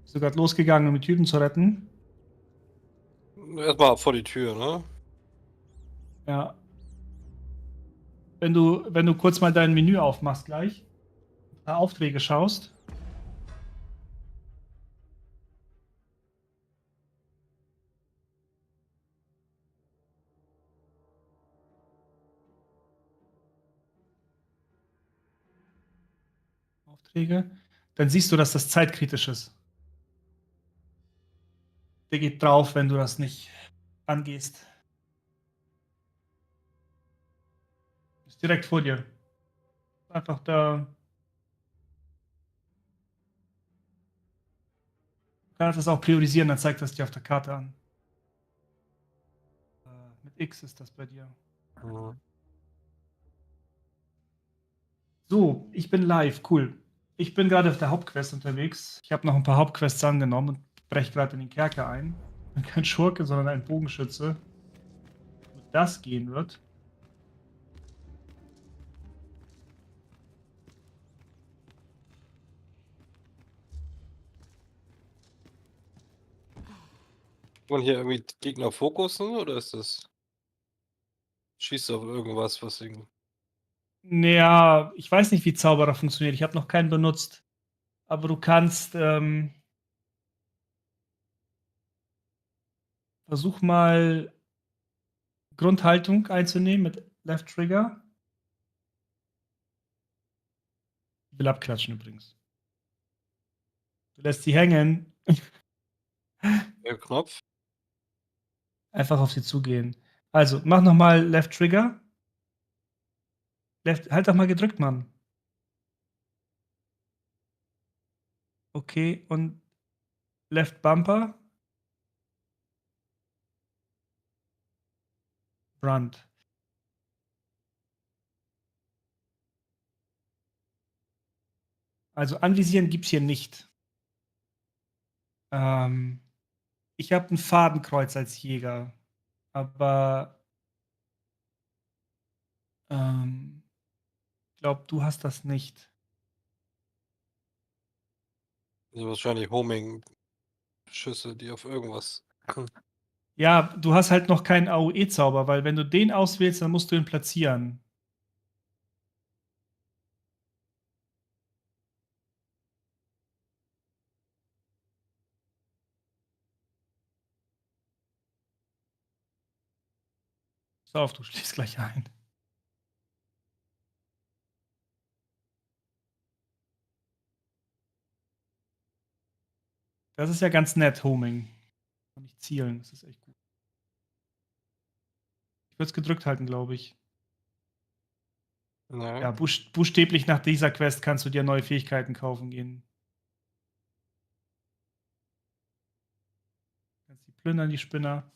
Bist du gerade losgegangen, um die Typen zu retten? Erstmal vor die Tür, ne? Ja. Wenn du kurz mal dein Menü aufmachst gleich, da Aufträge schaust. Aufträge, dann siehst du, dass das zeitkritisch ist. Der geht drauf, wenn du das nicht angehst. Ist direkt vor dir. Einfach da. Du kannst das auch priorisieren, dann zeigt das dir auf der Karte an. Mit X ist das bei dir. Mhm. So, ich bin live, cool. Ich bin gerade auf der Hauptquest unterwegs. Ich habe noch ein paar Hauptquests angenommen und breche gerade in den Kerker ein. Ich bin kein Schurke, sondern ein Bogenschütze. Wo das gehen wird. Kann man hier irgendwie Gegner fokussen oder ist das. Schießt auf irgendwas, was irgendwie. Naja, ich weiß nicht, wie Zauberer funktioniert. Ich habe noch keinen benutzt. Aber du kannst, versuch mal Grundhaltung einzunehmen mit Left Trigger. Ich will abklatschen übrigens. Du lässt sie hängen. Der Knopf. Einfach auf sie zugehen. Also, mach nochmal Left Trigger. Halt doch mal gedrückt, Mann. Okay, und Left Bumper. Brand. Also anvisieren gibt es hier nicht. Ähm, Ich habe ein Fadenkreuz als Jäger. Aber ich glaube, du hast das nicht. Also wahrscheinlich Homing-Schüsse, die auf irgendwas. Ja, du hast halt noch keinen AOE-Zauber, weil wenn du den auswählst, dann musst du ihn platzieren. Pass auf, du schließt gleich ein. Das ist ja ganz nett, Homing. Kann ich zielen, das ist echt gut. Ich würde es gedrückt halten, glaube ich. Ja. Ja, buchstäblich nach dieser Quest kannst du dir neue Fähigkeiten kaufen gehen. Kannst die plündern, die Spinner.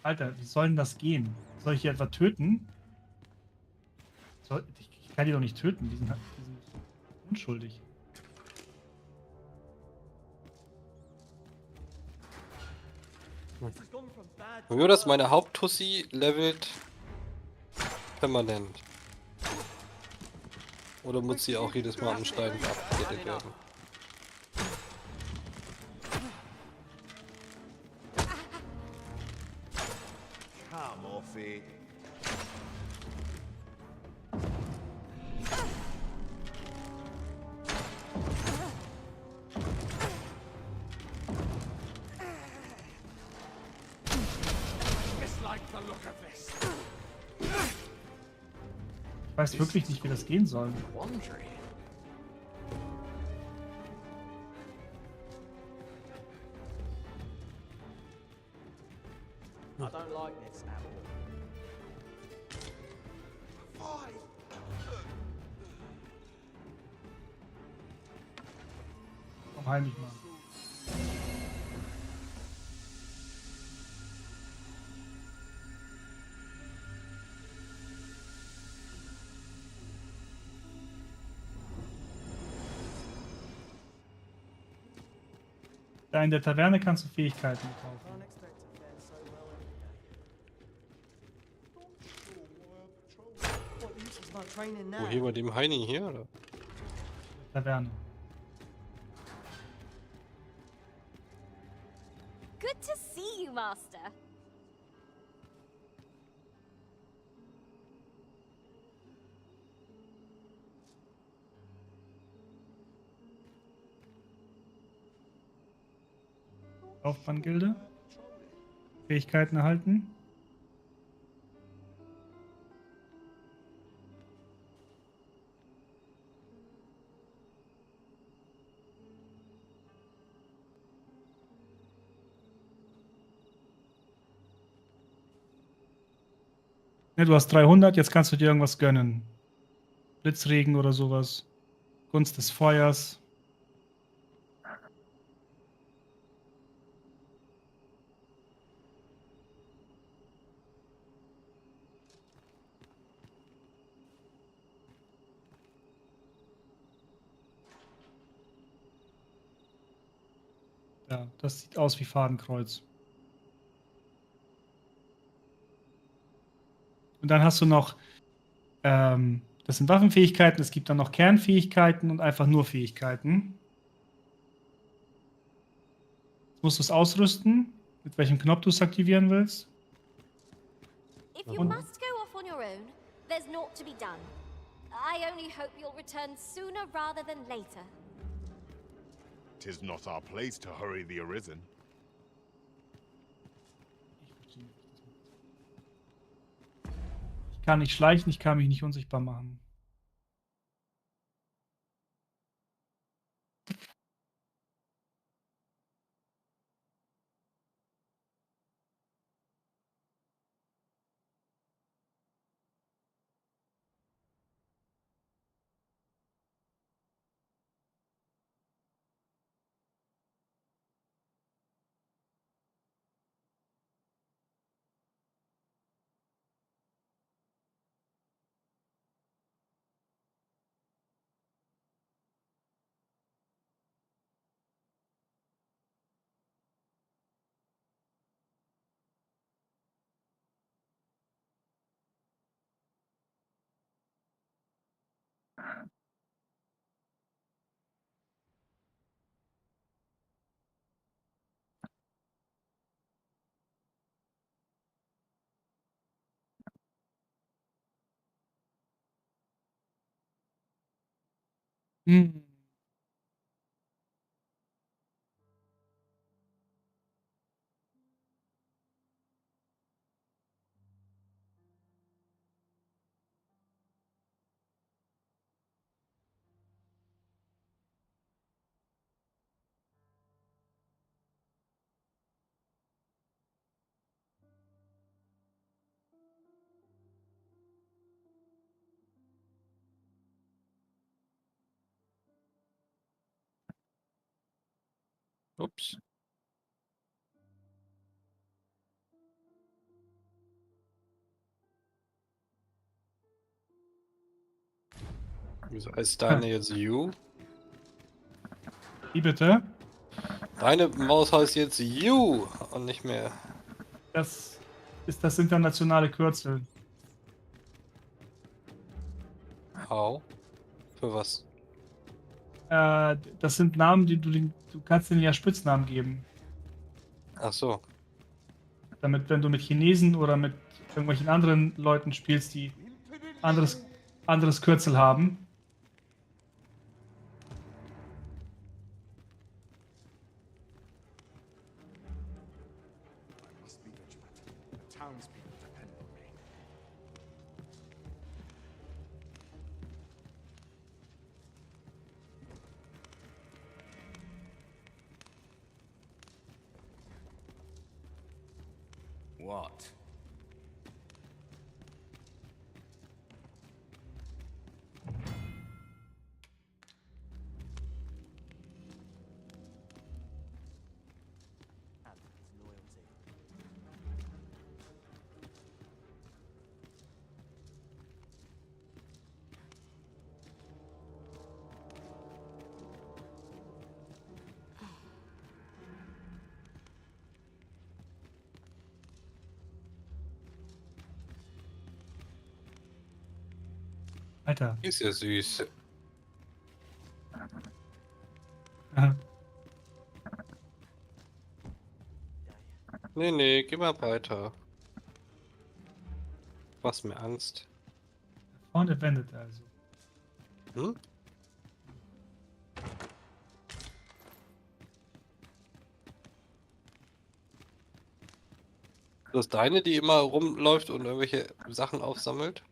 Alter, wie soll denn das gehen? Soll ich hier etwa töten? Ich kann die doch nicht töten, die sind unschuldig. Wie war das? Meine Haupttussi levelt permanent. Oder muss sie auch jedes Mal am Stein geupgradet werden? Come off it. Ich weiß wirklich nicht, wie das gehen soll. I don't like this at all. Komm, heim mich mal. Da in der Taverne kannst du Fähigkeiten kaufen. Can't expect to fare so well every day. What, you should start training now? Wo, hier bei dem Heini hier, oder? Taverne. Good to see you, Master. Laufbahngilde. Fähigkeiten erhalten. Ne, du hast 300, jetzt kannst du dir irgendwas gönnen. Blitzregen oder sowas. Gunst des Feuers. Ja, das sieht aus wie Fadenkreuz. Und dann hast du noch, das sind Waffenfähigkeiten, es gibt dann noch Kernfähigkeiten und einfach nur Fähigkeiten. Jetzt musst du es ausrüsten, mit welchem Knopf du es aktivieren willst. If you Und- must go off on your own, there's naught to be done. I only hope you'll return sooner rather than later. 'Tis not our place to hurry the arisen. Ich kann nicht schleichen, ich kann mich nicht unsichtbar machen. Hm. Ups. Wieso heißt deine jetzt You? Wie bitte? Deine Maus heißt jetzt You und nicht mehr. Das ist das internationale Kürzel. How? Für was? Das sind Namen, die du kannst denen ja Spitznamen geben. Ach so. Damit, wenn du mit Chinesen oder mit irgendwelchen anderen Leuten spielst, die anderes Kürzel haben. I must be vigilant. The townspeople depend on me. What? And his loyalty. Alter. Ist ja süß. Aha. Nee, geh mal weiter. Was mir Angst. Vorne wendet er also. Hm? Das ist deine, die immer rumläuft und irgendwelche Sachen aufsammelt?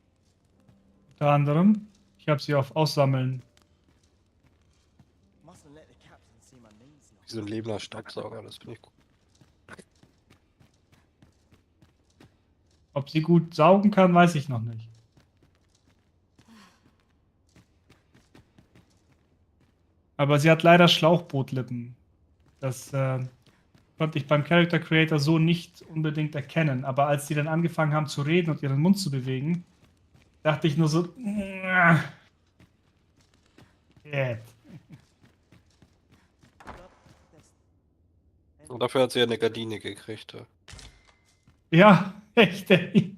Unter anderem, ich habe sie auf Aussammeln. Mustn't let the captain see my knees knock. Wie so ein lebender Staubsauger, das finde ich gut. Ob sie gut saugen kann, weiß ich noch nicht. Aber sie hat leider Schlauchbootlippen. Das konnte ich beim Character Creator so nicht unbedingt erkennen. Aber als sie dann angefangen haben zu reden und ihren Mund zu bewegen, dachte ich nur so. Jetzt. Und dafür hat sie ja eine Gardine gekriegt. Ja. Ja, echt, ey.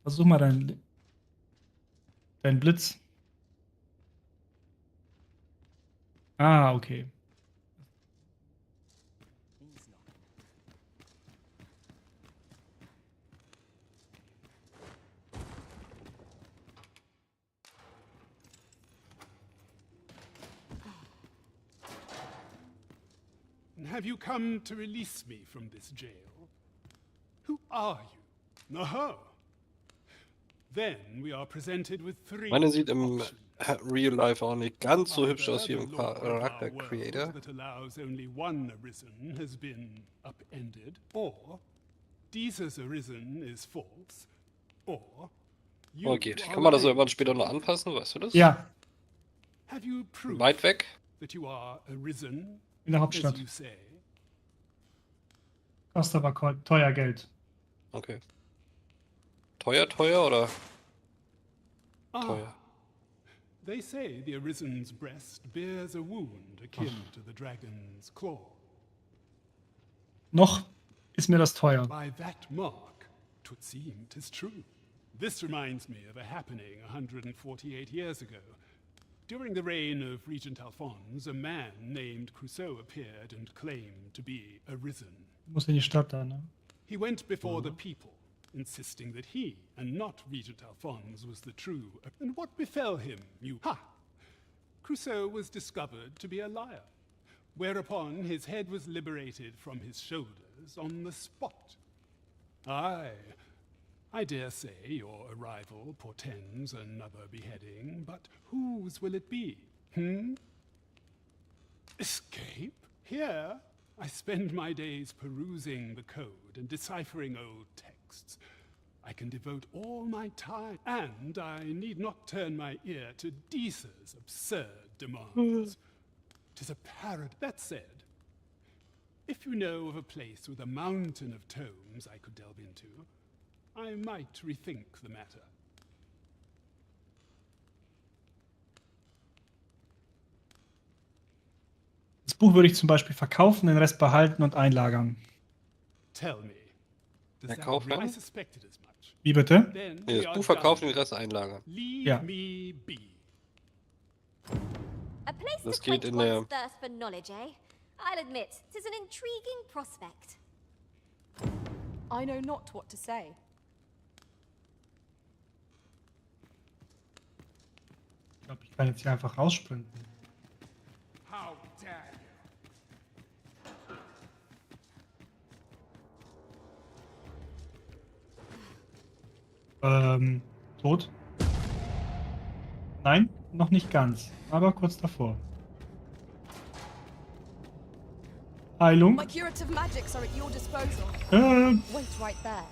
Versuch mal dein Blitz. Ah, okay. Knees knocking. Have you come to release me from this jail? Who are you? Aha! Then we are presented with three Meine sieht im options. Real Life auch nicht ganz so hübsch Either aus wie the im law of Charakter our world Creator. that allows only one arisen has been upended, or Jesus arisen is false, or you Oh, geht. are Kann man das lying. irgendwann später noch anpassen? Weißt du das? Ja, Have you proof Weit weg? that you are arisen, in der as Hauptstadt. you say? Kostet aber teuer Geld. Okay. Teuer oder Ah, teuer? they say the Arisen's breast bears a wound akin to the dragon's claw. Noch ist mir das teuer. By that mark, 'twould seem 'tis true. This reminds me of a happening 148 years ago. During the reign of Regent Alphonse, a man named Crusoe appeared and claimed to be arisen. Muss in die Stadt da, ne? He went before the people, insisting that he, and not Regent Alphonse, was the true. And what befell him, you... Ha! Crusoe was discovered to be a liar, whereupon his head was liberated from his shoulders on the spot. Aye, I dare say your arrival portends another beheading, but whose will it be? Escape? Here, I spend my days perusing the code and deciphering old texts. I can devote all my time, and I need not turn my ear to Deesa's absurd demands. 'Tis a parrot. That said, if you know of a place with a mountain of tomes I could delve into, I might rethink the matter. Das Buch würde ich zum Beispiel verkaufen, den Rest behalten und einlagern. Tell me, does Ja, that kaufen? I suspected as much. Wie bitte? Then Nee, we das are Buch verkaufen, done. den Rest einlagern. Leave Ja. me be. A place Das to geht quench in one's der- thirst for knowledge, eh? I'll admit, 'tis an intriguing prospect. I know not what to say. Ich glaube, ich kann jetzt hier einfach raussprinten. How dare you? Tot? Nein, noch nicht ganz, aber kurz davor. Heilung? My curative magics are at your disposal. Wait right there.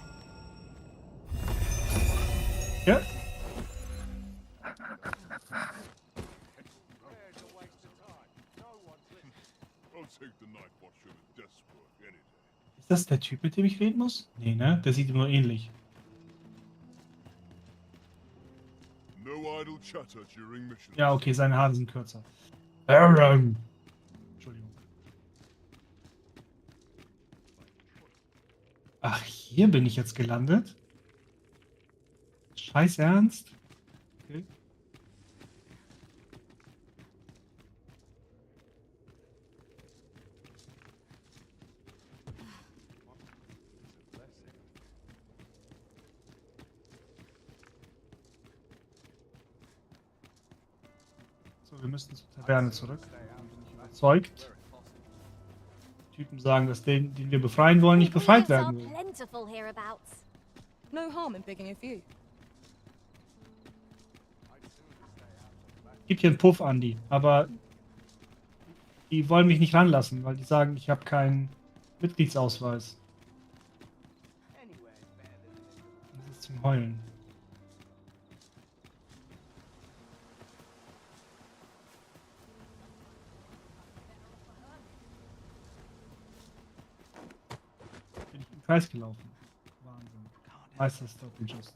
Ja. I'll take the night watch at a desk work any day. Ist das der Typ, mit dem ich reden muss? Nee, ne? Der sieht ihm nur ähnlich. No idle chatter during missions. Ja, okay, seine Haare sind kürzer. Entschuldigung. Ach, hier bin ich jetzt gelandet? Scheiß Ernst? Okay. So, wir müssen zur Taverne zurück. Bin ich überzeugt. Typen sagen, dass den wir befreien wollen, nicht befreit Wolves are werden will. plentiful hereabouts. No harm in picking a few. Gib hier einen Puff, Andi, aber die wollen mich nicht ranlassen, weil die sagen, ich habe keinen Mitgliedsausweis. Das ist zum Heulen. Bin ich im Kreis gelaufen. Wahnsinn. Meister Stop and Just.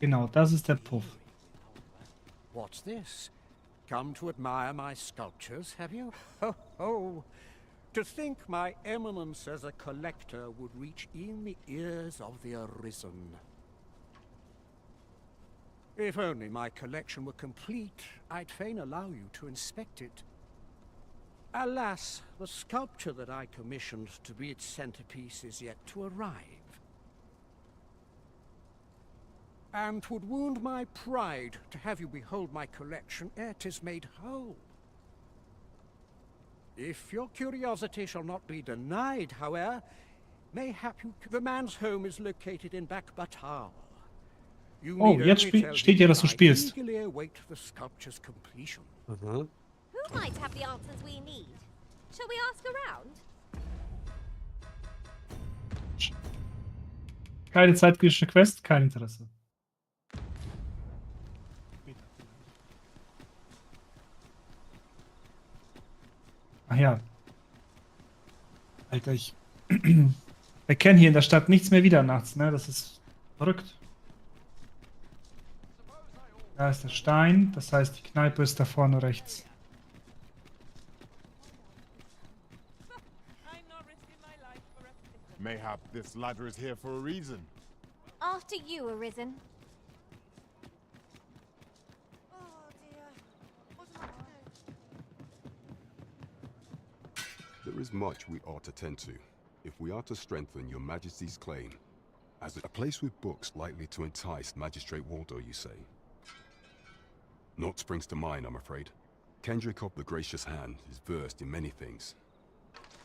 Genau, das ist der Puff. What's this? Come to admire my sculptures, have you? Ho, ho! To think my eminence as a collector would reach in the ears of the Arisen. If only my collection were complete, I'd fain allow you to inspect it. Alas, the sculpture that I commissioned to be its centerpiece is yet to arrive. And 'twould wound my pride to have you behold my collection ere 'tis made whole. If your curiosity shall not be denied, however, mayhap the man's home is located in Bakbatal. You Oh, need jetzt only tell steht ja, him dass du I spielst. eagerly await the sculpture's completion. Mhm. Who might have the answers we need? Shall we ask around? Keine zeitgenössische Quest, kein Interesse. Ach ja. Alter, ich erkenne hier in der Stadt nichts mehr wieder nachts, ne? Das ist verrückt. Da ist der Stein, das heißt, die Kneipe ist da vorne rechts. Mayhap this ladder is here for a reason. After you, Arisen. There is much we ought to tend to, if we are to strengthen your Majesty's claim. As a place with books likely to entice Magistrate Waldo, you say? Naught springs to mind, I'm afraid. Kendrick of the Gracious Hand is versed in many things.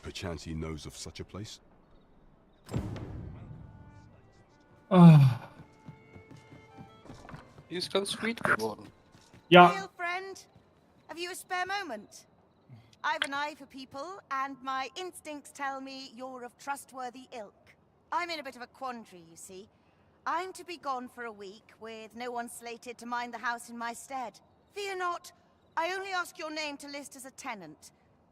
Perchance he knows of such a place? Ah, Die ist ganz sweet geworden. ja, Hail, friend. Have you a spare moment? I've an eye for people, and my instincts tell me you're of trustworthy ilk. I'm in a bit of a quandary, you see. I'm to be gone for a week, with no one slated to mind the house in my stead. Fear not, I only ask your name to list as a tenant.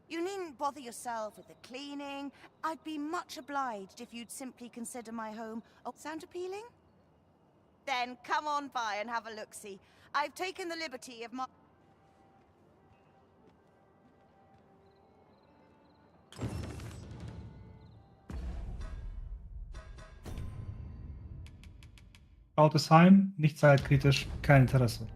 You needn't bother yourself with the cleaning. I'd be much obliged if you'd simply consider my home. Oh, sound appealing? Then come on by and have a look-see. I've taken the liberty of my... bautes Heim, nicht zeitkritisch, kein Interesse.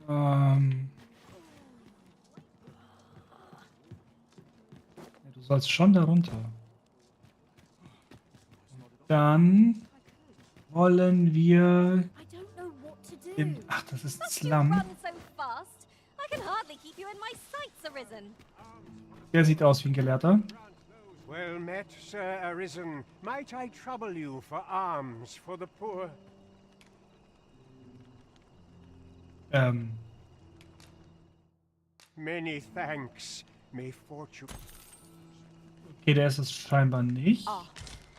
Hm. Ja, du sollst schon da runter. Dann wollen wir I don't know what to do. im... Ach, das ist Must you Slum. run so fast? I can hardly keep you in my sights, Arisen. Der sieht aus wie ein Gelehrter. Well met, Sir Arisen. Might I trouble you for alms for the poor? Many thanks. May fortune. Okay, der ist es scheinbar nicht. Ah,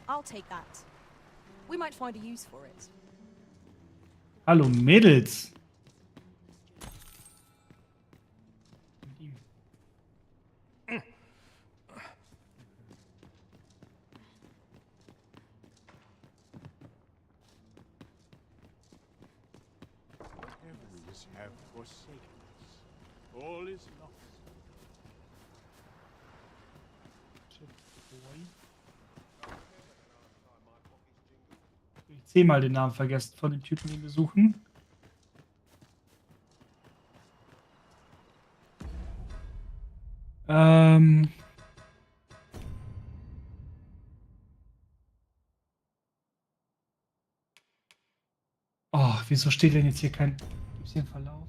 I'll take that. We might find a use for it. Hallo Mädels. Heavens have forsaken us. All is lost. Ich 10-mal den Namen vergessen von dem Typen, den wir suchen. Oh, wieso steht denn jetzt hier kein... Gibt es hier einen Verlauf?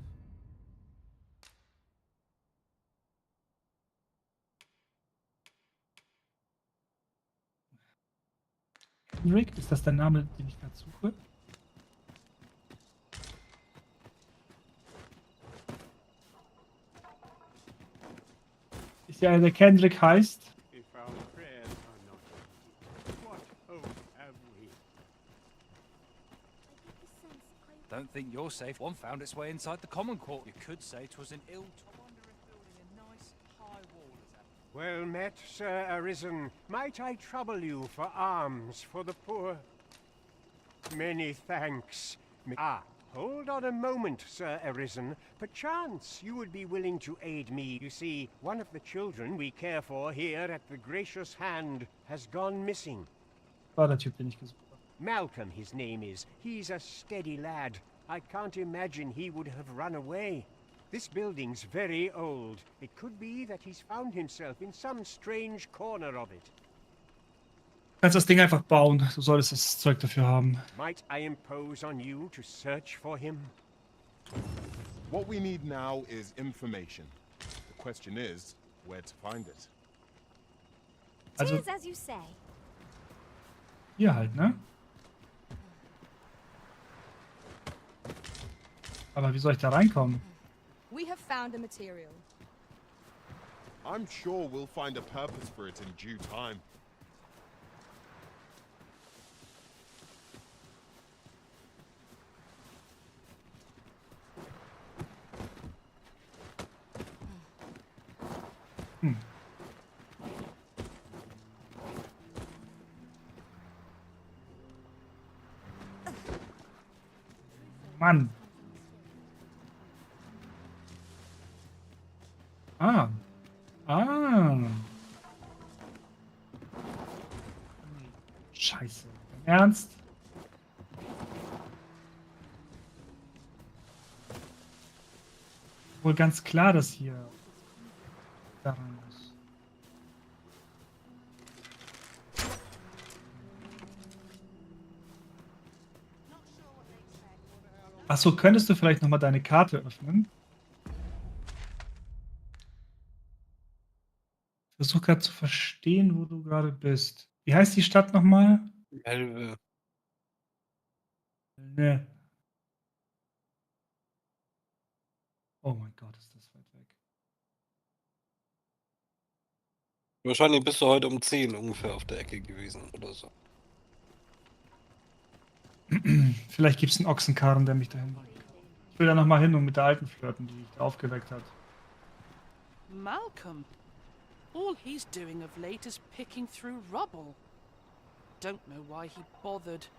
Rick, ist das der Name, den ich gerade suche? Ist ja einer, der Kendrick heißt. If our prayers are not heeded, what hope have we? Don't think you're safe. One found its way inside the common court. You could say 'twas an ill. I wonder if building a nice high wall is that. Well met, Sir Arisen. Might I trouble you for alms for the poor? Many thanks. Hold on a moment, Sir Arisen. Perchance you would be willing to aid me. You see, one of the children we care for here at the Gracious Hand has gone missing. War der Typ, den ich gesucht habe. Malcolm, his name is. He's a steady lad. I can't imagine he would have run away. This building's very old. It could be that he's found himself in some strange corner of it. Du kannst das Ding einfach bauen. Du solltest das Zeug dafür haben. Might I impose on you to search for him? What we need now is information. The question is, where to find it. Also, Tis as you say. hier halt, ne? Aber wie soll ich da reinkommen? We have found a material. I'm sure we'll find a purpose for it in due time. Mann. Ah. Scheiße. Im Ernst? Wohl ganz klar, dass hier da rein muss. Achso, könntest du vielleicht nochmal deine Karte öffnen? Ich versuche gerade zu verstehen, wo du gerade bist. Wie heißt die Stadt nochmal? Elbe. Ne. Oh mein Gott, ist das weit weg. Wahrscheinlich bist du heute um 10 ungefähr auf der Ecke gewesen oder so. Vielleicht gibt es einen Ochsenkarren, der mich dahin bringt. Ich will da nochmal hin und mit der alten flirten, die dich aufgeweckt hat. Malcolm. All he's doing of late is picking through rubble. Don't know why he bothered.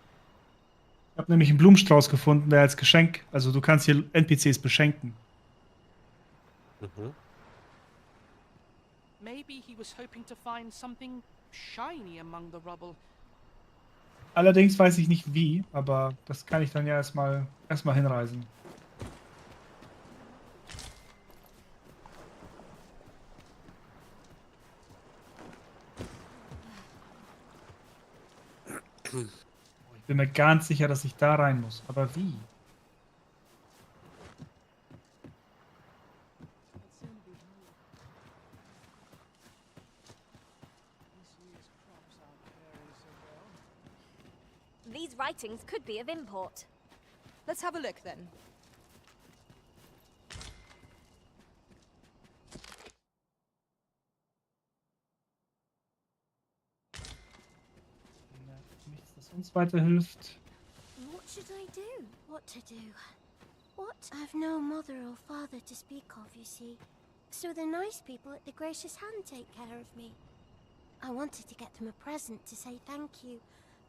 Ich habe nämlich einen Blumenstrauß gefunden, der als Geschenk, also du kannst hier NPCs beschenken. Mhm. Maybe he was hoping to find something shiny among the rubble. Allerdings weiß ich nicht wie, aber das kann ich dann ja erstmal hinreisen. Ich bin mir ganz sicher, dass ich da rein muss. Aber wie? These writings could be of import. Let's have a look then. uns weiterhilft. What should I do? What to do? What? I've no mother or father to speak of, you see. So the nice people at the Gracious Hand take care of me. I wanted to get them a present to say thank you,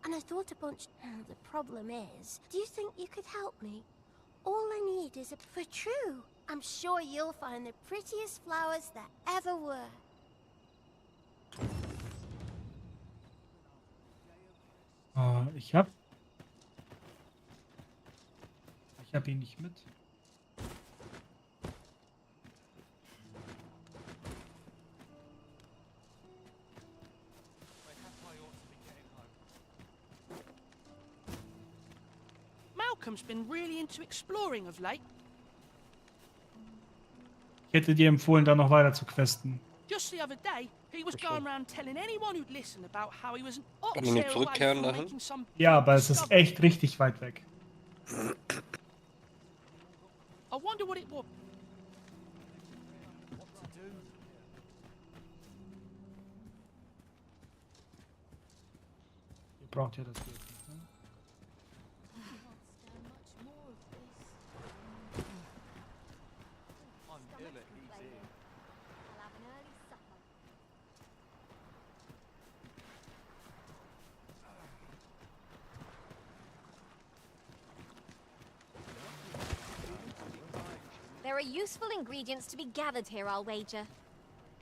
and I thought a bunch... The problem is, do you think you could help me? All I need is a... For true, I'm sure you'll find the prettiest flowers that ever were. Ich hab ihn nicht mit. Malcolm's been really into exploring of late. Ich hätte dir empfohlen, da noch weiter zu questen. Just the other day, he was going around telling anyone who'd listen about how he was an Kann man ihn ox zurückkehren away from lassen? making some Ja, big aber es ist discovery. echt richtig weit weg. I wonder what it was. Ihr braucht ja das Bild nicht, ne? I'll have an early supper. There are useful ingredients to be gathered here, I'll wager.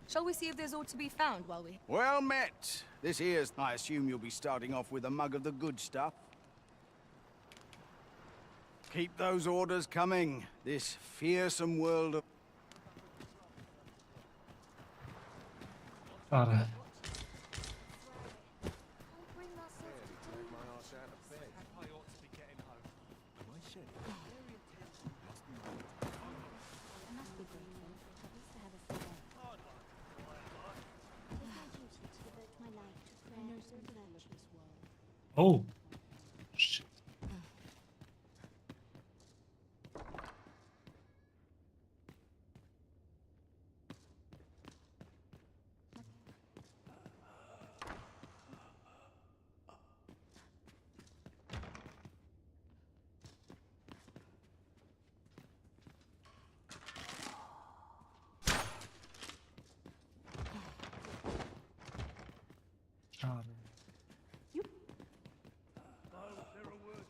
Shall we see if there's aught to be found while we... Well met. This here's... I assume you'll be starting off with a mug of the good stuff. Keep those orders coming. This fearsome world of... Schade. Oh. Shit. Schade.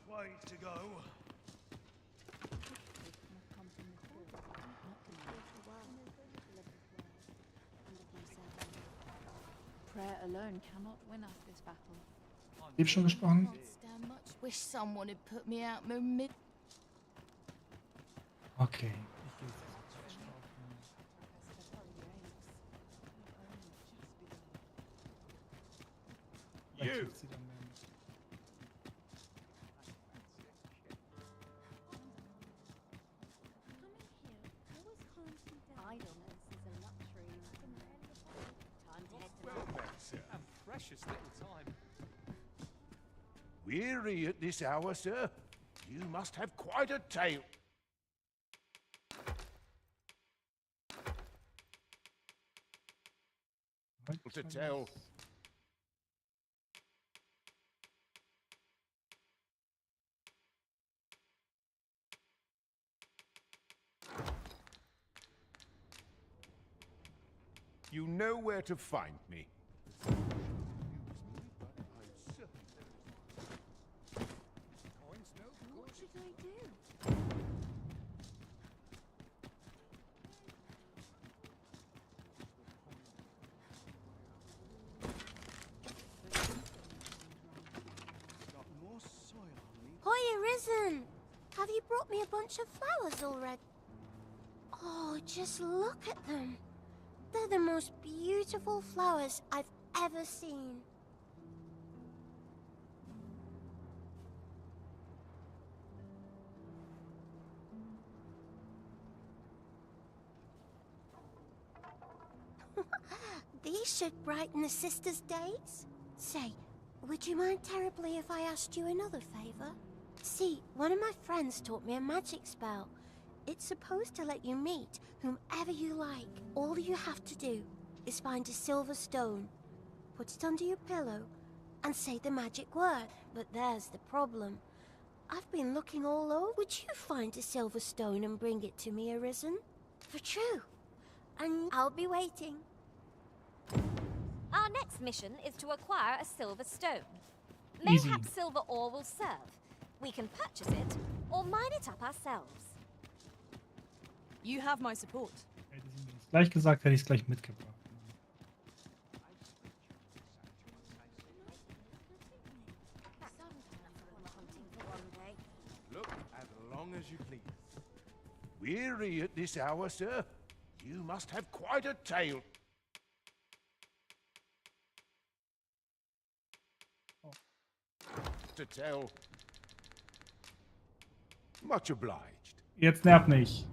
Ways to go. Prayer alone cannot win us this battle. Lieb schon gesprochen? Stand much. Wish someone had put me out my mid... Okay. Ich gehe jetzt Vielleicht hilft sie dann mehr mit. Idleness is a luxury you can rarely afford. Time to head to the... And precious little time. Weary at this hour, sir? You must have quite a tale. To tell. You know where to find me. What should I do? Hoy, Arisen! Have you brought me a bunch of flowers already? Oh, just look at them. They're the most beautiful flowers I've ever seen. These should brighten the sisters' days. Say, would you mind terribly if I asked you another favor? See, one of my friends taught me a magic spell. It's supposed to let you meet whomever you like. All you have to do is find a silver stone, put it under your pillow, and say the magic word. But there's the problem. I've been looking all over. Would you find a silver stone and bring it to me, Arisen? For true. And I'll be waiting. Our next mission is to acquire a silver stone. Easy. Mayhap silver ore will serve. We can purchase it or mine it up ourselves. You have my support. Hätte sie mir das gleich gesagt, hätte ich es gleich mitgebracht. Look as long as you please. Weary at this hour, sir? You must have quite a tale. To tell. Much obliged. Jetzt nerv nicht.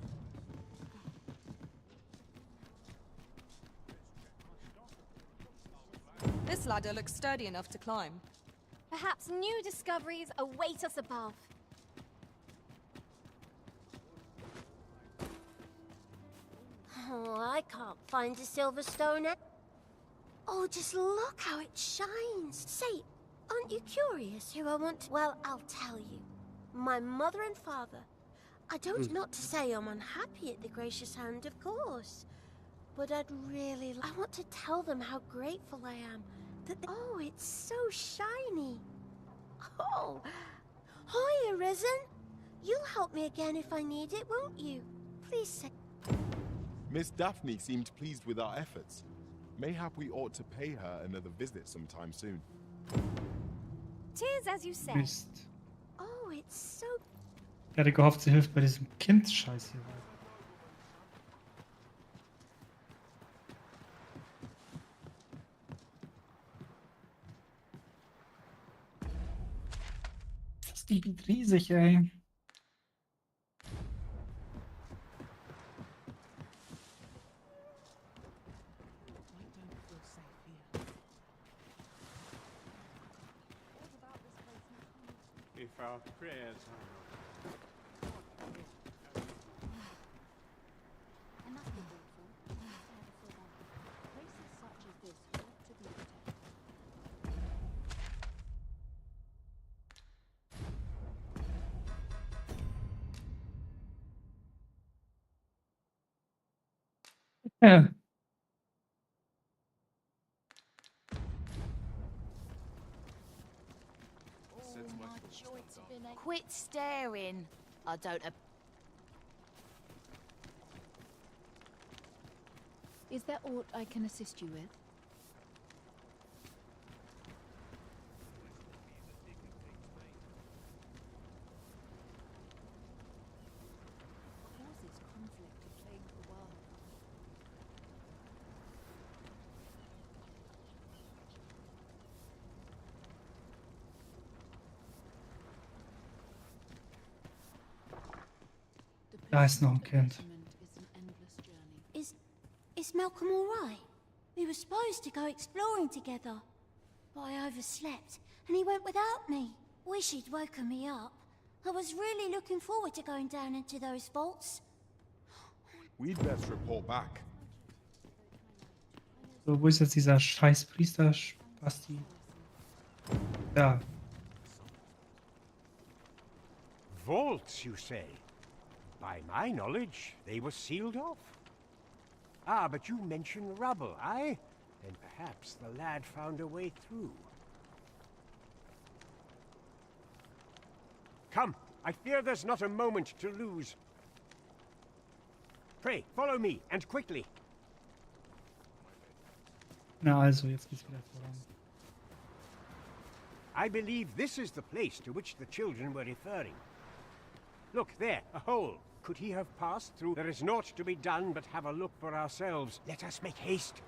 This ladder looks sturdy enough to climb. Perhaps new discoveries await us above. Oh, I can't find a silver stone. Oh, just look how it shines. Say, aren't you curious who I want? Well, I'll tell you. My mother and father. I don't not to say I'm unhappy at the gracious hand, of course. But I want to tell them how grateful I am. Oh, it's so shiny. Oh, hi, Arisen. You'll help me again if I need it, won't you? Please say. Miss Daphne seemed pleased with our efforts. Mayhap we ought to pay her another visit sometime soon. Tis as you say. Mist. Oh, it's so. Ich hatte gehofft, sie hilft bei diesem Kind-Scheiß hier weiter. Das Ding ist riesig, ey. If our prayers are Ja. Quit staring. I don't. Is there aught I can assist you with? Causes conflict to plague the world. Da ist noch ein Kind. Is Malcolm all right? We were supposed to go exploring together, but I overslept, and he went without me. Wish he'd woken me up. I was really looking forward to going down into those vaults. We'd best report back. So, wo ist jetzt dieser scheiß Priester, Basti? Ja. vaults, you say? By my knowledge, they were sealed off. Ah, but you mentioned rubble, aye? Then perhaps the lad found a way through. Come, I fear there's not a moment to lose. Pray, follow me, and quickly. Na also, jetzt geht's wieder voran. I believe this is the place to which the children were referring. Look, there, a hole. Could he have passed through? There is naught to be done but have a look for ourselves. Let us make haste.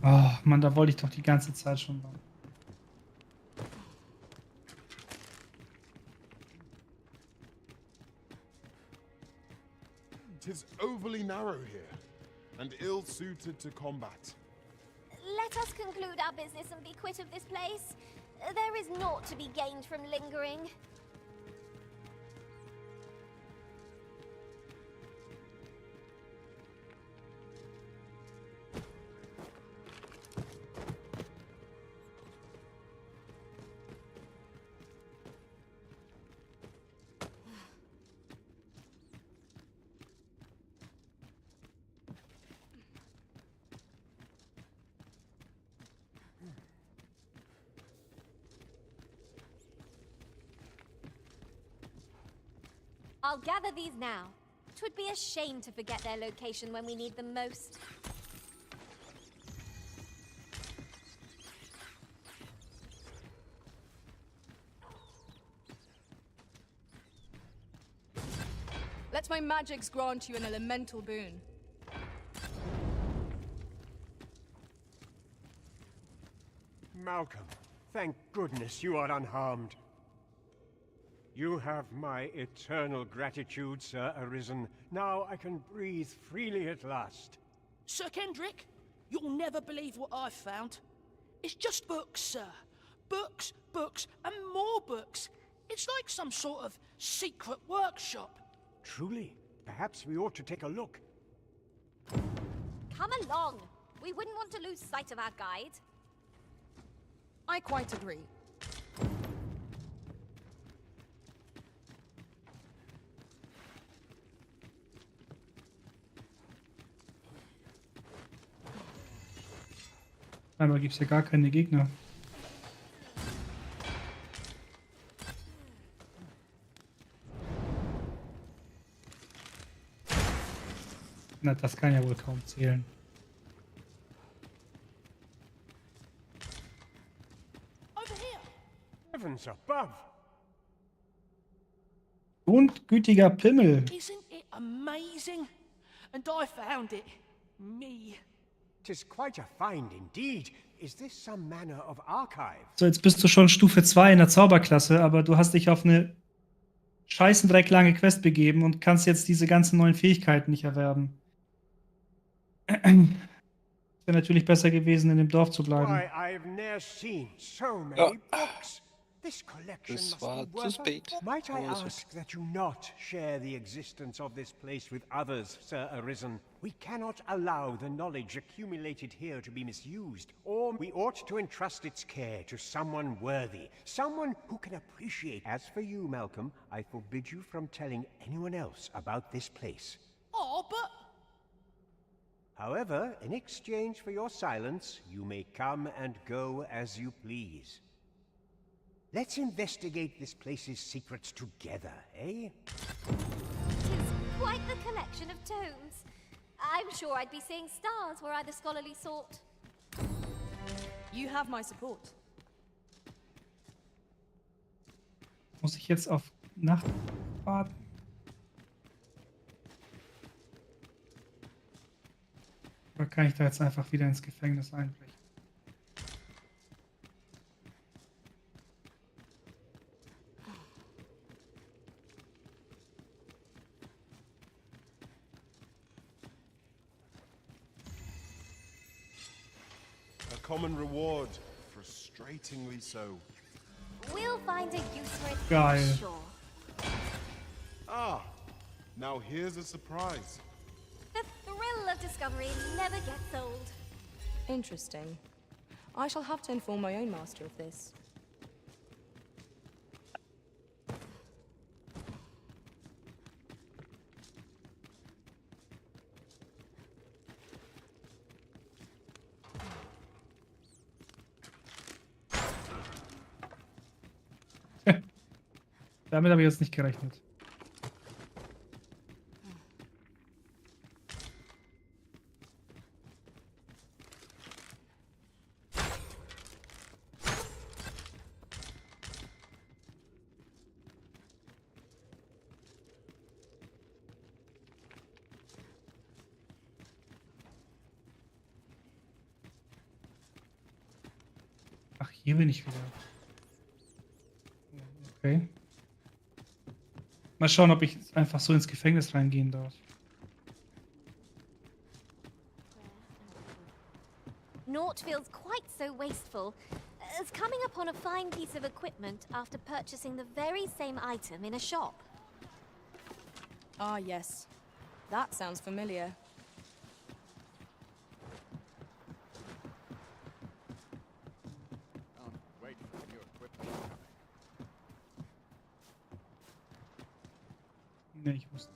Oh, Mann, da wollte ich doch die ganze Zeit schon lang. Tis overly narrow here, and ill-suited to combat. Let us conclude our business and be quit of this place. There is naught to be gained from lingering. I'll gather these now. 'Twould be a shame to forget their location when we need them most. Let my magics grant you an elemental boon. Malcolm, thank goodness you are unharmed. You have my eternal gratitude, Sir Arisen. Now I can breathe freely at last. Sir Kendrick, you'll never believe what I've found. It's just books, sir. Books, books, and more books. It's like some sort of secret workshop. Truly? Perhaps we ought to take a look. Come along. We wouldn't want to lose sight of our guide. I quite agree. Scheinbar gibt es ja gar keine Gegner. Na, das kann ja wohl kaum zählen. Over here. Heavens above! Grundgütiger Pimmel. Isn't it amazing? And I found it. Me. 'Tis quite a find indeed. Is this some manner of archive? So, jetzt bist du schon Stufe 2 in der Zauberklasse, aber du hast dich auf eine scheißendrecklange Quest begeben und kannst jetzt diese ganzen neuen Fähigkeiten nicht erwerben. Wäre natürlich besser gewesen, in dem Dorf zu bleiben. Why, I've never seen so many books. This collection Das must war be zu worth spät. Might I Oh, es ask that you not share the existence of this place with others, Sir Arisen? We cannot allow the knowledge accumulated here to be misused, or we ought to entrust its care to someone worthy, someone who can appreciate. As for you, Malcolm, I forbid you from telling anyone else about this place. Oh, but... However, in exchange for your silence, you may come and go as you please. Let's investigate this place's secrets together, eh? Tis quite the collection of tomes. I'm sure I'd be seeing stars were I the scholarly sort. You have my support. Muss ich jetzt auf Nacht warten? Oder kann ich da jetzt einfach wieder ins Gefängnis einbrechen? A common reward, frustratingly so. We'll find a use for it, Geil. I'm sure. Ah, now here's a surprise. The thrill of discovery never gets old. Interesting. I shall have to inform my own master of this. Damit habe ich jetzt nicht gerechnet. Ach, hier bin ich wieder. Okay. Mal schauen, ob ich einfach so ins Gefängnis reingehen darf. Naught feels quite so wasteful as coming upon a fine piece of equipment after purchasing the very same item in a shop. Ah, yes. That sounds familiar. Wait for new equipment coming. Nee, ich muss.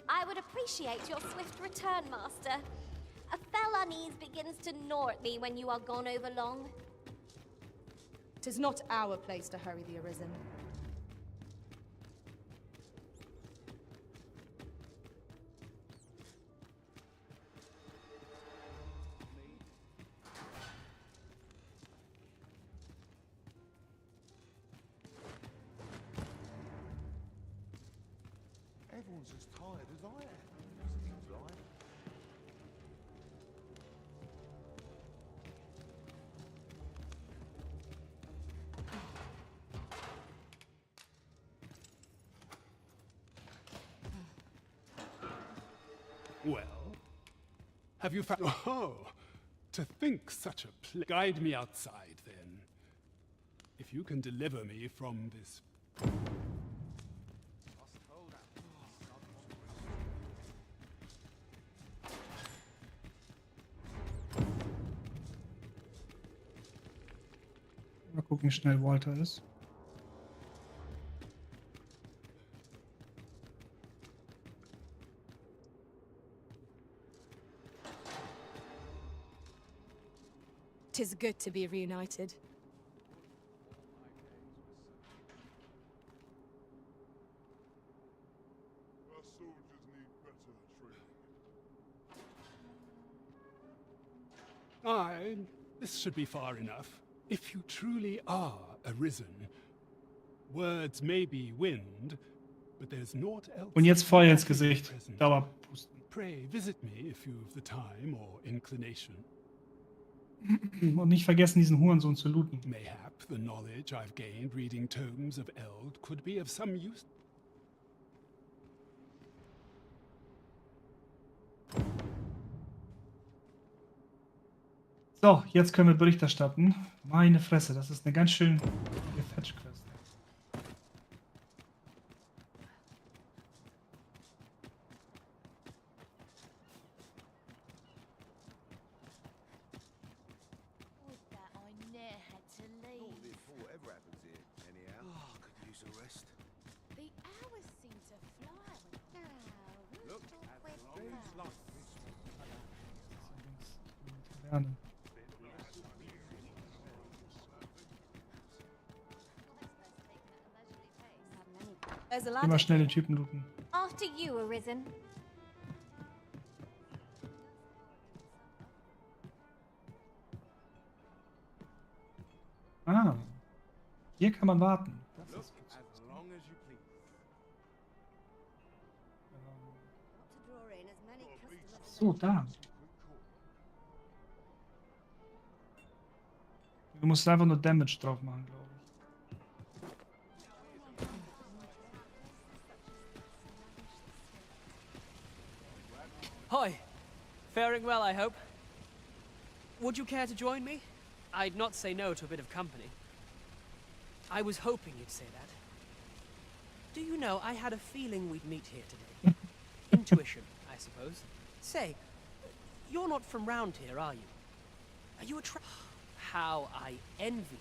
I would appreciate your swift return, Master. A fell unease begins to gnaw at me when you are gone over long. 'Tis not our place to hurry the Arisen. Everyone's as tired as I am. Seems like. Well, have you found... Oh, to think such a Guide me outside, then. If you can deliver me from this... Mal gucken, wie schnell Walter ist. Tis good to be reunited. Our soldiers need better training. Aye, this should be far enough. If you truly are Arisen, words may be wind, but there's naught else. Und jetzt Feuer ins Gesicht. Dauerpusten. Pray visit me if you've the time or inclination. Und nicht vergessen, diesen Hurensohn zu looten. Mayhap the knowledge I've gained reading tomes of Eld could be of some use. So, jetzt können wir Bericht erstatten. Meine Fresse, das ist eine ganz schön Fetch-Quest. Taverne. There's a Immer ladder. schnell den Typen looten. After you, Arisen. Ah, hier kann man warten. Das ist gut. So, da. Du musst einfach nur Damage drauf machen, glaube ich. Hi. Faring well, I hope. Would you care to join me? I'd not say no to a bit of company. I was hoping you'd say that. Do you know, I had a feeling we'd meet here today. Intuition, I suppose. Say, you're not from round here, are you? Are you a How I envy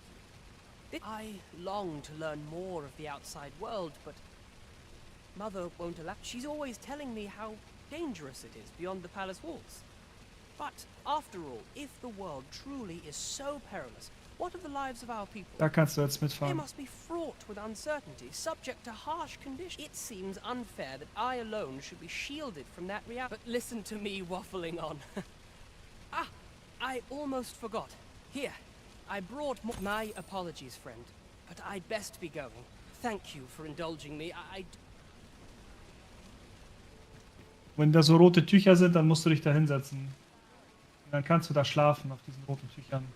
you. I long to learn more of the outside world, but Mother won't allow. She's always telling me how dangerous it is beyond the palace walls. But after all, if the world truly is so perilous, what of the lives of our people? Da kannst du jetzt They mitfahren. must be fraught with uncertainty, subject to harsh conditions. It seems unfair that I alone should be shielded from that reality. But listen to me waffling on. Ah, I almost forgot. Here, I brought my apologies, friend, but I'd best be going. Thank you for indulging me. Wenn da so rote Tücher sind, dann musst du dich da hinsetzen. Und dann kannst du da schlafen auf diesen roten Tüchern.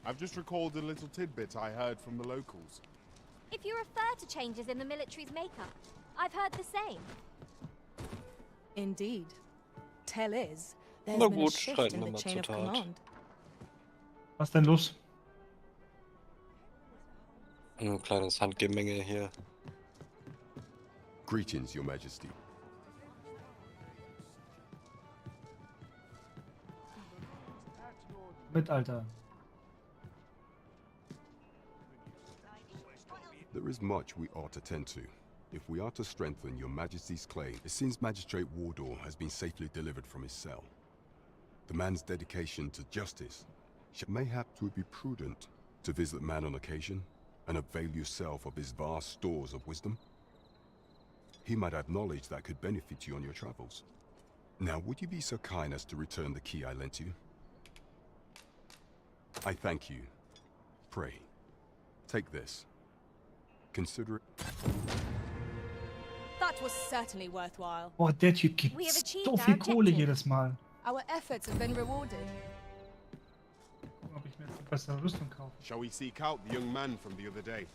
I've just recalled a little tidbit I heard from the locals. If you refer to changes in the military's makeup, I've heard the same. Indeed. Tell is, there's Na been a gut, shift schreiten in wir the mal chain zur of Tat. command. Was denn los? Ein kleines Handgemenge hier. Greetings, Your Majesty. Mit, Alter. There is much we ought to tend to. If we are to strengthen your Majesty's claim, it seems Magistrate Wardor has been safely delivered from his cell. The man's dedication to justice. Mayhap it would be prudent to visit the man on occasion and avail yourself of his vast stores of wisdom. He might have knowledge that could benefit you on your travels. Now, would you be so kind as to return the key I lent you? I thank you. Pray, take this. Consider it. That was certainly worthwhile. Boah, der Typ gibt We have achieved so our viel Kohle objective. jedes Mal. Our efforts have been rewarded. Gucken, ob ich mir jetzt eine bessere Rüstung kaufe. Shall we seek out the young man from the other day?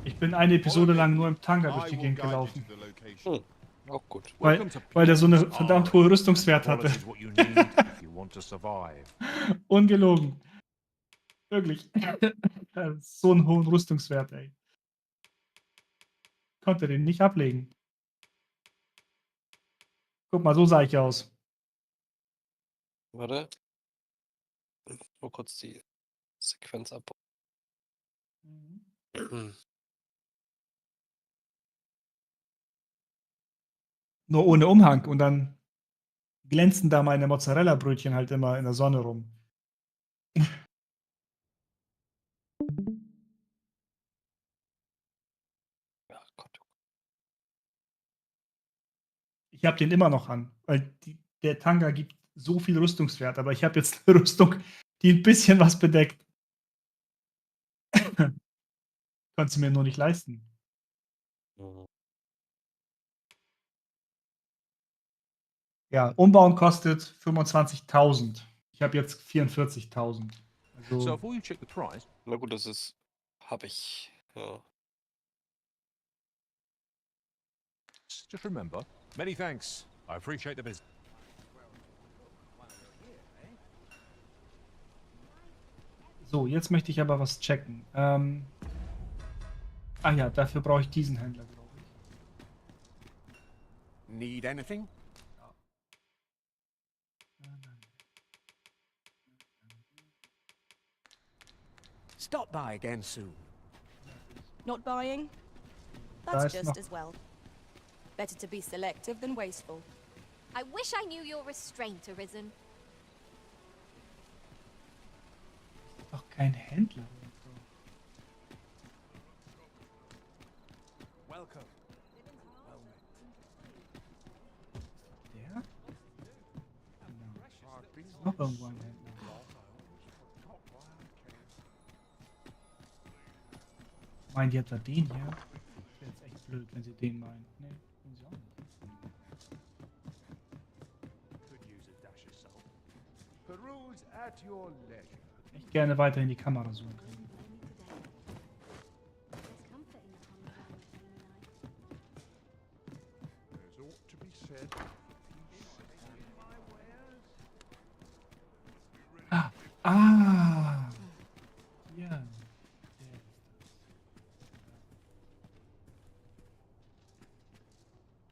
Ich bin eine Episode lang nur im Tanga durch die Gegend gelaufen. Auch gut. Weil der so eine verdammt hohe Rüstungswert hatte. Ungelogen. Wirklich. So einen hohen Rüstungswert, ey. Konnte den nicht ablegen. Guck mal, so sah ich aus. Warte. Mal kurz die Sequenz ab. Nur ohne Umhang und dann glänzen da meine Mozzarella-Brötchen halt immer in der Sonne rum. Ich habe den immer noch an, weil der Tanga gibt so viel Rüstungswert, aber ich habe jetzt eine Rüstung, die ein bisschen was bedeckt. Konntest du mir nur nicht leisten. Ja, umbauen kostet 25.000. Ich habe jetzt 44.000. Also, Na gut, das ist. Hab ich. Ja. Just remember, many thanks. I appreciate the business. so, jetzt möchte ich aber was checken. Ah ja, dafür brauche ich diesen Händler, glaube ich. Need anything? Stop by again soon. Not buying? Da That's ist just noch- as well. Better to be selective than wasteful. I wish I knew your restraint, Arisen. Doch kein Händler. Welcome. Der? Ist noch irgendwo ein Händler. Meint ihr etwa den hier? Das wäre jetzt echt blöd, wenn sie den meinen. Nee, tun sie auch nicht. Peruse at your leisure. Echt gerne weiter in die Kamera zoomen können. There's ought to be said. Ah! Ja.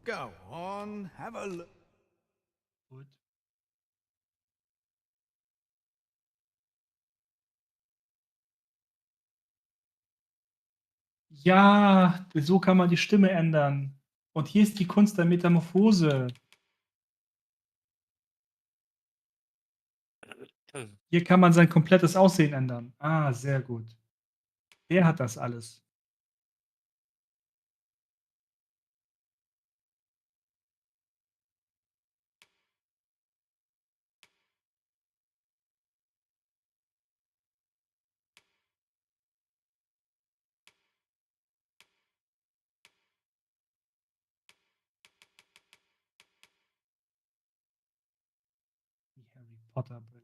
Go on, have a look. Gut. Ja, so kann man die Stimme ändern. Und hier ist die Kunst der Metamorphose. Hier kann man sein komplettes Aussehen ändern. Ah, sehr gut. Der hat das alles. Die Harry Potter Brille.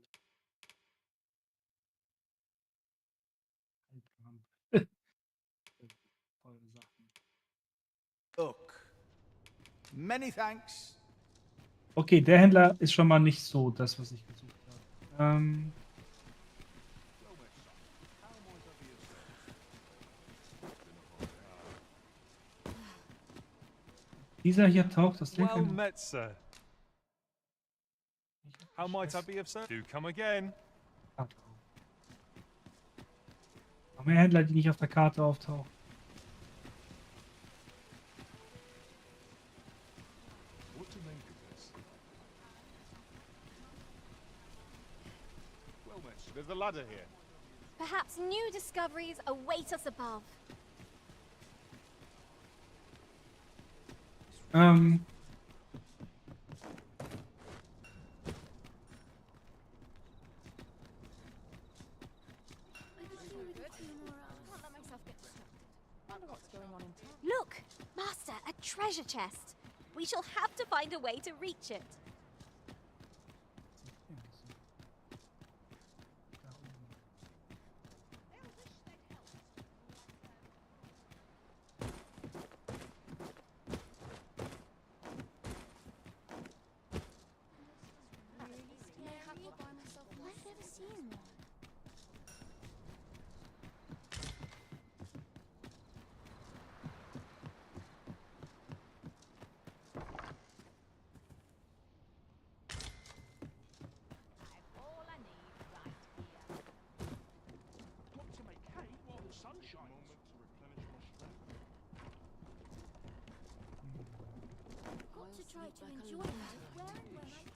Teure Sachen. Look. Many thanks. Okay, der Händler ist schon mal nicht so das, was ich gesucht habe. Dieser hier taucht, das Ding. Well met, sir. How might I be of service? Do come again. Noch mehr Händler, die nicht auf der Karte auftauchen. There's a ladder here. Perhaps new discoveries await us above. Look, Master, a treasure chest. We shall have to find a way to reach it. I've never seen one. Got to try to enjoy life where and when I can.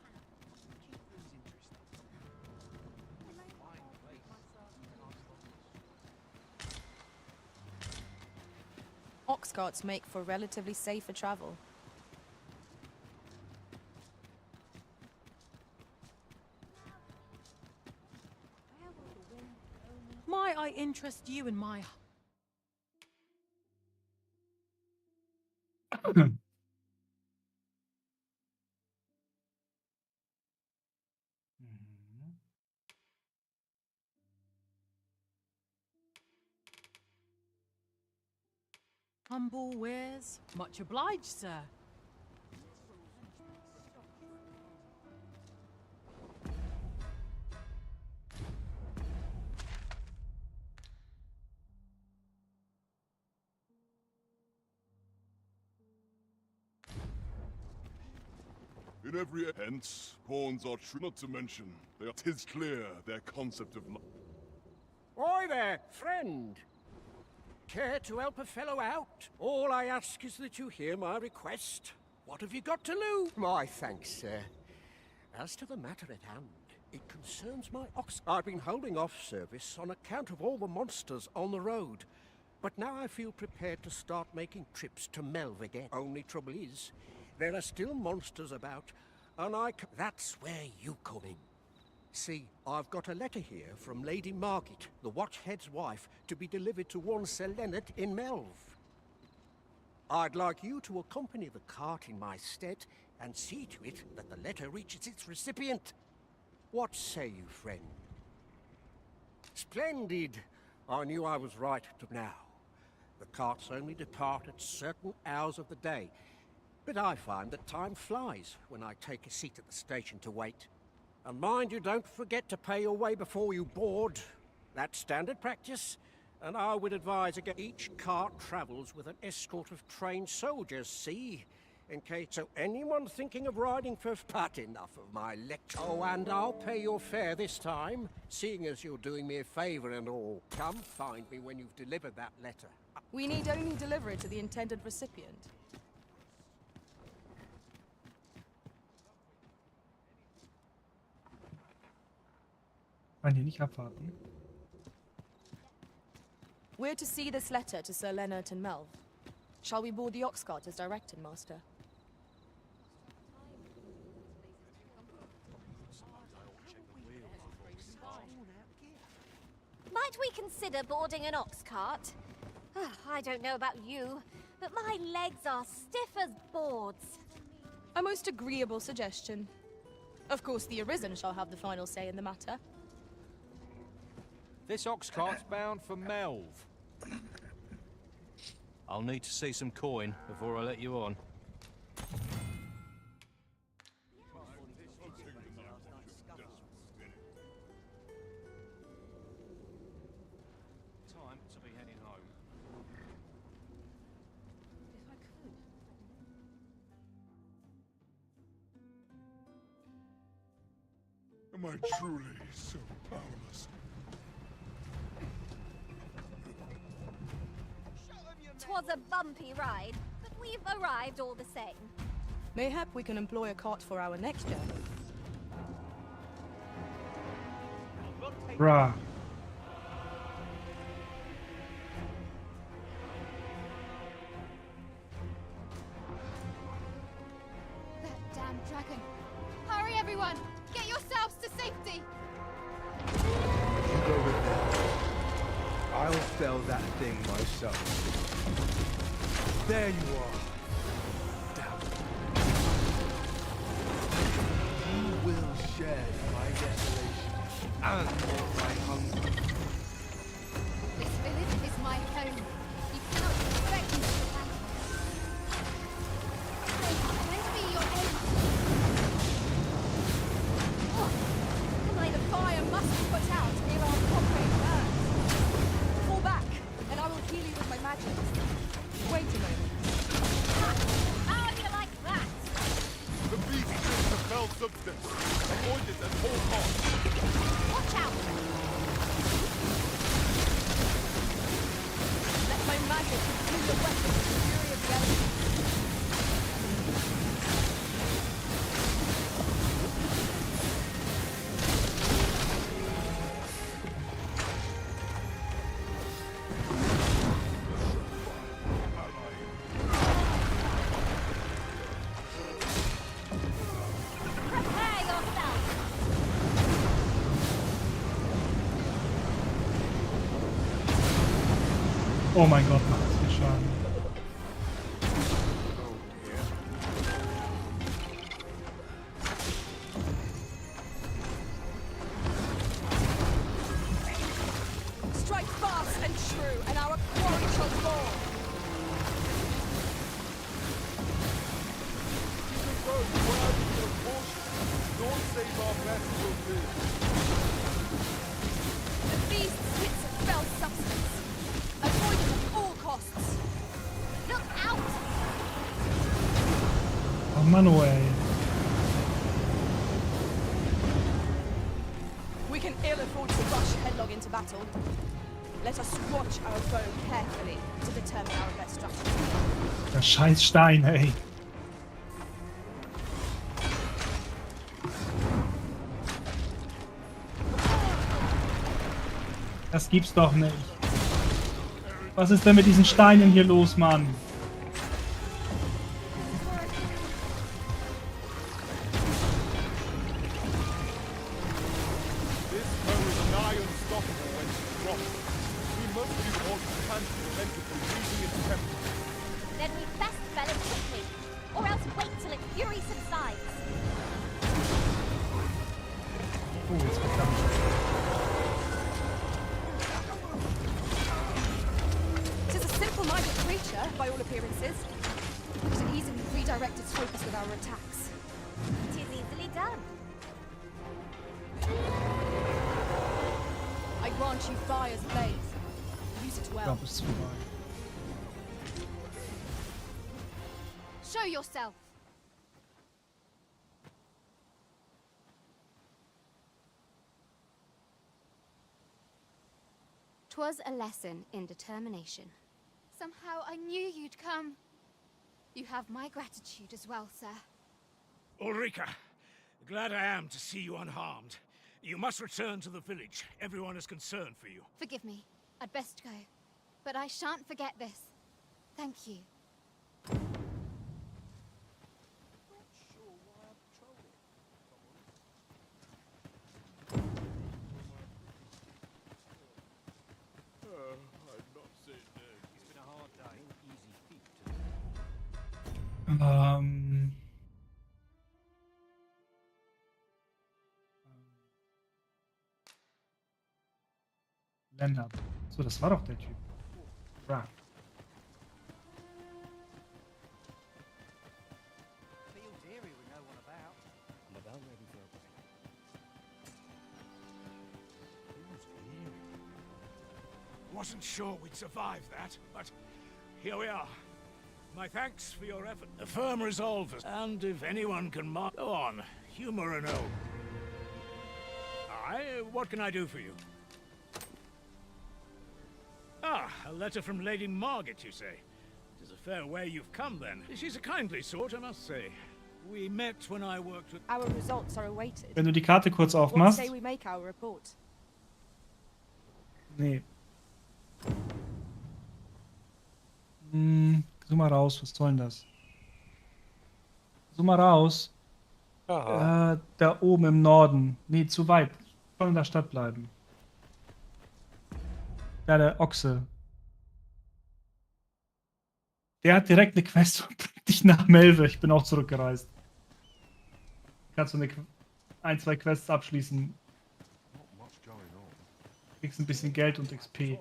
Ox carts make for relatively safer travel. Might I interest you in my... humble wares? Much obliged, sir. In every hence, pawns are true, not to mention, they are, 'tis clear their concept of life. Oi there, friend! Care to help a fellow out? All I ask is that you hear my request. What have you got to lose? My thanks, sir. As to the matter at hand, it concerns my ox. I've been holding off service on account of all the monsters on the road. But now I feel prepared to start making trips to Melv again. Only trouble is, there are still monsters about, and that's where you come in. See, I've got a letter here from Lady Margit, the Watchhead's wife, to be delivered to one Sir Leonard in Melv. I'd like you to accompany the cart in my stead and see to it that the letter reaches its recipient. What say you, friend? Splendid! I knew I was right to now. The carts only depart at certain hours of the day, but I find that time flies when I take a seat at the station to wait. And mind you don't forget to pay your way before you board. That's standard practice, and I would advise again each cart travels with an escort of trained soldiers, see? In case so anyone thinking of riding for but enough of my lecture. Oh, and I'll pay your fare this time, seeing as you're doing me a favour and all. Come find me when you've delivered that letter. We need only deliver it to the intended recipient. Nicht abwarten. We're to see this letter to Sir Leonard and Melv. Shall we board the ox cart as directed, Master? Might we consider boarding an ox cart? I don't know about you, but my legs are stiff as boards. A most agreeable suggestion. Of course, the Arisen shall have the final say in the matter. This ox cart's bound for Melv. I'll need to see some coin before I let you on. Time to be heading home. Am I truly so powerless? 'Twas a bumpy ride, but we've arrived all the same. Mayhap we can employ a cart for our next journey. I've got Bruh. That damn dragon. Hurry, everyone! Get yourselves to safety! You go with them. I'll fell that thing myself. There you are. Damn. You will share my desolation and my hunger. This village is my home. You cannot expect me to abandon it. Lend me your aid. The fire must be put out ere our conquering burns. Fall back, and I will heal you with my magic. Wait a moment. How do you like that? The beast is a fell substance. Avoid it at all costs. Watch out! Let my magic consume the weapon with the fury of the elements. Prepare yourself! Oh mein Gott, macht das viel Schaden. Strike fast and true, and our quarry shall fall. Don't save our best will do. The beast spits a fell substance. Avoid it at all costs. Look out! Oh Mann, oh ey. We can ill afford to rush headlong into battle. Let us watch our foe carefully to determine our best strategy. Der scheiß Stein, ey. Das gibt's doch nicht. Was ist denn mit diesen Steinen hier los, Mann? This foe is nigh unstoppable when she's dropped. We must do all we can to prevent it from reaching its temple. Then we best fell it quickly, or else wait till its fury subsides. Oh, jetzt wird ganz Tis a simple-minded creature, by all appearances. We can easily redirect its focus with our attacks. It is easily done. I grant you fire's blaze. Use it Ich well. glaube, es ist vorbei. Show yourself! "'Twas a lesson in determination." Somehow I knew you'd come. You have my gratitude as well, sir. Ulrika, glad I am to see you unharmed. You must return to the village. Everyone is concerned for you. Forgive me. I'd best go. But I shan't forget this. Thank you. It's been a hard day. Easy feat Länder. So, das war doch der Typ. Bruh. Field area with no one about. I'm about ready for a break. Wasn't sure we'd survive that, but here we are. My thanks for your effort. A firm resolve, and if anyone can mark... Go on, humor and all. What can I do for you? Ah, a letter from Lady Margaret, you say? It is a fair way you've come, then. She's a kindly sort, I must say. We met when I worked with... Our results are awaited. Wenn du die Karte kurz What aufmachst. say we make our report? Nee. Zoom mal raus, was soll denn das? Zoom mal raus. Aha. Da oben im Norden. Nee, zu weit. Soll in der Stadt bleiben. Ja, der Ochse. Der hat direkt eine Quest und bringt dich nach Melve. Ich bin auch zurückgereist. Kannst du ein, zwei Quests abschließen. Kriegst ein bisschen Geld und XP. Ich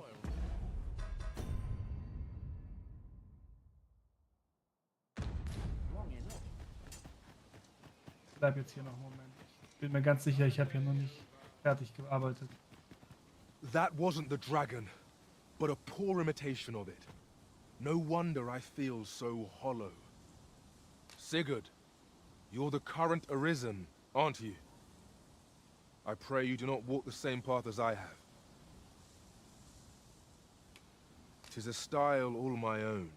bleib jetzt hier noch einen Moment. Ich bin mir ganz sicher, ich habe hier noch nicht fertig gearbeitet. That wasn't the dragon, but a poor imitation of it. No wonder I feel so hollow. Sigurd, you're the current Arisen, aren't you? I pray you do not walk the same path as I have. 'Tis a style all my own,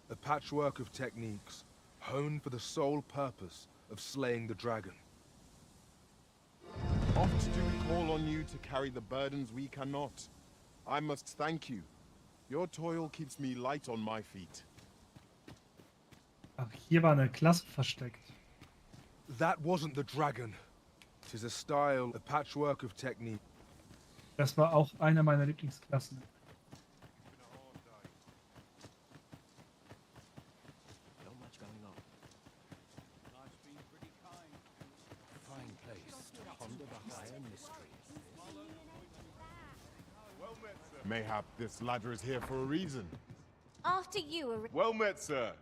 a patchwork of techniques, honed for the sole purpose of slaying the dragon. Oft do we call on you to carry the burdens we cannot. I must thank you. Your toil keeps me light on my feet. Ach, hier war eine Klasse versteckt. That wasn't the dragon. 'Tis a style, a patchwork of technique. Das war auch eine meiner Lieblingsklassen. Mayhap this ladder is here for a reason. After you are... Well met, sir.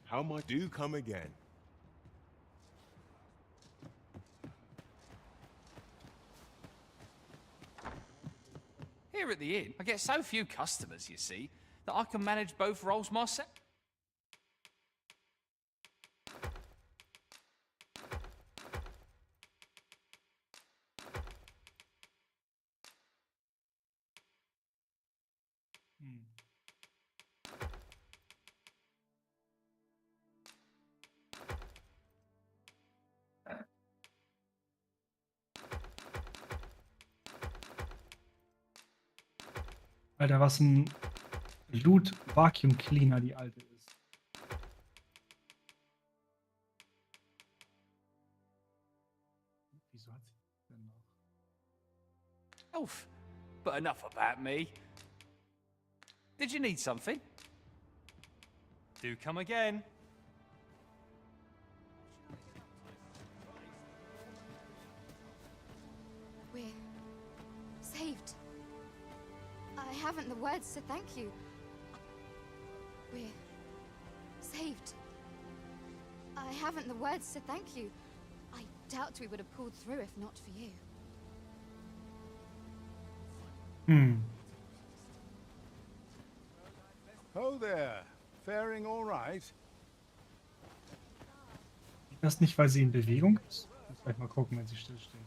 How might do come again? Here at the inn, I get so few customers, you see, that I can manage both roles myself. Alter, was ein Loot Vacuum Cleaner die alte ist. Wieso hat sie denn noch? Elf. But enough about me. Did you need something? Do come again. We're saved. I haven't the words to thank you. We're saved. I haven't the words to thank you. I doubt we would have pulled through if not for you. Oh there. Faring all right? Das nicht, weil sie in Bewegung ist? Ich muss gleich mal gucken, wenn sie stillsteht.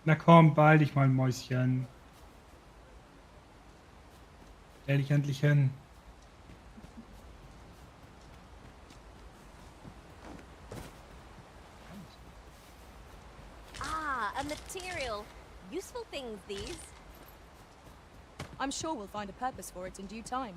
Na komm, beeil dich mal, Mäuschen. Stell dich endlich hin. Ah, a material. Useful things, these. I'm sure we'll find a purpose for it in due time.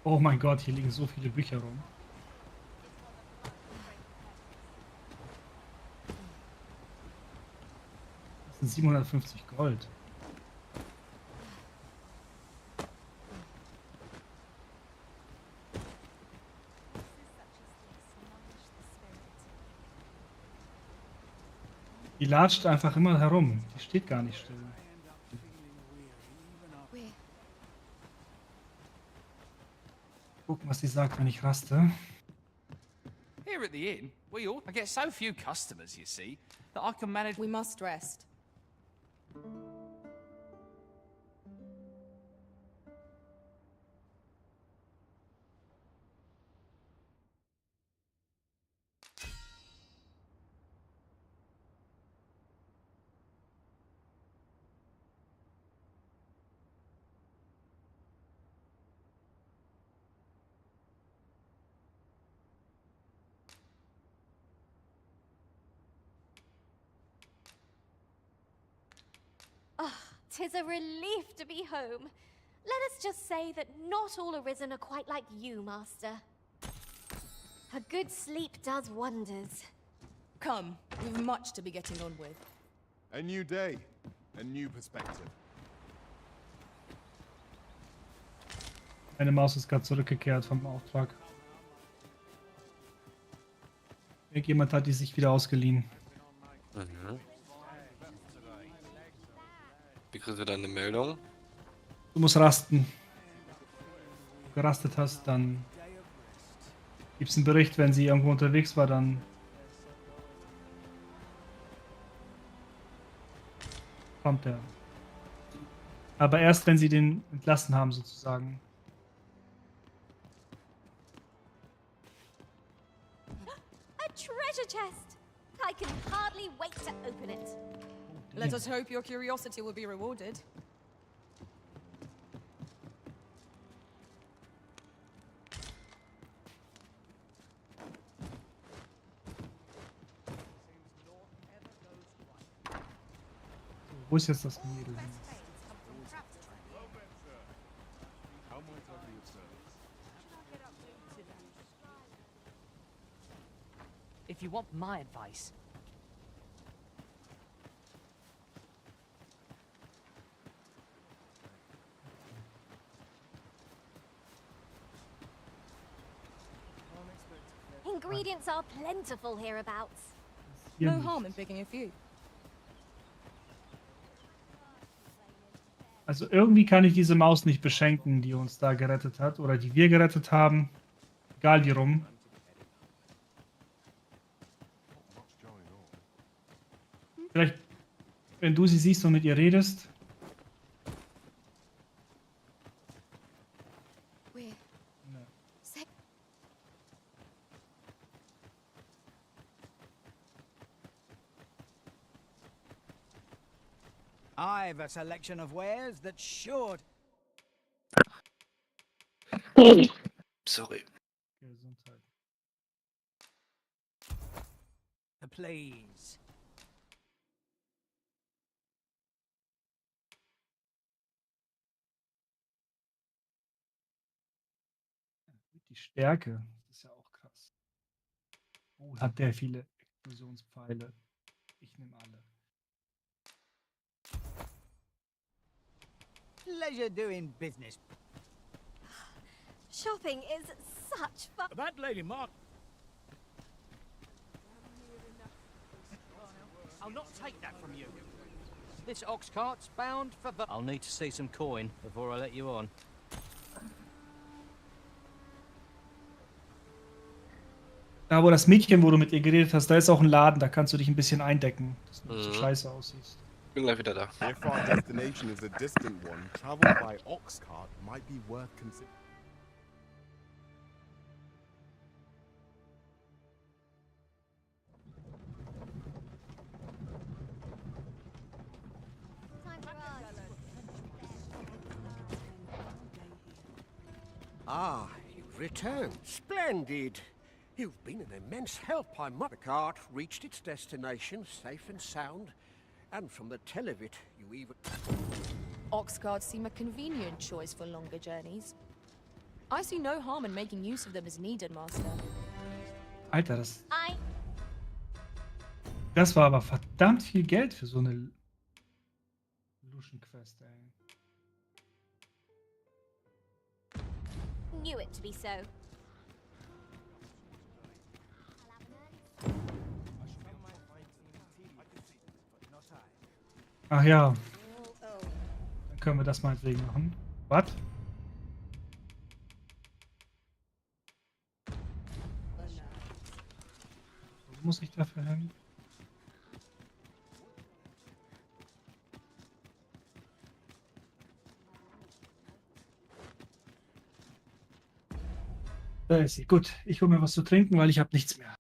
Oh mein Gott, hier liegen so viele Bücher rum. Das sind 750 Gold. Die latscht einfach immer herum. Die steht gar nicht still. Gucken, was sie sagt, wenn ich raste. Here at the inn, I get so few customers, you see, that I can manage... We must rest. Ah, 'tis a relief to be home. Let us just say that not all Arisen are quite like you, Master. A good sleep does wonders. Come, we've much to be getting on with. A new day, a new perspective. Meine Maus ist gerade zurückgekehrt vom Auftrag. Irgendjemand hat die sich wieder ausgeliehen. Mhm. Wie kriegst du dann eine Meldung? Du musst rasten. Wenn du gerastet hast, dann gibt's einen Bericht, wenn sie irgendwo unterwegs war, dann kommt er. Aber erst, wenn sie den entlassen haben, sozusagen. A treasure chest! I can hardly wait to open it. Let us hope your curiosity will be rewarded. Wo ist jetzt das Mädel? If you want my advice, Ingredients are plentiful hereabouts. Hier No nicht. harm in picking a few. Also irgendwie kann ich diese Maus nicht beschenken, die uns da gerettet hat. Oder die wir gerettet haben. Egal wie rum. Vielleicht, wenn du sie siehst und mit ihr redest. We're Ne. safe. I've a selection of wares that's sure. Sorry. Gesundheit. Please. Die Stärke. Das ist ja auch krass. Oh, hat der viele Explosionspfeile. Ich nehme alle. Pleasure doing business. Shopping is such fun. That Lady Mark. I'll not take that from you. This ox cart's bound for the... I'll need to see some coin before I let you on. Da, wo das Mädchen, wo du mit ihr geredet hast, da ist auch ein Laden. Da kannst du dich ein bisschen eindecken, dass du nicht so scheiße aussiehst. Bin gleich wieder da. If our destination is a distant one, travel by ox cart might be worth considering. Ah, you've returned. Splendid. You've been an immense help. The cart reached its destination safe and sound, and from the tell of it, you even... Ox carts seem a convenient choice for longer journeys. I see no harm in making use of them as needed, Master. Alter, das war aber verdammt viel Geld für so eine Luschen-Quest, ey. Knew it to be so. Ach ja. Dann können wir das meinetwegen machen. Was? Wo muss ich dafür hin? Da ist sie. Gut, ich hole mir was zu trinken, weil ich habe nichts mehr.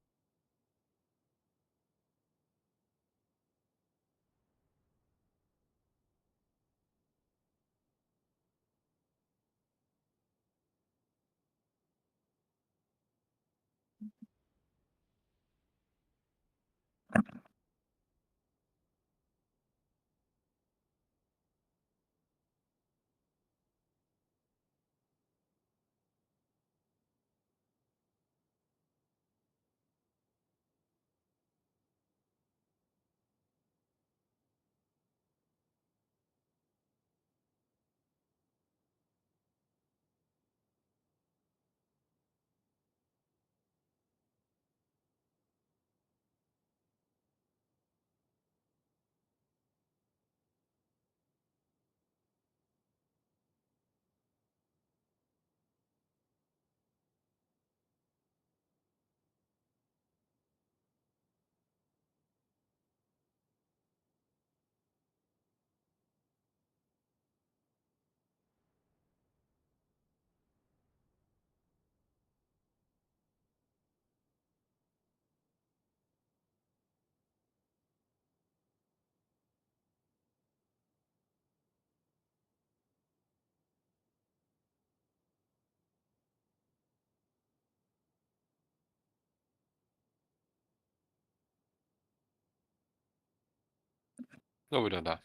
So, wieder da.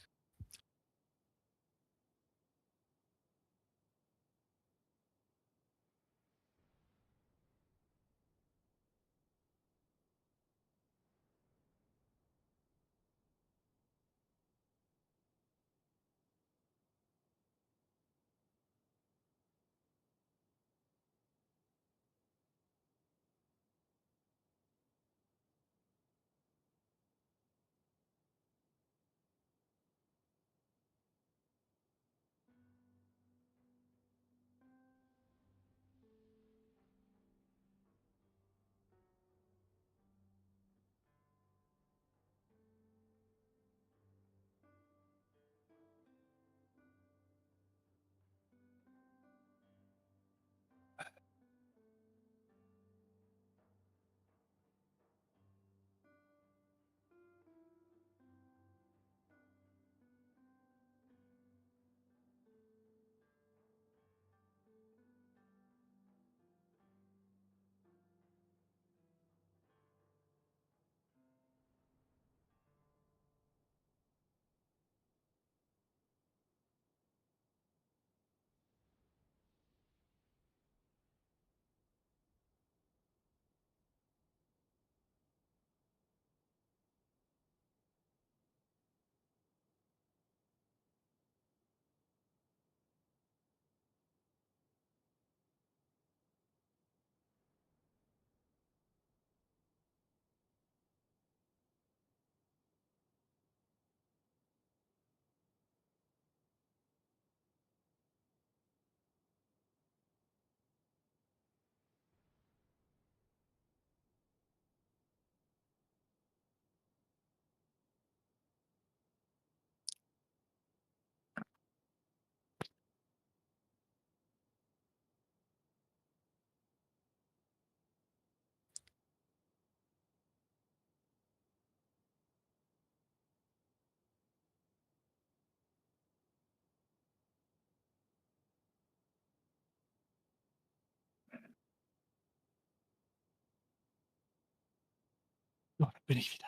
So, da bin ich wieder.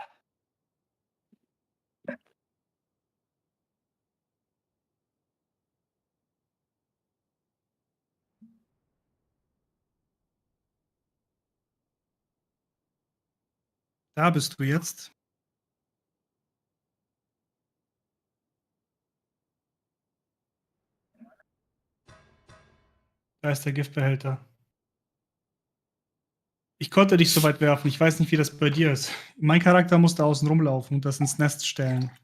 Da bist du jetzt. Da ist der Giftbehälter. Ich konnte dich so weit werfen. Ich weiß nicht, wie das bei dir ist. Mein Charakter musste außen rumlaufen und das ins Nest stellen.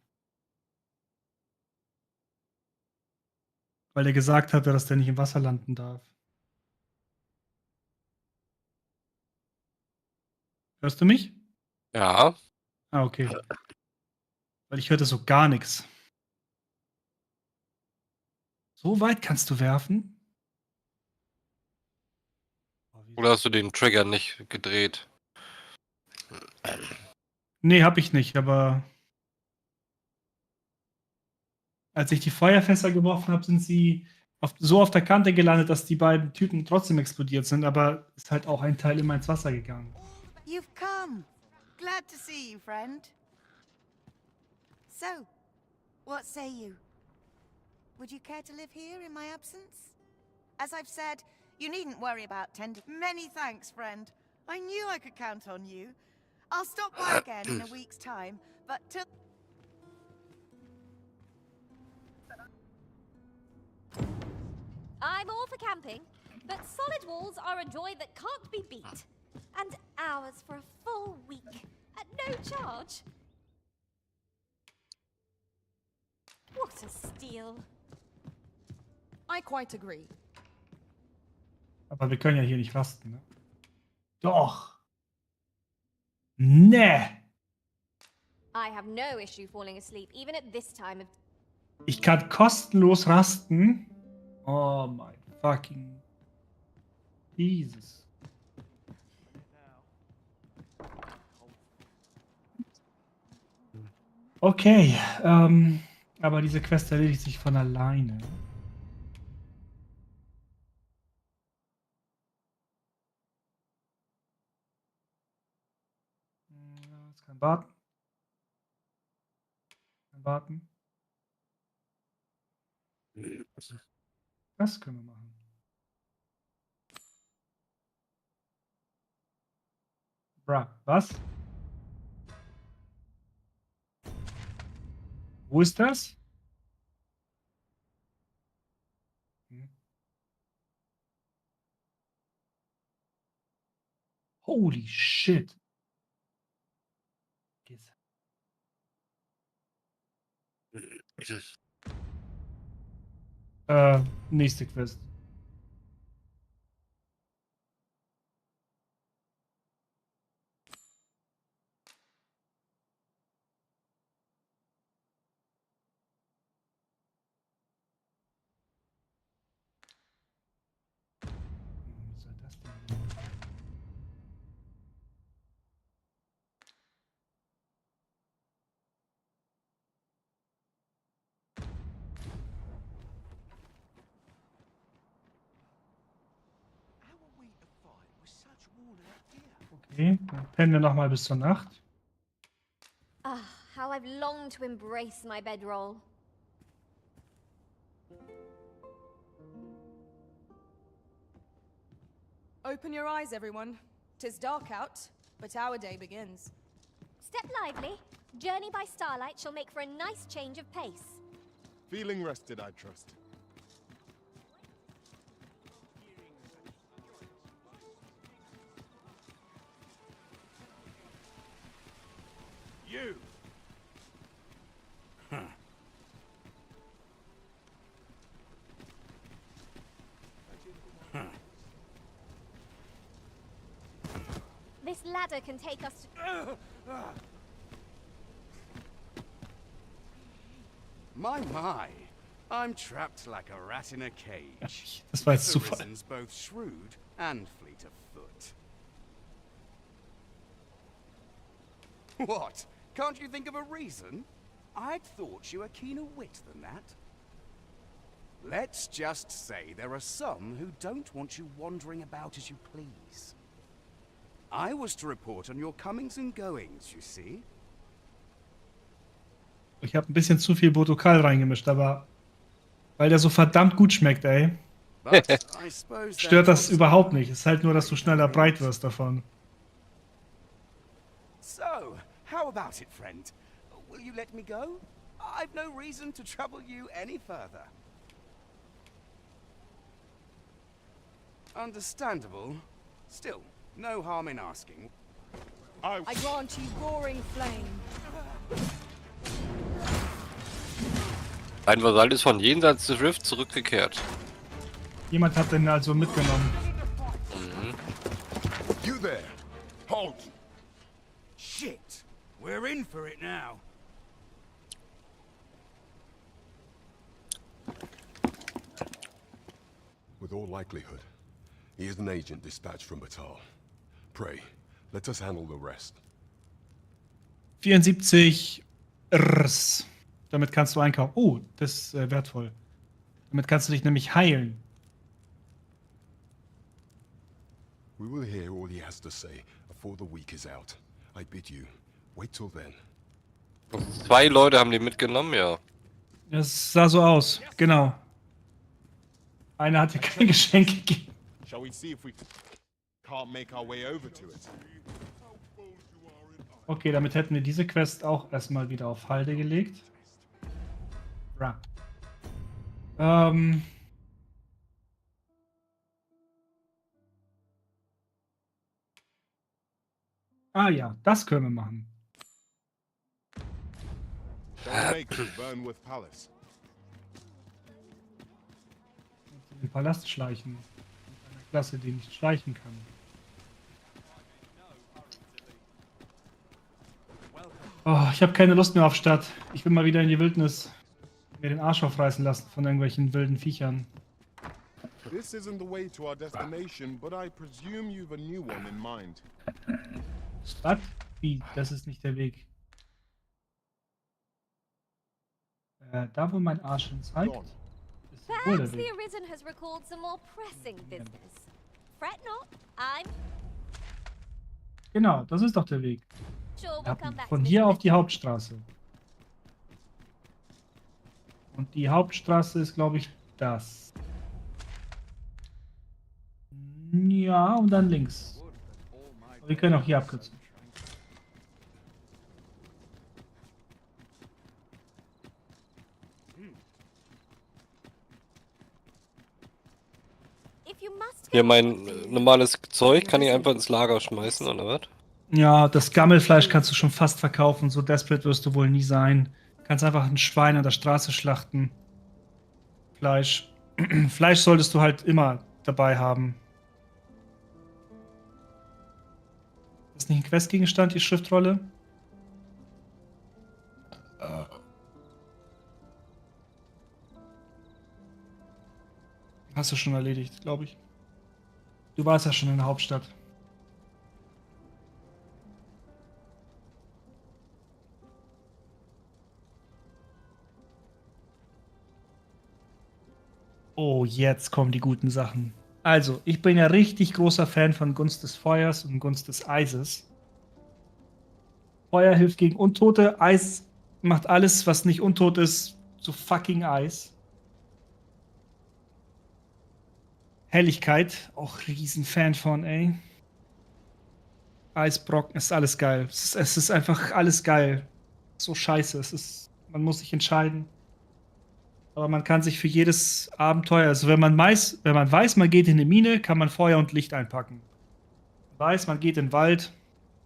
Weil er gesagt hatte, dass der nicht im Wasser landen darf. Hörst du mich? Ja. Ah, okay. Weil ich hörte so gar nichts. So weit kannst du werfen? Oder hast du den Trigger nicht gedreht? Nee, hab ich nicht, aber als ich die Feuerfässer geworfen habe, sind sie so auf der Kante gelandet, dass die beiden Typen trotzdem explodiert sind, aber ist halt auch ein Teil immer ins Wasser gegangen. You've come. Glad to see you, friend. So, what say you? Would you care to live here in my absence? As I've said, you needn't worry about tender. Many thanks, friend. I knew I could count on you. I'll stop by again in a week's time, but till... I'm all for camping, but solid walls are a joy that can't be beat. And hours for a full week at no charge. What a steal. I quite agree. Aber wir können ja hier nicht rasten, ne? Doch. Nee. I have no issue falling asleep, even at this time of... Ich kann kostenlos rasten. Oh mein fucking Jesus. Okay, aber diese Quest erledigt sich von alleine. Das kann warten. Warten. Das können wir machen. Bra, was? Wo ist das? Hm. Holy shit. Nächste Quest. Wie soll das denn gehen? Okay, dann pennen wir nochmal bis zur Nacht. Ah, how I've longed to embrace my bedroll. Open your eyes, everyone. 'Tis dark out, but our day begins. Step lively. Journey by starlight shall make for a nice change of pace. Feeling rested, I trust. You! This ladder can take us to... My. I'm trapped like a rat in a cage. Das war jetzt This Zufall. Arisen's both shrewd and fleet of foot. What? Can't you think of a reason? I'd thought you were keener wit than that. Let's just say there are some who don't want you wandering about as you please. I was to report on your comings and goings, you see. Ich habe ein bisschen zu viel Botokal reingemischt, aber weil der so verdammt gut schmeckt, ey, But I suppose stört das that's überhaupt nicht. Es ist halt nur, dass du schneller breit wirst davon. So, how about it, friend? Will you let me go? I've no reason to trouble you any further. Understandable. Still, no harm in asking. I grant you roaring flame. Ein Vasall ist von jenseits des Rift zurückgekehrt. Jemand hat den also mitgenommen. Mhm. You there! Halt! Shit! We're in for it now. With all likelihood, he is an agent dispatched from Batal. Pray, let us handle the rest. 74 Rs. Damit kannst du einkaufen. Oh, das ist wertvoll. Damit kannst du dich nämlich heilen. We will hear all he has to say before the week is out. I bid you, wait till then. 2 Leute haben die mitgenommen, ja. Das sah so aus, genau. Einer hat dir kein Geschenk gegeben. Shall we see if we can't make our way over to it? Okay, damit hätten wir diese Quest auch erstmal wieder auf Halde gelegt. Bra. Ah ja, das können wir machen. Shall we make to Burnworth Palace? In den Palast schleichen. Mit einer Klasse, die nicht schleichen kann. Oh, ich habe keine Lust mehr auf Stadt. Ich will mal wieder in die Wildnis. Mir den Arsch aufreißen lassen von irgendwelchen wilden Viechern. This isn't the way to our destination, but I presume you've a new one in mind. Was? Wie? Das ist nicht der Weg. Da, wo mein Arsch hin zeigt, ist wohl der Perhaps the Weg. Arisen has recalled some more pressing business. Fret not, I'm Genau, das ist doch der Weg. sure we'll Ja, come back to von this hier auf eventually. die Hauptstraße. Und die Hauptstraße ist, glaube ich, das. Ja, und dann links. Wir können auch hier abkürzen. Ja, mein normales Zeug kann ich einfach ins Lager schmeißen, oder was? Ja, das Gammelfleisch kannst du schon fast verkaufen. So desperate wirst du wohl nie sein. Kannst einfach ein Schwein an der Straße schlachten. Fleisch. Fleisch solltest du halt immer dabei haben. Ist nicht ein Questgegenstand, die Schriftrolle? Hast du schon erledigt, glaube ich. Du warst ja schon in der Hauptstadt. Oh, jetzt kommen die guten Sachen. Also, ich bin ja richtig großer Fan von Gunst des Feuers und Gunst des Eises. Feuer hilft gegen Untote, Eis macht alles, was nicht untot ist, zu fucking Eis. Helligkeit, auch Riesenfan von, ey. Eisbrocken, ist alles geil. Es ist einfach alles geil. So scheiße, man muss sich entscheiden. Aber man kann sich für jedes Abenteuer, also wenn man weiß, man geht in eine Mine, kann man Feuer und Licht einpacken. Weiß, man geht in den Wald,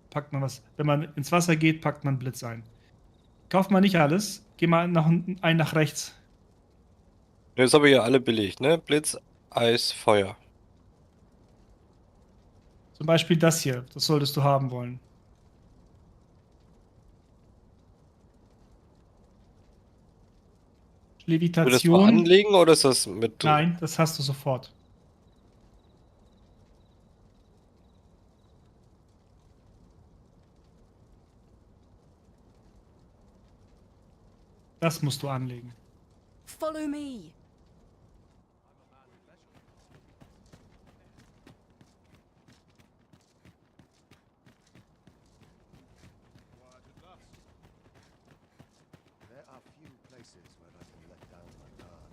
packt man was. Wenn man ins Wasser geht, packt man Blitz ein. Kauft man nicht alles, geh mal nach rechts. Jetzt habe ich ja alle belegt, ne? Blitz, Eis, Feuer. Zum Beispiel das hier, das solltest du haben wollen. Würdest du Levitation. anlegen oder ist das mit drin? Nein, das hast du sofort. Das musst du anlegen. Follow me. There are few places where I can let down my guard.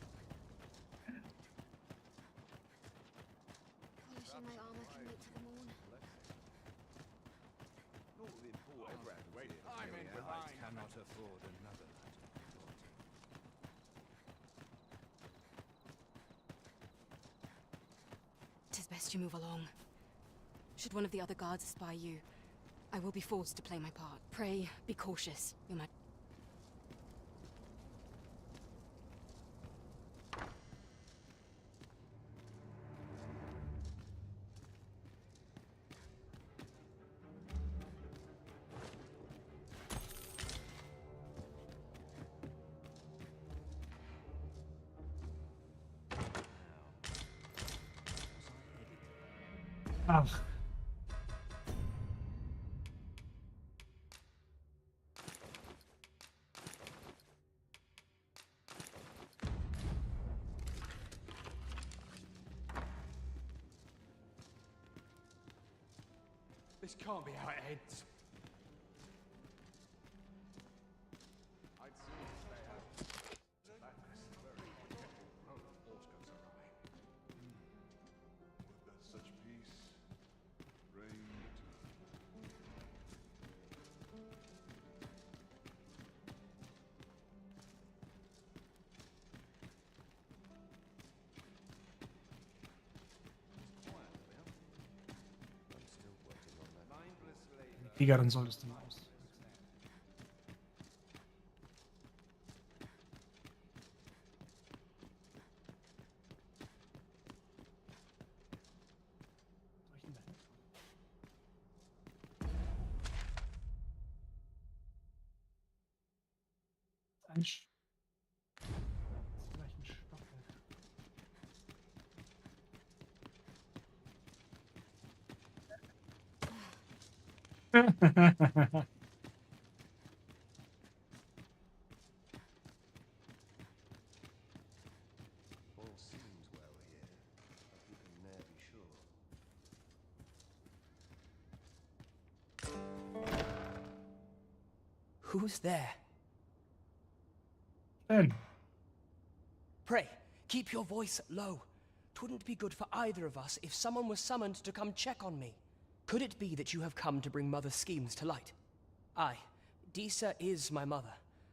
Polishing my armor can wait till the morn. I cannot afford another night. Tis best you move along. Should one of the other guards spy you, I will be forced to play my part. Pray, be cautious, Your Majesty. Ach. This can't be how it ends. Such peace reigned. Kriegerin solltest du aus. Ein vielleicht ein Stockwerk. All seems well here, but you can ne'er be sure. Who's there? Ben. Pray, keep your voice low. 'Twouldn't be good for either of us if someone was summoned to come check on me. Could it be that you have come to bring Mother's schemes to light? Aye, Disa is my mother.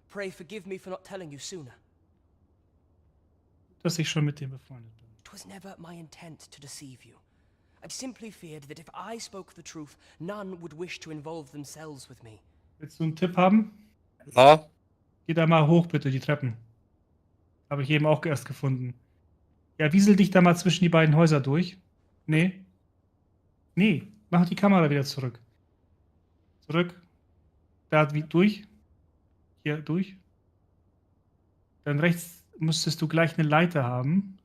Pray forgive me for not telling you sooner. Dass ich schon mit dem befreundet bin. It was never my intent to deceive you. I simply feared that if I spoke the truth, none would wish to involve themselves with me. Willst du einen Tipp haben? Na? Geh da mal hoch, bitte, die Treppen. Habe ich eben auch erst gefunden. Ja, wiesel dich da mal zwischen die beiden Häuser durch. Nee. Nee, mach die Kamera wieder zurück. Zurück. Da wie durch. Hier durch. Dann rechts müsstest du gleich eine Leiter haben.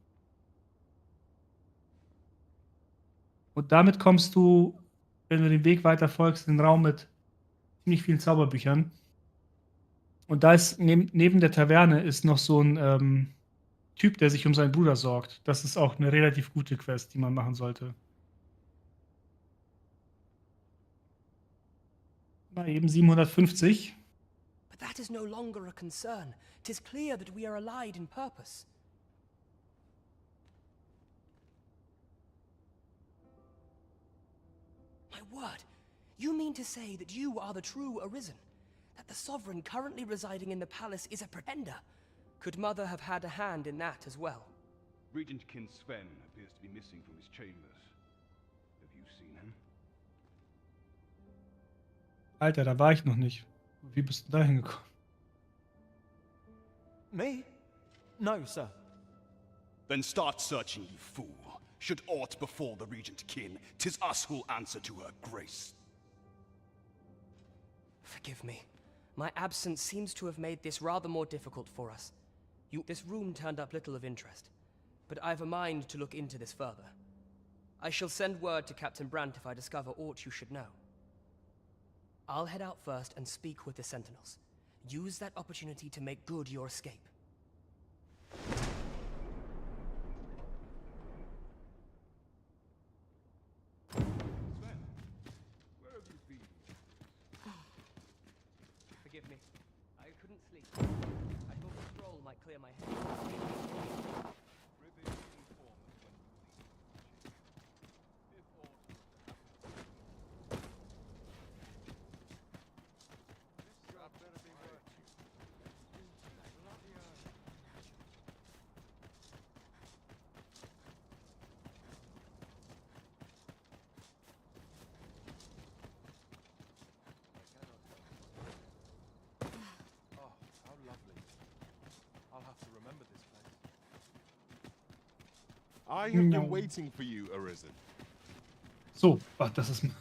Und damit kommst du, wenn du den Weg weiter folgst, in den Raum mit ziemlich vielen Zauberbüchern. Und da ist neben der Taverne ist noch so ein Typ, der sich um seinen Bruder sorgt. Das ist auch eine relativ gute Quest, die man machen sollte. Mal eben 750. But that is no longer a concern. 'Tis clear that we are allied in purpose. My word, you mean to say that you are the true Arisen? That the sovereign currently residing in the palace is a pretender? Could Mother have had a hand in that as well? Regent Kin Sven appears to be missing from his chambers. Have you seen him? Alter, da war ich noch nicht. Wie bist du da hingekommen? Me? No, sir. Then start searching, you fool. Should aught befall the Regent Kin, 'tis us who'll answer to her grace. Forgive me. My absence seems to have made this rather more difficult for us. This room turned up little of interest, but I've a mind to look into this further. I shall send word to Captain Brandt if I discover aught you should know. I'll head out first and speak with the Sentinels. Use that opportunity to make good your escape. Sven, where have you been? Forgive me. I couldn't sleep. I thought a stroll might clear my head. Prithee, inform us when you leave. If aught was to happen. This had better be worth you. Oh, how lovely. I'll have to remember this place. I have been waiting for you, Arisen. So, ach, das ist. Ich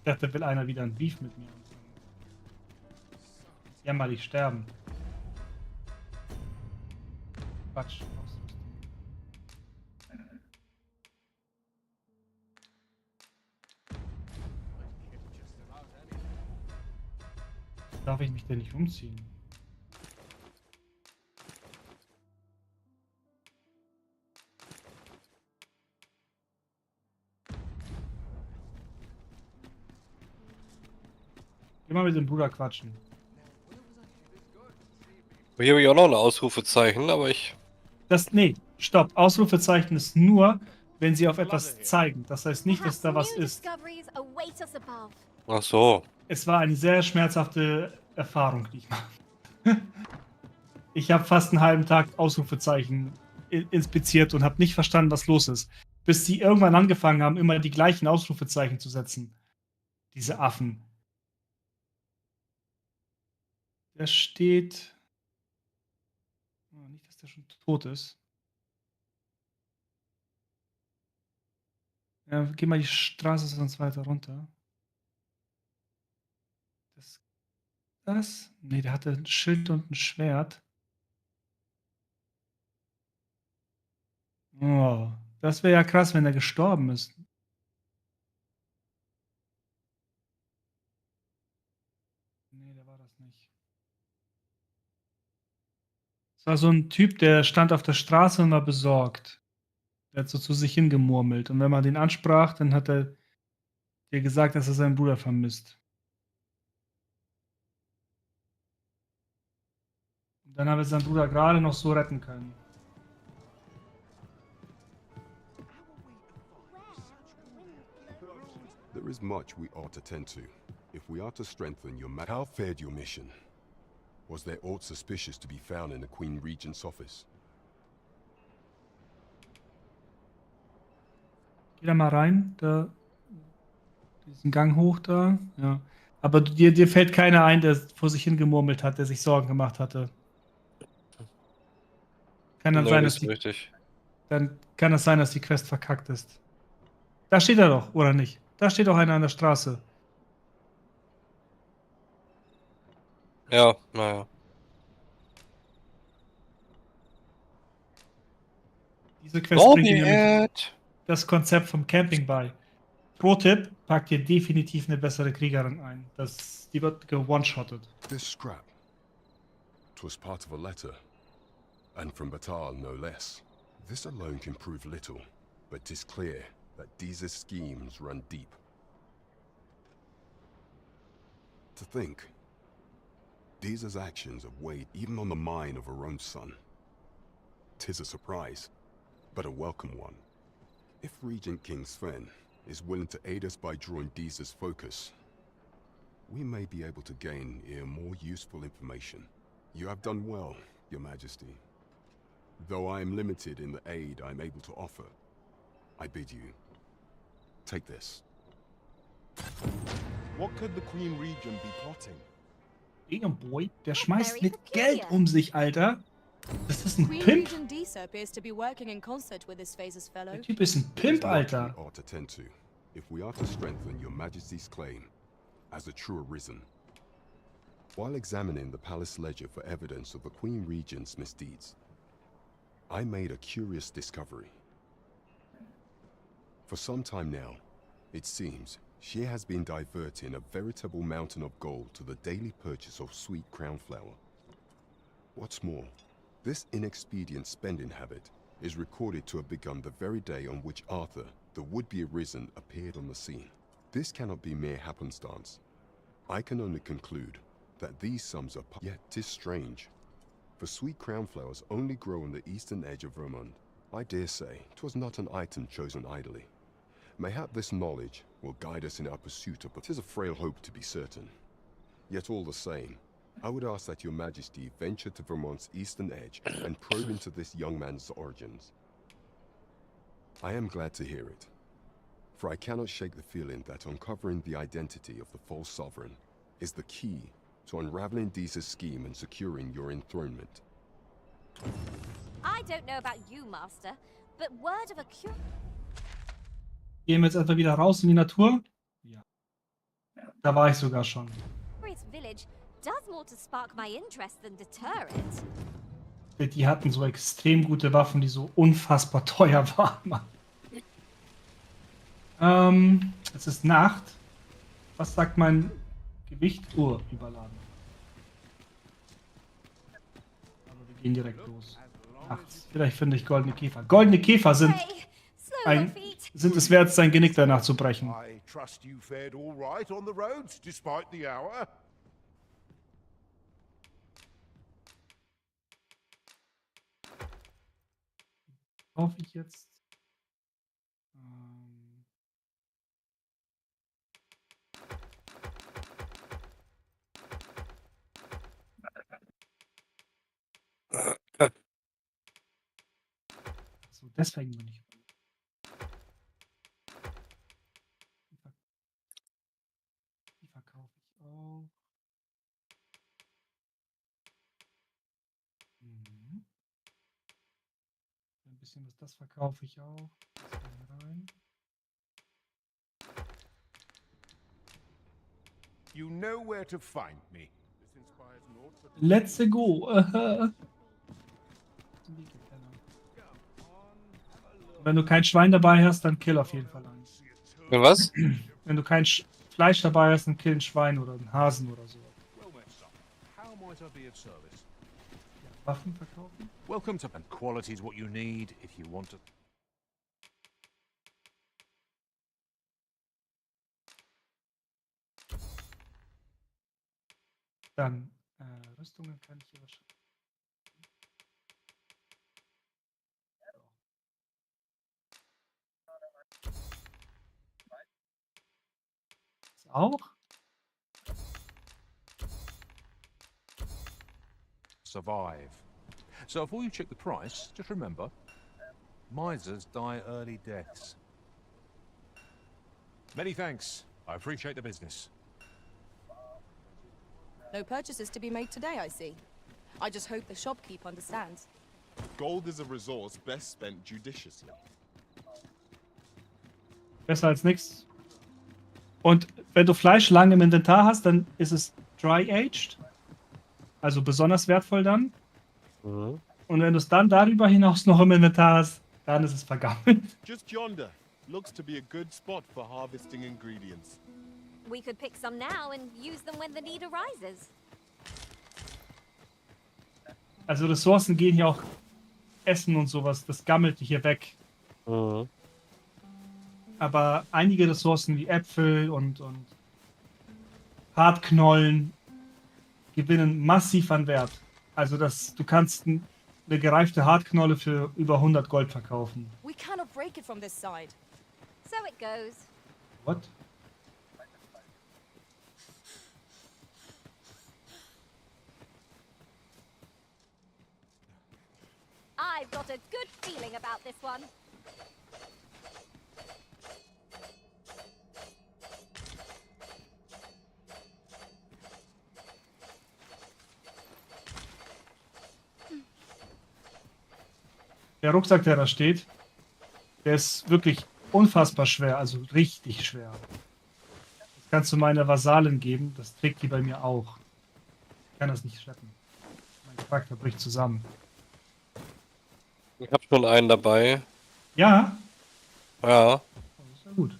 dachte, will einer wieder ein Beef mit mir. Jämmerlich sterben. Quatsch. Darf ich mich denn nicht umziehen? Geh mal mit dem Bruder quatschen. Hier habe ich auch noch ein Ausrufezeichen, aber ich. Nee, stopp. Ausrufezeichen ist nur, wenn sie auf etwas zeigen. Das heißt nicht, dass da was ist. Ach so. Es war eine sehr schmerzhafte Erfahrung, die ich mache. Ich habe fast einen halben Tag Ausrufezeichen inspiziert und habe nicht verstanden, was los ist. Bis sie irgendwann angefangen haben, immer die gleichen Ausrufezeichen zu setzen. Diese Affen. Der steht. Oh, nicht, dass der schon tot ist. Ja, geh mal die Straße sonst weiter runter. Das? Nee, der hatte ein Schild und ein Schwert. Oh, das wäre ja krass, wenn er gestorben ist. Nee, der war das nicht. Es war so ein Typ, der stand auf der Straße und war besorgt. Der hat so zu sich hingemurmelt. Und wenn man den ansprach, dann hat er dir gesagt, dass er seinen Bruder vermisst. Und Dann haben wir seinen Bruder gerade noch so retten können. There is much we ought to tend to. If we are to strengthen your how fared your mission? Was there aught suspicious to be found in the Queen Regent's office? Geh da mal rein, da diesen Gang hoch da, ja. Aber dir fällt keiner ein, der vor sich hingemurmelt hat, der sich Sorgen gemacht hatte. Kann dann Nö, sein, nicht dass so die, richtig. dann kann es sein, dass die Quest verkackt ist. Da steht er doch, oder nicht? Da steht doch einer an der Straße. Ja, naja. Diese Quest bringt dir nämlich Robert! das Konzept vom Camping bei. Pro-Tipp, pack dir definitiv eine bessere Kriegerin ein. Die wird gewone-shottet. This scrap. 'Twas part of a letter. And from Batal, no less. This alone can prove little, but 'tis clear that Deeza's schemes run deep. To think, Deeza's actions have weighed even on the mind of her own son. 'Tis a surprise, but a welcome one. If Regent King Sven is willing to aid us by drawing Deeza's focus, we may be able to gain even more useful information. You have done well, Your Majesty. Though I am limited in the aid I'm able to offer, I bid you, take this. What could the Queen Regent be plotting? Damn boy, der schmeißt mit Geld um sich, Alter. Das ist ein Queen Pimp. Regent Disa appears to be working in concert with this phase's fellow. Der Typ ist ein Pimp, Alter. We ought to tend to, if we are to strengthen Your Majesty's claim as a true Arisen. While examining the palace ledger for evidence of the Queen Regent's misdeeds, I made a curious discovery. For some time now, it seems she has been diverting a veritable mountain of gold to the daily purchase of sweet crown flower. What's more, this inexpedient spending habit is recorded to have begun the very day on which Arthur, the would-be Arisen, appeared on the scene. This cannot be mere happenstance. I can only conclude that these sums are yet 'tis strange. For sweet crown flowers only grow on the eastern edge of Vermont. I dare say 'twas not an item chosen idly. Mayhap this knowledge will guide us in our pursuit of 'tis a frail hope to be certain. Yet all the same, I would ask that Your Majesty venture to Vermont's eastern edge and probe into this young man's origins. I am glad to hear it, for I cannot shake the feeling that uncovering the identity of the false sovereign is the key to unraveling Deeza's scheme and securing your enthronement. I don't know about you, Master, but word of a cure. Gehen wir jetzt einfach wieder raus in die Natur? Ja. Da war ich sogar schon. Village does more to spark my interest than deter it. Die hatten so extrem gute Waffen, die so unfassbar teuer waren. Es ist Nacht. Was sagt mein Gewicht? Überladen. Aber wir gehen direkt los. Nachts. Vielleicht finde ich goldene Käfer. Goldene Käfer sind es wert, sein Genick danach zu brechen. I trust you fared all right on the roads, despite the hour. Kaufe ich jetzt? So, deswegen bin ich. Die verkaufe ich auch. Ein bisschen was, das verkaufe ich auch. Das hier rein. You know where to find me. Let's go. Wenn du kein Schwein dabei hast, dann kill auf jeden Fall eins. Was? Wenn du kein Fleisch dabei hast, dann kill ein Schwein oder einen Hasen oder so. How might I be of service? Waffen verkaufen? Welcome to and quality is what you need if you want to. Dann Rüstungen kann ich hier wahrscheinlich. Auch? Survive. So before you check the price, just remember, misers die early deaths. Many thanks. I appreciate the business. No purchases to be made today, I see. I just hope the shopkeep understands. Gold is a resource best spent judiciously. Besser als nichts. Und wenn du Fleisch lange im Inventar hast, dann ist es dry-aged. Also besonders wertvoll dann. Mhm. Und wenn du es dann darüber hinaus noch im Inventar hast, dann ist es vergammelt. Just yonder. Looks to be a good spot for harvesting ingredients. We could pick some now and use them when the need arises. Also Ressourcen gehen hier auch Essen und sowas, das gammelt hier weg. Mhm. Aber einige Ressourcen wie Äpfel und Hartknollen gewinnen massiv an Wert. Also du kannst eine gereifte Hartknolle für über 100 Gold verkaufen. We cannot break it from this side. So it goes. What? I've got a good feeling about this one. Der Rucksack, der da steht, der ist wirklich unfassbar schwer, also richtig schwer. Das kannst du meiner Vasalin geben, das trägt die bei mir auch. Ich kann das nicht schleppen. Mein Charakter bricht zusammen. Ich hab schon einen dabei. Ja, Ja. das ist ja gut.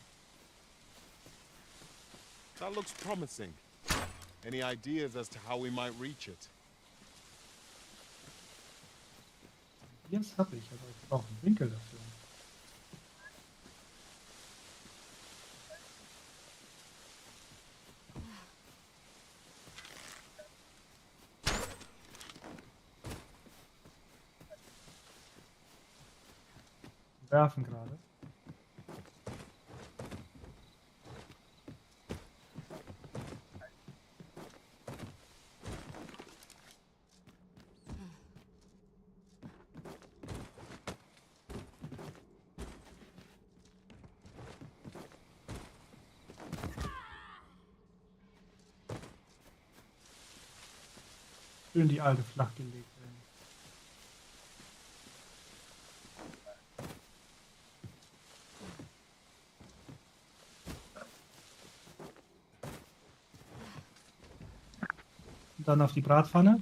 That looks promising. Any ideas as to how we might reach it? Jetzt habe ich, aber ich brauche einen Winkel dafür. Werfen gerade. Schön die alte flach gelegt werden. Und dann auf die Bratpfanne.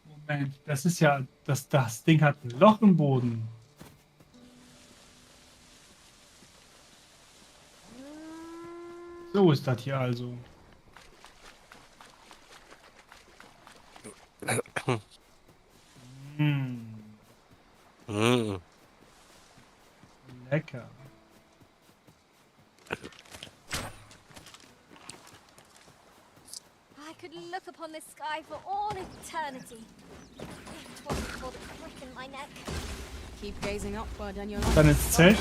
Moment, das ist ja, das Ding hat ein Loch im Boden. So ist das hier also. Mm, Mhm. lecker. I could look upon this sky for all eternity. If it wasn't for the crick in my neck. Keep gazing upward and you'll Dann ins Zelt.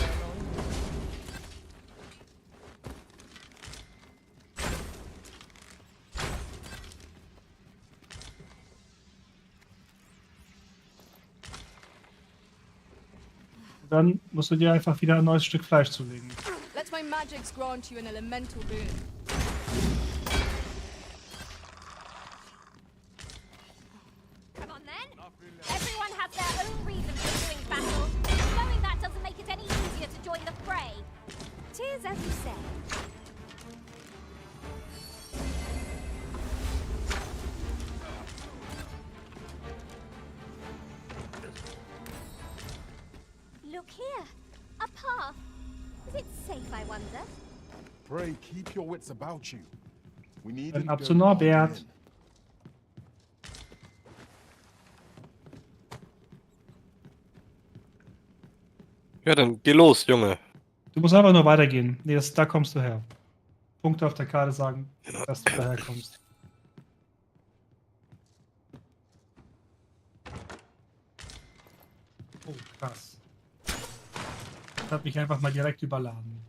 Dann musst du dir einfach wieder ein neues Stück Fleisch zulegen. Let my magics grant you an elemental boon. Come on then. Everyone has their own reason for doing battle. Knowing that doesn't make it any easier to join the fray. Tis as you say. Look here. A path. Is it safe, I wonder? Pray, keep your wits about you. We need Dann to ab go zu Norbert. in. Ja, dann geh los, Junge. Du musst einfach nur weitergehen. Nee, da kommst du her. Punkte auf der Karte sagen, dass du daher kommst. Krass. Das hat mich einfach mal direkt überladen.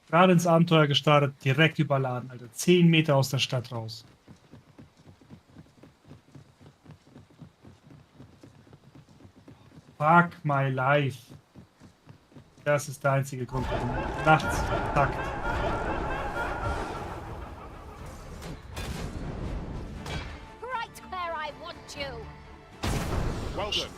Gerade ins Abenteuer gestartet, direkt überladen, Alter. 10 Meter aus der Stadt raus. Fuck my life. Das ist der einzige Grund, warum nachts takt. Right where I want you. Well done.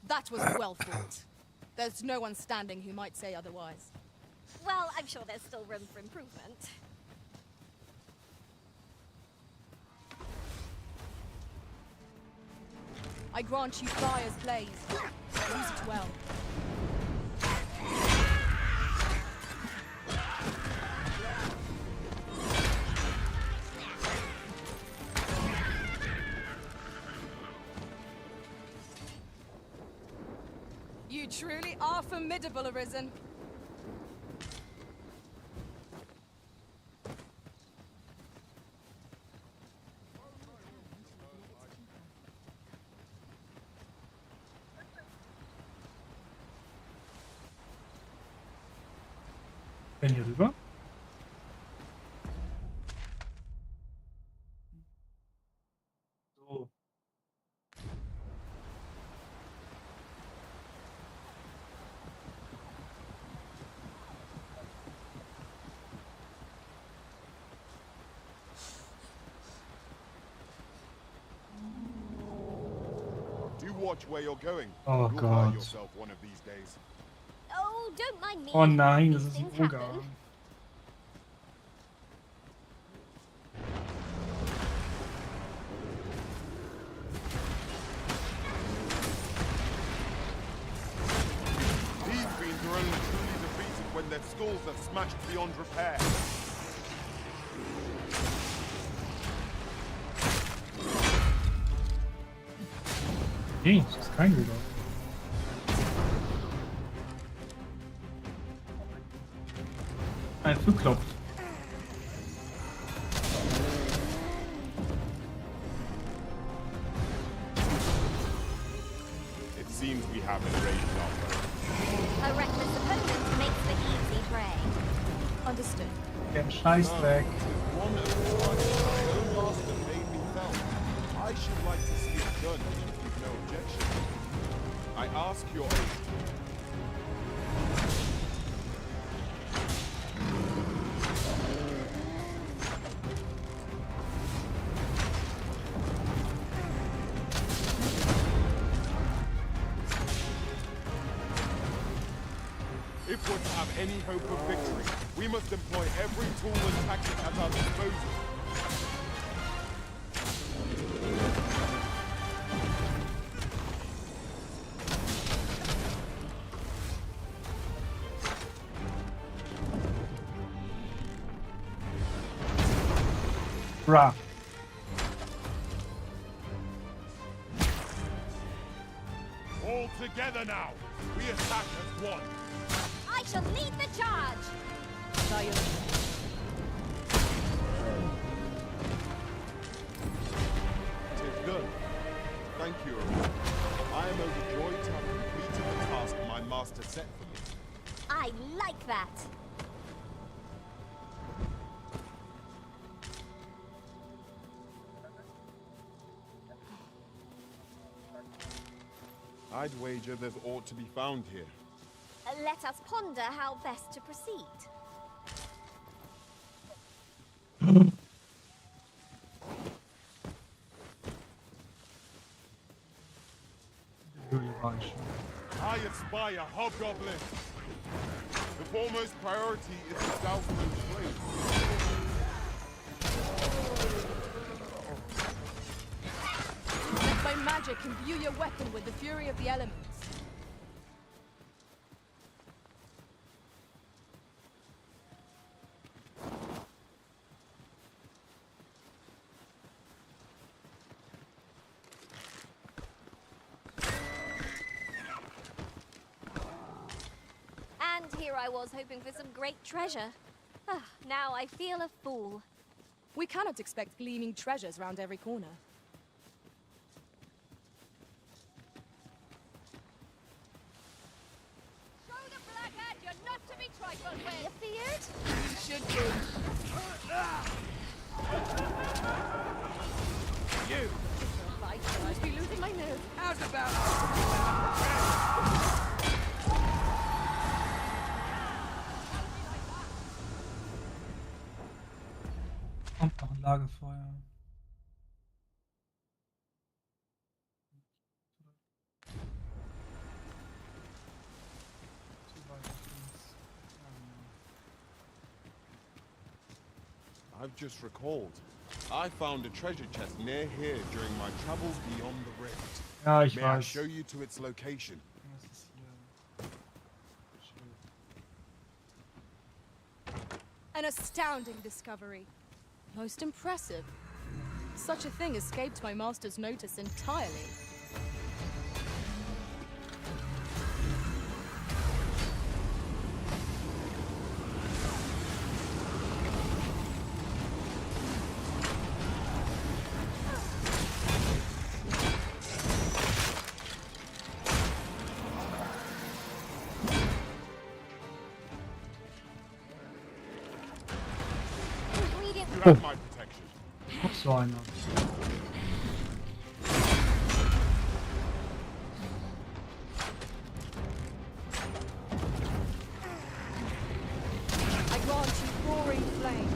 That was well fought. There's no one standing who might say otherwise. Well, I'm sure there's still room for improvement. I grant you fire's blaze. Use it well. You truly are formidable, Arisen. Wenn hier rüber. So. Do watch where you're going. Oh You'll God. hurt yourself one of these days. Oh, don't mind me. Oh nein, das These ist ein things Oger. happen. These fiends are only truly defeated when their skulls are smashed beyond repair. Nee, das ist kein Oger. Ein Flugklopf. It seems we have enraged our foe. A reckless opponent makes for easy prey. Understood. Den Scheißdreck. One of the ones my own master made me felt. I should like to see it done if you've no objection. I ask your aid. If we're to have any hope of victory, we must employ every tool and tactic at our disposal. Bruh. All together now! We attack as one! I shall lead the charge. Tis done. Thank you, Arisen. I am overjoyed to have completed the task my master set for me. I like that. I'd wager there's aught to be found here. Let us ponder how best to proceed. I aspire, Hobgoblin! The foremost priority is the Southland's place. Let my magic imbue your weapon with the fury of the elements. I was hoping for some great treasure. Now I feel a fool. We cannot expect gleaming treasures round every corner. Show the blackhead you're not to be trifled with. You feared? Should be. You! I must be losing my nerve. How's about... Kommt noch ein Lagerfeuer. I've just recalled. I found a treasure chest near here during my travels beyond the rift. Ja, ich May I weiß. show you to its location? Was ist hier? An astounding discovery. Most impressive. Such a thing escaped my master's notice entirely. You have my protection. Noch so einer. I grant you roaring flame.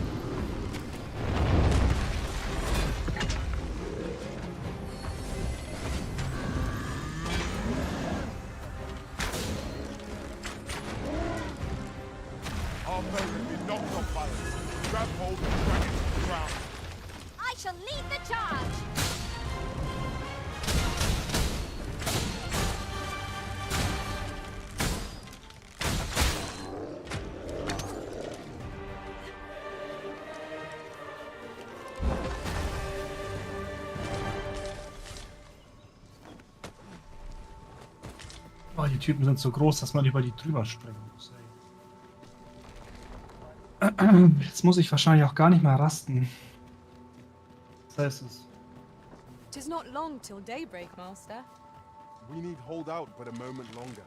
Our boat has been knocked off balance. Grab hold and drag it to the ground. I shall lead the charge. Oh, die Typen sind so groß, dass man über die drüber springen muss. Ey. Jetzt muss ich wahrscheinlich auch gar nicht mehr rasten. Was heißt es? 'Tis not long till daybreak, Master. We need hold out but a moment longer.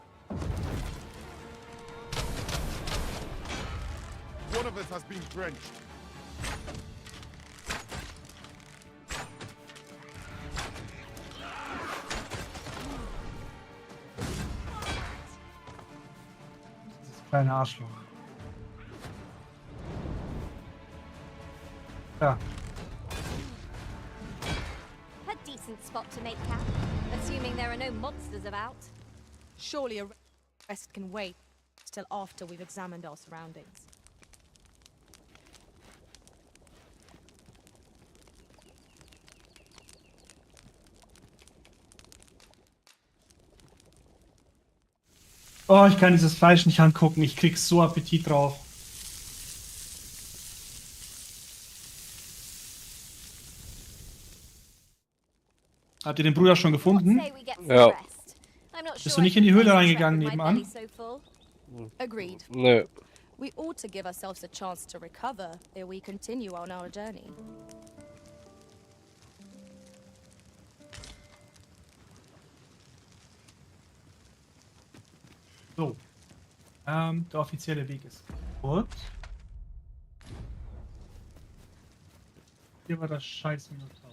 One of us has been drenched. Dieses kleine Arschloch. Ja. A decent spot to make camp, assuming there are no monsters about. Surely a rest can wait till after we've examined our surroundings. Oh, ich kann dieses Fleisch nicht angucken. Ich krieg so Appetit drauf. Habt ihr den Bruder schon gefunden? Ja. Bist du nicht in die Höhle reingegangen nebenan? Agreed. Nö. We ought to give ourselves a chance to recover ere we continue on our journey. So. Der offizielle Weg ist gut. Hier war das scheiß Minotaur.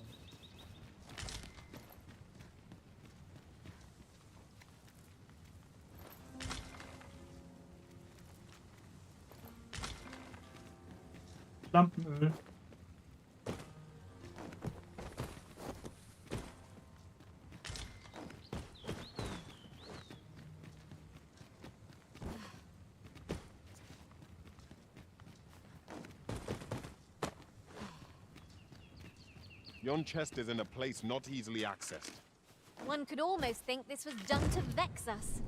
Lampenöl. Yon chest is in a place not easily accessed. One could almost think this was done to vex us.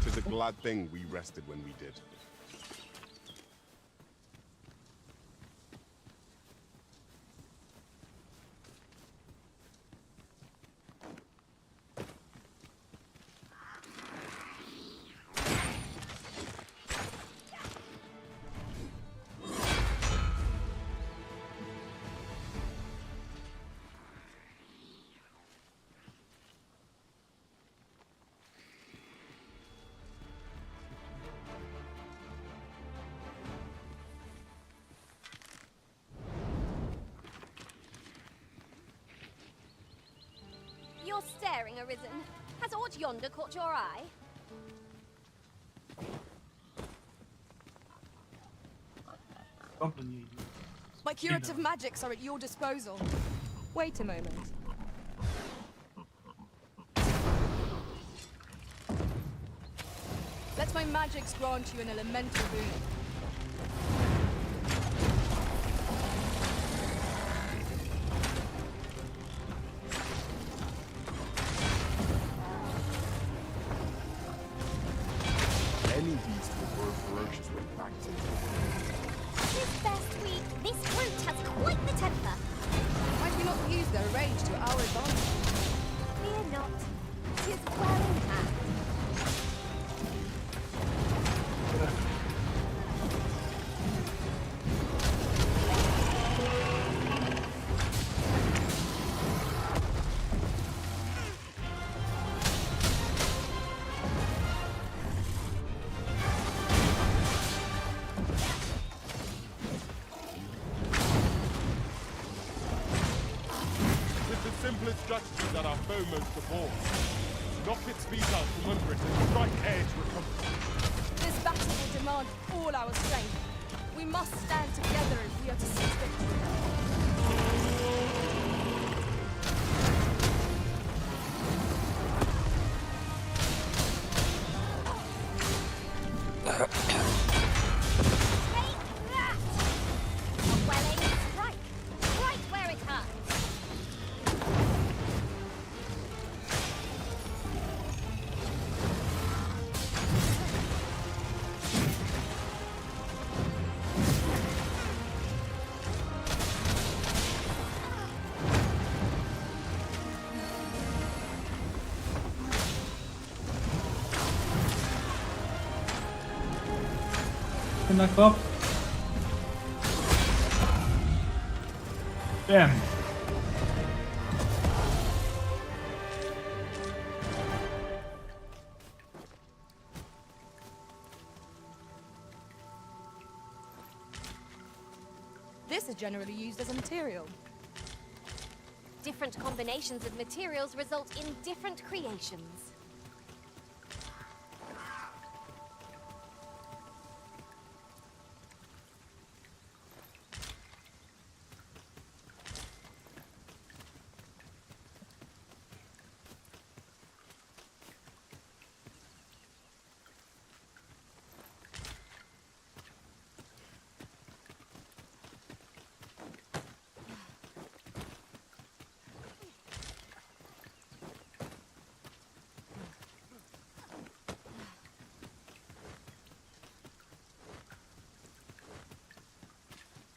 Tis a glad thing we rested when we did. staring, Arisen? Has aught yonder caught your eye? My curative magics are at your disposal. Wait a moment. Let my magics grant you an elemental boon. Any beast will grow ferocious when backed into This best week, this brute has quite the temper. Might we not use their rage to our advantage? Fear not. 'Tis well in hand. With the simplest strategy that our foe most abhors. Knock its feet out from under it and strike air to accomplish. This battle will demand all our strength. We must stand together if we are to seize victory. Welling, strike! Right where it hurts! Kinderkopf. Bam. This is generally used as a material. Different combinations of materials result in different creations.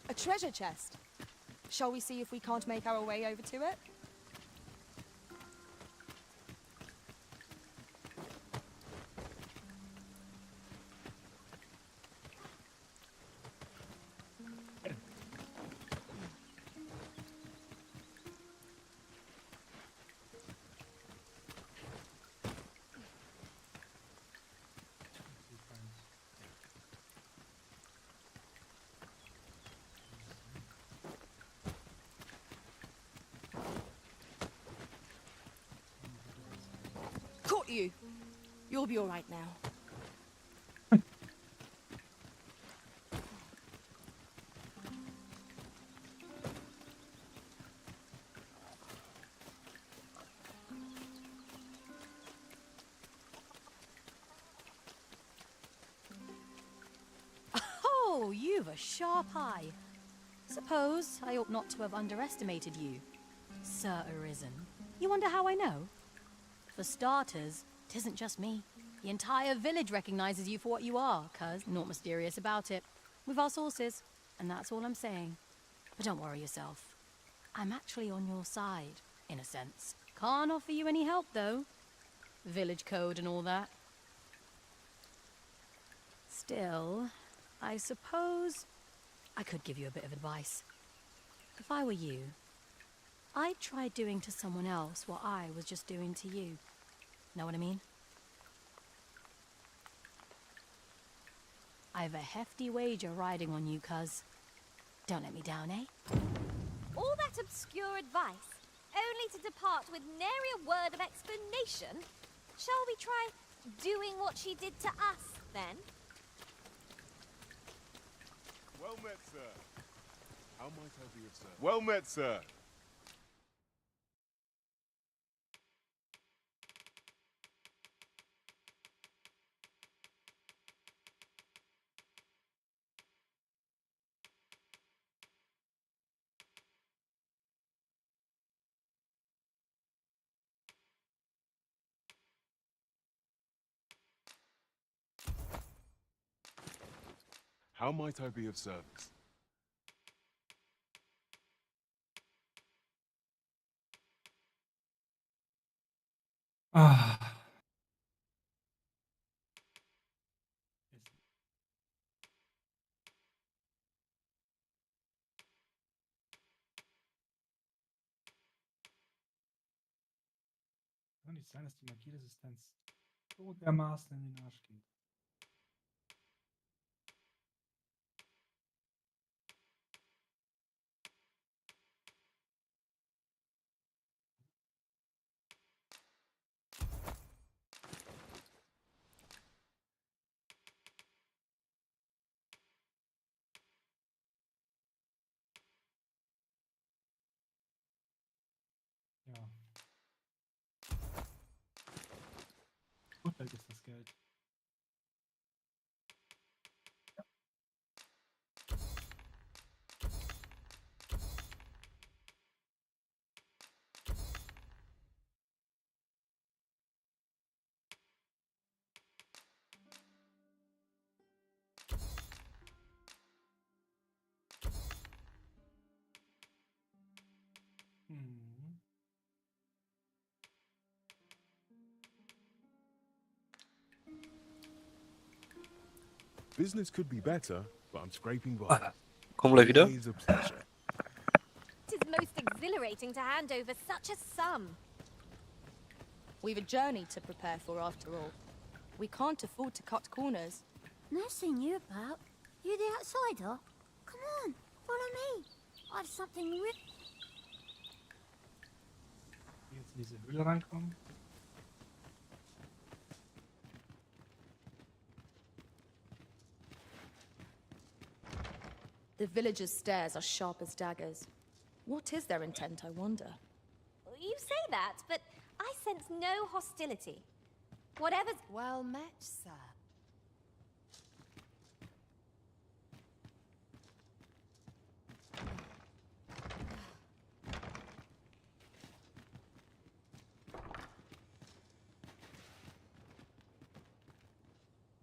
A treasure chest. Shall we see if we can't make our way over to it? Caught you. You'll be all right now. Oh, you've a sharp eye. Suppose I ought not to have underestimated you, Sir Arisen. You wonder how I know? For starters, 'tisn't just me. The entire village recognizes you for what you are, cuz naught mysterious about it. We've our sources, and that's all I'm saying. But don't worry yourself. I'm actually on your side, in a sense. Can't offer you any help, though. Village code and all that. Still, I suppose I could give you a bit of advice. If I were you, I'd try doing to someone else what I was just doing to you. Know what I mean? I've a hefty wager riding on you, cuz. Don't let me down, eh? All that obscure advice. only to depart with nary a word of explanation? Shall we try doing what she did to us, then? Well met, sir. How might I be of service? Well met, sir. How might I be of service? Ah. Kann nicht sein, dass die Magieresistenz so dermaßen in den Arsch geht. Ja. Urteil ist das Geld. Mhm. Business could be better, but I'm scraping by. Komm gleich wieder. Always a pleasure. It is most exhilarating to hand over such a sum. We've a journey to prepare for, after all. We can't afford to cut corners. No seen you about. You the outsider? Come on, follow me. I've something Jetzt in diese Höhle reinkommen. The villagers' stares are sharp as daggers. What is their intent, I wonder? You say that, but I sense no hostility. Whatever's... Well met, sir.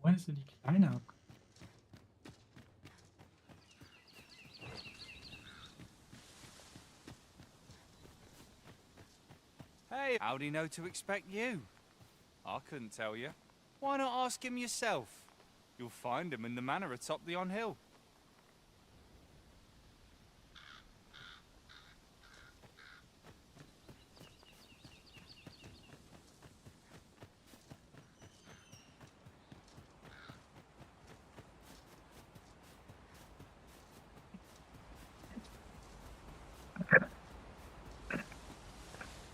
Woher ist denn die Kleine ab? Hey, how'd he know to expect you? I couldn't tell you. Why not ask him yourself? You'll find him in the manor atop the on-hill.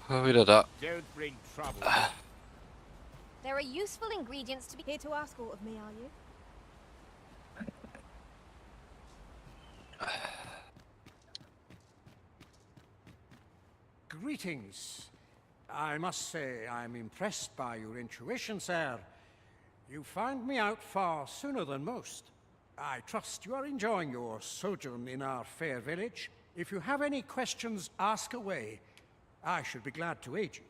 Wieder da. Don't bring trouble. There are useful ingredients to be... Here to ask aught of me, are you? Greetings. I must say I'm impressed by your intuition, sir. You found me out far sooner than most. I trust you are enjoying your sojourn in our fair village. If you have any questions, ask away. I should be glad to aid you.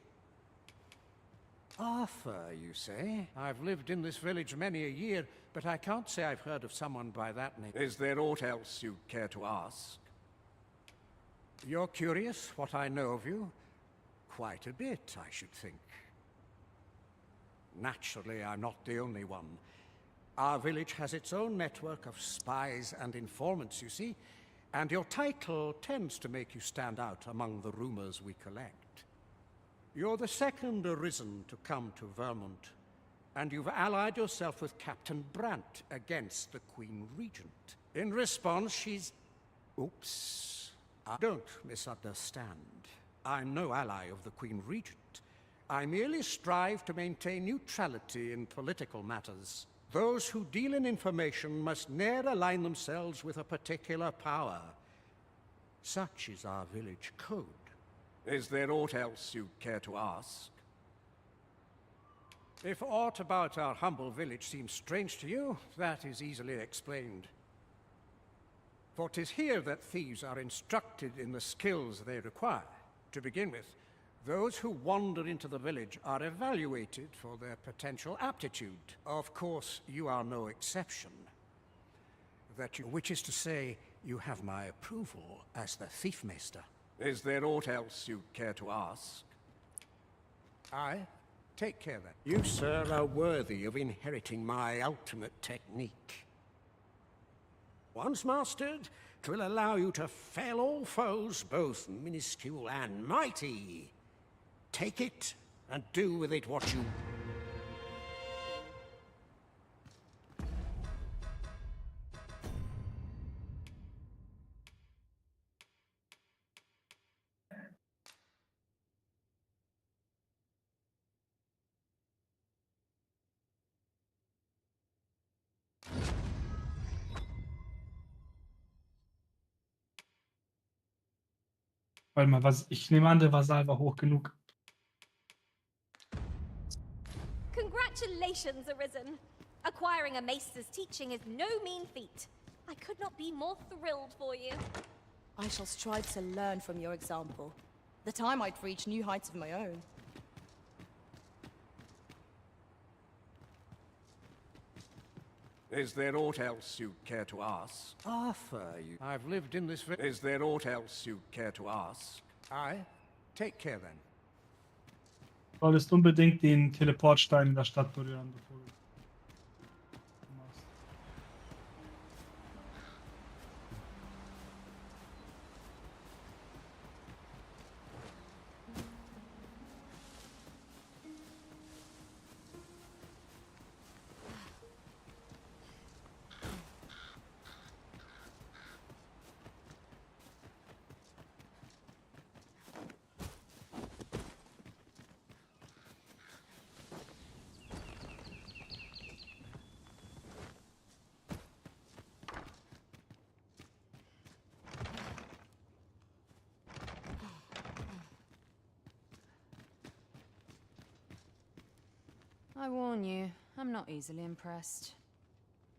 Arthur, you say? I've lived in this village many a year, but I can't say I've heard of someone by that name. Is there aught else you care to ask? You're curious what I know of you? Quite a bit, I should think. Naturally, I'm not the only one. Our village has its own network of spies and informants, you see, and your title tends to make you stand out among the rumors we collect. You're the second Arisen to come to Vermont, and you've allied yourself with Captain Brant against the Queen Regent. In response, she's... Oops. Don't misunderstand. I'm no ally of the Queen Regent. I merely strive to maintain neutrality in political matters. Those who deal in information must ne'er align themselves with a particular power. Such is our village code. Is there aught else you'd care to ask? If aught about our humble village seems strange to you, that is easily explained. For 'tis here that thieves are instructed in the skills they require. To begin with, those who wander into the village are evaluated for their potential aptitude. Of course, you are no exception. Which is to say, you have my approval as the Thiefmeister. Is there aught else you'd care to ask? Aye. Take care then. You, sir, are worthy of inheriting my ultimate technique. Once mastered, 'twill allow you to fell all foes, both minuscule and mighty. Take it, and do with it what you... Warte mal, ich nehme an, der Vasal war hoch genug. Congratulations, Arisen. Acquiring a maester's teaching is no mean feat. I could not be more thrilled for you. I shall strive to learn from your example, that I might reach new heights of my own. Is there aught else you'd care to ask? Arthur, I've lived in this village. Is there aught else you'd care to ask? Aye. Take care then. Du solltest unbedingt den Teleportstein in der Stadt berühren, bevor du machst. I warn you, I'm not easily impressed.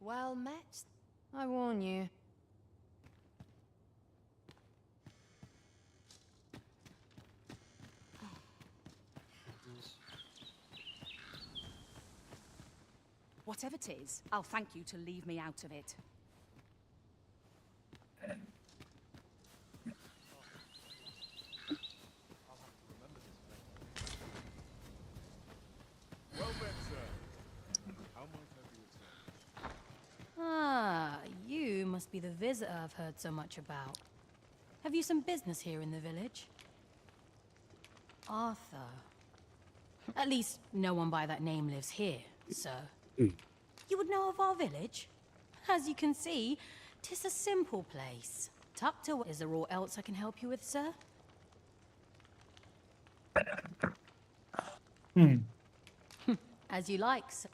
Well met. I warn you. Whatever it is, I'll thank you to leave me out of it. Well met, sir. How might I be of service? Ah, you must be the visitor I've heard so much about. Have you some business here in the village? Arthur. At least no one by that name lives here, sir. You would know of our village? As you can see, 'tis a simple place. Tucked away. Is there aught else I can help you with, sir? As you like, sir.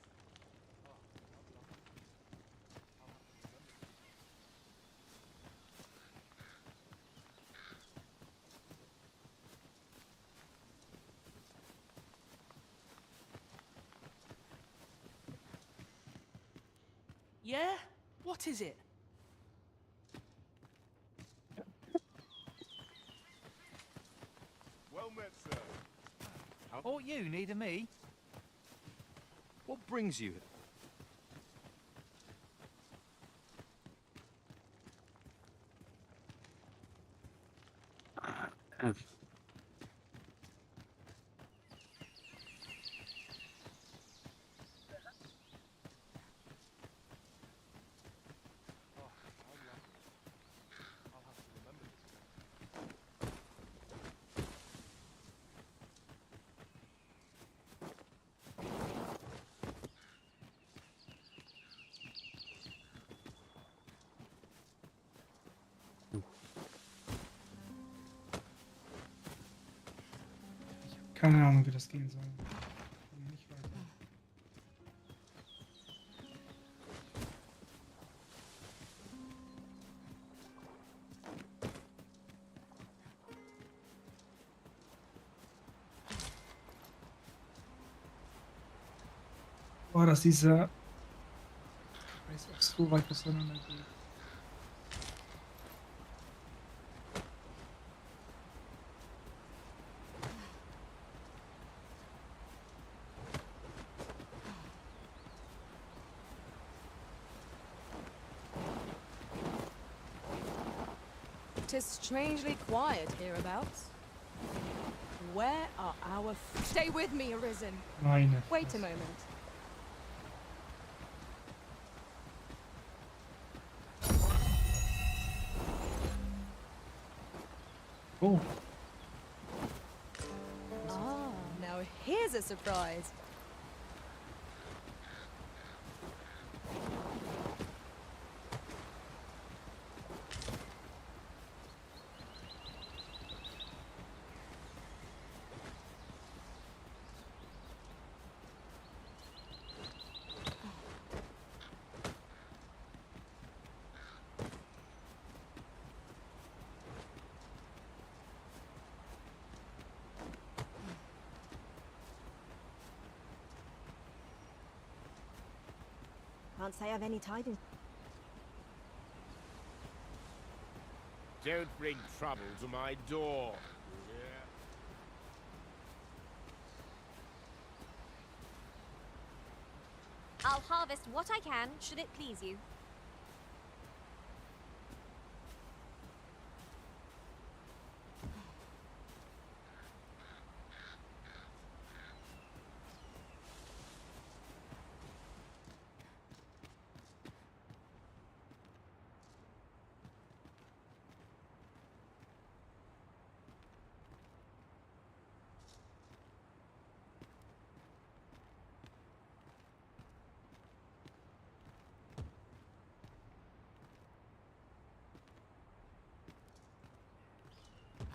Yeah? What is it? Well met, sir. Oh, you needing me? What brings you? Keine Ahnung, wie das gehen soll. Nicht weiter. Boah, dass dieser Kreis auch so weit auseinander geht. Tis strangely quiet hereabouts. Where are our... Stay with me, Arisen. Meine Wait a Fresse. moment. Oh. Ah, now here's a surprise. Can't say I've any tidings. Don't bring trouble to my door. I'll harvest what I can, should it please you.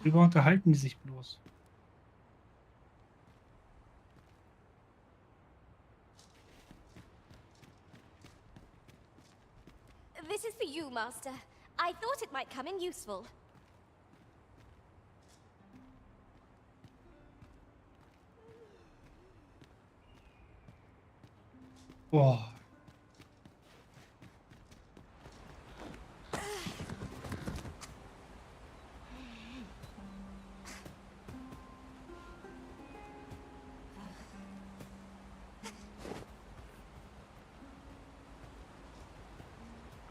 Worüber unterhalten die sich bloß? This is for you, Master. I thought it might come in useful. Boah.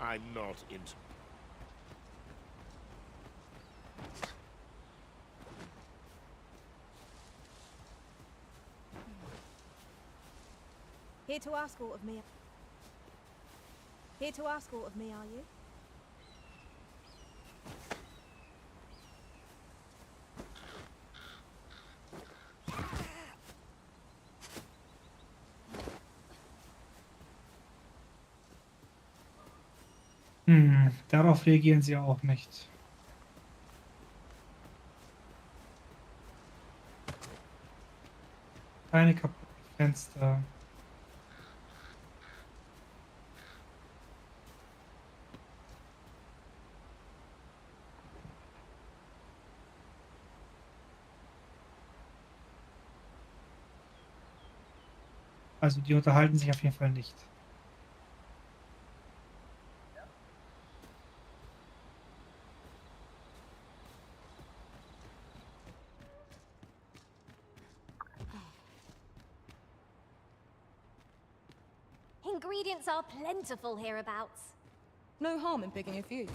I'm not into... Here to ask aught of me. Here to ask aught of me, are you? Darauf reagieren sie auch nicht. Keine kaputten Fenster. Also die unterhalten sich auf jeden Fall nicht. Ingredients are plentiful hereabouts. No harm in picking a few.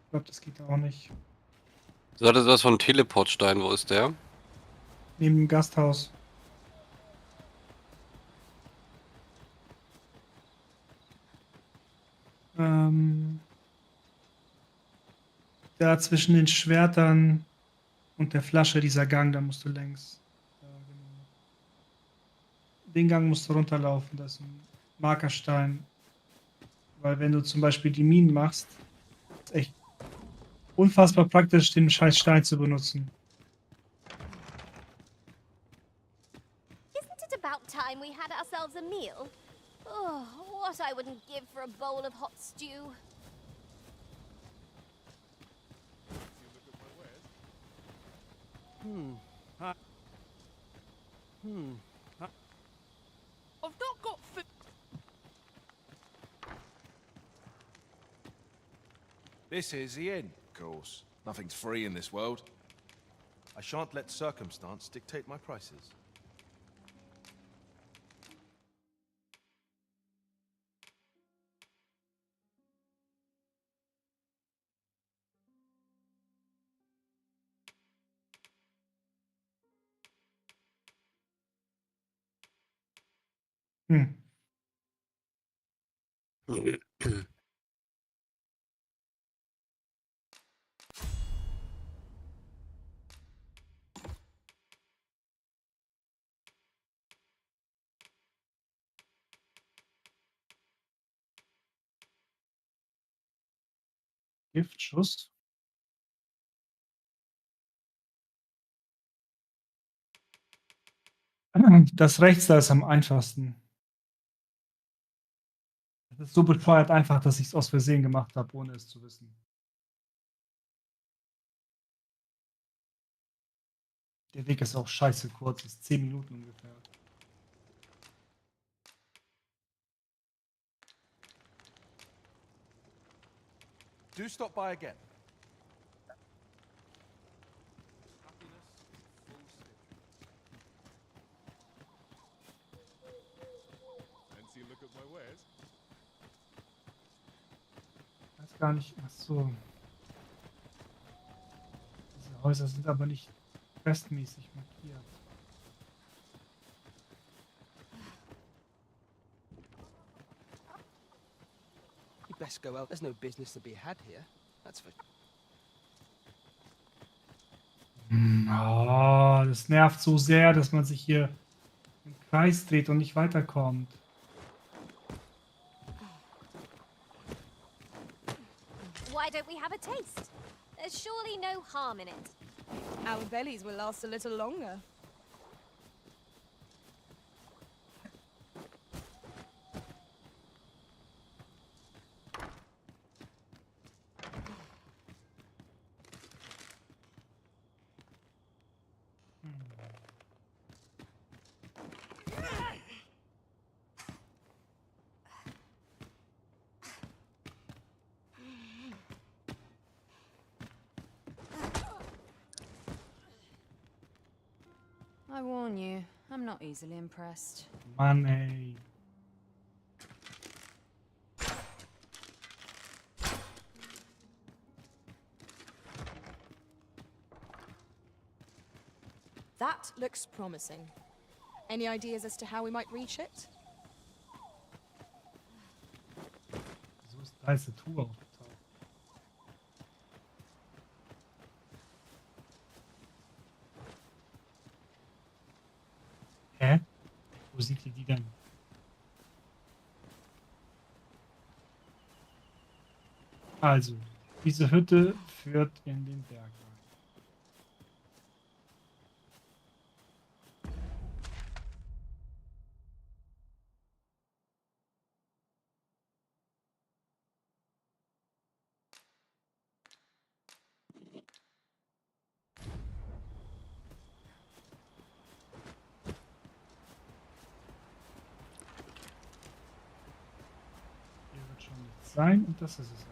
Ich glaube, das geht auch nicht. Du hattest was von Teleportstein, wo ist der? Neben dem Gasthaus. Da zwischen den Schwertern und der Flasche, dieser Gang, da musst du längs. Ja, genau. Den Gang musst du runterlaufen, das ist ein Markerstein. Weil wenn du zum Beispiel die Minen machst, ist echt unfassbar praktisch, den scheiß Stein zu benutzen. Isn't it about time we had ourselves a meal? Oh, what I wouldn't give for a bowl of hot stew. I've not got fi- This is the inn, of course. Nothing's free in this world. I shan't let circumstance dictate my prices. Hm. Giftschuss. Das rechts da ist am einfachsten. Das ist so bescheuert einfach, dass ich es aus Versehen gemacht habe, ohne es zu wissen. Der Weg ist auch scheiße kurz, ist 10 Minuten ungefähr. Do stop by again. Fancy a look at my wares? Ich weiß gar nicht. Ach so. Diese Häuser sind aber nicht questmäßig markiert. You best go out. There's no business to be had here. That's for... Oh, das nervt so sehr, dass man sich hier im Kreis dreht und nicht weiterkommt. Why don't we have a taste? There's surely no harm in it. Our bellies will last a little longer. I warn you, I'm not easily impressed. Mann, ey. That looks promising. Any ideas as to how we might reach it? So ist da ist die Tour aufgetaucht. Hä? Wo sieht ihr die denn? Also, diese Hütte führt in den Berg rein. Hier wird schon nichts sein und das ist es auch.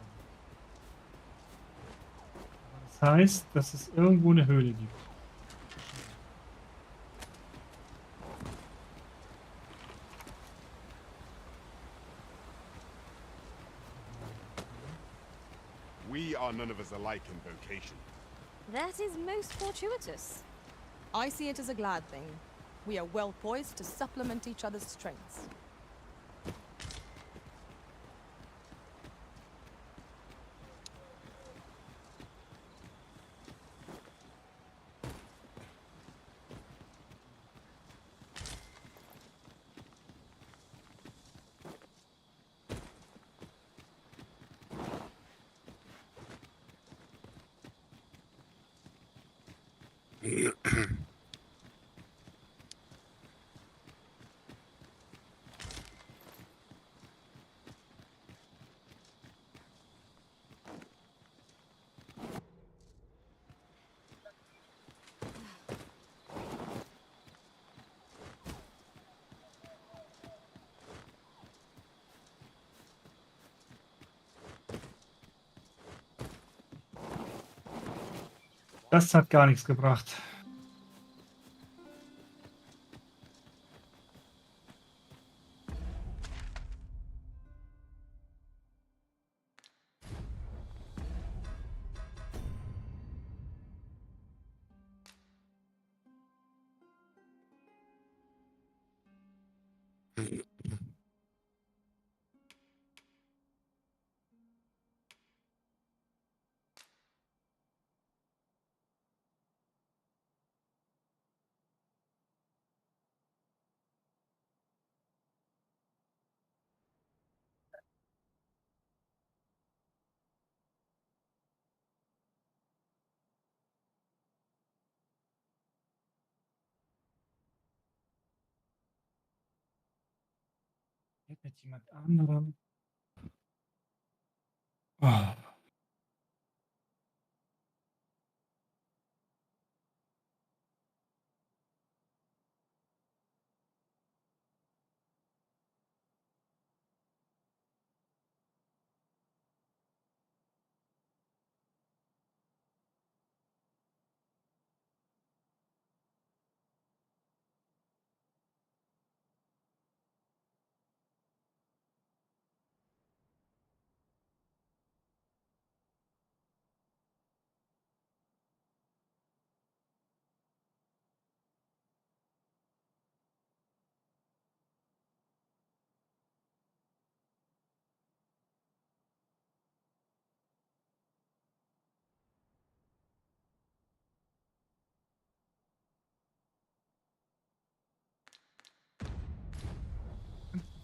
Aber das heißt, dass es irgendwo eine Höhle gibt. We are none of us alike in vocation. That is most fortuitous. I see it as a glad thing. We are well poised to supplement each other's strengths. Das hat gar nichts gebracht. Mit jemand anderem. Oh.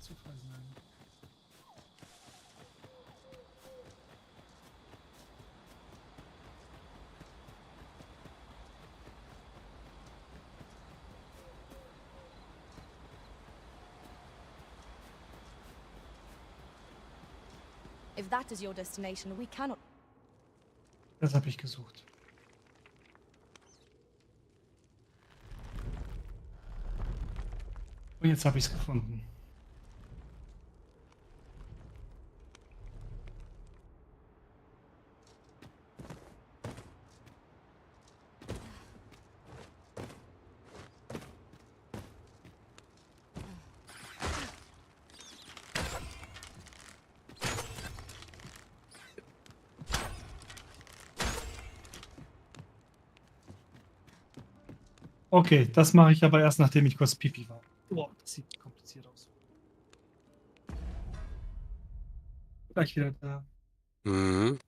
Zufall sein. If that is your destination, we cannot. Das habe ich gesucht. Und jetzt habe ich es gefunden. Okay, das mache ich aber erst, nachdem ich kurz Pipi war. Boah, das sieht kompliziert aus. Gleich wieder da. Mhm.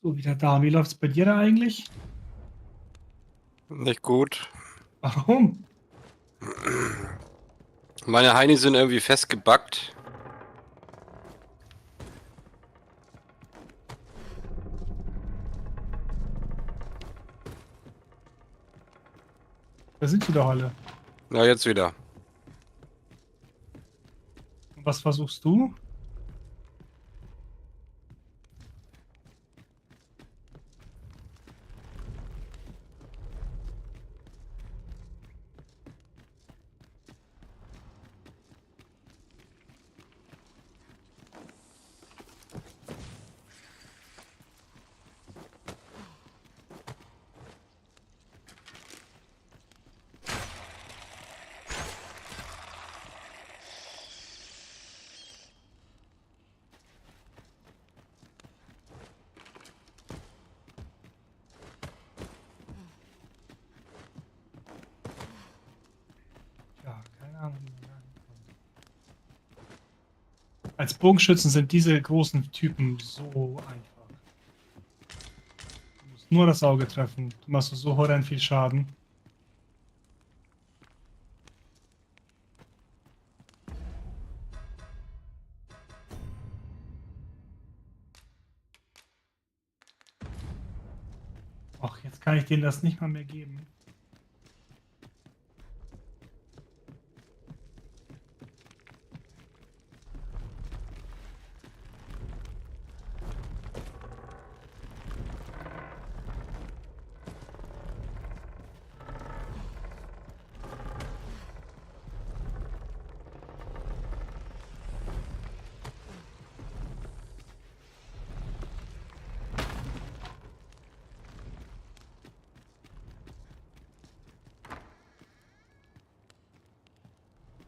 So, wieder da. Wie läuft's bei dir da eigentlich? Nicht gut. Warum? Meine Heinis sind irgendwie festgebackt. Da sind die doch alle. Na, jetzt wieder. Und was versuchst du? Ja, keine Ahnung. Wie man da hinkommt. Als Bogenschützen sind diese großen Typen so einfach. Du musst nur das Auge treffen. Du machst so horrend viel Schaden. Ach, jetzt kann ich denen das nicht mal mehr geben.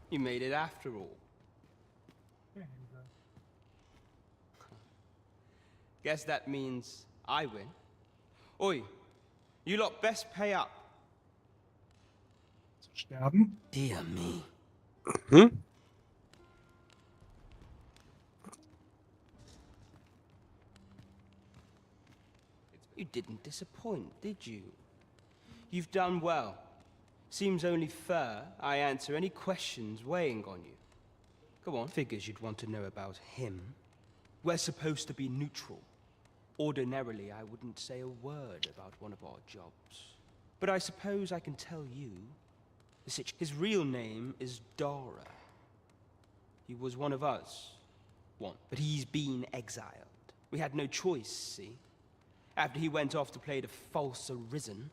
You made it after all. Guess that means I win. Oi, you lot best pay up. Sterben? Dear me. Hm? You didn't disappoint, did you? You've done well. Seems only fair I answer any questions weighing on you. Go on, figures you'd want to know about him. We're supposed to be neutral. Ordinarily, I wouldn't say a word about one of our jobs. But I suppose I can tell you. His real name is Dara. He was one of us. But he's been exiled. We had no choice, see? After he went off to play the false Arisen.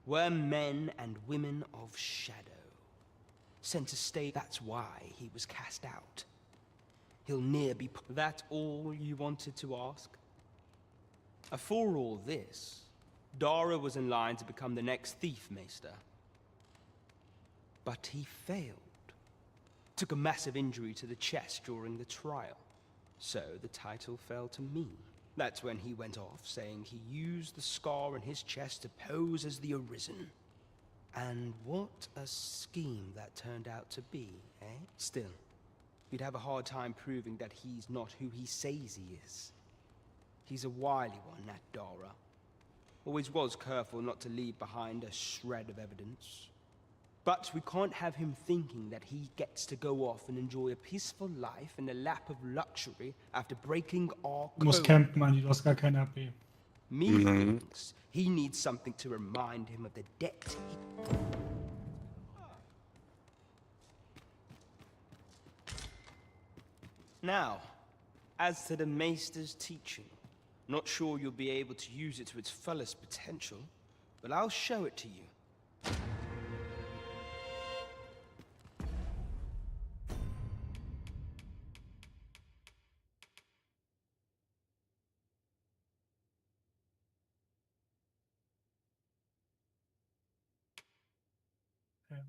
We're men and women of shadow. Sent to stay, that's why he was cast out. He'll ne'er be... That all you wanted to ask? For all this, Dara was in line to become the next Thief Maester. But he failed. Took a massive injury to the chest during the trial. So the title fell to me. That's when he went off, saying he used the scar on his chest to pose as the Arisen. And what a scheme that turned out to be, eh? Still, you'd have a hard time proving that he's not who he says he is. He's a wily one, that Dara. Always was careful not to leave behind a shred of evidence. But we can't have him thinking that he gets to go off and enjoy a peaceful life in the lap of luxury after breaking our Du musst code. campen, Mann. Du hast gar keine AP. Me thinks he needs something to remind him of the debt he... Now, as to the Maester's teaching, not sure you'll be able to use it to its fullest potential, but I'll show it to you.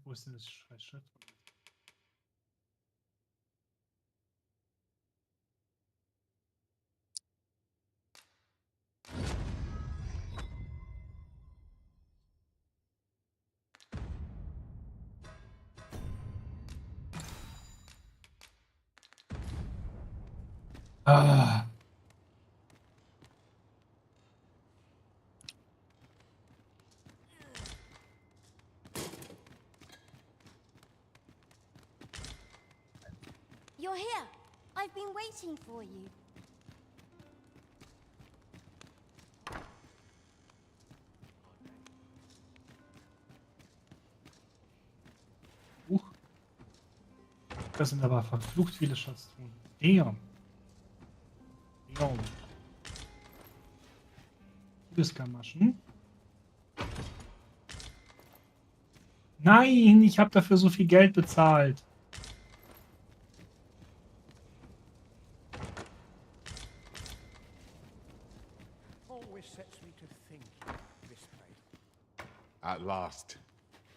Wo ist denn das scheiß Schiff? Ah. You're here. I've been waiting for you. Das sind aber verflucht viele Schatztruhen. Damn. Damn. Liebesgamaschen. Nein, ich habe dafür so viel Geld bezahlt. Always sets me to think this place. At last.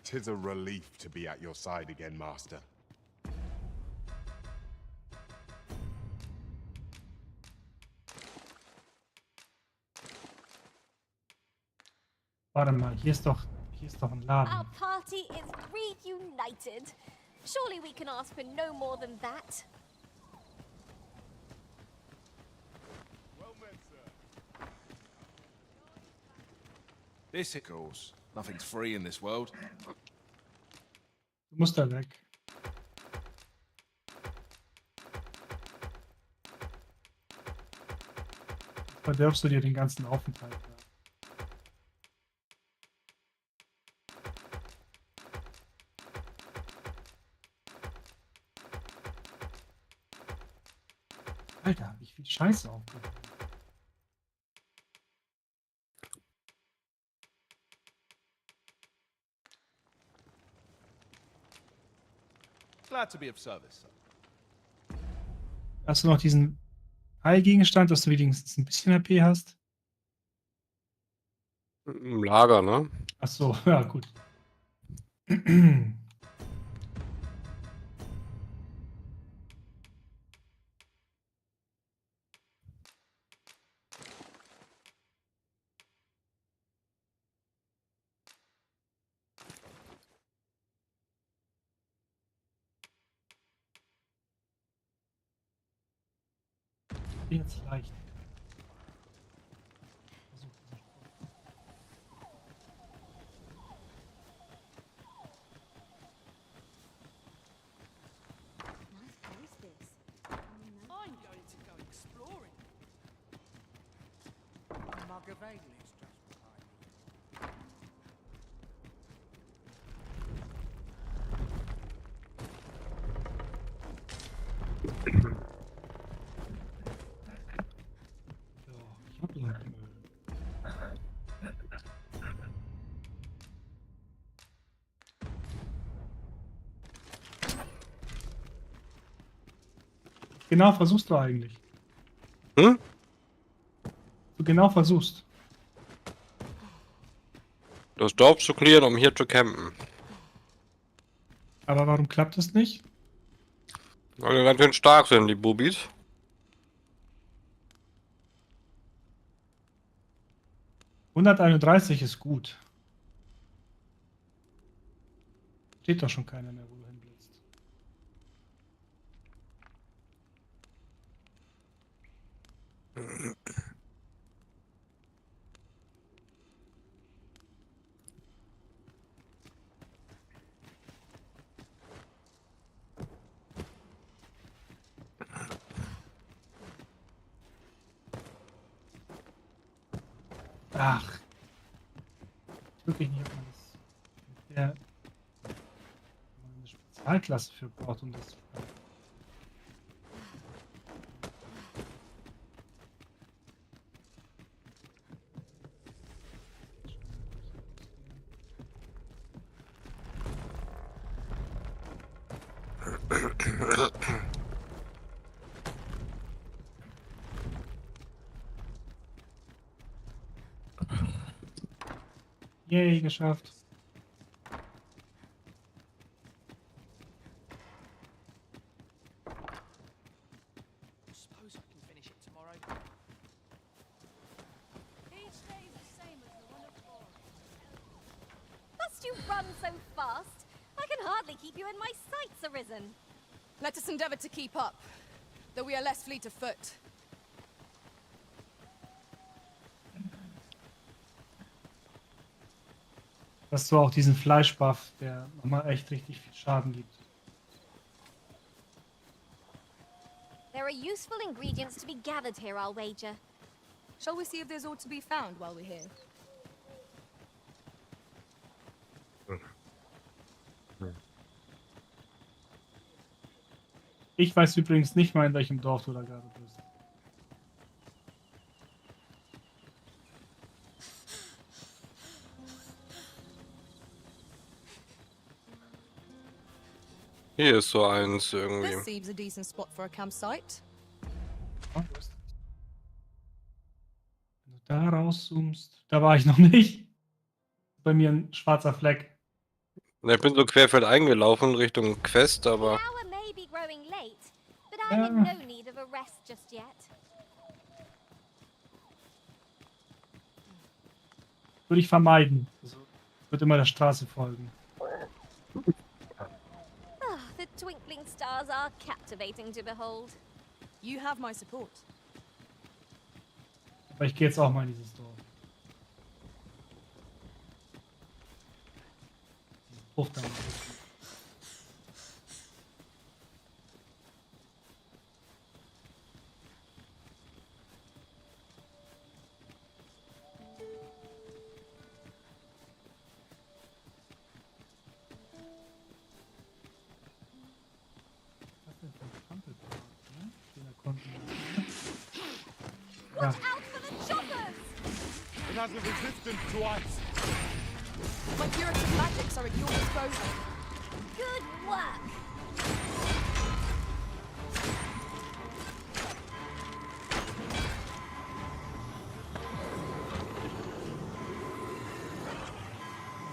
'Tis a relief to be at your side again, Master. Warte mal, hier ist doch ein Laden. Our party is reunited. Surely we can ask for no more than that. This it goes. Nothing's free in this world. Du musst da weg. Verdirbst du dir den ganzen Aufenthalt. Ja. Alter, hab ich viel Scheiße aufgehoben. Glad to be of service. Hast du noch diesen Heilgegenstand, dass du wenigstens ein bisschen HP hast? Im Lager, ne? Ach so, ja gut. Jetzt leicht. I'm going to go exploring. A mug of ale is just behind me. Ich hab Müll. Genau versuchst du eigentlich. Hm? Du genau versuchst. Das Dorf zu clearen, um hier zu campen. Aber warum klappt das nicht? Weil wir ganz schön stark sind, die Bubis. ...131 ist gut. Steht doch schon keiner mehr, wo du hinblitzt. Ach. Wirklich nicht, ob man das... Der... eine Spezialklasse für braucht, um das zu können. Yay, geschafft. Suppose I can finish it tomorrow. Each day is the same as the one before. Must you run so fast? I can hardly keep you in my sights, Arisen. Let us endeavor to keep up, though we are less fleet of foot. Hast du auch diesen Fleischbuff, der nochmal echt richtig viel Schaden gibt. useful ingredients to be gathered here, I'll wager. Shall we see if there's aught to be found while we're here? Ich weiß übrigens nicht mal, in welchem Dorf du da gerade bist. Hier ist so eins This irgendwie. seems a decent spot for a campsite. Oh, wo ist das? Wenn du da rauszoomst, da war ich noch nicht. Bei mir ein schwarzer Fleck. Na, ich bin so querfeld eingelaufen Richtung Quest, aber The hour may be growing late, but I'm in no need of a rest just yet. Würde ich vermeiden. Also, ich würde immer der Straße folgen. Ah, the twinkling stars are captivating to behold. You have my support. Aber ich gehe jetzt auch mal in dieses Dorf. Puff da mal. Watch out for the choppers! It has a resistance to ice. My curative magics are at your disposal. Good work!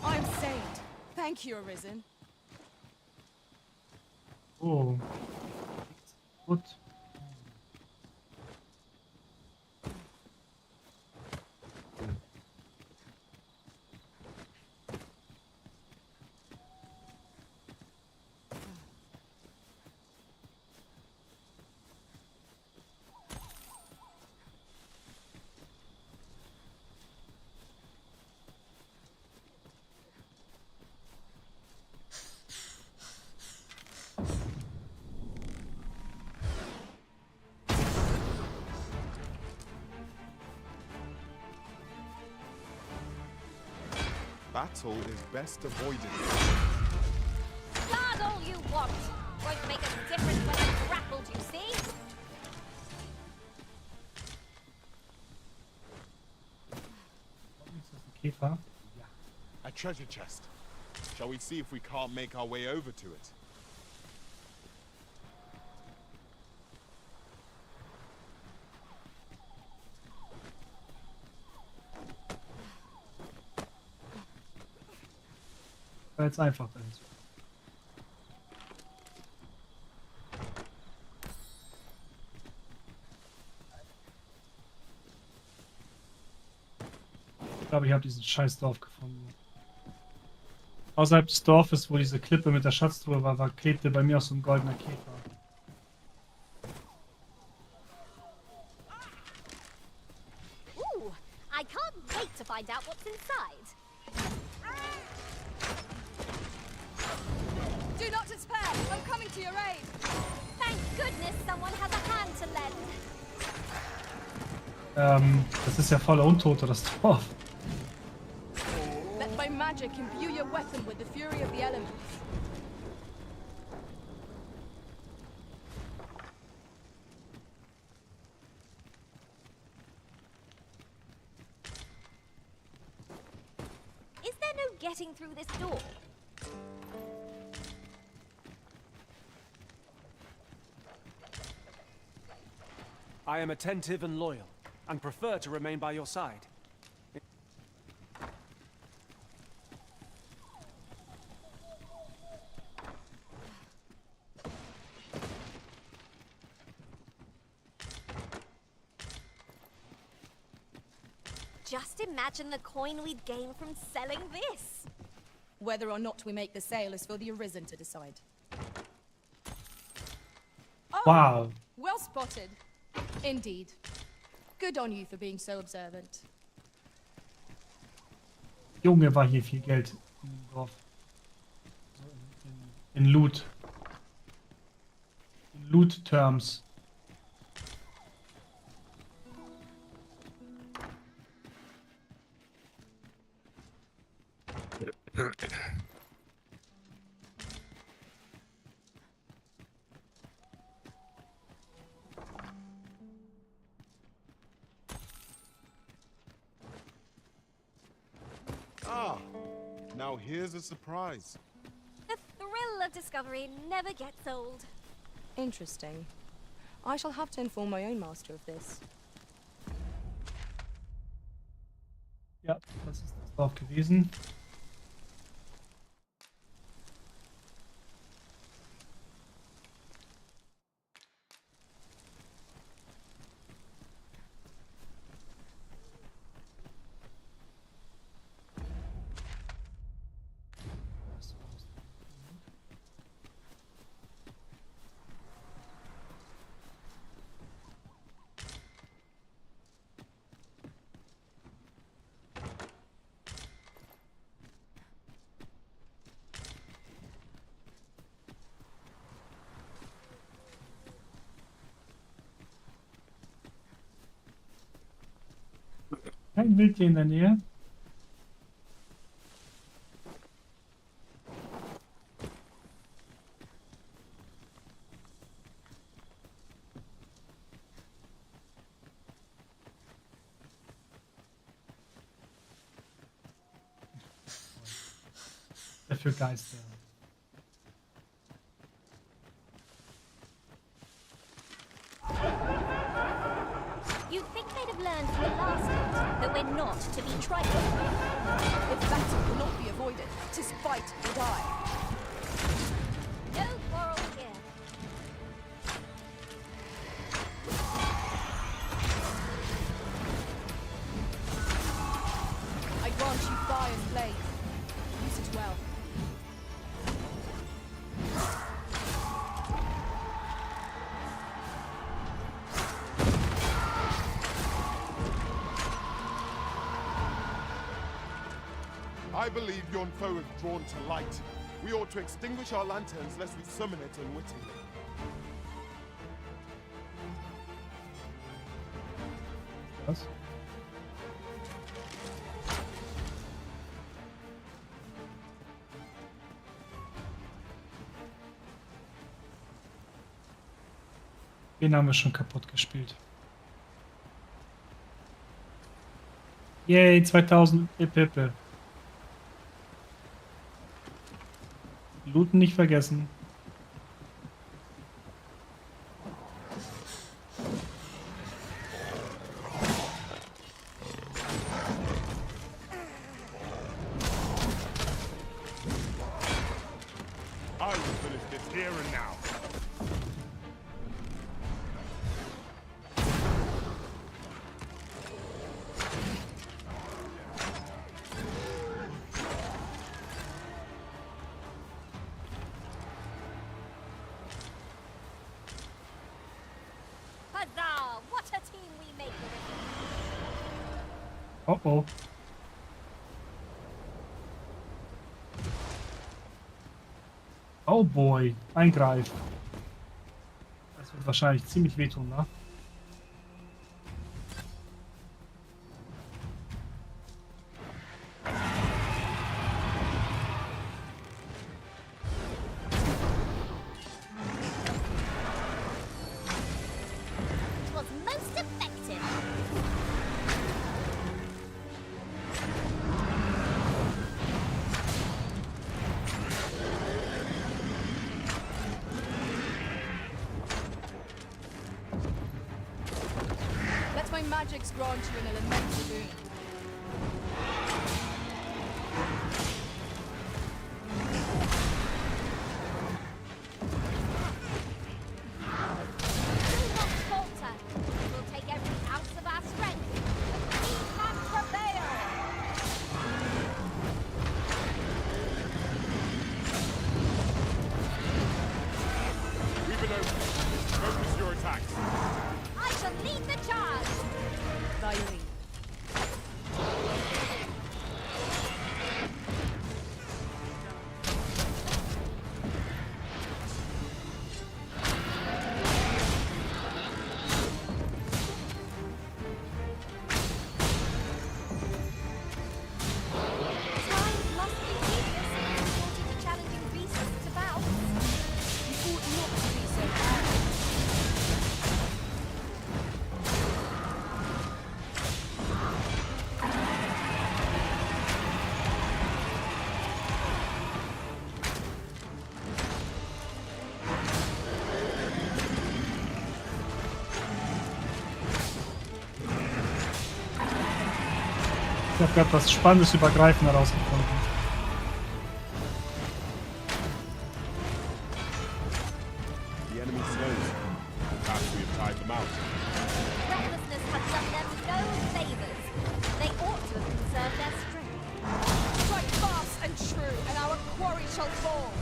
I'm saved. Thank you, Arisen. Oh. Gut. Battle is best avoided. Guard all you want. Won't make a difference when I'm grappled, you see? Käfer. A treasure chest. Shall we see if we can't make our way over to it? War jetzt einfach dahin zu. Ich glaube, ich habe diesen scheiß Dorf gefunden. Außerhalb des Dorfes, wo diese Klippe mit der Schatztruhe war, klebte bei mir auch so ein goldener Käfer. Ooh, I can't wait to find out what's inside. Do not despair. I'm coming to your aid. Thank goodness someone has a hand to lend. Das ist ja voller Untote, das Dorf. Let my magic imbue your weapon with the fury of the elements. Is there no getting through this door? I am attentive and loyal, and prefer to remain by your side. Just imagine the coin we'd gain from selling this. Whether or not we make the sale is for the Arisen to decide. Oh, Wow. well spotted. Indeed. Good on you for being so observant. Junge, war hier viel Geld in dem Dorf. In Loot. In Loot-Terms. Ah, now here's a surprise. The thrill of discovery never gets old. Interesting. I shall have to inform my own master of this. Ja, das ist das Dorf gewesen. Kein Wildtier in der Nähe. Dafür Geister. You'd think they'd have learned from the last hit that we're not to be trifled with. If battle cannot be avoided, 'tis fight or die. No quarrel here. I grant you fire's blade. Use it well. I believe yon foe is drawn to light. We ought to extinguish our lanterns lest we summon it unwittingly. Was? Den haben wir schon kaputt gespielt. Yay, 2000 Pippe. Looten nicht vergessen. I will finish this here and now. Huzzah! What a team we make of it. Oh. Oh boy, Eingreif. Das wird wahrscheinlich ziemlich wehtun, ne? It was most effective. Let my magics grant you an elemental boon. Do not falter. We'll take every ounce of our strength. We can prevail. We've been open. Focus your attacks. I shall lead the charge. Thy lead. Ich habe gerade was Spannendes über Greifen herausgefunden. The enemy knows. Perhaps we have tied them out. Recklessness has done them no favors. They ought to have conserved their strength. Strike fast and true, and our quarry shall fall.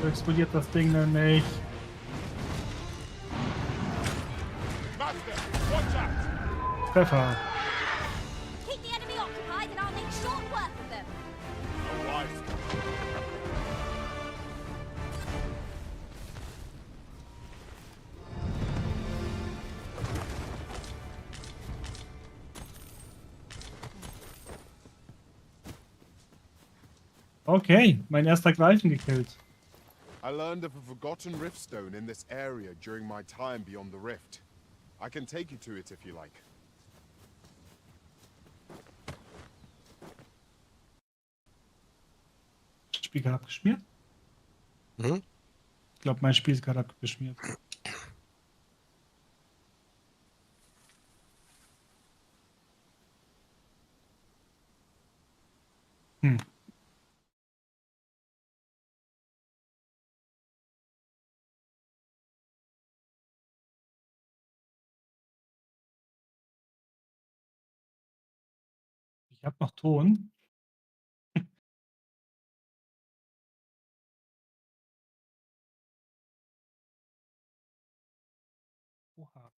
So explodiert das Ding nämlich. Treffer. Keep the enemy occupied and I'll make short work of them. Okay, mein erster Greifen gekillt. I learned of a forgotten riftstone in this area during my time beyond the rift. I can take you to it if you like. Spiel gerade abgeschmiert? Mhm. Ich glaube, mein Spiel ist gerade abgeschmiert. Hm. Ich habe noch Ton. Oha.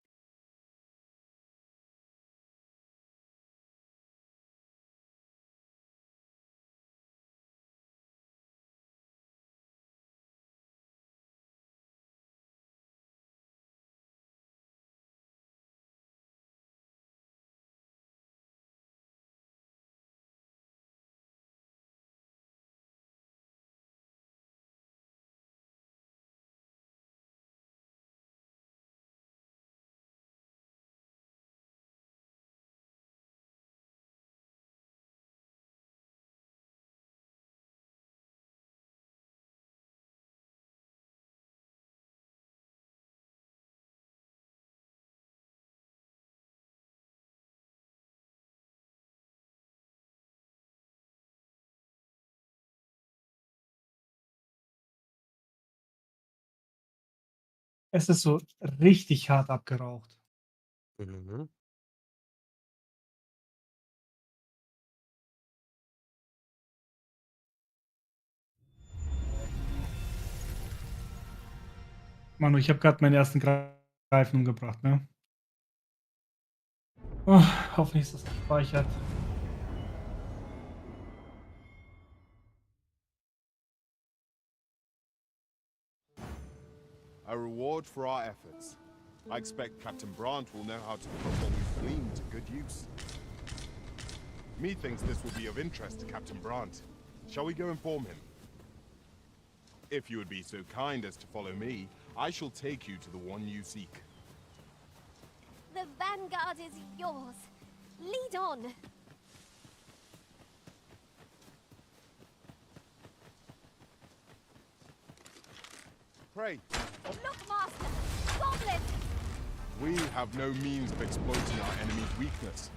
Es ist so richtig hart abgeraucht. Mhm. Manu, ich habe gerade meinen ersten Greifen umgebracht, ne? Oh, hoffentlich ist das gespeichert. A reward for our efforts. I expect Captain Brandt will know how to put what we've gleaned to good use. Methinks this will be of interest to Captain Brandt. Shall we go inform him? If you would be so kind as to follow me, I shall take you to the one you seek. The vanguard is yours. Lead on. Pray. Look, Master! Goblins! We have no means of exploiting our enemy's weakness.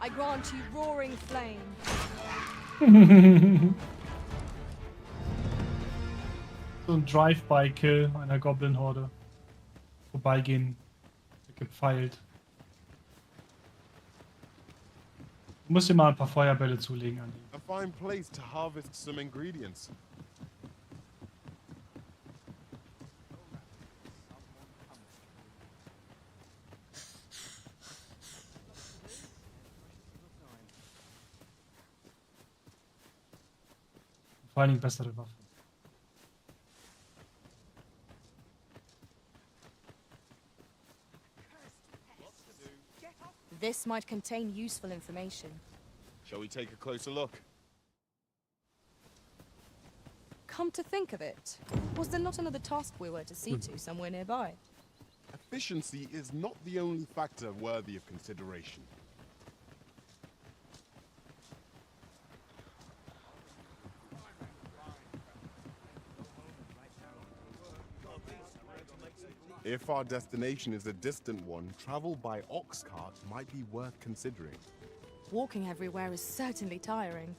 I grant you roaring flame. So ein Drive-by-Kill einer Goblin-Horde. Vorbeigehen. Gepfeilt. Du musst dir mal ein paar Feuerbälle zulegen, Andi. A fine place to harvest some ingredients. Vor allen Dingen bessere Waffen. This might contain useful information. Shall we take a closer look? Come to think of it, was there not another task we were to see to somewhere nearby? Efficiency is not the only factor worthy of consideration. If our destination is a distant one, travel by ox cart might be worth considering. Walking everywhere is certainly tiring.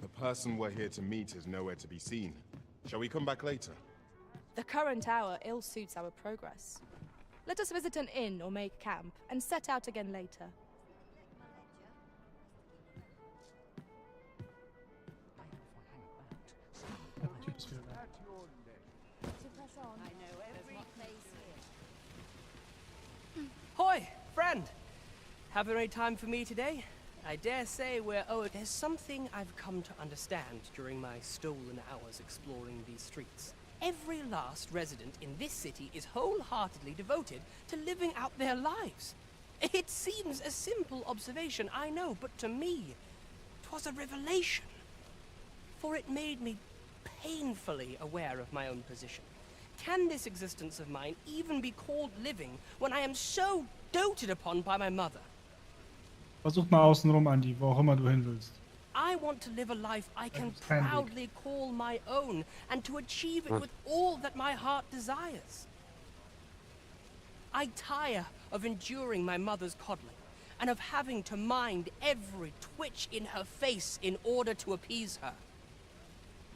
The person we're here to meet is nowhere to be seen. Shall we come back later? The current hour ill suits our progress. Let us visit an inn or make camp, and set out again later. Hoy, friend! Have any time for me today? I dare say we're there's something I've come to understand during my stolen hours exploring these streets. Every last resident in this city is wholeheartedly devoted to living out their lives. It seems a simple observation, I know, but to me, 'twas a revelation. For it made me painfully aware of my own position. Can this existence of mine even be called living when I am so doted upon by my mother? Versuch mal außenrum, Andi, wo auch immer du hin willst. I want to live a life I can Ersteindruck. proudly call my own, and to achieve it with all that my heart desires. I tire of enduring my mother's coddling, and of having to mind every twitch in her face in order to appease her.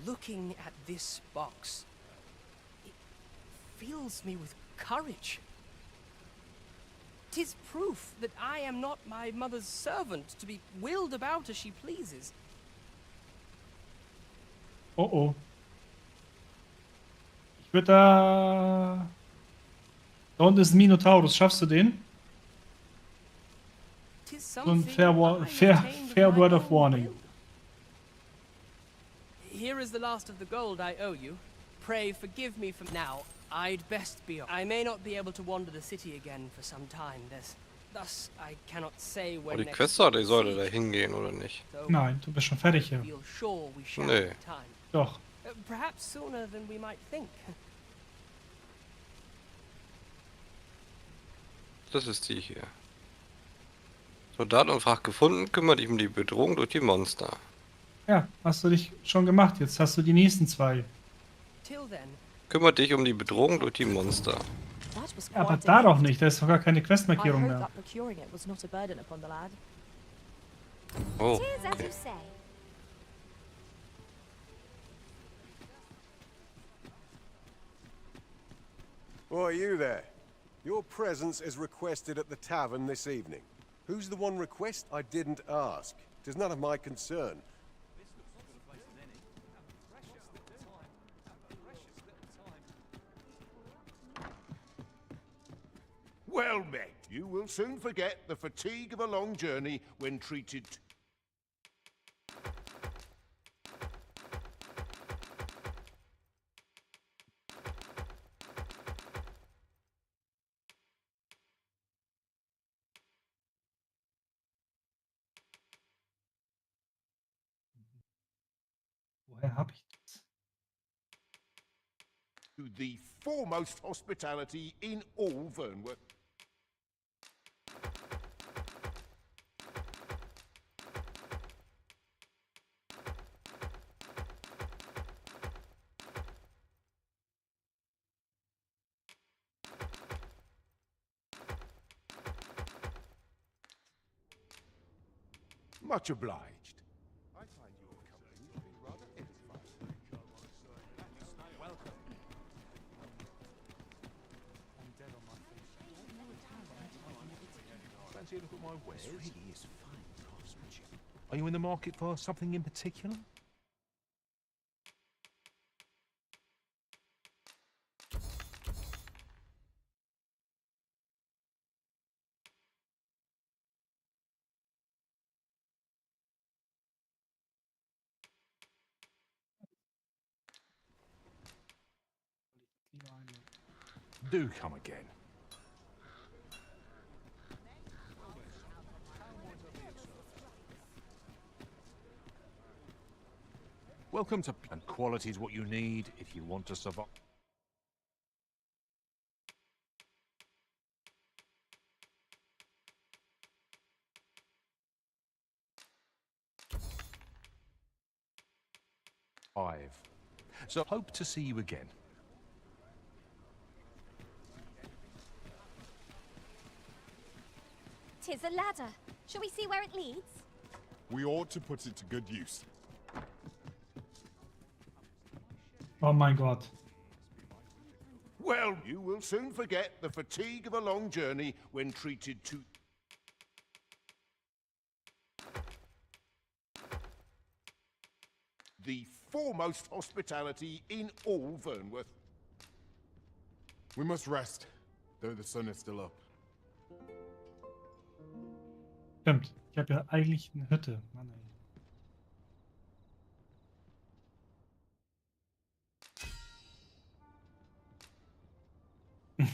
Looking at this box, it fills me with courage. 'Tis proof that I am not my mother's servant, to be wheeled about as she pleases. Oh oh. Ich würde da... Da unten ist ein Minotaurus. Schaffst du den? 'Tis So ein something fair, I fair, obtained fair of my word of own warning. will. Here is the last of the gold I owe you. Pray forgive me for now. I'd best be off. I may not be able to wander the city again for some time. Thus, I cannot say when Die next Questseite we'll sollte see. da hingehen, oder nicht? So, Nein, du bist schon fertig hier. feel sure we shall Nee. have time. Doch. Perhaps sooner than we might think. Das ist die hier. Soldat und Fracht gefunden, kümmert dich um die Bedrohung durch die Monster. Ja, hast du dich schon gemacht. Jetzt hast du die nächsten zwei. Till then, Kümmert dich um die Bedrohung durch die Monster. That was Ja, aber quite da a doch gift. nicht. Da ist doch gar keine I Questmarkierung hope mehr. that procuring it was not a burden upon the lad. Oh, Tis as okay. you say. Why, you there? Your presence is requested at the tavern this evening. Who's the one request? I didn't ask. 'Tis none of my concern. Well met. You will soon forget the fatigue of a long journey when treated. Woher hab ich das? To the foremost hospitality in all Vernworth. Much obliged. I find your company to be rather edifying. Welcome. Fancy a look at my wares? This really is fine craftsmanship. Are you in the market for something in particular? Do come again. Welcome to... And quality is what you need if you want to survive. So hope to see you again. Tis a ladder. Shall we see where it leads? We ought to put it to good use. Oh mein Gott. Well, you will soon forget the fatigue of a long journey when treated to... the foremost hospitality in all Vernworth. We must rest, though the sun is still up. Stimmt. Ich habe ja eigentlich eine Hütte. Mann, ey.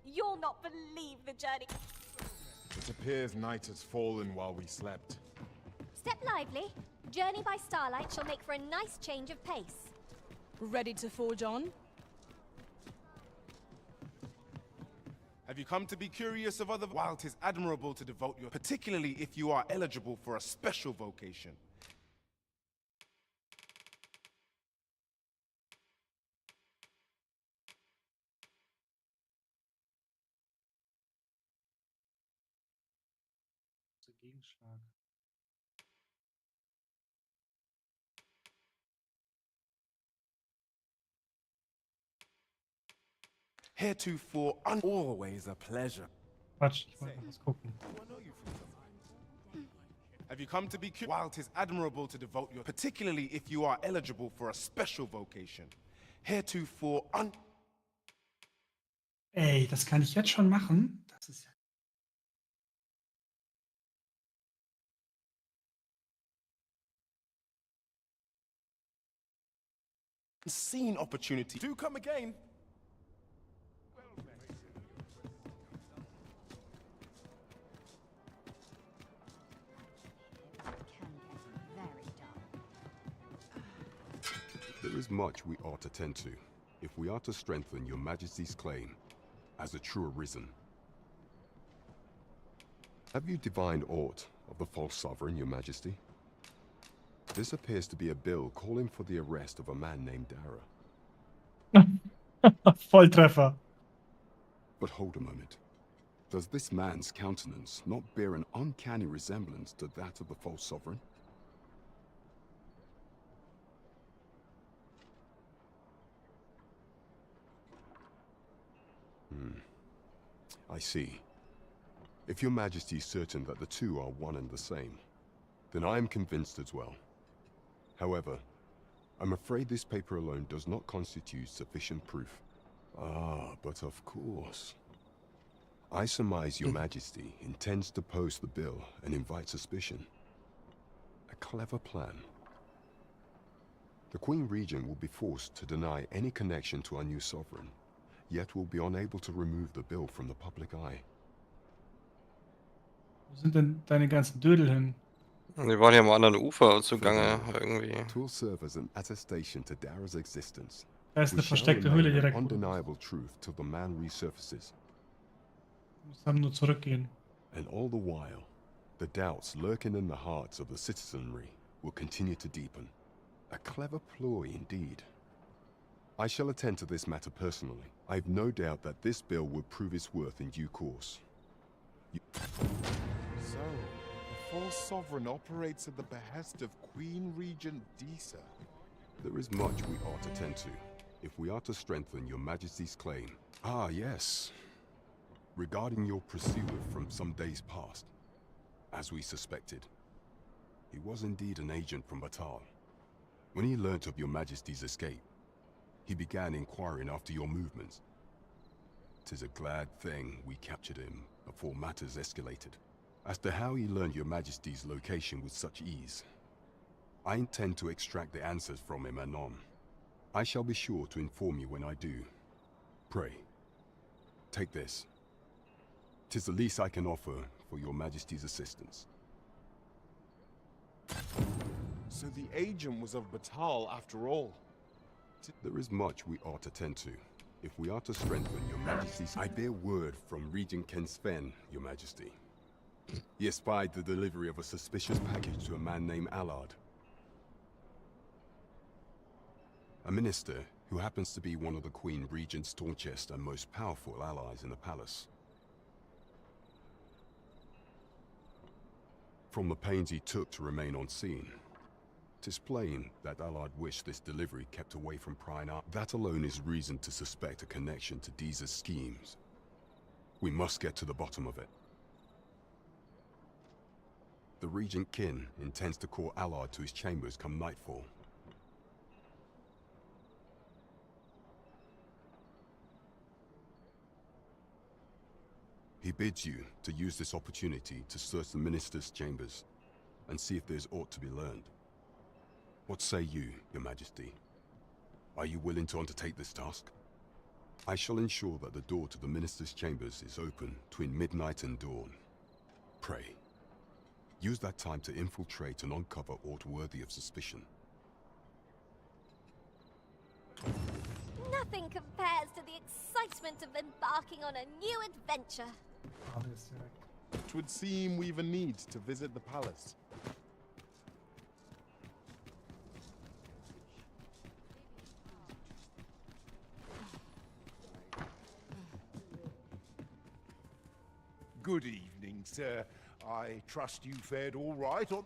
You'll not believe the journey. It appears night has fallen while we slept. Step lively. Journey by starlight shall make for a nice change of pace. Ready to forge on? Have you come to be curious of other... While 'tis admirable to devote your... Particularly if you are eligible for a special vocation. Gegenschlag. Heretofore, always a pleasure. Quatsch, ich wollte noch was gucken. Have you come to be curious? While 'tis admirable to devote your... Particularly if you are eligible for a special vocation. Heretofore, Ey, das kann ich jetzt schon machen? Das ist ja... unseen opportunity. Do come again. There is much we ought to tend to, if we are to strengthen your Majesty's claim as a true Arisen. Have you divined aught of the false sovereign, your Majesty? This appears to be a bill calling for the arrest of a man named Dara. Volltreffer. But hold a moment. Does this man's countenance not bear an uncanny resemblance to that of the false sovereign? I see. If your Majesty is certain that the two are one and the same, then I am convinced as well. However, I'm afraid this paper alone does not constitute sufficient proof. Ah, but of course. I surmise your Majesty intends to post the bill and invite suspicion. A clever plan. The Queen Regent will be forced to deny any connection to our new sovereign, yet will be unable to remove the bill from the public eye. Wo sind denn deine ganzen Dödel hin? Wir waren ja am anderen Ufer zugange, irgendwie. It will serve as an attestation to Dara's existence. Da ist We eine shall versteckte remain Höhle an direkt. undeniable truth till the man resurfaces. Wir müssen nur zurückgehen. And all the while, the doubts lurking in the hearts of the citizenry will continue to deepen. A clever ploy indeed. I shall attend to this matter personally. I've no doubt that this bill will prove its worth in due course. So, the false sovereign operates at the behest of Queen Regent Disa. There is much we ought to tend to, if we are to strengthen your Majesty's claim. Ah, yes. Regarding your pursuer from some days past, as we suspected. He was indeed an agent from Batal. When he learnt of your Majesty's escape, he began inquiring after your movements. 'Tis a glad thing we captured him before matters escalated. As to how he learned your Majesty's location with such ease, I intend to extract the answers from him anon. I shall be sure to inform you when I do. Pray, take this. 'Tis the least I can offer for your Majesty's assistance. So the agent was of Batal after all. There is much we ought to tend to. If we are to strengthen your Majesty's... I bear word from Regent Ken Sven, your Majesty. He espied the delivery of a suspicious package to a man named Allard. A minister who happens to be one of the Queen Regent's staunchest and most powerful allies in the palace. From the pains he took to remain on scene, 'tis plain that Allard wished this delivery kept away from prying out. That alone is reason to suspect a connection to Deeza's schemes. We must get to the bottom of it. The Regent Kin intends to call Allard to his chambers come nightfall. He bids you to use this opportunity to search the minister's chambers and see if there's aught to be learned. What say you, your Majesty? Are you willing to undertake this task? I shall ensure that the door to the minister's chambers is open between midnight and dawn. Pray, use that time to infiltrate and uncover aught worthy of suspicion. Nothing compares to the excitement of embarking on a new adventure. It would seem we've a need to visit the palace. Good evening, sir. I trust you fared all right on...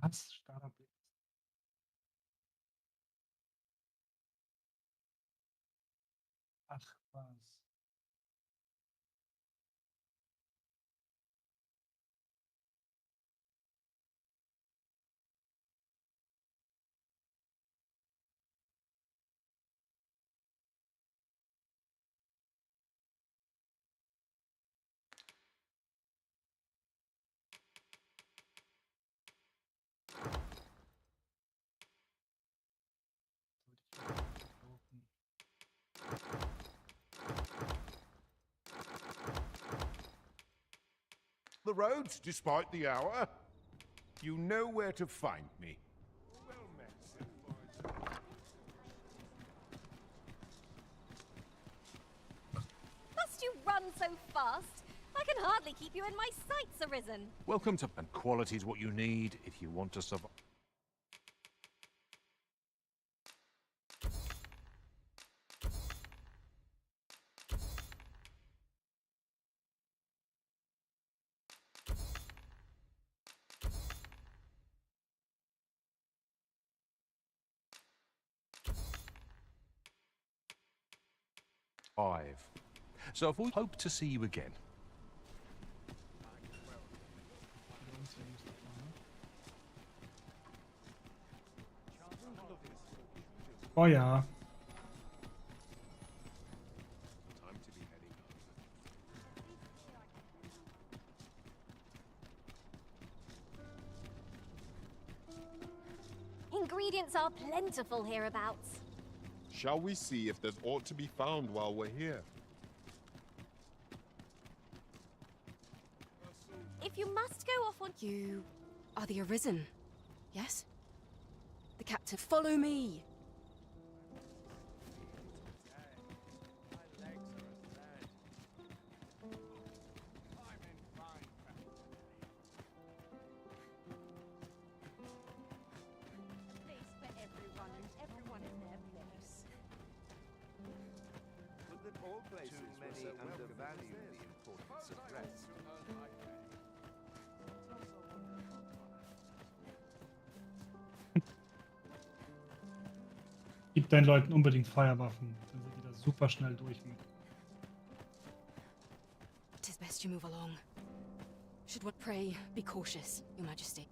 Was? Starrer Blick. Ach was. The roads, despite the hour. You know where to find me. Well met, sir. Must you run so fast? I can hardly keep you in my sights, Arisen. Welcome to... And quality is what you need if you want to survive. So if we hope to see you again. Oh ja. Ingredients are plentiful hereabouts. Shall we see if there's aught to be found while we're here? If you must go off on... You are the Arisen, yes? The captain... Follow me! Gib deinen Leuten unbedingt Feuerwaffen. Dann sind die da super schnell durch mit. Tis best you move along. Should what pray, be cautious, Your Majesty.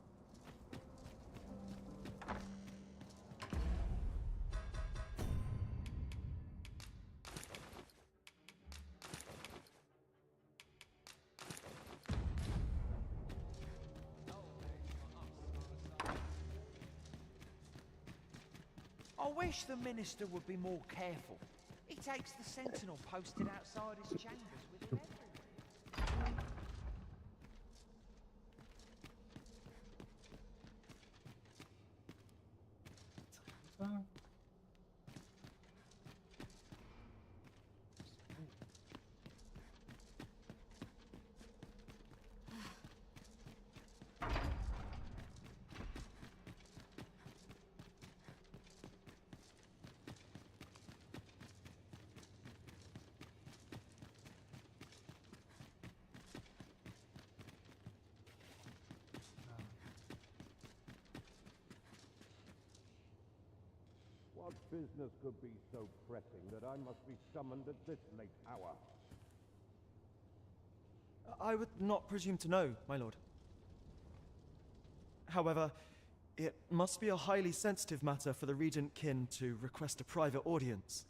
I wish the minister would be more careful. He takes the sentinel posted outside his chambers with him everywhere. What business could be so pressing that I must be summoned at this late hour? I would not presume to know, my lord. However, it must be a highly sensitive matter for the regent kin to request a private audience.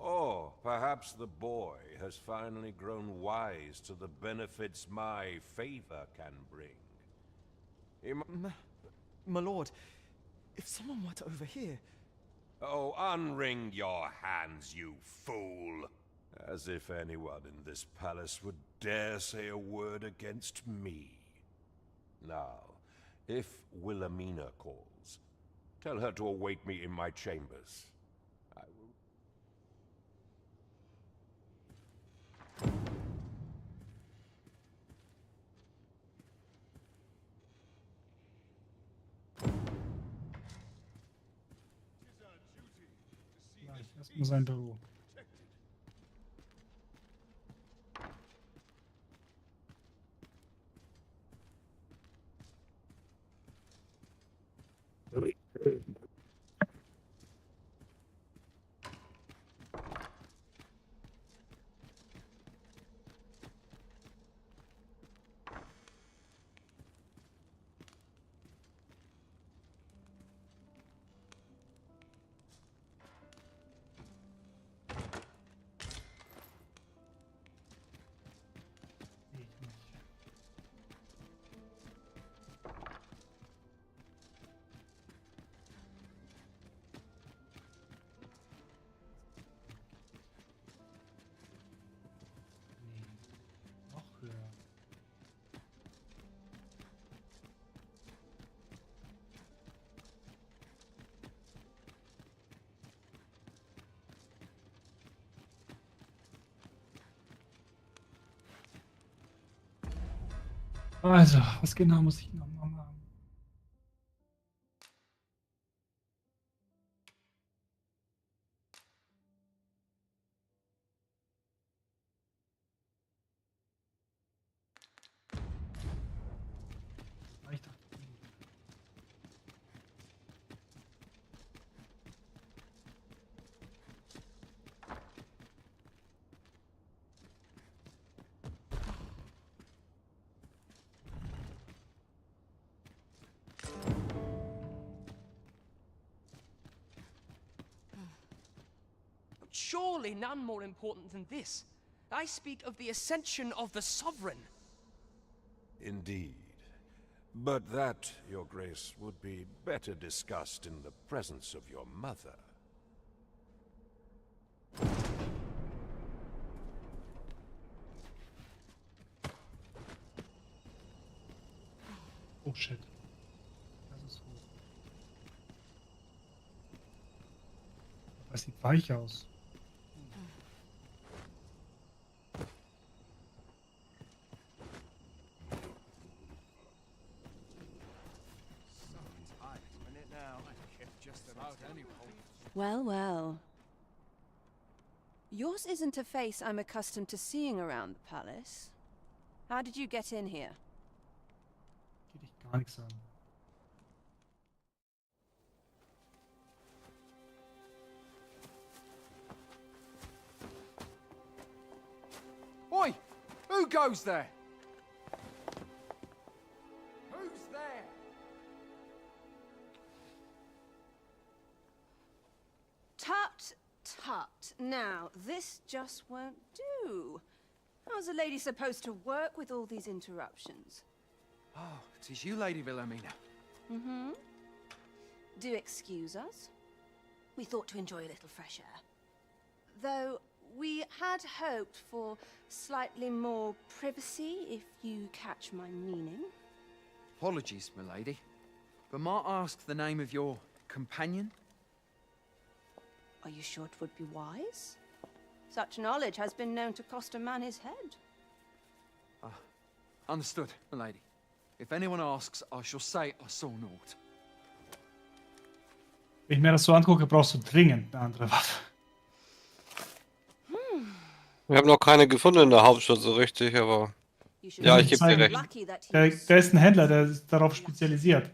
Oh, perhaps the boy has finally grown wise to the benefits my favor can bring. My lord, if someone were to overhear... Oh, unwring your hands, you fool! As if anyone in this palace would dare say a word against me. Now, if Wilhelmina calls, tell her to await me in my chambers. I will... Erstmal sein Büro. Also, was genau muss ich noch mal machen? Ich dachte, Surely none more important than this. I speak of the ascension of the Sovereign. Indeed. But that, Your Grace, would be better discussed in the presence of your mother. oh shit. Das ist gut. Das sieht weich aus. Well, well. Yours isn't a face I'm accustomed to seeing around the palace. How did you get in here? Geht dich gar nichts an. Oi! Who goes there? Who's there? Tut, tut. Now, this just won't do. How's a lady supposed to work with all these interruptions? Oh, it is you, Lady Wilhelmina. Mm-hmm. Do excuse us. we thought to enjoy a little fresh air. Though we had hoped for slightly more privacy, if you catch my meaning. Apologies, milady, but might I ask the name of your companion? Are you sure it would be wise? Such knowledge has been known to cost a man his head. Understood, milady. If anyone asks, I shall say I saw naught. Wenn ich mir das so angucke, brauchst du dringend eine andere Waffe. Wir haben noch keine gefunden in der Hauptstadt so richtig, aber ja, ich gebe dir recht. Da ist ein Händler, der ist darauf spezialisiert.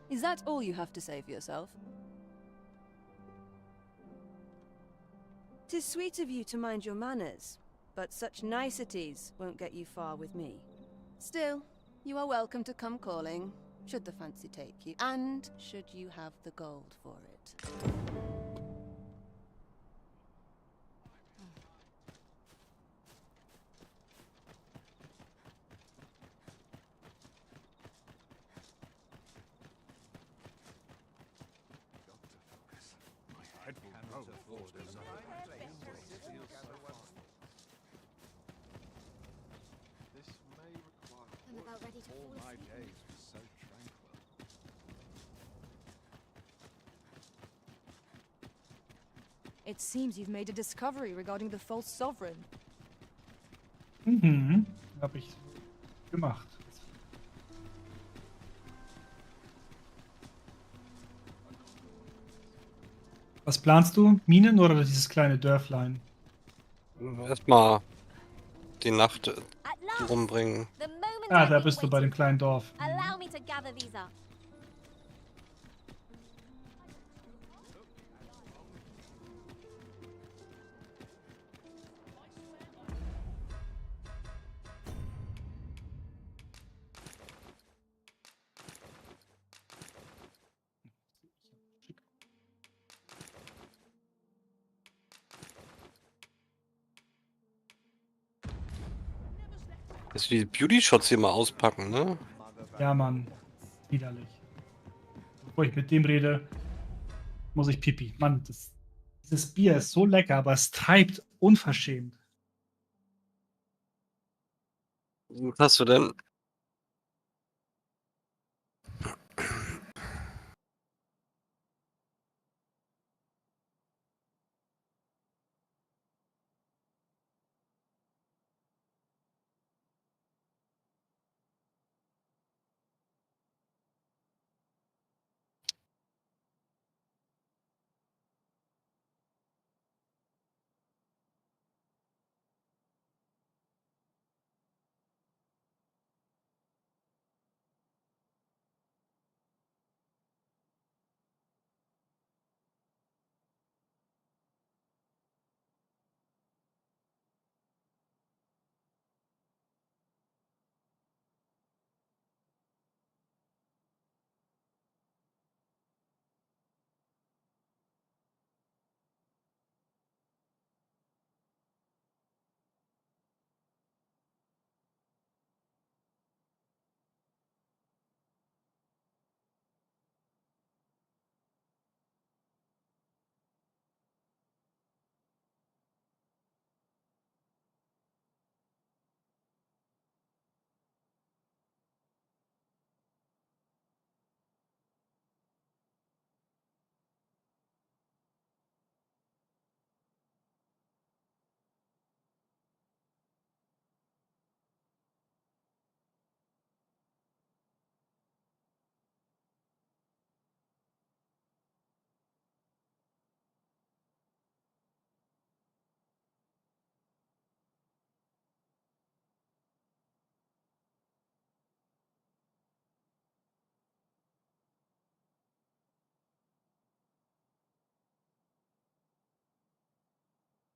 Is that all you have to say for yourself? 'Tis sweet of you to mind your manners, but such niceties won't get you far with me. Still, you are welcome to come calling, should the fancy take you, and should you have the gold for it. I'm about ready to fall asleep. So tranquil. It seems you've made a discovery regarding the false sovereign. Mhm, hab ich gemacht. Was planst du? Minen oder dieses kleine Dörflein? Erstmal die Nacht rumbringen. Ah, da bist du bei dem kleinen Dorf. Allow me to gather these up. Dass wir die Beauty-Shots hier mal auspacken, ne? Ja, Mann. Widerlich. Bevor ich mit dem rede, muss ich pipi. Mann, dieses Bier ist so lecker, aber es treibt unverschämt. Was hast du denn?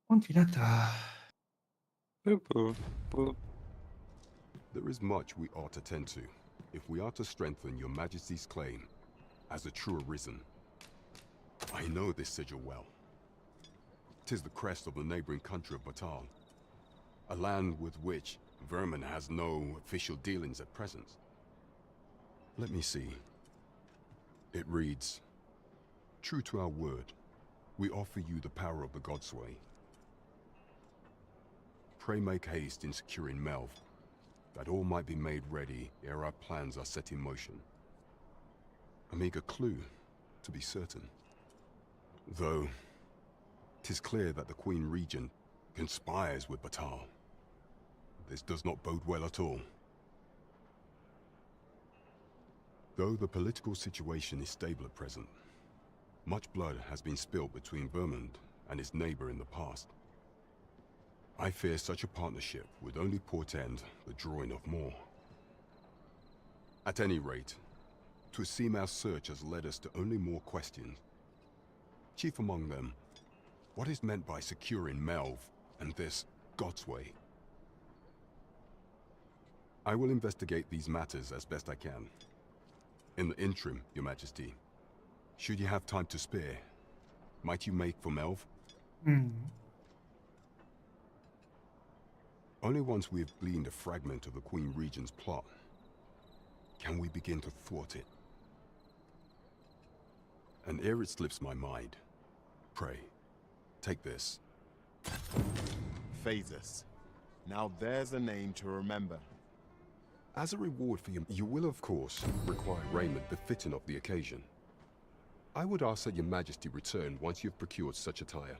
Und wieder da. There is much we ought to tend to, if we are to strengthen your Majesty's claim as a true Arisen. I know this sigil well. 'Tis the crest of the neighboring country of Batal, a land with which Vermin has no official dealings at present. Let me see. It reads, "True to our word, we offer you the power of the Godsway. Pray make haste in securing Melv, that all might be made ready ere our plans are set in motion." A meager clue, to be certain. Though, 'tis clear that the Queen Regent conspires with Batal. This does not bode well at all. Though the political situation is stable at present, much blood has been spilled between Vermund and his neighbor in the past. I fear such a partnership would only portend the drawing of more. At any rate, 'twould seem our search has led us to only more questions. Chief among them, what is meant by securing Melv and this Godsway? I will investigate these matters as best I can. In the interim, Your Majesty, should you have time to spare, might you make for Melv? Only once we have gleaned a fragment of the Queen Regent's plot can we begin to thwart it. And ere it slips my mind, pray, take this. Phasus. Now there's a name to remember. As a reward for you will of course require raiment befitting of the occasion. I would ask that Your Majesty return once you've procured such attire.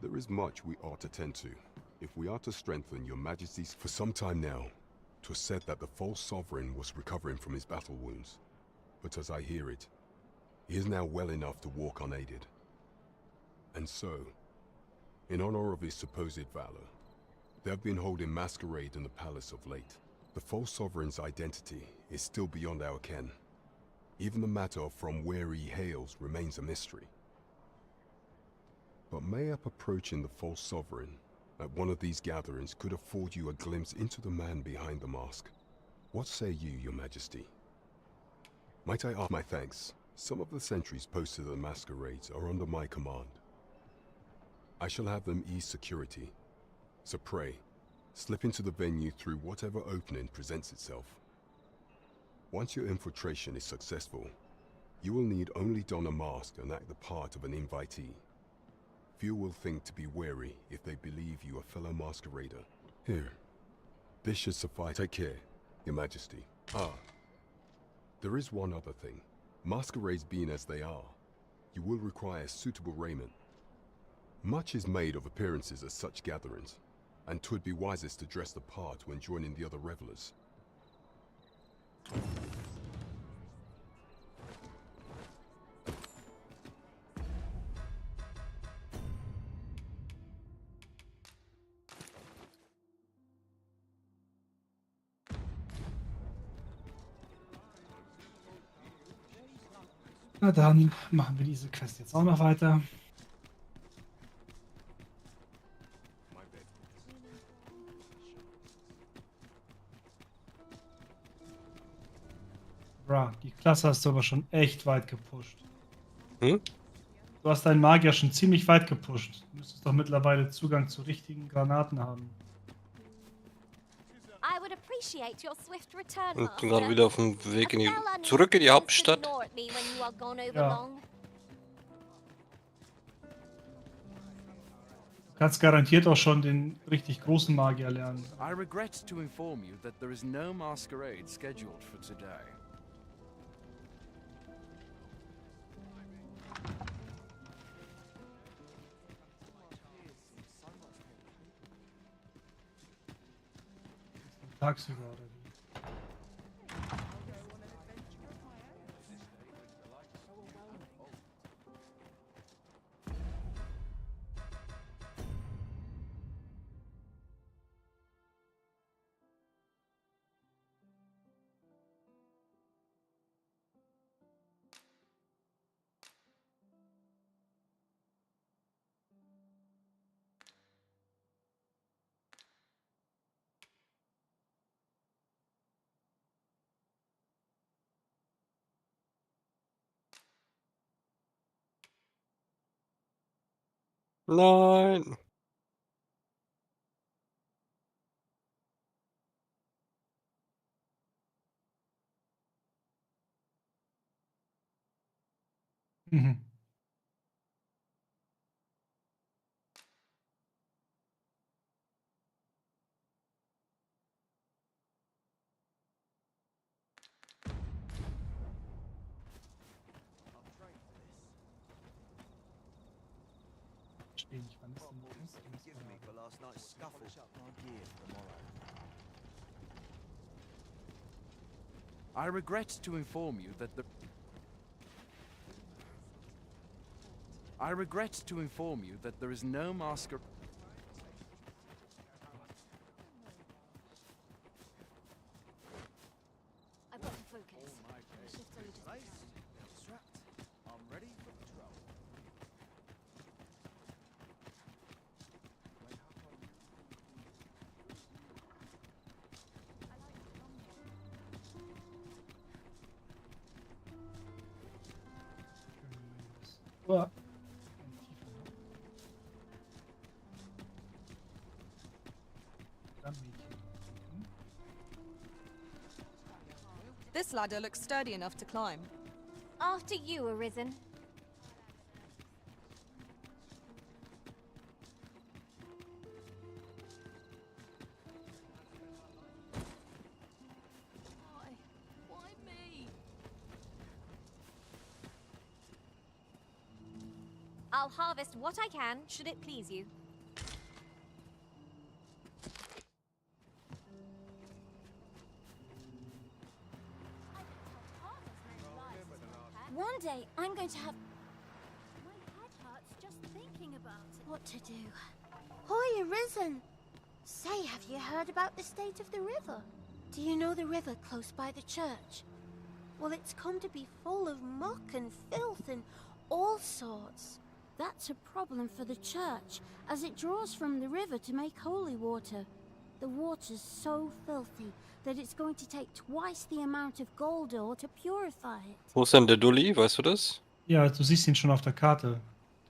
There is much we ought to tend to, if we are to strengthen Your Majesty's. For some time now, 'twas said that the false sovereign was recovering from his battle wounds. But as I hear it, he is now well enough to walk unaided. And so, in honor of his supposed valor, they have been holding masquerade in the palace of late. The false sovereign's identity is still beyond our ken. Even the matter of from where he hails remains a mystery. But mayhap approaching the false sovereign at one of these gatherings could afford you a glimpse into the man behind the mask. What say you, Your Majesty? Might I ask? My thanks. Some of the sentries posted at the masquerades are under my command. I shall have them ease security. So pray, slip into the venue through whatever opening presents itself. Once your infiltration is successful, you will need only don a mask and act the part of an invitee. Few will think to be wary if they believe you a fellow masquerader. Here, this should suffice. Take care, Your Majesty. There is one other thing. Masquerades being as they are, you will require suitable raiment. Much is made of appearances at such gatherings, and 'twould be wisest to dress the part when joining the other revelers. Na dann machen wir diese Quest jetzt auch noch weiter. Bra, die Klasse hast du aber schon echt weit gepusht. Hm? Du hast deinen Magier schon ziemlich weit gepusht. Du müsstest doch mittlerweile Zugang zu richtigen Granaten haben. I would appreciate your swift return, Und bin Master. gerade wieder auf dem Weg in die, A fella zurück in die needs Hauptstadt. to ignore me when you are gone over Ja. long. Du kannst garantiert auch schon den richtig großen Magier lernen. I regret to inform you that there is no masquerade scheduled for today. Tagsüber oder wie? Nein. Mhm. Verstehe nicht, wann ist denn das? I regret to inform you that the... I regret to inform you that there is no masker... I've got to focus. The shift's only just begun. Strapped. I'm ready for patrol. Uah. Dann Mädchen. This ladder looks sturdy enough to climb. After you, Arisen. Why me? I'll harvest what I can, should it please you. One day, I'm going to have... My head hurts just thinking about it. What to do? Hoy, Arisen! Say, have you heard about the state of the river? Do you know the river close by the church? Well, it's come to be full of muck and filth and all sorts. That's a problem for the church, as it draws from the river to make holy water. The water's so filthy that it's going to take twice the amount of gold ore to purify it. Wo ist denn der Dulli? Weißt du das? Ja, du siehst ihn schon auf der Karte.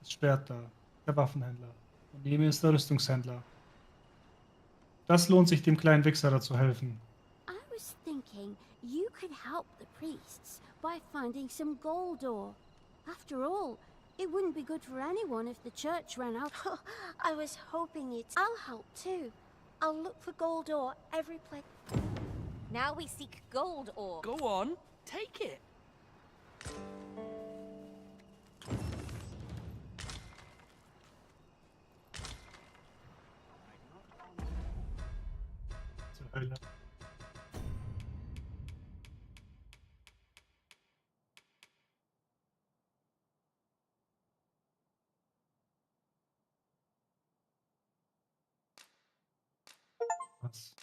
Das Schwert da. Der Waffenhändler. Und neben ihm ist der Rüstungshändler. Das lohnt sich, dem kleinen Wichser da zu helfen. I was thinking you could help the priests by finding some gold ore. After all, it wouldn't be good for anyone if the church ran out. I was hoping it. I'll help too. I'll look for gold ore every place. Now we seek gold ore. Go on, take it. Zur Hölle. Was?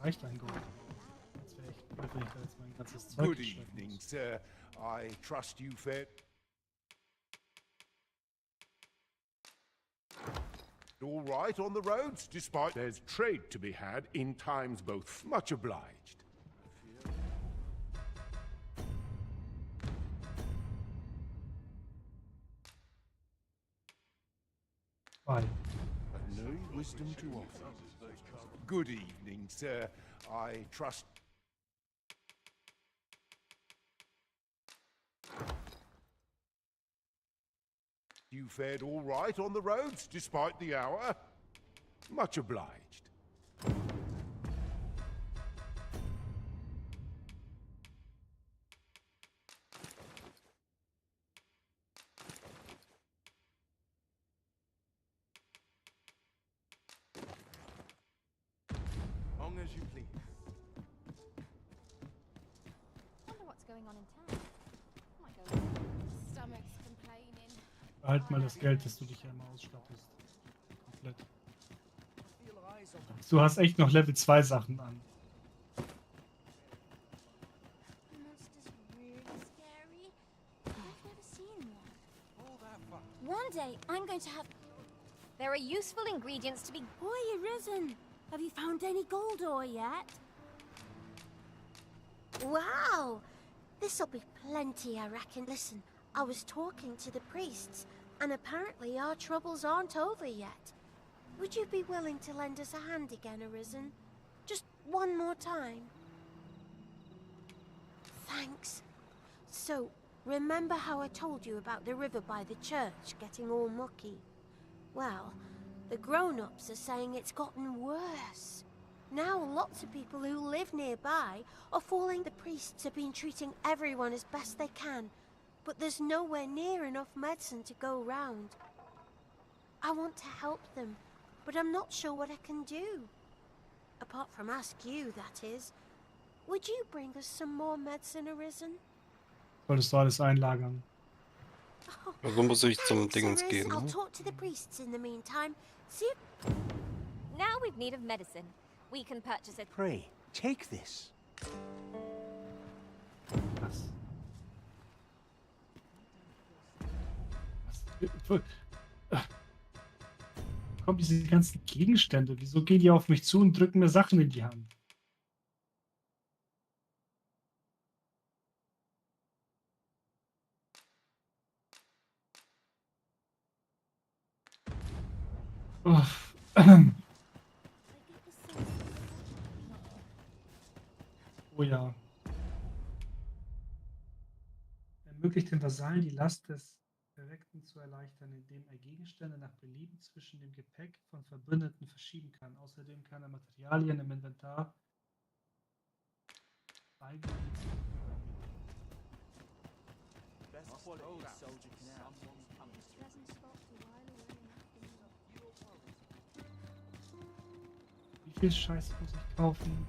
Reicht ein Gold. Das wäre echt blöd, wenn ich da jetzt mein ganzes Zeug Good geschleppt evening, muss. sir. I trust you fared all right on the roads, despite there's trade to be had in times both. Much obliged. Bye. No wisdom to offer. Good evening, sir. I trust... You fared all right on the roads, despite the hour? Much obliged. Long as you please. Wonder what's going on in town. Might go in. Stomach's complaining. Behalt mal das Geld, dass du dich ja immer ausstattest. Komplett. Du hast echt noch Level 2 Sachen an. One day, I'm going to have... There are useful ingredients to be... Boy, Arisen! Have you found any gold ore yet? Wow! This'll be plenty, I reckon. Listen, I was talking to the priests, and apparently our troubles aren't over yet. Would you be willing to lend us a hand again, Arisen? Just one more time? Thanks. So, remember how I told you about the river by the church getting all mucky? Well, the grown-ups are saying it's gotten worse. Now lots of people who live nearby are falling. The priests have been treating everyone as best they can, but there's nowhere near enough medicine to go round. I want to help them, but I'm not sure what I can do. Apart from ask you, that is. Would you bring us some more medicine, Arisen? Solltest du alles einlagern. Also muss ich zum Thanks, Dingens Aris. gehen, I'll ne? talk to the priests in the meantime. See if... Now we've need of medicine. We can purchase it. Pray, take this. Kommen diese ganzen Gegenstände? Wieso gehen die auf mich zu und drücken mir Sachen in die Hand? Oh, oh ja. Ermöglicht den Vasallen die Last des Verreckten zu erleichtern, indem er Gegenstände nach Belieben zwischen dem Gepäck von Verbündeten verschieben kann. Außerdem kann er Materialien im Inventar Wie viel Scheiß muss ich kaufen?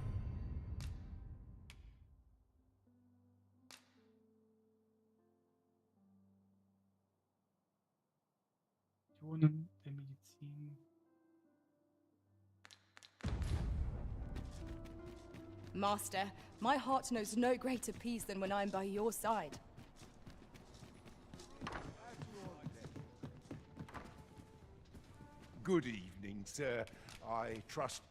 Ionen der Medizin. Master, my heart knows no greater peace than when I am by your side. Good evening, sir. I trust...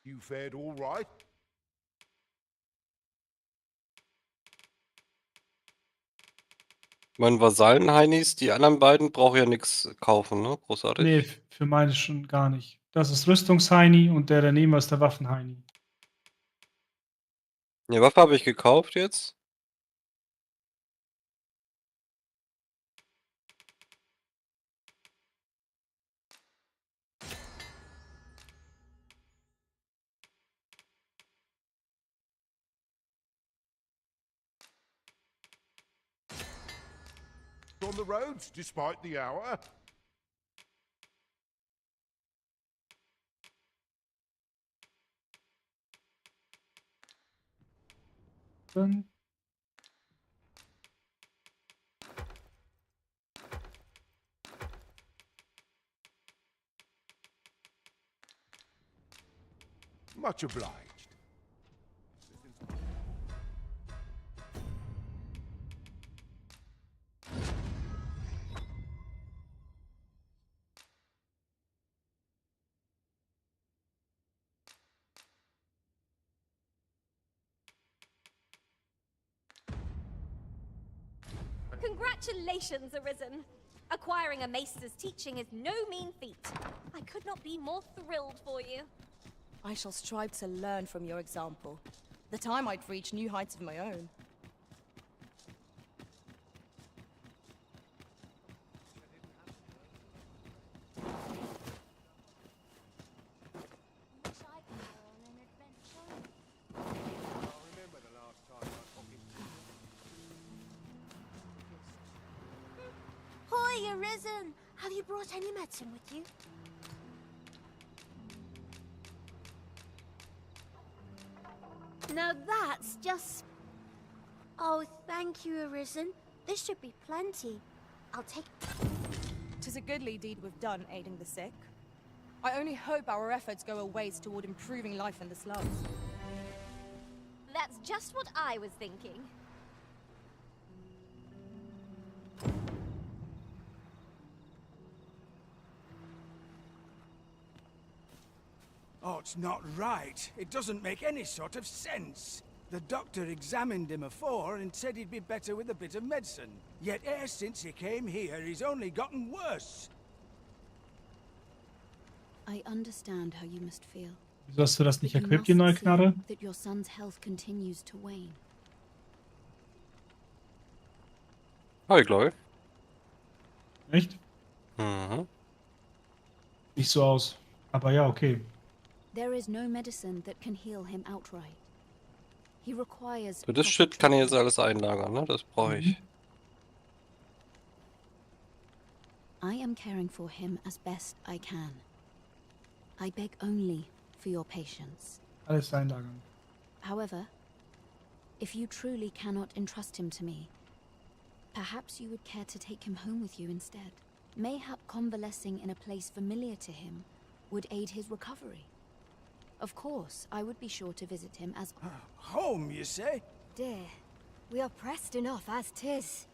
You fared all right? Meinen Vasallen-Heinis, die anderen beiden brauchen ja nichts kaufen, ne? Großartig. Nee, für meine schon gar nicht. Das ist Rüstungsheini und der daneben ist der Waffenheini. Ja, Waffe habe ich gekauft jetzt. On the roads, despite the hour? Dann Much obliged. Congratulations, Arisen. Acquiring a maester's teaching is no mean feat. I could not be more thrilled for you. I shall strive to learn from your example. The time I'd reach new heights of my own. Say, Arisen, have you brought any medicine with you? Now that's just... Oh, thank you, Arisen. This should be plenty. I'll take... 'Tis a goodly deed we've done, aiding the sick. I only hope our efforts go a ways toward improving life in the slums. That's just what I was thinking. Oh, it's not right. It doesn't make any sort of sense. The doctor examined him afore and said he'd be better with a bit of medicine. Yet ever since he came here, he's only gotten worse. I understand how you must feel. Wieso hast du das nicht But you equipped, die must neue see Knarre? that your son's health continues to wane. Hi, Chloe. Echt? Mhm. Nicht so aus. Aber ja, okay. There is no medicine that can heal him outright. He requires So, das Shit kann ich jetzt alles einlagern, ne? Das brauche ich. I am caring for him as best I can. I beg only for your patience. Alles einlagern. However, if you truly cannot entrust him to me, perhaps you would care to take him home with you instead. Mayhap convalescing in a place familiar to him would aid his recovery. Of course, I would be sure to visit him as... Home, you say? Dear, we are pressed enough as 'tis.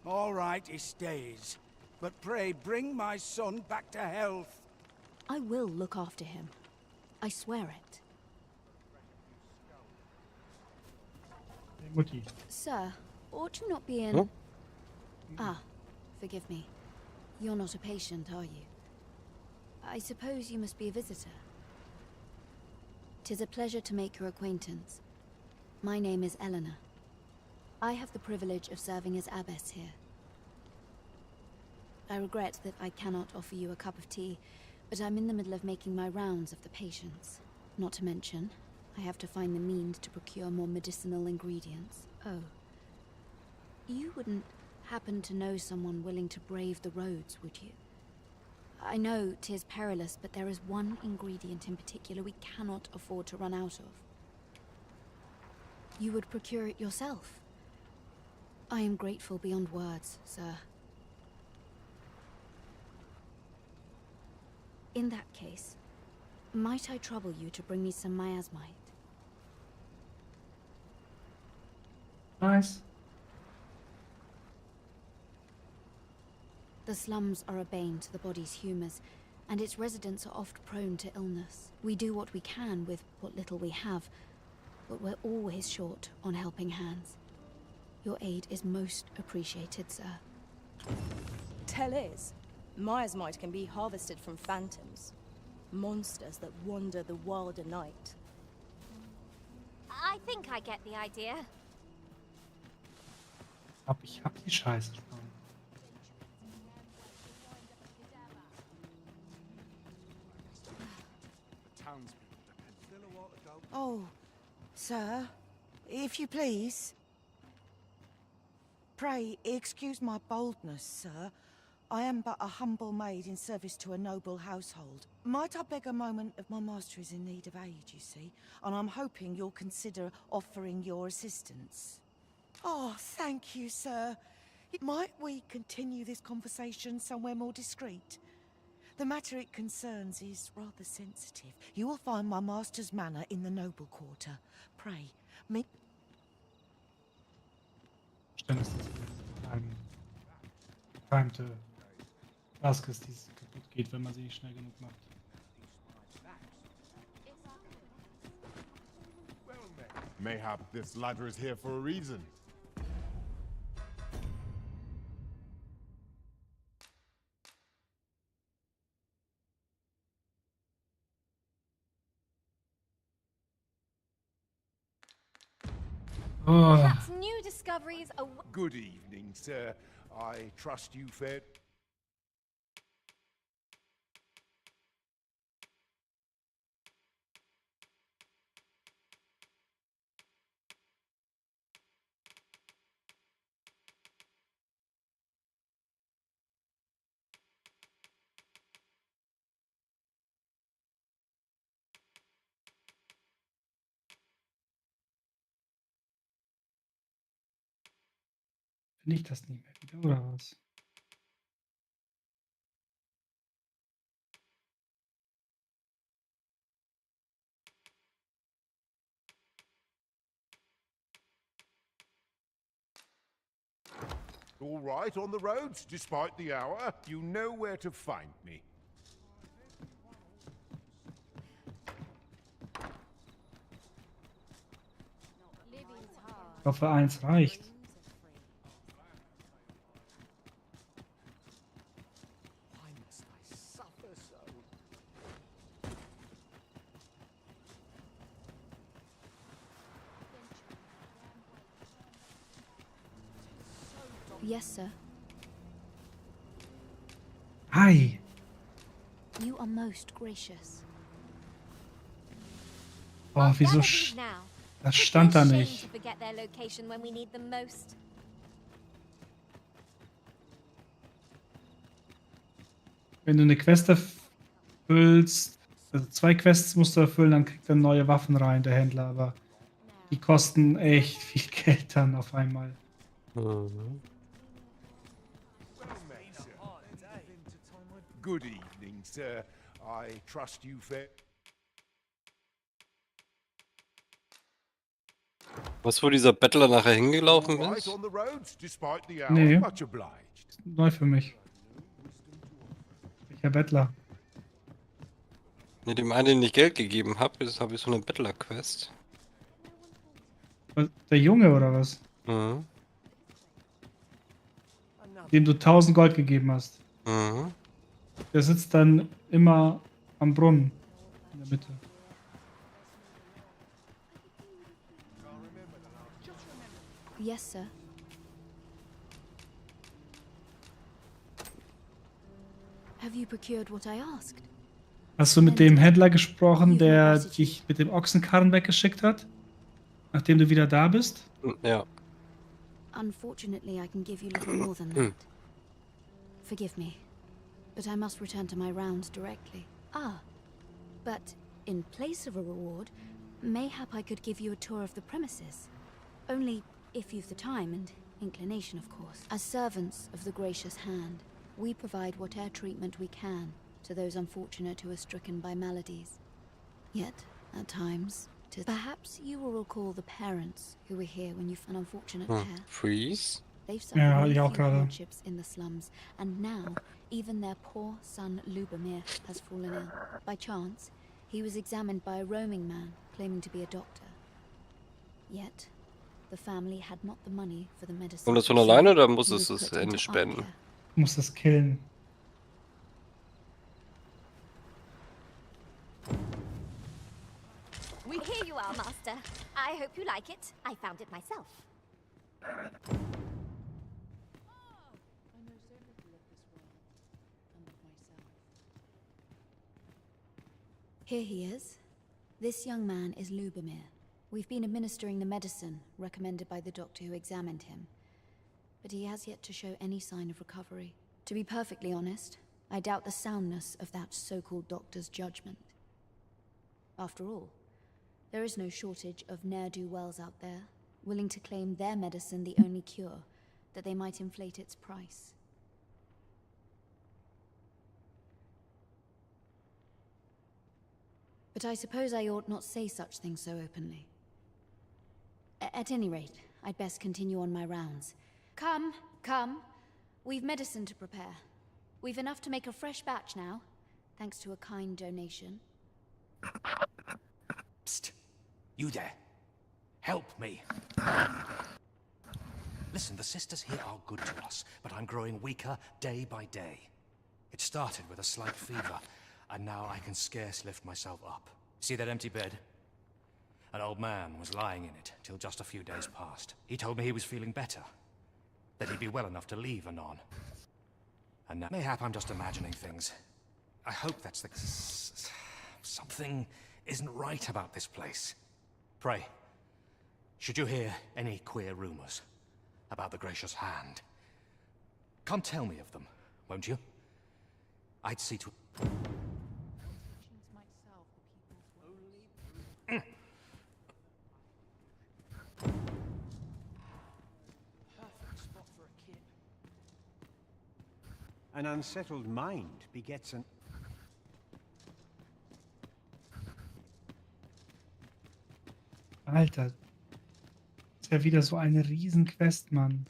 All right, he stays. But pray, bring my son back to health. I will look after him. I swear it. Hey, Mutti. Sir, ought you not be in... Huh? Ah, forgive me. You're not a patient, are you? I suppose you must be a visitor. 'Tis a pleasure to make your acquaintance. My name is Eleanor. I have the privilege of serving as abbess here. I regret that I cannot offer you a cup of tea, but I'm in the middle of making my rounds of the patients. Not to mention, I have to find the means to procure more medicinal ingredients. Oh. You wouldn't happen to know someone willing to brave the roads, would you? I know 'tis perilous, but there is one ingredient in particular we cannot afford to run out of. You would procure it yourself. I am grateful beyond words, sir. In that case, might I trouble you to bring me some miasmite? Nice. The slums are a bane to the body's humours, and its residents are oft prone to illness. We do what we can with what little we have, but we're always short on helping hands. Your aid is most appreciated, sir. Tell is, miasmite can be harvested from phantoms. Monsters that wander the wilder night. I think I get the idea. Ich hab die Scheiße schon. Oh, sir, if you please. Pray, excuse my boldness, sir. I am but a humble maid in service to a noble household. Might I beg a moment of my master is in need of aid, you see, and I'm hoping you'll consider offering your assistance. Oh, thank you, sir. Might we continue this conversation somewhere more discreet? The matter it concerns is rather sensitive. You will find my master's manor in the noble quarter. Pray, me... Stimmt, es ist getimte Taskes, die kaputt geht, wenn man sie nicht schnell genug macht. Mayhap this ladder is here for a reason. Oh. Perhaps new discoveries are... Good evening, sir. I trust you fared... Bin ich das nicht mehr wieder, oder was? All right on the roads, despite the hour. You know where to find me. Ich hoffe, 1 reicht. Yes, sir. Hi. You are most gracious. Oh, wieso das stand da Shame nicht. to forget their location when we need them most. Wenn du eine Quest erfüllst, also 2 Quests musst du erfüllen, dann kriegt er neue Waffen rein, der Händler, aber die kosten echt viel Geld dann auf einmal. Mhm. Good evening, sir. I trust you fair. Was, wo dieser Bettler nachher hingelaufen All right ist? on the roads, despite the hour. Nee. Much obliged. Neu für mich. Welcher Bettler? Ne, dem einen, den ich Geld gegeben habe, jetzt habe ich so eine Bettler-Quest. Der Junge oder was? Mhm. Dem du 1000 Gold gegeben hast. Mhm. Der sitzt dann immer am Brunnen in der Mitte. Yes, sir. Have you procured what I asked? Hast du mit dem Händler gesprochen, der dich mit dem Ochsenkarren weggeschickt hat? Nachdem du wieder da bist? Ja. Unfortunately, I can give you little more than that. Forgive me, but I must return to my rounds directly. Ah, but in place of a reward, mayhap I could give you a tour of the premises. Only if you've the time and inclination, of course. As servants of the gracious hand, we provide whatever treatment we can to those unfortunate who are stricken by maladies. Yet, at times, perhaps you will recall the parents who were here when you found an unfortunate pair. Freeze? They've suffered many few hardships in the slums, and now even their poor son Lubomir has fallen ill. By chance, he was examined by a roaming man claiming to be a doctor. Yet, the family had not the money for the medicine. Kommt das von alleine oder muss es das Ende spenden? Du musst das killen. Here you are, Master. I hope you like it. I found it myself. Here he is. This young man is Lubomir. We've been administering the medicine recommended by the doctor who examined him, but he has yet to show any sign of recovery. To be perfectly honest, I doubt the soundness of that so-called doctor's judgment. After all, there is no shortage of ne'er-do-wells out there, willing to claim their medicine the only cure, that they might inflate its price. But I suppose I ought not say such things so openly. At any rate, I'd best continue on my rounds. Come, come. We've medicine to prepare. We've enough to make a fresh batch now, thanks to a kind donation. Psst. You there. Help me. Listen, the sisters here are good to us, but I'm growing weaker day by day. It started with a slight fever, and now I can scarce lift myself up. See that empty bed? An old man was lying in it till just a few days past. He told me he was feeling better, that he'd be well enough to leave anon. And now, mayhap I'm just imagining things. I hope that's the... Something isn't right about this place. Pray, should you hear any queer rumors about the Gracious Hand, come tell me of them, won't you? I'd see to... An unsettled mind begets an... Alter. Ist ja wieder so eine Riesenquest, Mann.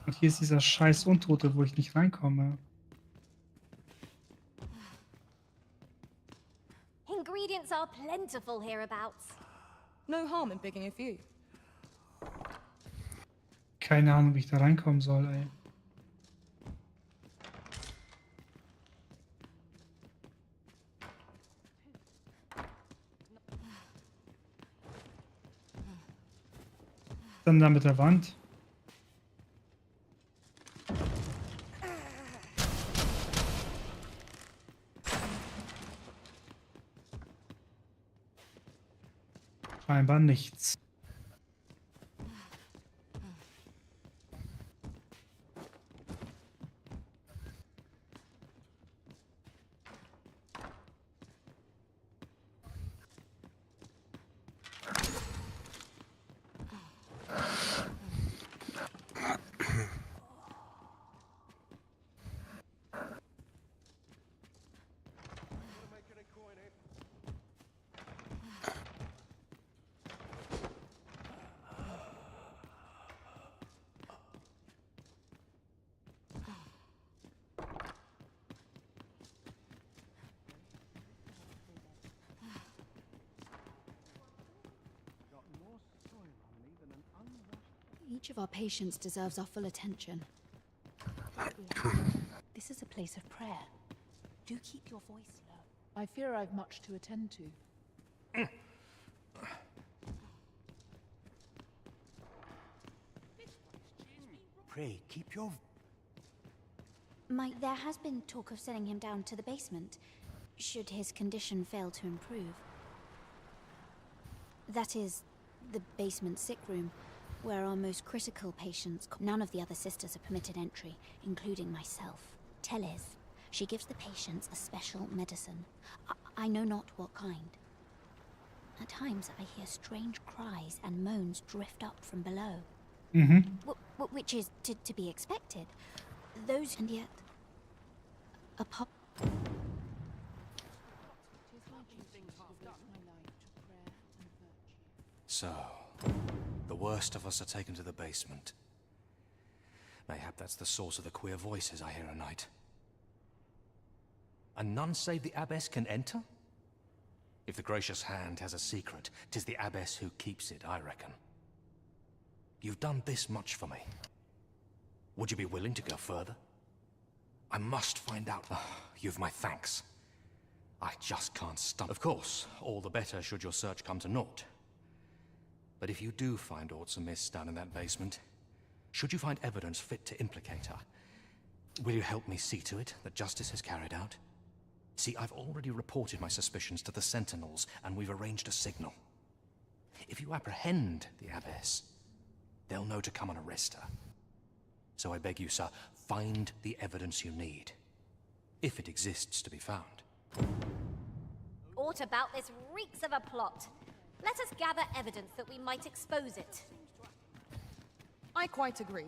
Und hier ist dieser scheiß Untote, wo ich nicht reinkomme. Ingredients are plentiful hereabouts. No harm in picking a few. Keine Ahnung, wie ich da reinkommen soll, ey. Dann da mit der Wand. Scheinbar nichts. Each of our patients deserves our full attention. This is a place of prayer. Do keep your voice low. I fear I've much to attend to. Pray, keep your... There has been talk of sending him down to the basement, should his condition fail to improve. That is, the basement sick room, where our most critical patients... None of the other sisters are permitted entry, including myself. Teles. She gives the patients a special medicine. I know not what kind. At times, I hear strange cries and moans drift up from below. Which is to be expected. Those, and yet... a pop... So, the worst of us are taken to the basement. Mayhap that's the source of the queer voices I hear at night. And none save the abbess can enter? If the gracious hand has a secret, 'tis the abbess who keeps it, I reckon. You've done this much for me. Would you be willing to go further? I must find out. You've my thanks. I just can't stomach. Of course, all the better should your search come to naught. But if you do find aught amiss down in that basement, should you find evidence fit to implicate her, will you help me see to it that justice is carried out? See, I've already reported my suspicions to the Sentinels, and we've arranged a signal. If you apprehend the abbess, they'll know to come and arrest her. So I beg you, sir, find the evidence you need, if it exists to be found. Aught about this reeks of a plot. Let us gather evidence that we might expose it. I quite agree.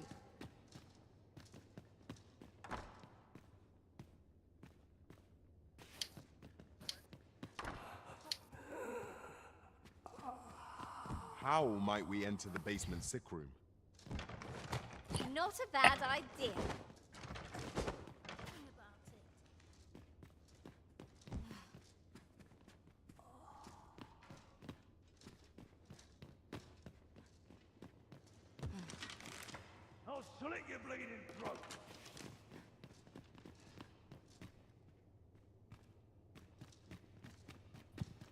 How might we enter the basement sick room? Not a bad idea. I'll slit your bleeding throat!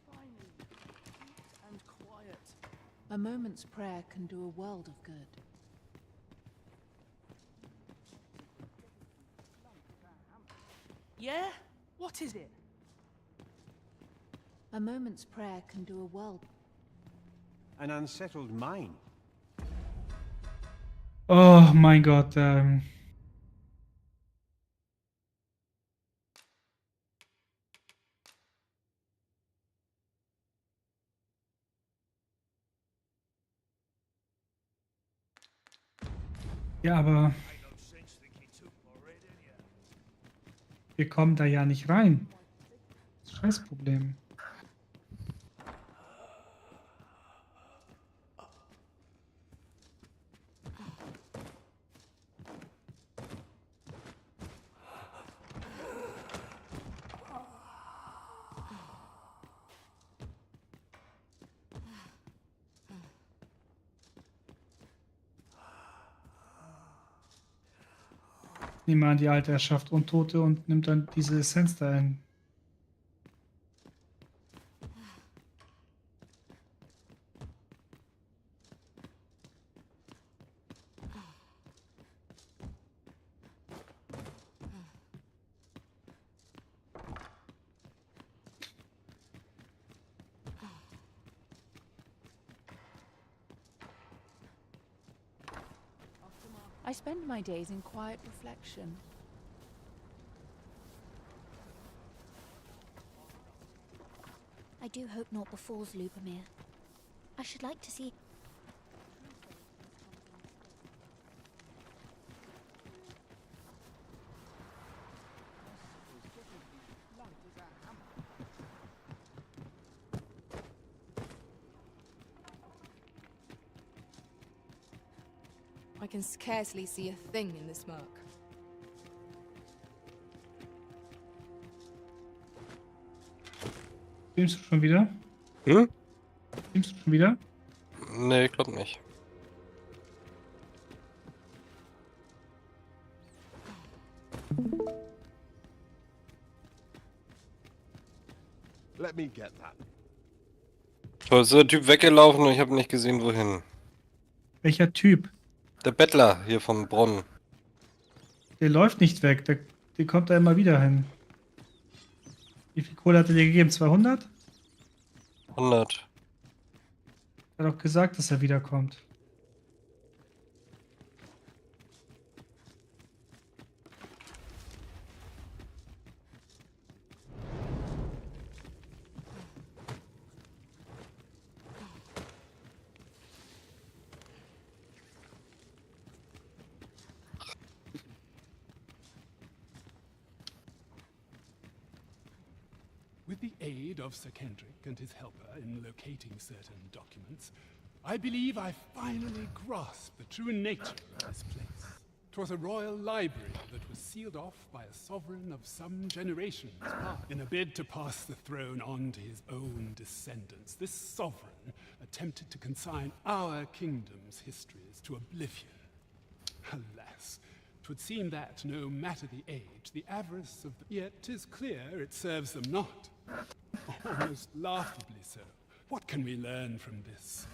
Finally, and quiet. A moment's prayer can do a world of good. Yeah? What is it? A moment's prayer can do a world. An unsettled mind. Oh mein Gott, Ja, aber Wir kommen da ja nicht rein. Das Scheißproblem. Nehme an, die alte Herrschaft Untote und nimmt dann diese Essenz da ein. I spend my days in quiet reflection. I do hope naught befalls Lubomir. I should like to see... I can scarcely see a thing in this murk. Filmst du schon wieder? Hm? Filmst du schon wieder? Nee, ich glaub nicht. Let me get that. So ist der Typ weggelaufen und ich habe nicht gesehen, wohin. Welcher Typ? Der Bettler hier vom Brunnen. Der läuft nicht weg. Der kommt da immer wieder hin. Wie viel Kohle hat er dir gegeben? 200? 100. Er hat doch gesagt, dass er wiederkommt. With the aid of Sir Kendrick and his helper in locating certain documents, I believe I finally grasped the true nature of this place. 'Twas a royal library that was sealed off by a sovereign of some generations past. In a bid to pass the throne on to his own descendants, this sovereign attempted to consign our kingdom's histories to oblivion. Alas, 'twould seem that, no matter the age, the avarice of the... Yet 'tis clear it serves them not. Almost laughably so. What can we learn from this?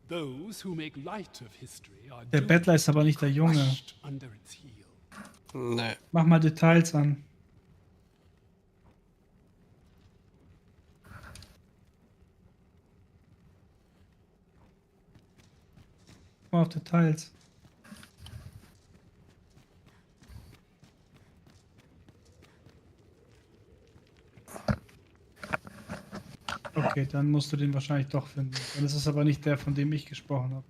Those who make light of history are Der Bettler ist aber nicht der Junge. crushed under its heel. Nee. Mach mal Details an. Mal auf Details. Okay, dann musst du den wahrscheinlich doch finden. Dann ist es aber nicht der, von dem ich gesprochen habe.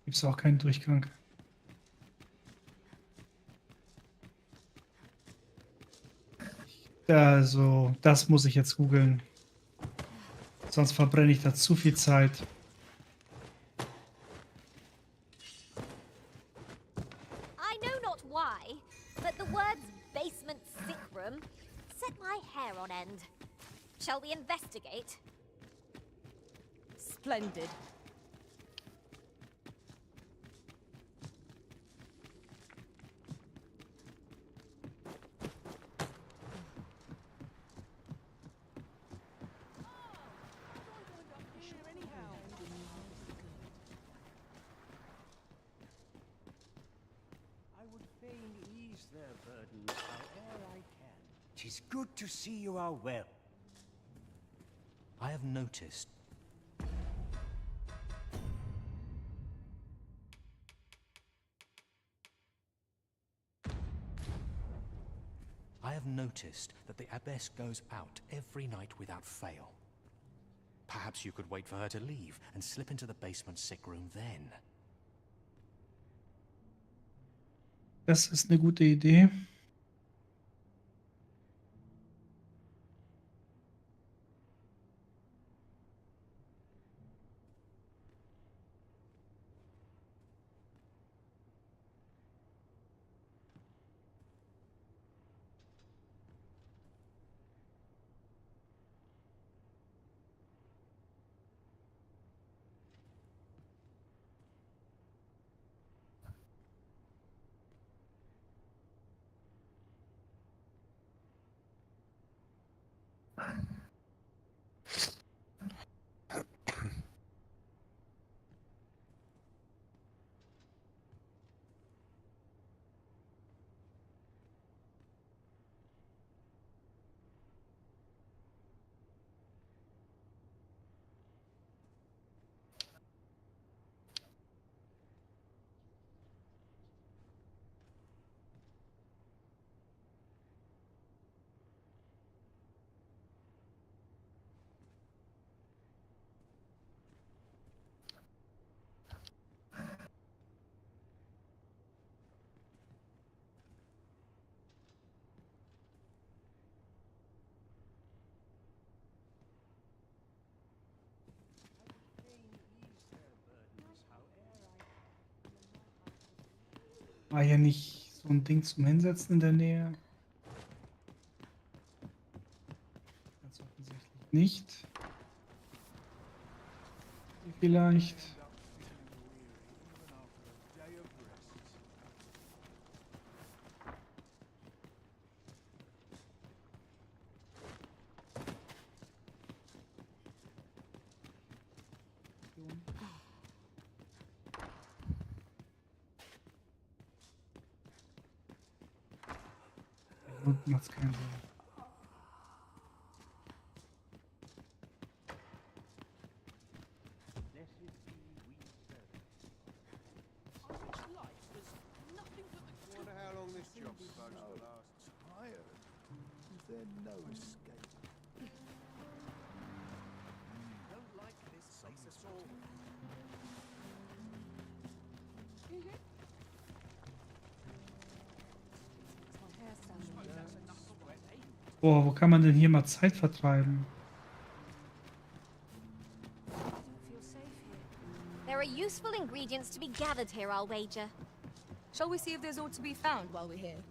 Gibt es auch keinen Durchgang. Also, das muss ich jetzt googeln. Sonst verbrenne ich da zu viel Zeit. I know not why, but the words basement sick room set my hair on end. Shall we investigate? Splendid. Their burdens howe'er I can. 'Tis good to see you are well. I have noticed noticed that the abbess goes out every night without fail. Perhaps you could wait for her to leave and slip into the basement sick room then. Das ist eine gute Idee. War hier nicht so ein Ding zum Hinsetzen in der Nähe? Ganz offensichtlich nicht. Hier vielleicht. Unten macht's keinen Sinn. Wonder how long this job's supposed to last. Tired? Is there no escape? Don't like this place at all. Boah, wo kann man denn hier mal Zeit vertreiben? There are useful ingredients to be gathered here, I'll wager. Shall we see if there's aught to be found while we're here?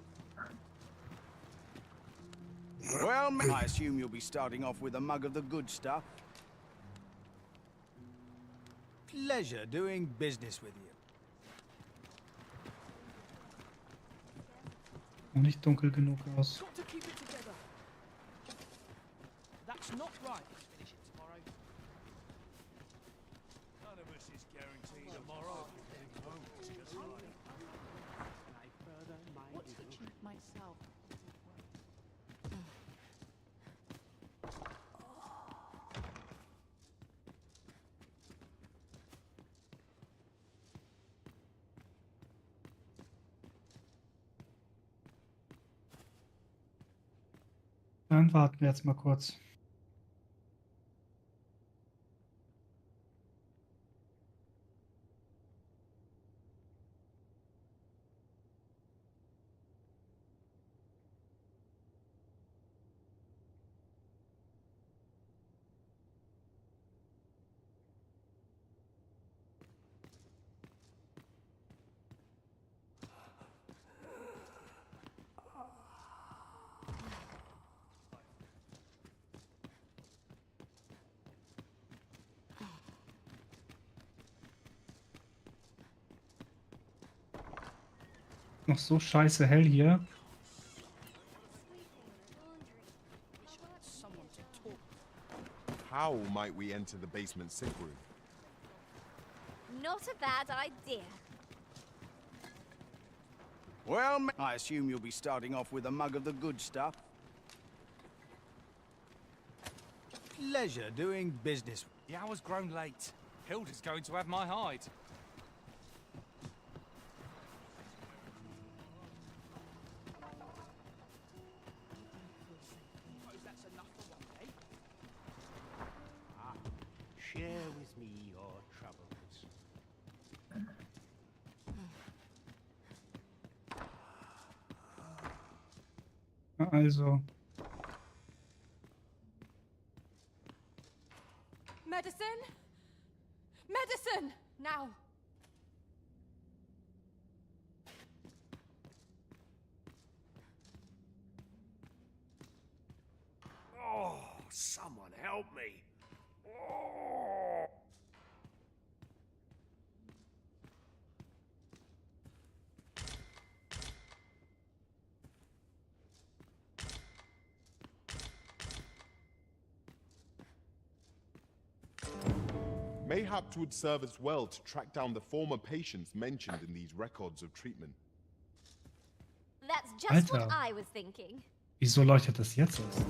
Well, I assume you'll be starting off with a mug of the good stuff. Pleasure doing business with you. Noch nicht dunkel genug aus. Got to keep it together. That's not right. Finish it tomorrow. None of us is guaranteed tomorrow. What to keep myself? Dann warten wir jetzt mal kurz. Noch so scheiße hell hier. How might we enter the basement sick room? Not a bad idea. Well, I assume you'll be starting off with a mug of the good stuff. Pleasure doing business. The hour's grown late. Hilda's going to have my hide. share with me your troubles. Also, Medicine? Medicine! Now! Oh, someone help me. Oh. Mayhaps would serve as well to track down the former patients mentioned in these records of treatment. That's just what Alter. I was thinking. Wieso leuchtet das jetzt erst?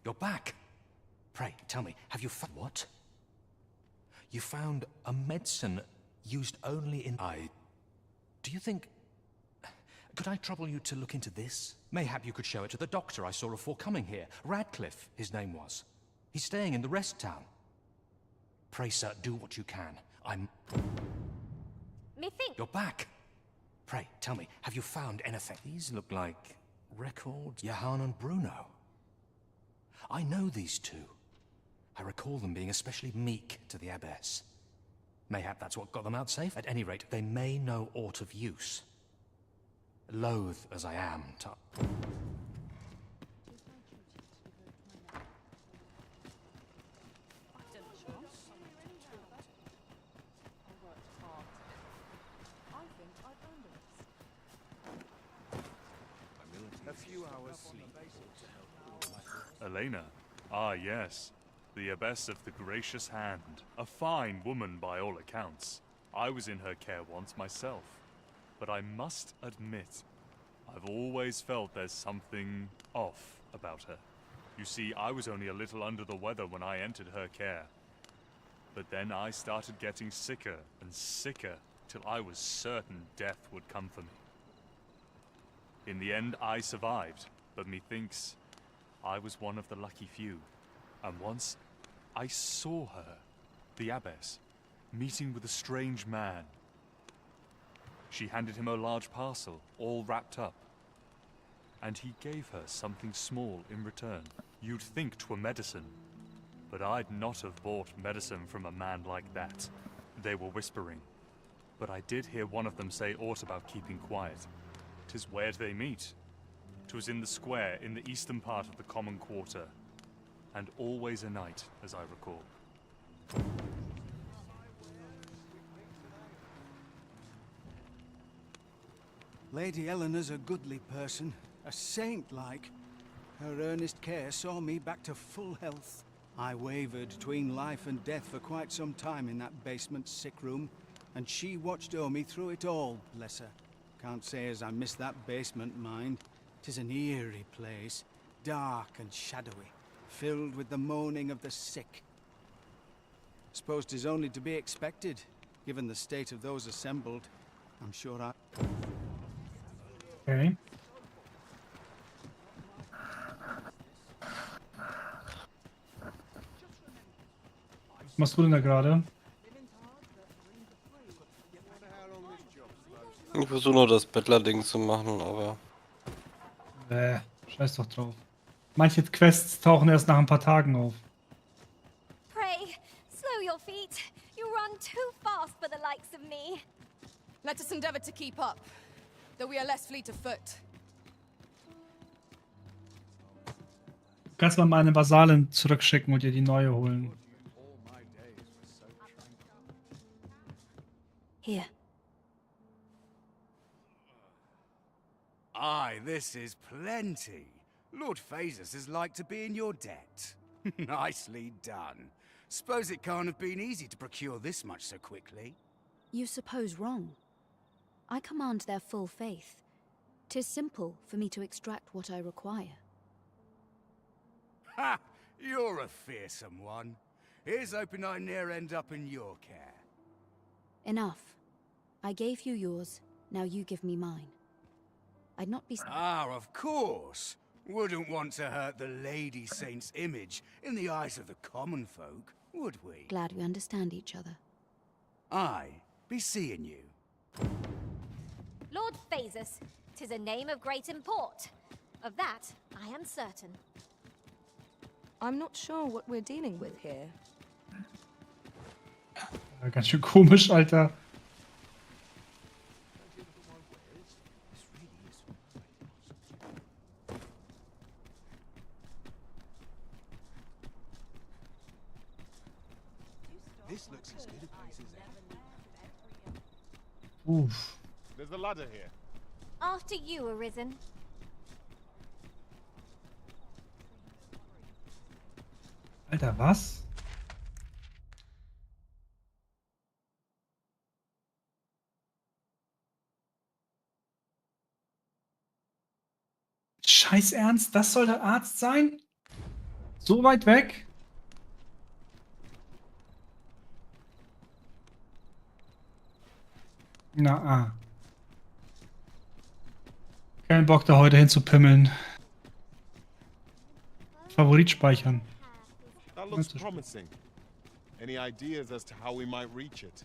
You're back. Pray, tell me, have you found... What? You found a medicine used only in... Do you think... Could I trouble you to look into this? Mayhap you could show it to the doctor I saw before coming here. Radcliffe, his name was. He's staying in the rest town. Pray, sir, do what you can. Methinks... You're back. Pray, tell me, have you found anything? These look like records. Johann and Bruno. I know these two. I recall them being especially meek to the abbess. Mayhap that's what got them out safe. At any rate, they may know aught of use. Loath as I am to... A few hours sleep. Elena. Ah, yes. The Abbess of the Gracious Hand. A fine woman by all accounts. I was in her care once myself. But I must admit, I've always felt there's something off about her. You see, I was only a little under the weather when I entered her care. But then I started getting sicker and sicker till I was certain death would come for me. In the end, I survived, but methinks I was one of the lucky few. And once, I saw her, the abbess, meeting with a strange man. She handed him a large parcel, all wrapped up. And he gave her something small in return. You'd think 'twere medicine, but I'd not have bought medicine from a man like that. They were whispering, but I did hear one of them say aught about keeping quiet. 'Tis where'd they meet? 'Twas in the square in the eastern part of the common quarter, and always a night, as I recall. Lady Eleanor's a goodly person, a saint-like. Her earnest care saw me back to full health. I wavered between life and death for quite some time in that basement sick room, and she watched o'er me through it all, bless her. Can't say as I miss that basement, mind. 'Tis an eerie place, dark and shadowy, filled with the moaning of the sick. Suppose 'tis only to be expected, given the state of those assembled. I'm sure I... Okay. Was machst du denn da gerade? Ich versuche nur das Bettler-Ding zu machen, aber... Scheiß doch drauf. Manche Quests tauchen erst nach ein paar Tagen auf. Pray, slow your feet. You run too fast for the likes of me. Let us endeavor to keep up, though we are less fleet of foot. Du kannst mal meine Vasalin zurückschicken und dir die neue holen. Here. Aye, this is plenty. Lord Phasus is like to be in your debt. Nicely done. Suppose it can't have been easy to procure this much so quickly. You suppose wrong. I command their full faith. 'Tis simple for me to extract what I require. Ha! You're a fearsome one. Here's hoping I ne'er end up in your care. Enough. I gave you yours, now you give me mine. I'd not be... Ah, of course. Wouldn't want to hurt the Lady Saint's image in the eyes of the common folk, would we? Glad we understand each other. I be seeing you. Lord Phasus, 'tis a name of great import. Of that, I am certain. I'm not sure what we're dealing with here. Ganz schön komisch, Alter. This looks as good a place as ever. Uff. There's a ladder here. After you, Arisen. Alter, was? Scheiß Ernst, das soll der Arzt sein? So weit weg? Na, kein Bock da heute hinzupimmeln. Favorit speichern. That looks promising. Any ideas as to how we might reach it?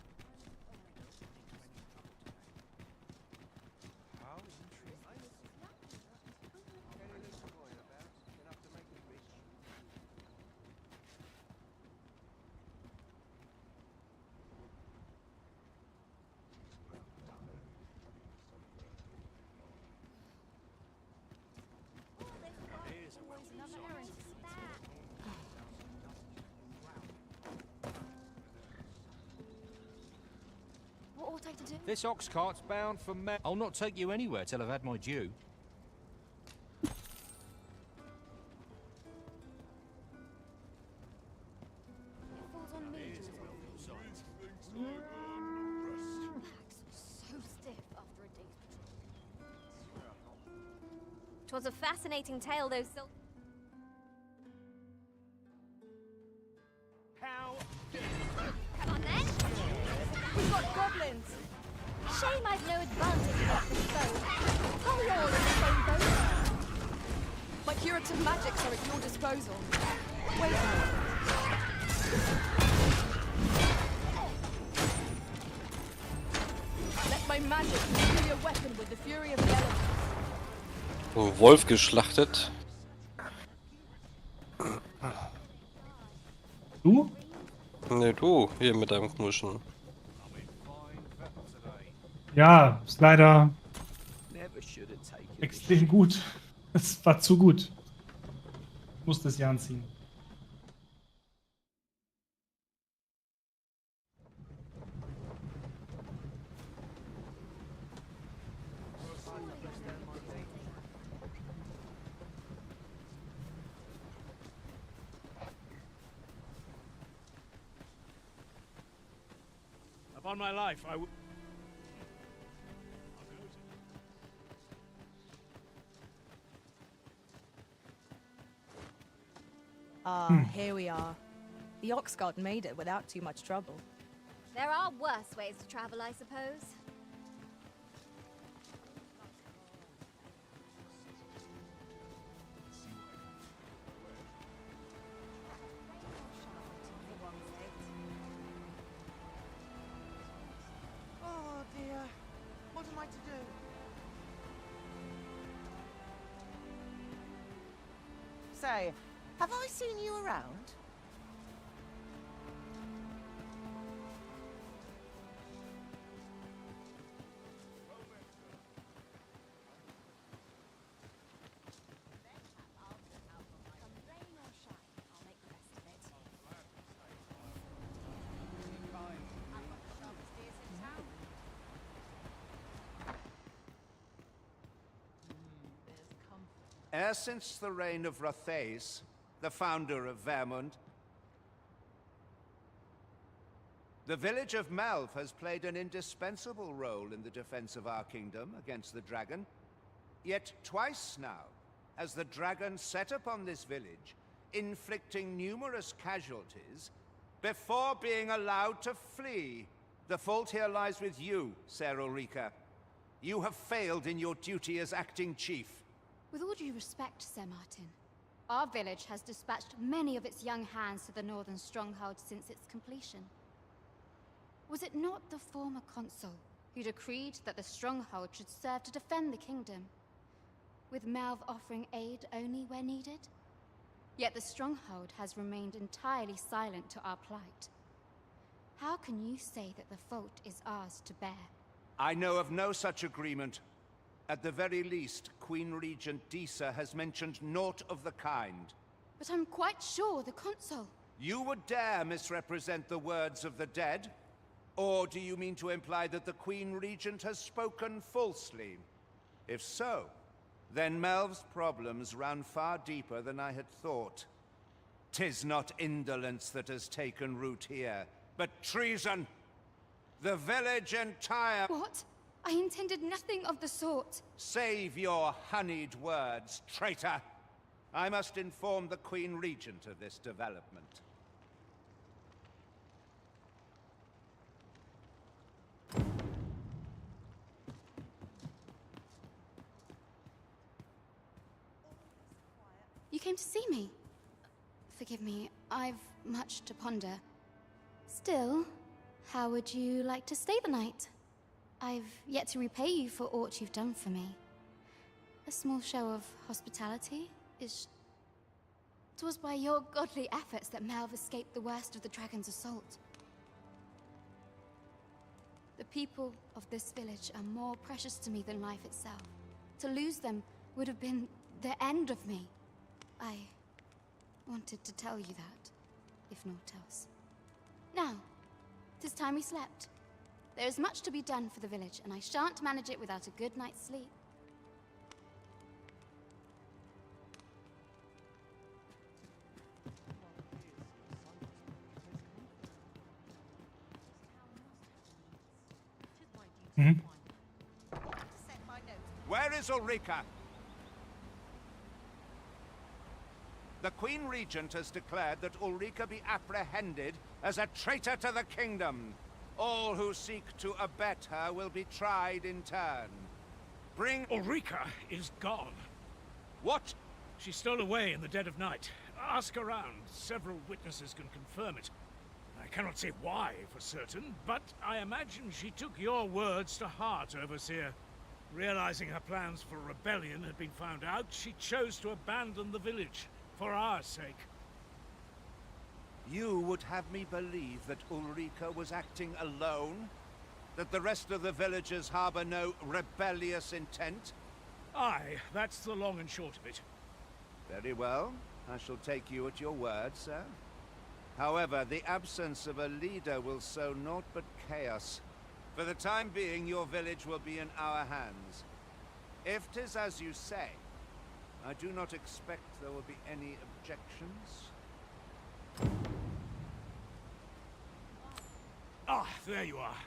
What ought I to do? This ox cart's bound for me. I'll not take you anywhere till I've had my due. So stiff after a day's patrol. 'Twas a fascinating tale, though. Come on then. We've got goblins! Shame I've no advantage against this foe. Are we all in the same boat? My curative magics are at your disposal. Wait a minute. Let my magic be your weapon with the fury of the elements. Wolf geschlachtet. Du? Ne, du, hier mit deinem Knuschen. Ja, ist leider extrem gut. Es war zu gut. Ich musste es ja anziehen. Upon my life, I would. Here we are. The Oxguard made it without too much trouble. There are worse ways to travel, I suppose. Oh dear. What am I to do? Say, have I seen you around? E'er since the reign of Rothaeus, the founder of Vermund, the village of Malv has played an indispensable role in the defense of our kingdom against the dragon. Yet twice now has the dragon set upon this village, inflicting numerous casualties, before being allowed to flee. The fault here lies with you, Ser Ulrika. You have failed in your duty as acting chief. With all due respect, Sir Martin, our village has dispatched many of its young hands to the northern stronghold since its completion. Was it not the former consul who decreed that the stronghold should serve to defend the kingdom, with Malv offering aid only where needed? Yet the stronghold has remained entirely silent to our plight. How can you say that the fault is ours to bear? I know of no such agreement. At the very least, Queen Regent Disa has mentioned naught of the kind. But I'm quite sure the consul... You would dare misrepresent the words of the dead? Or do you mean to imply that the Queen Regent has spoken falsely? If so, then Melv's problems run far deeper than I had thought. 'Tis not indolence that has taken root here, but treason. The village entire... What? I intended nothing of the sort. Save your honeyed words, traitor. I must inform the Queen Regent of this development. You came to see me. Forgive me, I've much to ponder. Still, how would you like to stay the night? I've yet to repay you for aught you've done for me. A small show of hospitality is... 'Twas by your godly efforts that Malv escaped the worst of the dragon's assault. The people of this village are more precious to me than life itself. To lose them would have been the end of me. I wanted to tell you that, if naught else. Now, 'tis time we slept. There is much to be done for the village, and I shan't manage it without a good night's sleep. Where is Ulrika? The Queen Regent has declared that Ulrika be apprehended as a traitor to the kingdom. All who seek to abet her will be tried in turn. Bring... Ulrika is gone. What? She stole away in the dead of night. Ask around. Several witnesses can confirm it. I cannot say why for certain, but I imagine she took your words to heart, Overseer. Realizing her plans for rebellion had been found out, she chose to abandon the village, for our sake. You would have me believe that Ulrika was acting alone? That the rest of the villagers harbor no rebellious intent? Aye, that's the long and short of it. Very well. I shall take you at your word, sir. However, the absence of a leader will sow naught but chaos. For the time being, your village will be in our hands. If 'tis as you say, I do not expect there will be any objections. Ah, there you are.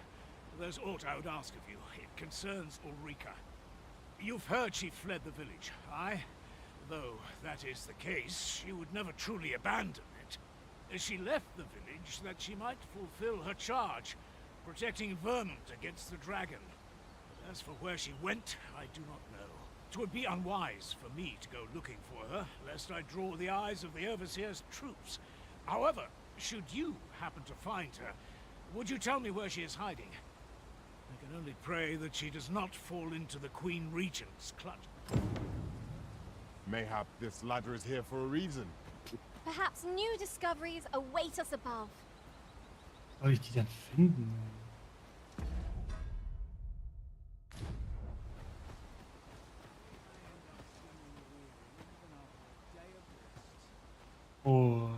There's aught I would ask of you. It concerns Ulrika. You've heard she fled the village, aye? Though that is the case, she would never truly abandon it. She left the village that she might fulfill her charge, protecting Vermont against the dragon. But as for where she went, I do not know. 'Twould be unwise for me to go looking for her, lest I draw the eyes of the Overseer's troops. However, should you happen to find her, would you tell me where she is hiding? I can only pray that she does not fall into the Queen Regent's clutch. Mayhap this ladder is here for a reason. Perhaps new discoveries await us above. Soll ich die denn finden? Oh.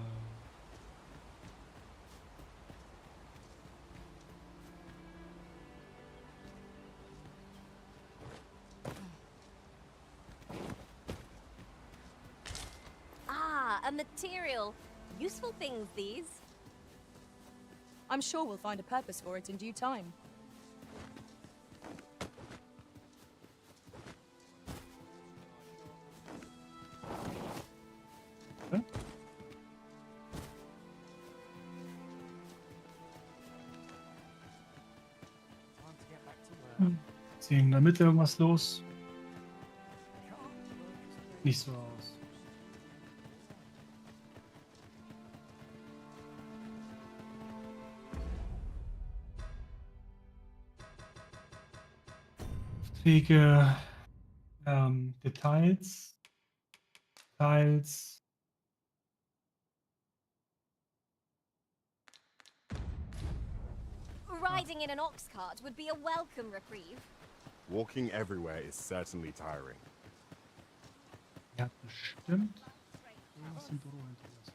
Ah, a material. Useful things, these. I'm sure we'll find a purpose for it in due time. Warte. Ist hier in der Mitte irgendwas los? Nicht so aus. Aufträge, Details. Details. Riding in an ox cart would be a welcome reprieve. Walking everywhere is certainly tiring. Ja, bestimmt. Was im Büro hinterlassen.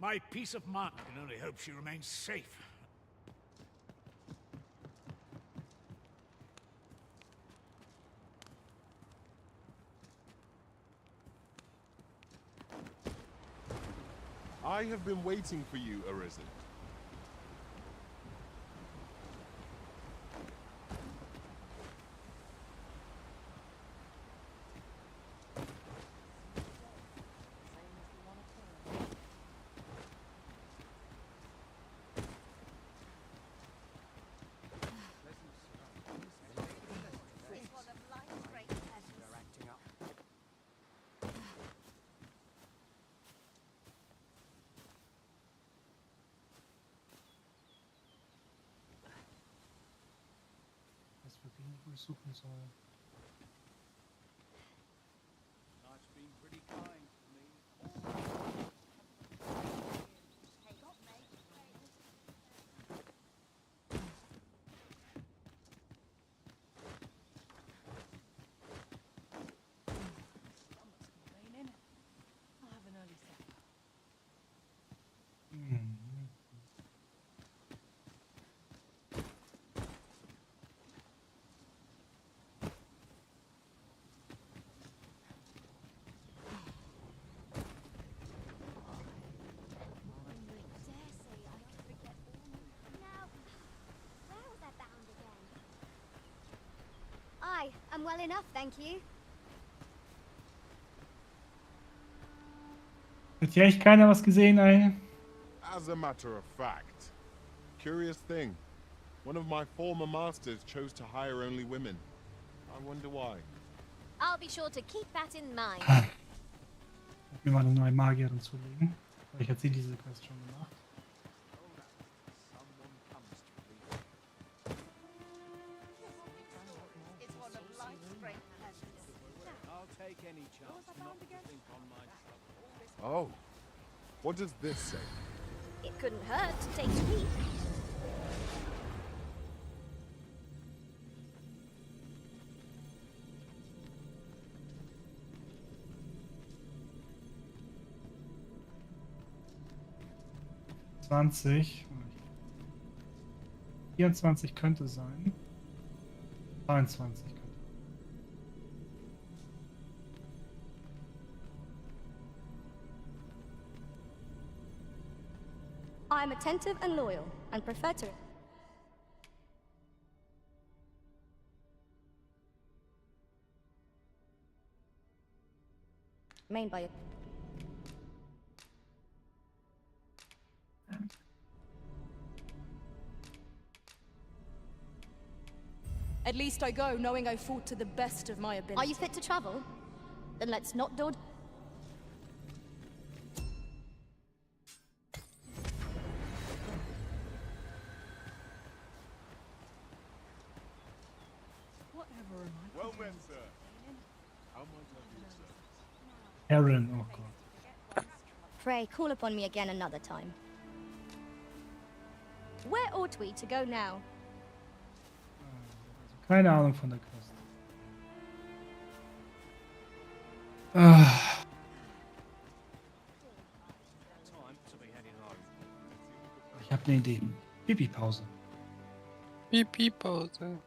My peace of mind can only hope she remains safe. I have been waiting for you, Arisen. Was für wen ich suchen soll. I'm well enough, thank you. Hat hier echt keiner was gesehen, ey? As a matter of fact, curious thing. One of my former masters chose to hire only women. I wonder why. I'll be sure to keep that in mind. Ich mir mal eine neue Magierin zulegen. Vielleicht hat sie diese Quest schon gemacht. Oh, what does this say? It couldn't hurt to take a peek. ...20. 24 könnte sein. 22 könnte. I am attentive and loyal, and prefer to... Remain by it. At least I go knowing I fought to the best of my ability. Are you fit to travel? Then let's not dawdle. Well met, sir. How might I do, sir? Aaron, oh Gott. Pray, call upon me again another time. Where ought we to go now? Keine Ahnung von der Quest. Ah. Ich habe eine Idee. Pipi-Pause. Pipi-Pause.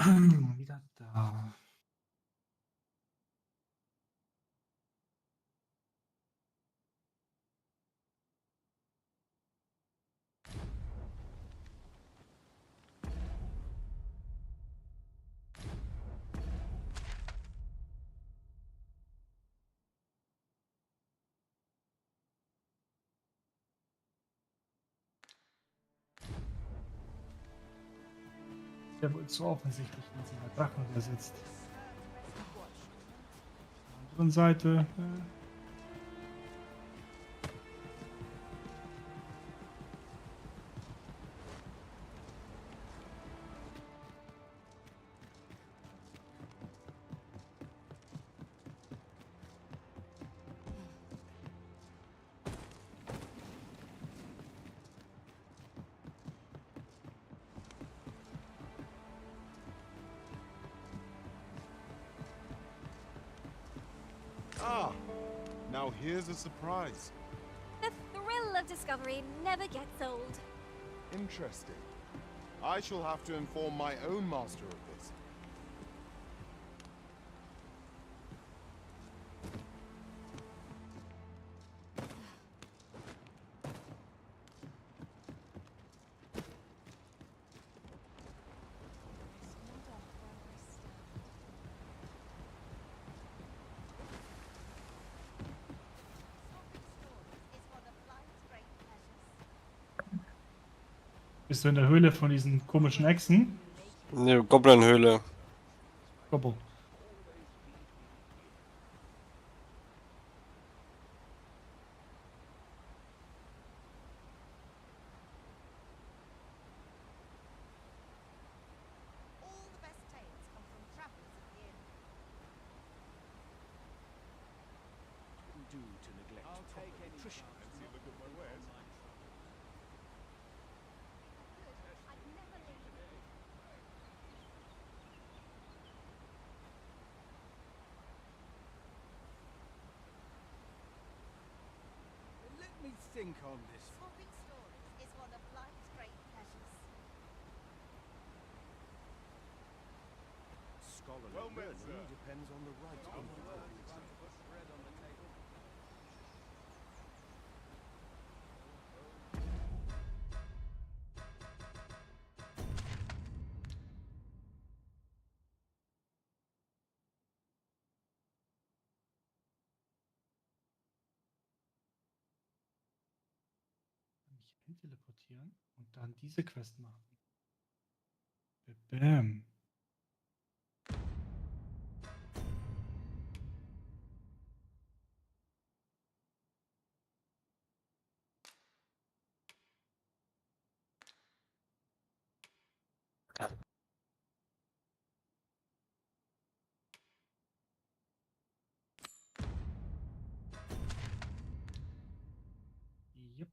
Wieder da. Der wohl zu offensichtlich mit seiner Drachen, der sitzt. Auf der anderen Seite. Ah, now here's a surprise. The thrill of discovery never gets old. Interesting. I shall have to inform my own master of this. Bist du in der Höhle von diesen komischen Echsen? Ne, Goblin-Höhle. Gobbo. Let me think on this. Swapping stories is one of life's great pleasures. Scholarly learning depends on the right individual. Mich teleportieren und dann diese Quest machen. Bam. Yep.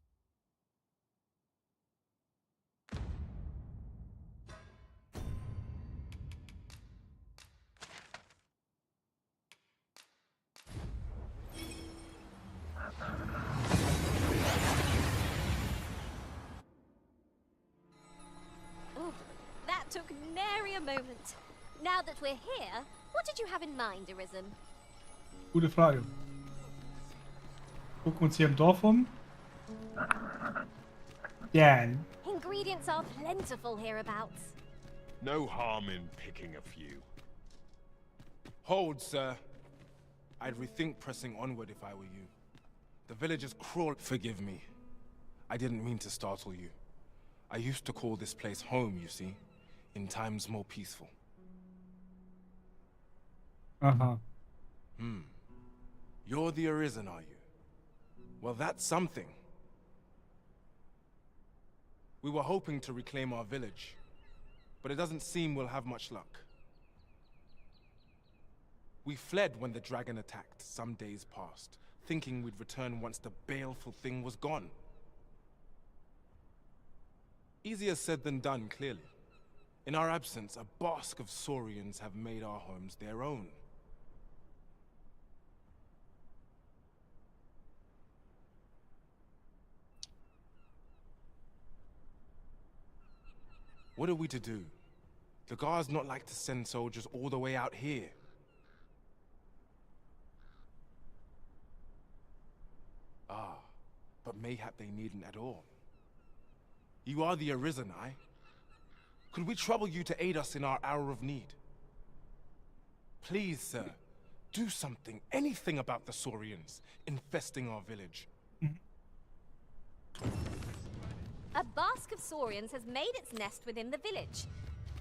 Oh, that took nary a moment. Now that we're here, what did you have in mind, Arisen? Gute Frage. Gucken uns hier im Dorf um. Dan. Ingredients are plentiful hereabouts. No harm in picking a few. Hold, sir. I'd rethink pressing onward if I were you. The villagers crawl. Forgive me. I didn't mean to startle you. I used to call this place home, you see, in times more peaceful. Uh-huh. You're the Arisen, are you? Well, that's something. We were hoping to reclaim our village, but it doesn't seem we'll have much luck. We fled when the dragon attacked some days past, thinking we'd return once the baleful thing was gone. Easier said than done, clearly. In our absence, a bask of Saurians have made our homes their own. What are we to do? The guards not like to send soldiers all the way out here. Ah, but mayhap they needn't at all. You are the Arisen, aye? Could we trouble you to aid us in our hour of need? Please, sir, do something, anything about the Saurians infesting our village. A bask of Saurians has made its nest within the village.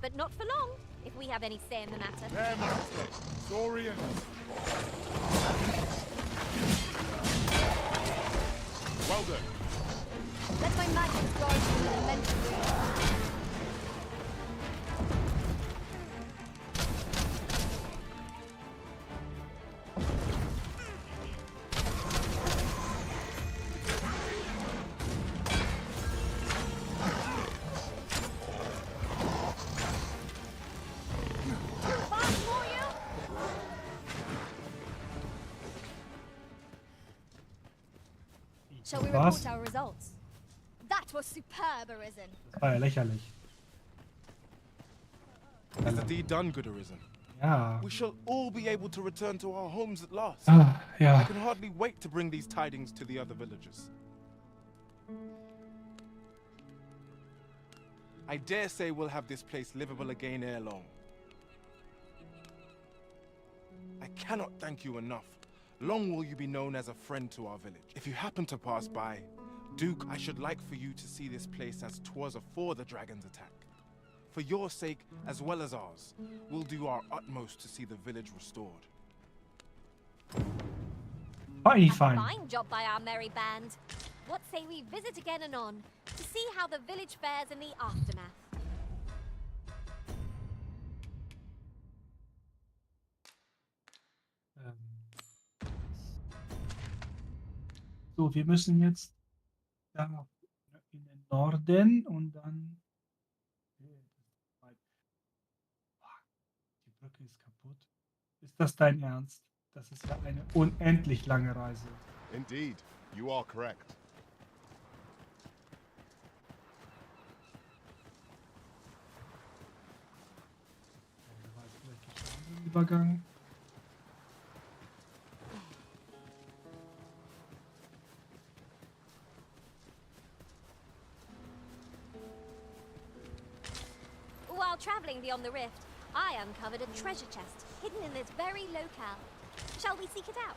But not for long, if we have any say in the matter. There, master! Saurians! Well done. Let my magic flourish in the elemental room. Shall we Was? report our results? That was superb, Arisen. Das war ja lächerlich. Is the deed done, good Arisen? Ja. We shall all be able to return to our homes at last. Ah, ja. I can hardly wait to bring these tidings to the other villagers. I dare say we'll have this place livable again ere long. I cannot thank you enough. Long will you be known as a friend to our village. If you happen to pass by, Duke, I should like for you to see this place as 'twas afore the dragon's attack. For your sake, as well as ours, we'll do our utmost to see the village restored. Fine, fine. Fine job by our merry band. What say we visit again anon to see how the village fares in the aftermath? So, wir müssen jetzt da in den Norden und dann. Die Brücke ist kaputt. Ist das dein Ernst? Das ist ja eine unendlich lange Reise. Indeed, you are correct. Da war jetzt vielleicht geschlagen im Übergang. While traveling beyond the rift, I uncovered a treasure chest hidden in this very locale. Shall we seek it out?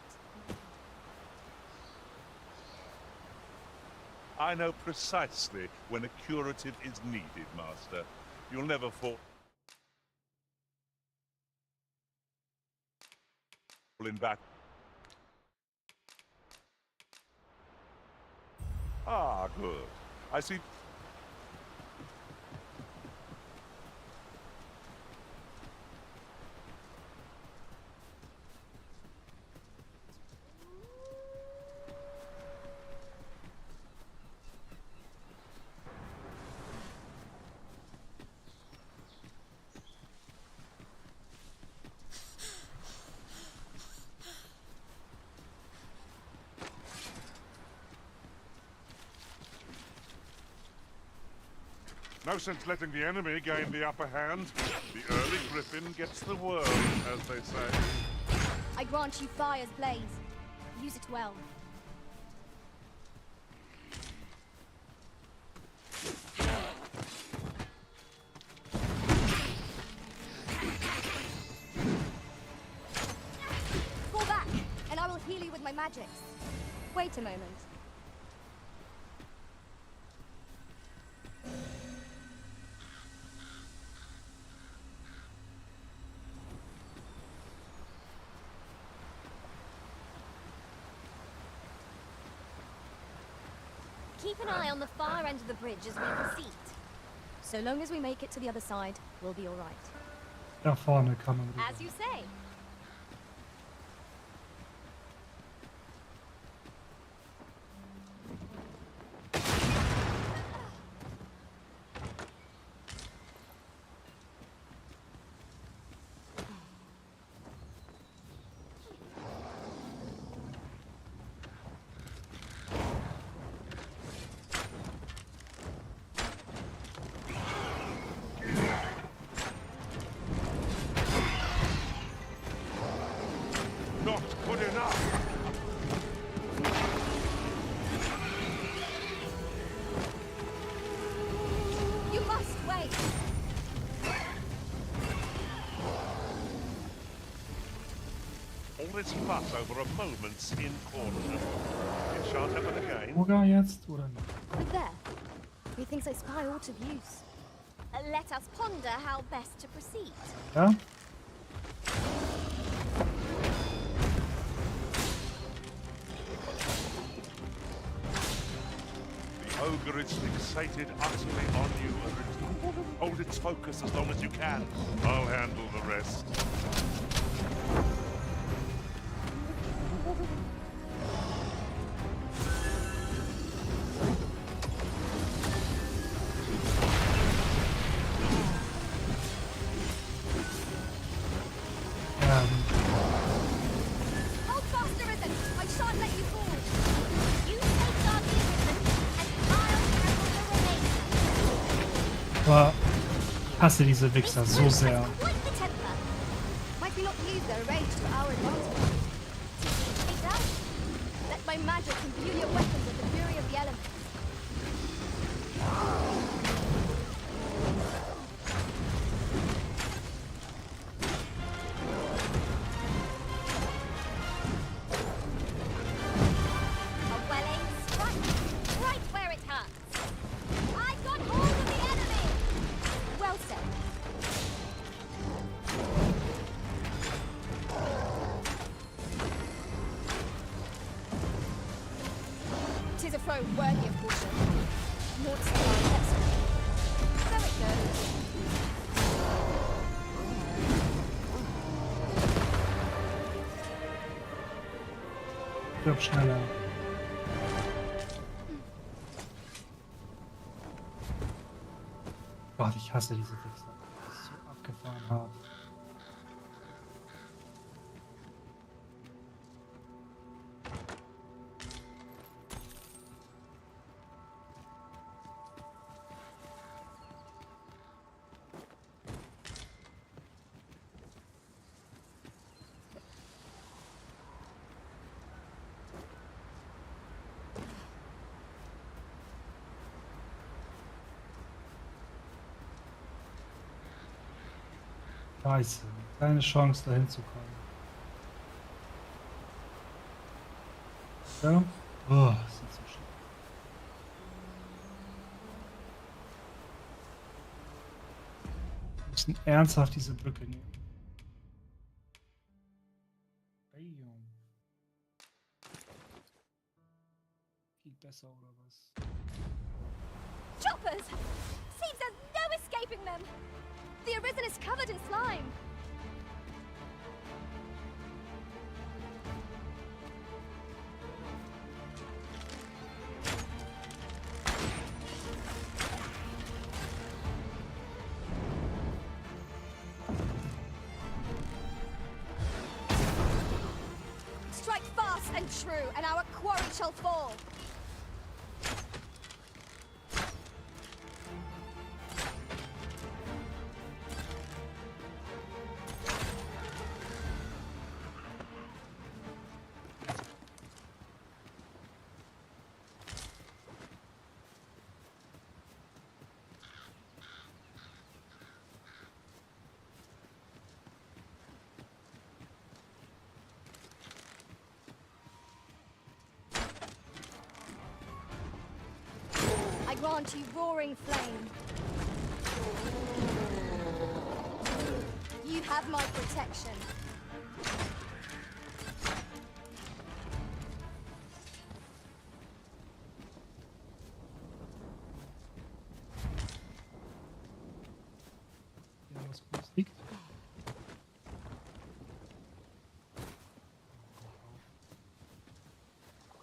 I know precisely when a curative is needed, Master. You'll never fall in back. Ah, good. I see. No sense letting the enemy gain the upper hand. The early griffin gets the worm, as they say. I grant you fire's blaze. Use it well. Fall back, and I will heal you with my magics. Wait a moment. Keep an eye on the far end of the bridge as we proceed. So long as we make it to the other side, we'll be all right. Da vorne kann man rüber. As you say. Not good enough. You must wait. All this fuss over a moment's inordinate. It shan't happen again. Sogar jetzt oder nicht? But there. Methinks I spy aught of use. Let us ponder how best to proceed. Ja? The ogre is fixated utterly on you, Ersteindruck. Hold its focus as long as you can. I'll handle the rest. Hold fast, Arisen! I shan't let you fall! You safeguard Aber ich hasse diese Wichser so sehr. Quite the temper. Might we not use their rage to our advantage? It does. Let my magic imbue your weapons with the fury of the elements. A well-aimed strike, right where it hurts. I got hold of the enemy. Well said. Tis a foe worthy of caution. Monster like destiny. So it goes. Stirb schneller. Gott, ich hasse diese Wichser. Das ist so abgefahren hart. Scheiße, keine Chance dahin zu kommen. Ja? Oh, das ist so schlimm. Wir müssen ernsthaft diese Brücke nehmen. Bam. Viel besser oder was? Choppers! Seems there's no escaping them. The Arisen is covered in slime. Strike fast and true, and our quarry shall fall. I grant you roaring flame. You have my protection. Hier was Gutes liegt.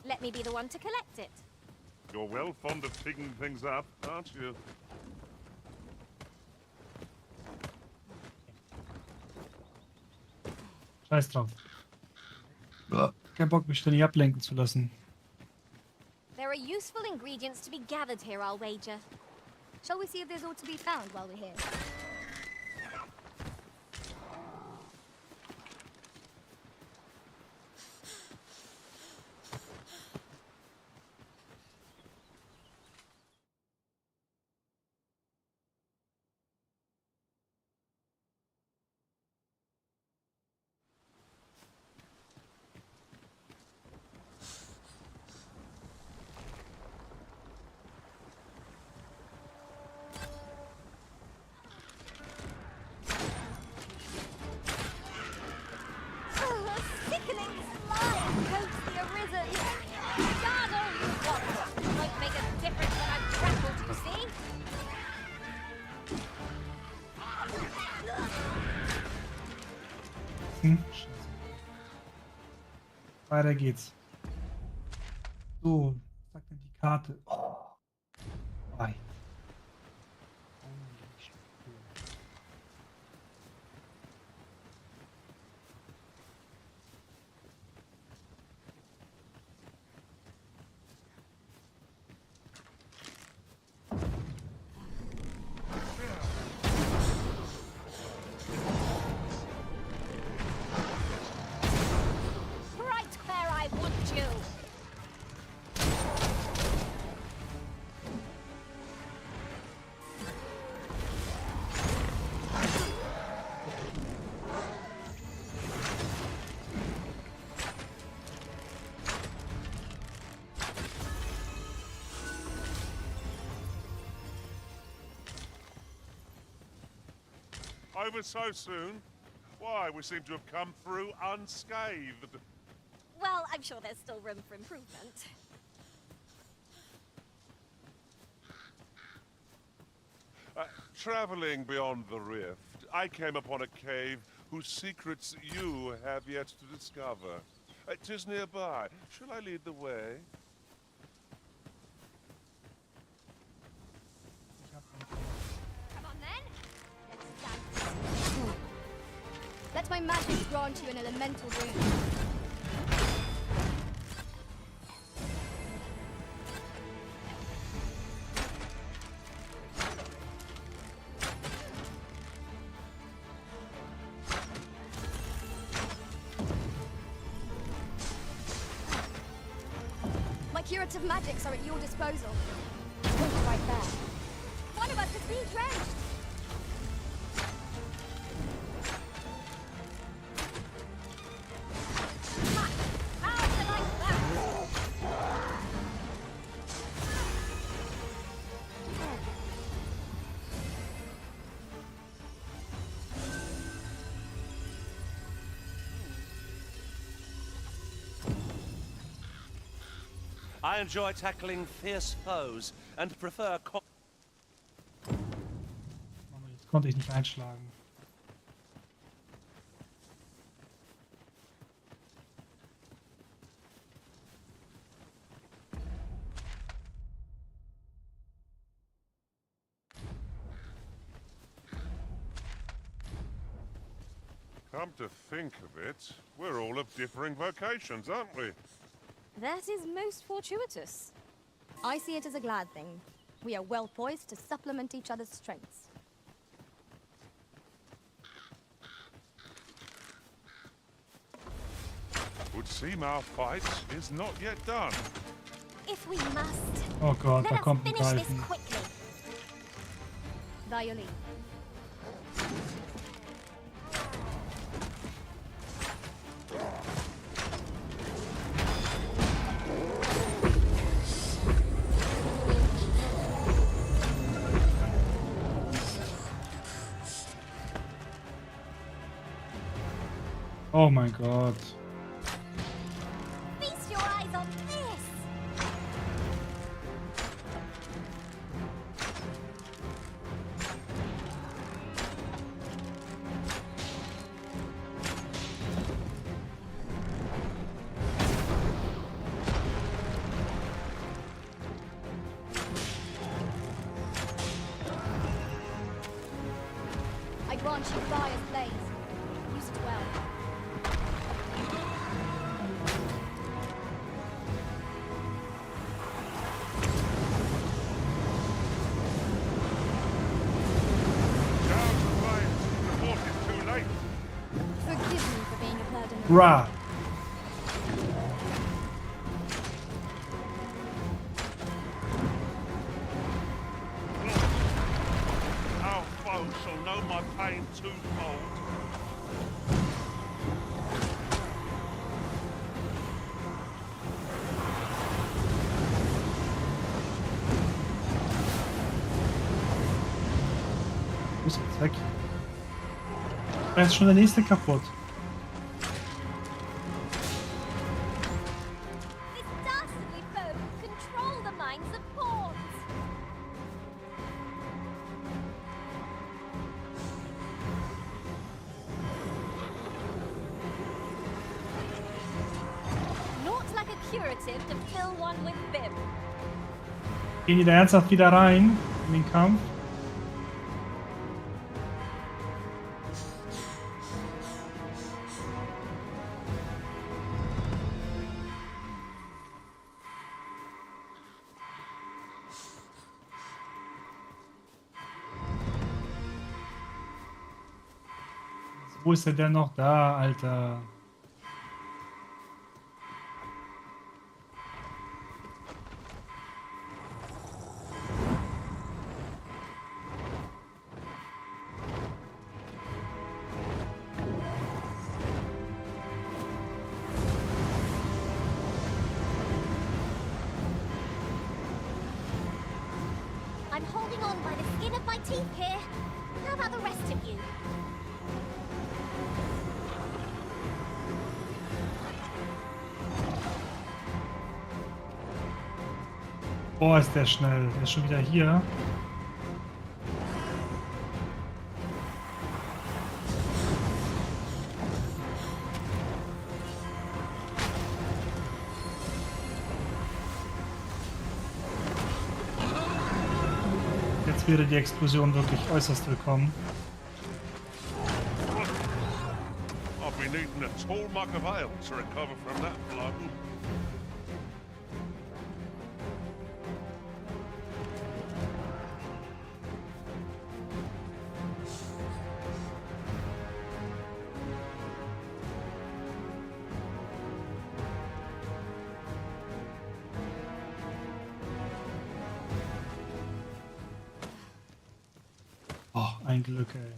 Let me be the one to collect it. You're well fond of picking things up, aren't you? Scheiß drauf. Kein Bock, mich ständig ablenken zu lassen. There are useful ingredients to be gathered here, I'll wager. Shall we see if there's aught to be found while we're here? Sickening slime coats the Arisen. Guard all you want. Might make a difference when I've grappled, you see? Scheiße. Weiter geht's. So, was sagt denn die Karte? Oh. Ei. Over so soon? Why, we seem to have come through unscathed. Well, I'm sure there's still room for improvement. Traveling beyond the rift, I came upon a cave whose secrets you have yet to discover. 'Tis nearby. Shall I lead the way? Come on then. Let's dance. Let my magic grant you an elemental dream. My curative magics are at your disposal. Point right there. One of us is being drenched. I enjoy tackling fierce foes and prefer Jetzt konnte ich nicht einschlagen. Come to think of it, we're all of differing vocations, aren't we? That is most fortuitous. I see it as a glad thing. We are well poised to supplement each other's strengths. Would seem our fight is not yet done. If we must. Oh Gott, Let da us kommt ein finish this Greifen. quickly. Violi. Oh mein Gott. Feast your eyes on this. I grant you fire's blaze. Use it well. Forgive me for being a burden. Rah! Our foes shall know my pain twofold. Wo ist jetzt weg? Da ist schon der nächste kaputt. This dastardly foe control the minds of pawns. Not like a curative to fill one with vim. Gehen die da ernsthaft wieder rein in den Kampf? Wo ist der denn noch da, Alter? I'm holding on by the skin of my teeth here. How about the rest of you? Boah, ist der schnell. Der ist schon wieder hier. Jetzt wäre die Explosion wirklich äußerst willkommen. I'll be needing a tall mug of ale to recover from that blow. Oh, ein Glück, ey.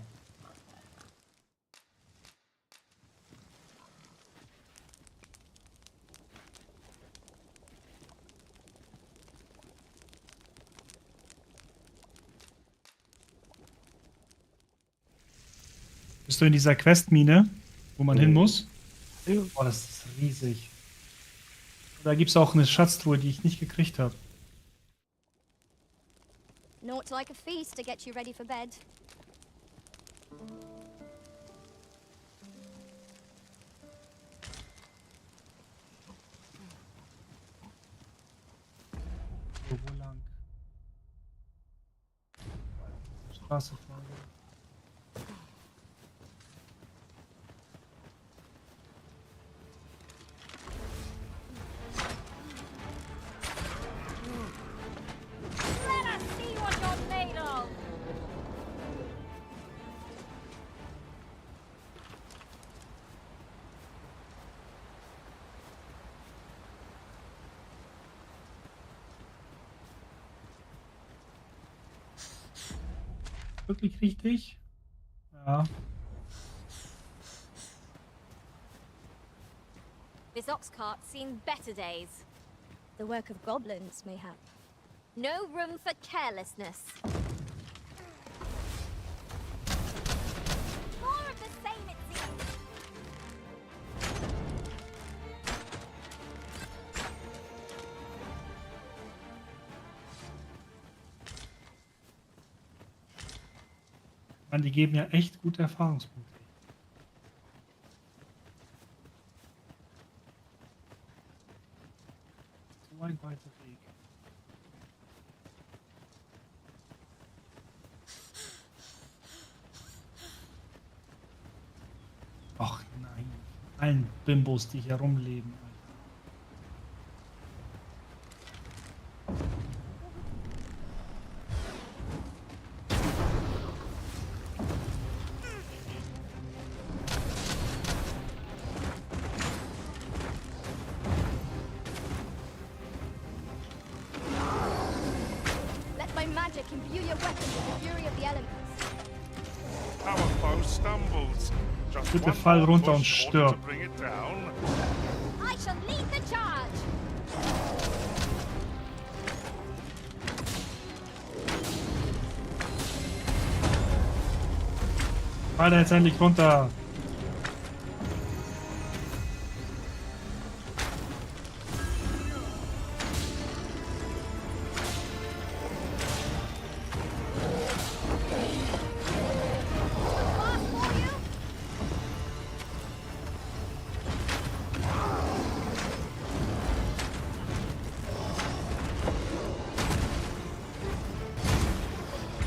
Bist du in dieser Questmine, wo man hin muss? Oh, das ist riesig. Da gibt es auch eine Schatztruhe, die ich nicht gekriegt habe. Not like a feast to get you ready for bed. So, wo lang? Straße fahren. Let us see what you're made of! Wirklich richtig? Ja. This ox cart's seen better days. The work of goblins, mayhap. No room for carelessness. More of the same, it seems. Mann, die geben ja echt gute Erfahrungspunkte. So ein weiter Weg. Ach nein. Allen Bimbos, die hier rumleben. Let my magic imbue your weapon with the fury of the elements. Our foe stumbles. Just Bitte one fall more runter und push stirb. to bring it down. I shall lead the charge! Fall da jetzt endlich runter.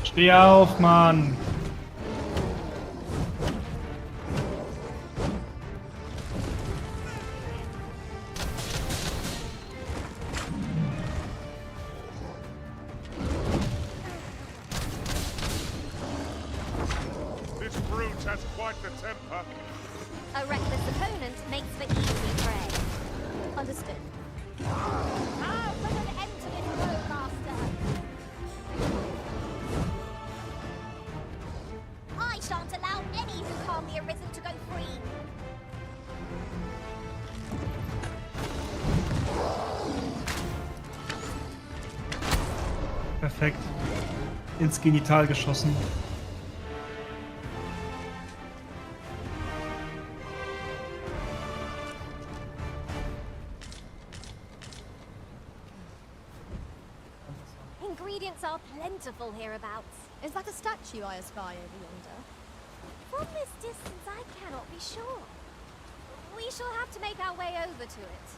Steh auf, Mann! This brute has quite the temper. A reckless opponent makes for easy prey. Understood. Ah, put an end to this rogue master! I shan't allow any who calm the Arisen to go free. Perfekt. Ins Genital geschossen. ingredients are plentiful hereabouts. Is that a statue I espy over yonder? From this distance, I cannot be sure. We shall have to make our way over to it.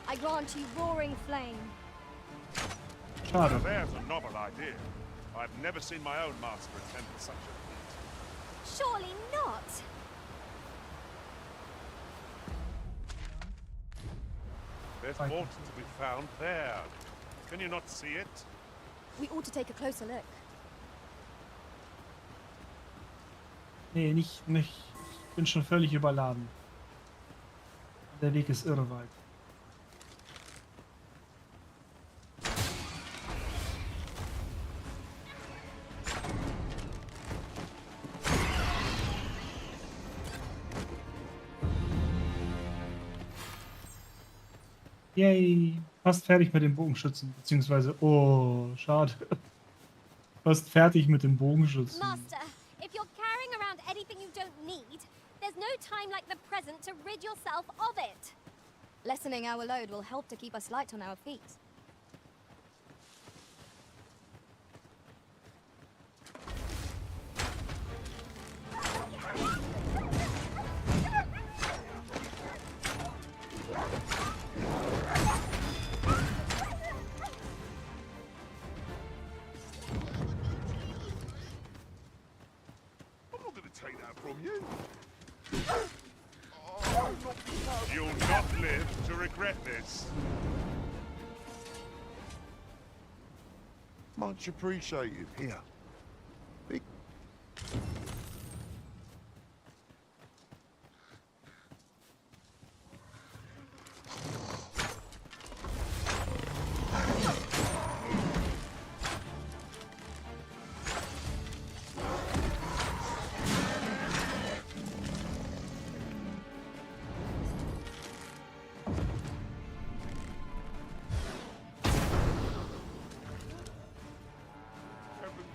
I grant you roaring flame. Schade. There's a novel idea. I've never seen my own master attend to such a feat. Surely not. There's water to be found there. Can you not see it? We ought to take a closer look. Nee, nicht. Ich bin schon völlig überladen. Der Weg ist irre weit. Yay, fast fertig mit den Bogenschützen, beziehungsweise, oh, schade. Fast fertig mit den Bogenschützen. Master, if you're carrying around anything you don't need, there's no time like the present to rid yourself of it. Lessening our load will help to keep us light on our feet. Take that from you. You'll not live to regret this. Much appreciated. Here. Big.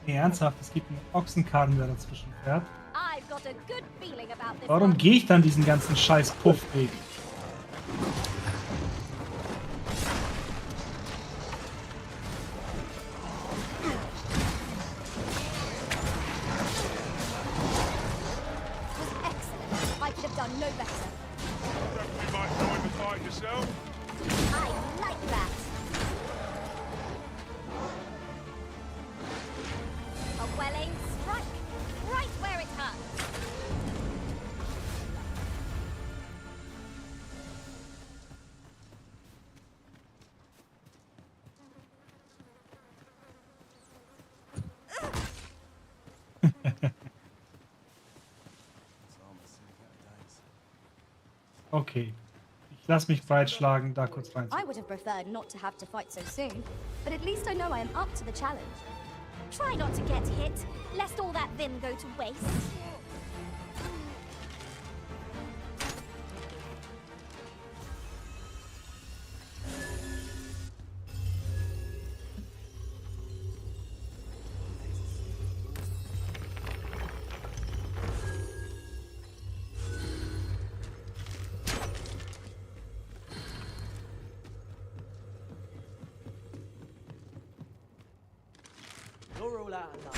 Nee, ernsthaft, es gibt einen Ochsenkarren, der dazwischen fährt. I've got a good feeling about this Warum one. gehe ich dann diesen ganzen scheiß Puffweg? Excellent. I could have done no better. You might join the fight yourself. I like that. A well-aimed strike, right where it hurts. Okay. Ich lass mich breitschlagen, da kurz rein. I would have preferred not to have to fight so soon, but at least I know I am up to the challenge. Try not to get hit, lest all that vim go to waste. You're all out of luck.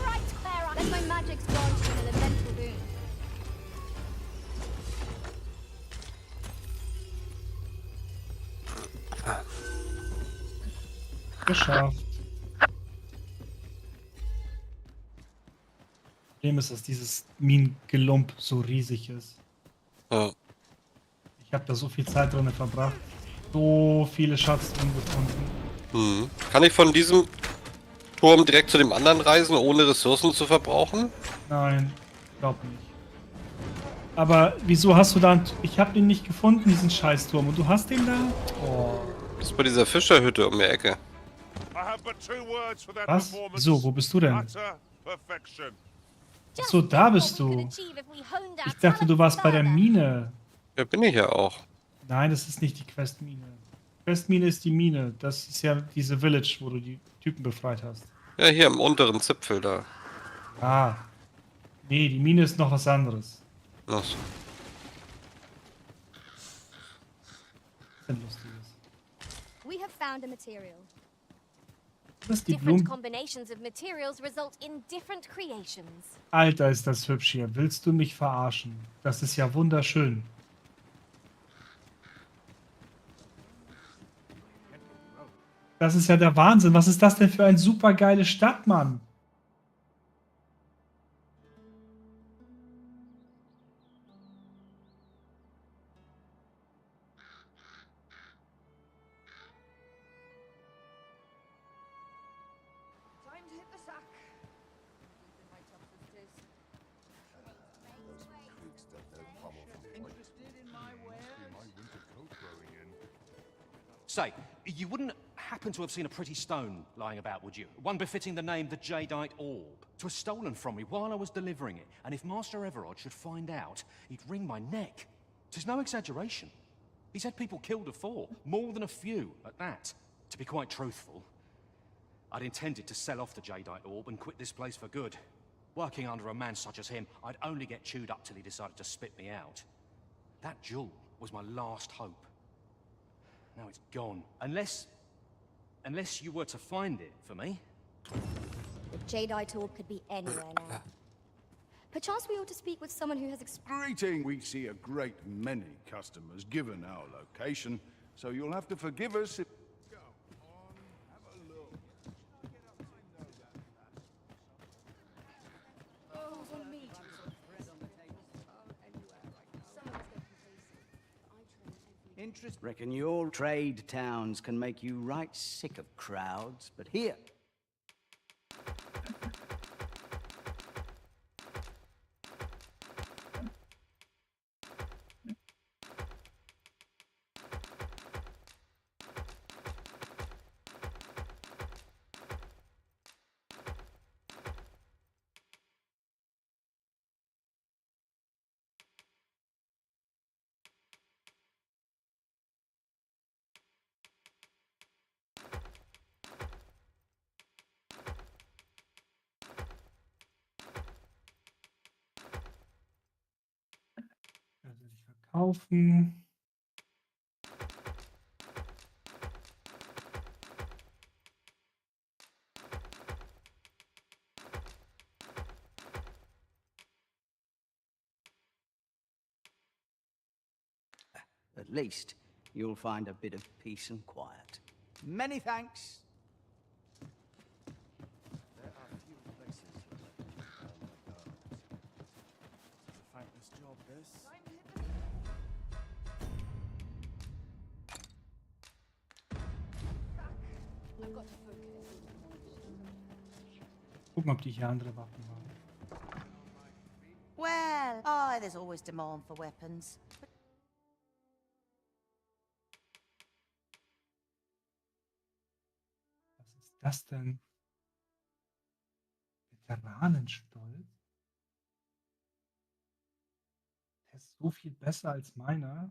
Right where I... Let my magic's grant you an elemental boon. Geschafft. Problem ist, dass dieses Minengelump so riesig ist. Ja. Ich habe da so viel Zeit drin verbracht. So viele Schatztruhen gefunden. Hm. Kann ich von diesem Turm direkt zu dem anderen reisen, ohne Ressourcen zu verbrauchen? Nein, glaub nicht. Aber wieso hast du da... Ich habe ihn nicht gefunden, diesen Scheißturm. Und du hast den da? Oh. Das ist bei dieser Fischerhütte um die Ecke. Was? So, wo bist du denn? Ach so, da bist du. Ich dachte, du warst bei der Mine. Ja, bin ich ja auch. Nein, das ist nicht die Questmine. Questmine ist die Mine. Das ist ja diese Village, wo du die Typen befreit hast. Ja, hier im unteren Zipfel da. Ah. Nee, die Mine ist noch was anderes. Ach so. Was ist denn Lustiges? We have found a material. Was ist die Different Blumen? combinations of materials result in different creations. Alter, ist das hübsch hier. Willst du mich verarschen? Das ist ja wunderschön. Das ist ja der Wahnsinn. Was ist das denn für eine supergeile Stadt, Mann? Time to hit the sack. Interested in my wares? Say, you wouldn't happen to have seen a pretty stone lying about, would you? One befitting the name the Jadeite Orb. 'Twas stolen from me while I was delivering it, and if Master Everard should find out, he'd wring my neck. 'Tis no exaggeration. He's had people killed afore, more than a few at that. To be quite truthful, I'd intended to sell off the Jadeite Orb and quit this place for good. Working under a man such as him, I'd only get chewed up till he decided to spit me out. That jewel was my last hope. Now it's gone. Unless you were to find it for me. The Jadeite Orb could be anywhere now. Perchance we ought to speak with someone who has Greeting! We see a great many customers given our location, so you'll have to forgive us if... Go on, have a look. Reckon your trade towns can make you right sick of crowds, but here... Also sich verkaufen. At least you'll find a bit of peace and quiet. Many thanks. There are few places like It's a thankless job, this. I've got to focus. Gucken, ob die hier andere Waffen haben. Well, oh, there's always demand for weapons. Was ist das denn? Veteranenstolz? Der ist so viel besser als meiner.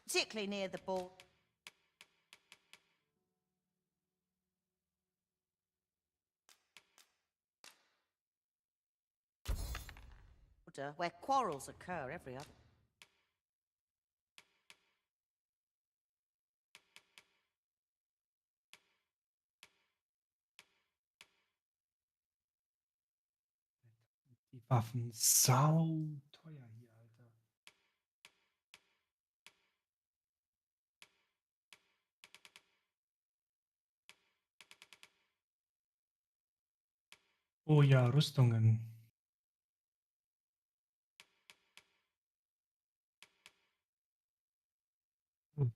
Particularly near the ball. Where quarrels occur every other. Die Waffen sau teuer hier, Alter. Oh ja, Rüstungen. Hm.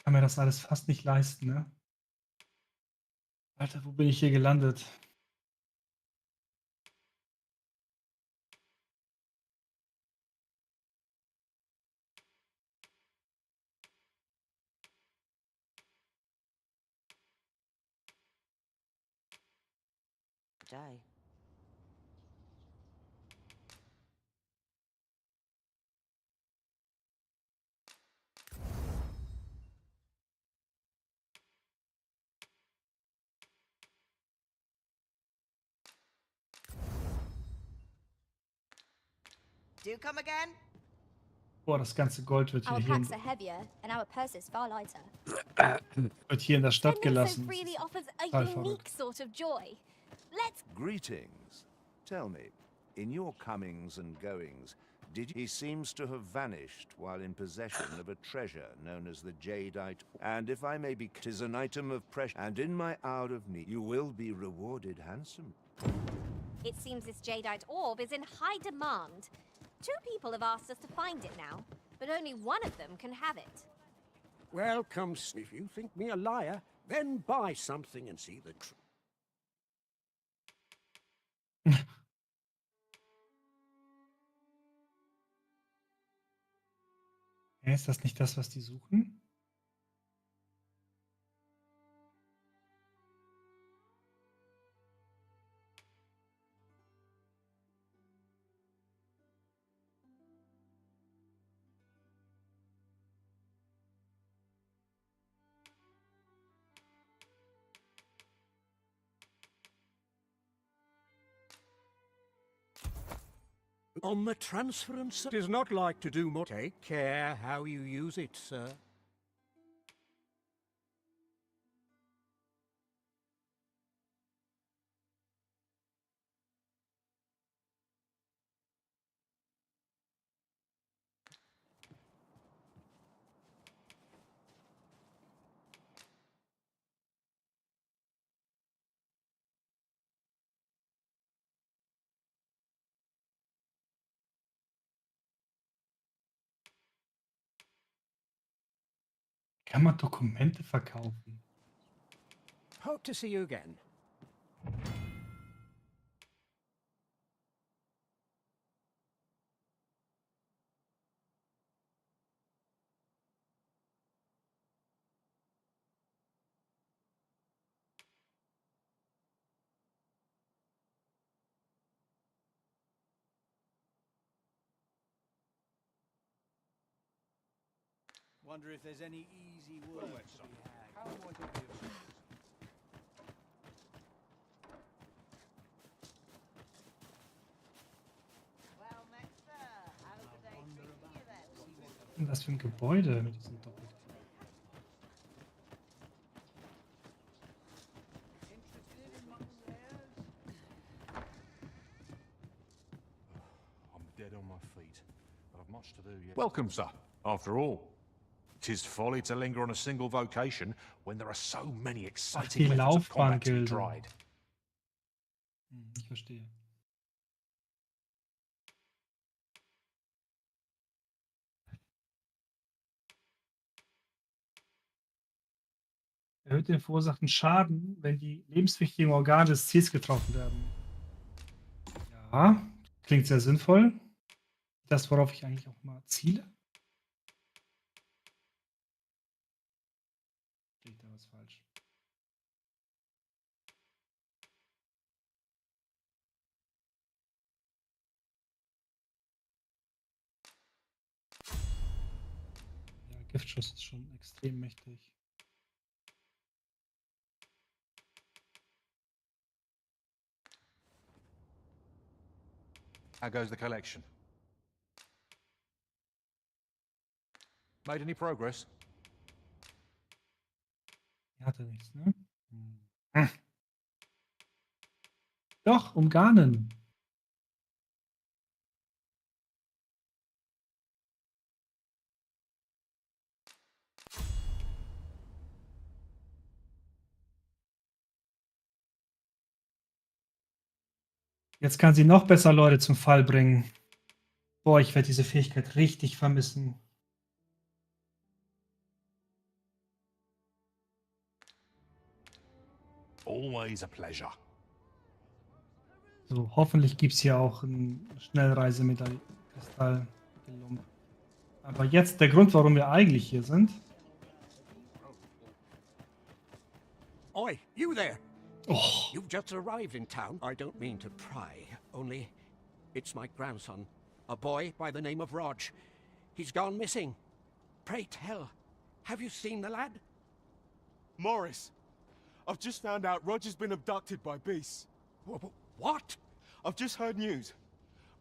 Kann mir das alles fast nicht leisten, ne? Alter, wo bin ich hier gelandet? stay. Do come again? Boah, das ganze Gold wird Our hier packs are heavier, and our purses far lighter. wird hier in der Stadt Spending so gelassen. freely offers a total unique verrückt. sort of joy. Let's Greetings. Tell me, in your comings and goings, he seems to have vanished while in possession of a treasure known as the Jadeite. And if I may be, 'tis an item of pressure, and in my hour of need, you will be rewarded handsome. It seems this jadeite orb is in high demand. 2 people have asked us to find it now, but only one of them can have it. Welcome, if you think me a liar, then buy something and see the truth. Ist das nicht das, was die suchen? On the transference, it is not like to do more. Take care how you use it, sir. Kann man Dokumente verkaufen? Hope to see you again. Wonder if there's any easy work to be had. Was ist denn das für ein Gebäude mit diesem Doppel? I'm dead on my feet, but I've much to do yet. Welcome, sir. After all, 'tis folly to linger on a single vocation when there are so many exciting die methods of combat to be Laufbahngilde. tried. Ich verstehe. Erhöht den verursachten Schaden, wenn die lebenswichtigen Organe des Ziels getroffen werden. Ja, klingt sehr sinnvoll. Das, worauf ich eigentlich auch mal ziele. Steht da was falsch? Ja, Giftschuss ist schon extrem mächtig. How goes the collection? Made any progress? Hatte nichts, ne? Hm. Doch, um Garnen. Jetzt kann sie noch besser Leute zum Fall bringen. Boah, ich werde diese Fähigkeit richtig vermissen. Always a pleasure. So, hoffentlich gibt es hier auch ein Schnellreisemetall-Kristall. Aber jetzt der Grund, warum wir eigentlich hier sind. Oi, you there! Oh. You've just arrived in town. I don't mean to pry, only it's my grandson, a boy by the name of Rog. He's gone missing. Pray tell, have you seen the lad? Morris, I've just found out Roger's been abducted by beasts. What? I've just heard news.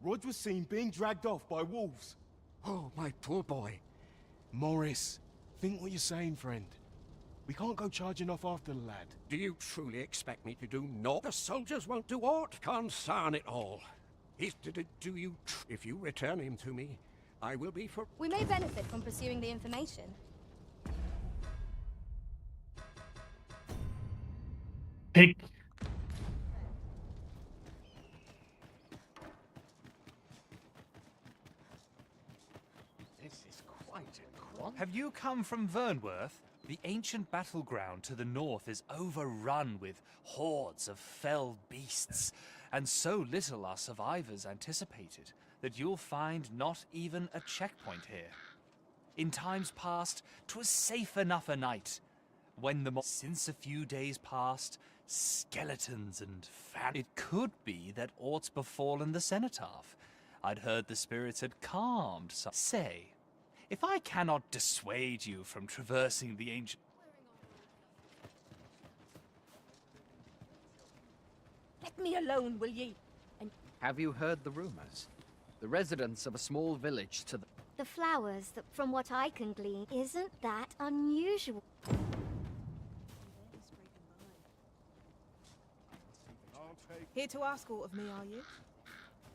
Rog was seen being dragged off by wolves. Oh, my poor boy. Morris, think what you're saying, friend. We can't go charging off after the lad. Do you truly expect me to do naught? The soldiers won't do aught. Concern it all. If you return him to me, I will be for... We may benefit from pursuing the information. Pick. This is quite a quant. Have you come from Vernworth? The ancient battleground to the north is overrun with hordes of fell beasts, and so little are survivors anticipated that you'll find not even a checkpoint here. In times past, 'twas safe enough a night, when since a few days past, skeletons and It could be that aught's befallen the cenotaph. I'd heard the spirits had calmed some. Say, if I cannot dissuade you from traversing the ancient... Let me alone, will ye? Have you heard the rumors? The residents of a small village to the... The flowers, that, from what I can glean, isn't that unusual. Here to ask aught of me, are you?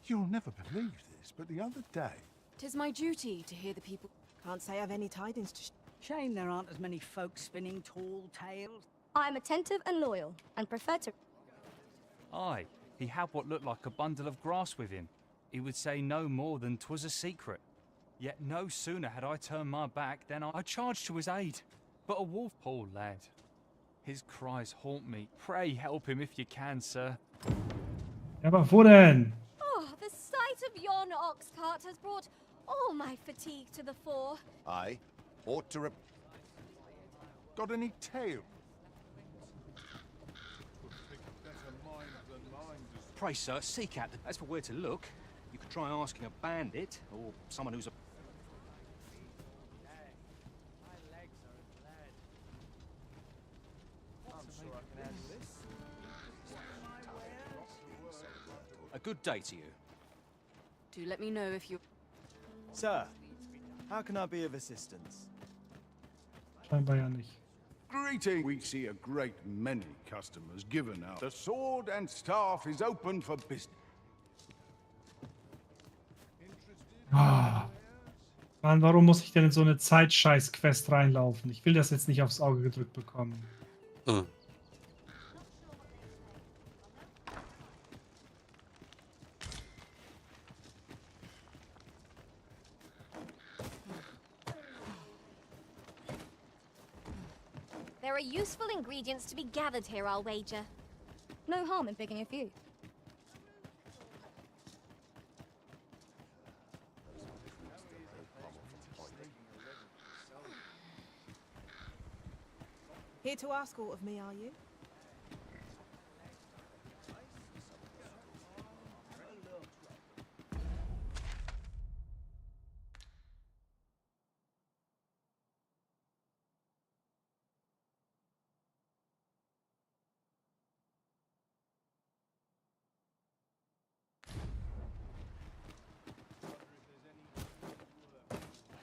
You'll never believe this, but the other day... 'Tis my duty to hear the people. Can't say I've any tidings to... Shame there aren't as many folk spinning tall tales. I am attentive and loyal, and prefer to... Aye, he had what looked like a bundle of grass with him. He would say no more than 'twas a secret. Yet no sooner had I turned my back than I charged to his aid. But a wolf, poor lad. His cries haunt me. Pray help him if you can, sir. Ja, aber wo denn? Oh, the sight of yon ox cart has brought all my fatigue to the fore. I ought to Got any tail? Pray, sir, seek out the... As for where to look, you could try asking a bandit, or someone who's a... A good day to you. Do let me know if you... Sir, how can I be of assistance? Scheinbar ja nicht. Greeting! We see a great many customers given out. The sword and staff is open for business. Ah. Mann, warum muss ich denn in so eine Zeitscheiß-Quest reinlaufen? Ich will das jetzt nicht aufs Auge gedrückt bekommen. There are useful ingredients to be gathered here, I'll wager. No harm in picking a few. Here to ask aught of me, are you?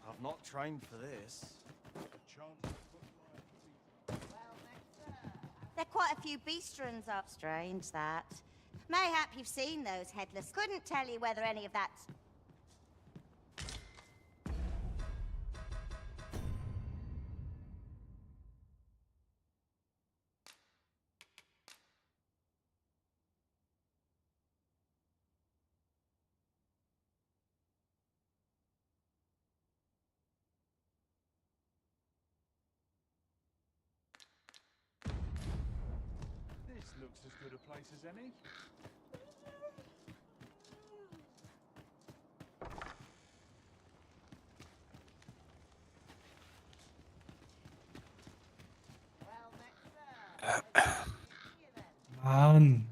I've not trained for this. There are quite a few beastrons up. Strange, that. Mayhap you've seen those headless. Couldn't tell you whether any of that's... This looks as good a place as any. Mann.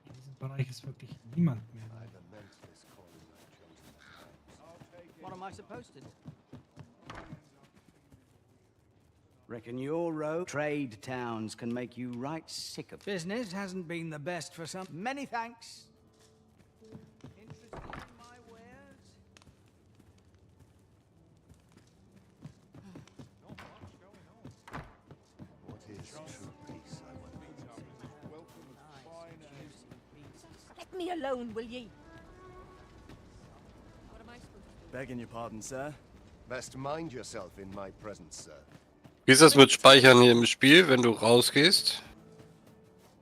In diesem Bereich ist wirklich niemand mehr. What am I supposed to do? Reckon your road trade towns can make you right sick of Business hasn't been the best for some. Many thanks. Interested in my wares? What is true peace, I wonder? Let me alone, will ye? Begging your pardon, sir. Best mind yourself in my presence, sir. Wie ist das mit Speichern hier im Spiel, wenn du rausgehst?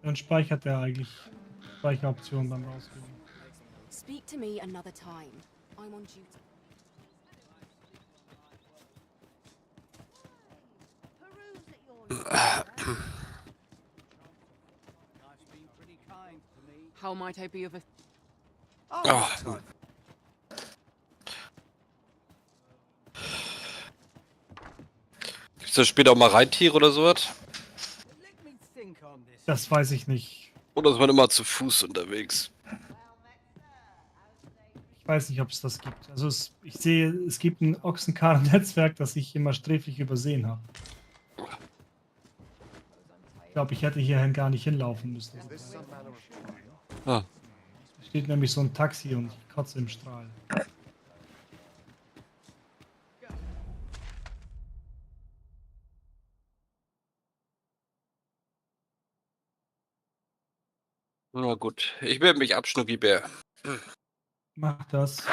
Dann speichert er eigentlich Speicheroptionen beim Rausgehen. Speak to me another time. I'm on duty. How might I be of a... Oh. Gibt's da später auch mal Reintiere oder sowas? Das weiß ich nicht. Oder ist man immer zu Fuß unterwegs? Ich weiß nicht, ob es das gibt. Also ich sehe, es gibt ein Ochsenkarren-Netzwerk, das ich immer sträflich übersehen habe. Ich glaube, ich hätte hierhin gar nicht hinlaufen müssen. Ah. Da steht nämlich so ein Taxi und ich kotze im Strahl. Na gut, ich werde mich abschnuckibär. Mach das.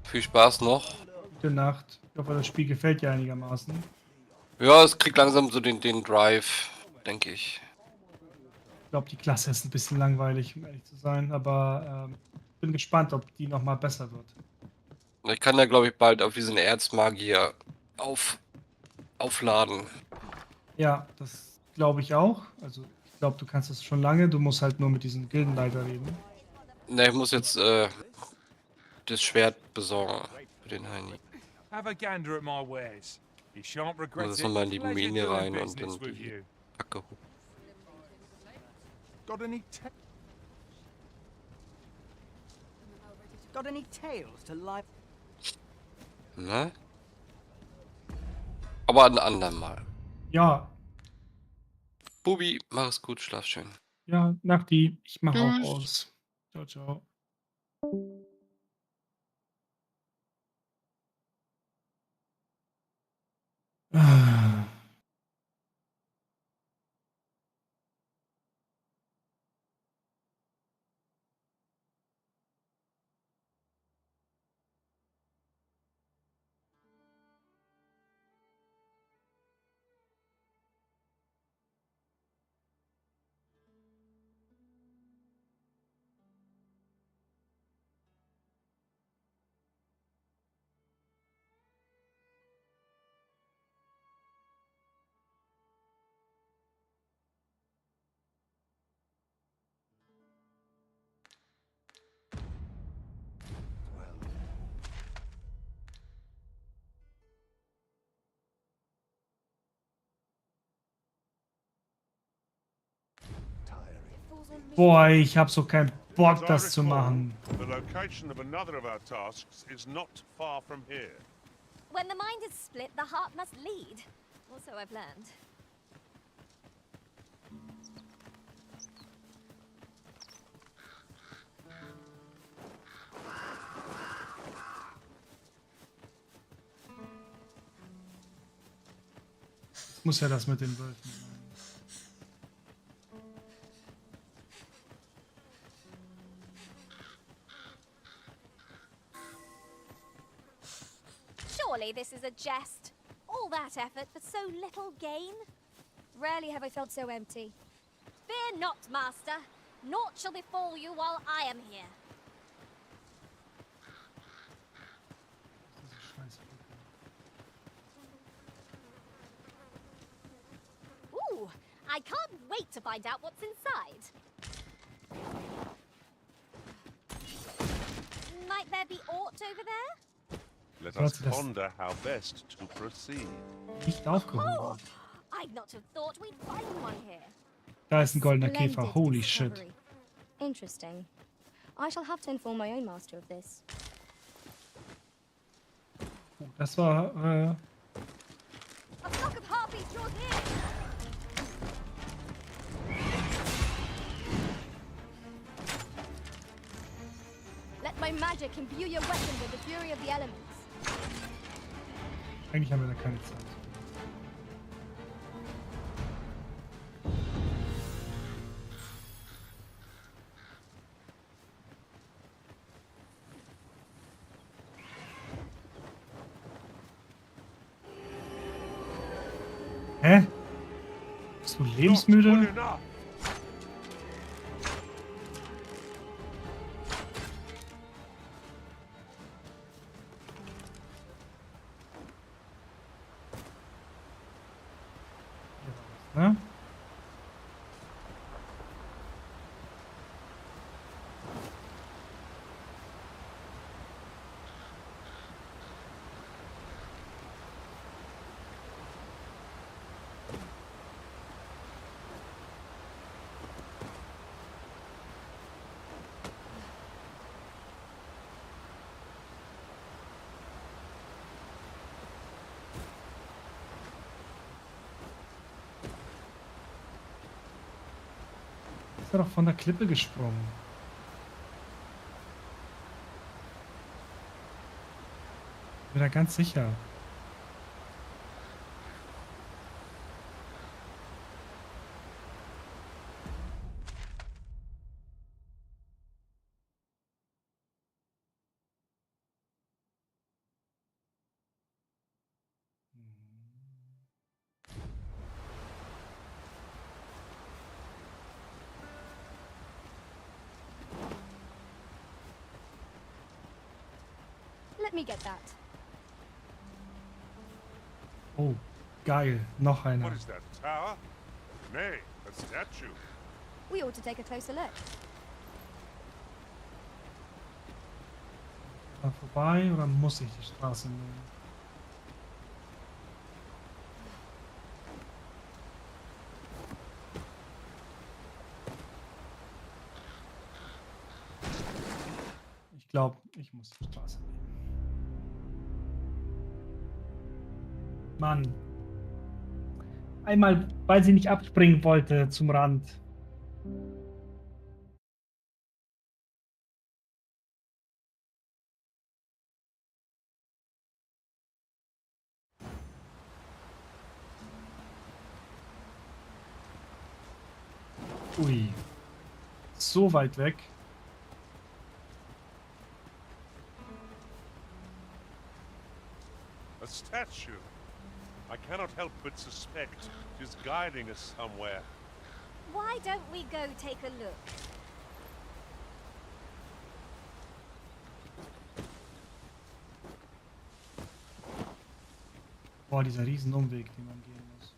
Viel Spaß noch. Gute Nacht. Ich hoffe, das Spiel gefällt dir einigermaßen. Ja, es kriegt langsam so den Drive, denke ich. Ich glaube, die Klasse ist ein bisschen langweilig, um ehrlich zu sein, aber bin gespannt, ob die nochmal besser wird. Ich kann ja, glaube ich, bald auf diesen Erzmagier aufladen. Ja, das glaube ich auch. Also ich glaube, du kannst das schon lange. Du musst halt nur mit diesem Gildenleiter reden. Ne, ich muss jetzt das Schwert besorgen für den Heini. Have a gander at my wares. You shan't Ich regret muss it. jetzt nochmal in die Pleasure Mine doing rein und business dann with die you. Packe hoch. Got any tales to life? Ne? Aber ein andermal. Ja, Bubi, mach es gut, schlaf schön. ja, Nachti. Ich mache auch Tschüss. aus. Ciao, ciao. Ah. Boah, ich habe so keinen Bock, das zu machen. The location of another of our tasks is not far from here. When the mind is split, the heart must lead. Also, I've learned. Das muss ja das mit den Wölfen sein. Surely this is a jest. All that effort for so little gain? Rarely have I felt so empty. Fear not, master. Naught shall befall you while I am here. I can't wait to find out what's inside. Might there be aught over there? Let What's us this? ponder how best to proceed. Nicht aufgehoben. Oh, I'd not have thought we'd find one here. Da ist ein goldener Splendid Käfer. Holy shit. discovery. Interesting. I shall have to inform my own master of this. Das war, A flock of harpies draws near. Let my magic imbue your weapon with the fury of the elements. eigentlich haben wir da keine Zeit. Hä? Bist du lebensmüde? Ne? Ist er doch von der Klippe gesprungen. Bin da ganz sicher. Let me get that. Oh, geil. Noch einer. What is that, a tower? Nay, a statue. We ought to take a closer look. Da vorbei oder muss ich die Straße nehmen? Ich glaube, ich muss die Straße nehmen. Mann. Einmal, weil sie nicht abspringen wollte zum Rand. Ui. So weit weg. A statue. I cannot help but suspect she's guiding us somewhere. Why don't we go take a look? Boah, dieser Riesenumweg, den man gehen muss.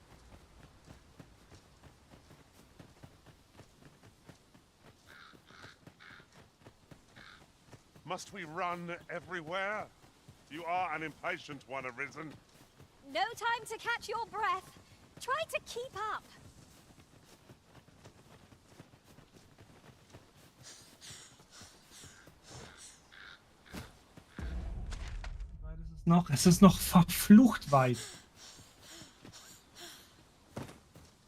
Must we run everywhere? You are an impatient one, Arisen. No time to catch your breath. Try to keep up. Es ist noch verflucht weit.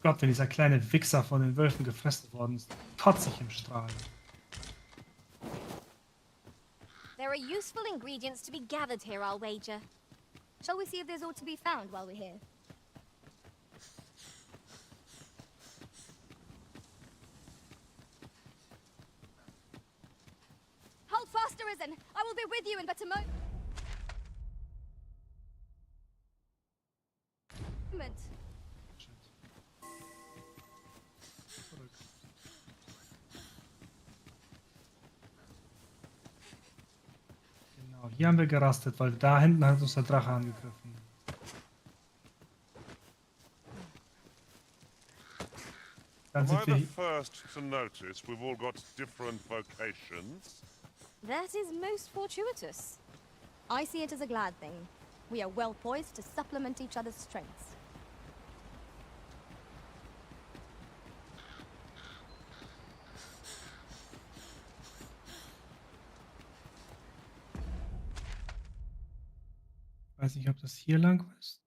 Gott, wenn dieser kleine Wichser von den Wölfen gefressen worden ist, kotze ich im Strahl. There are useful ingredients to be gathered here, I'll wager. Shall we see if there's aught to be found while we're here? Hold fast, Arisen! I will be with you in but a moment. Genau, hier haben wir gerastet, weil da hinten hat uns der Drache angegriffen. Dann Am I sind wir the hier. first to notice we've all got different vocations? That is most fortuitous. I see it as a glad thing. We are well poised to supplement each other's strengths. Ich weiß nicht, ob das hier lang ist.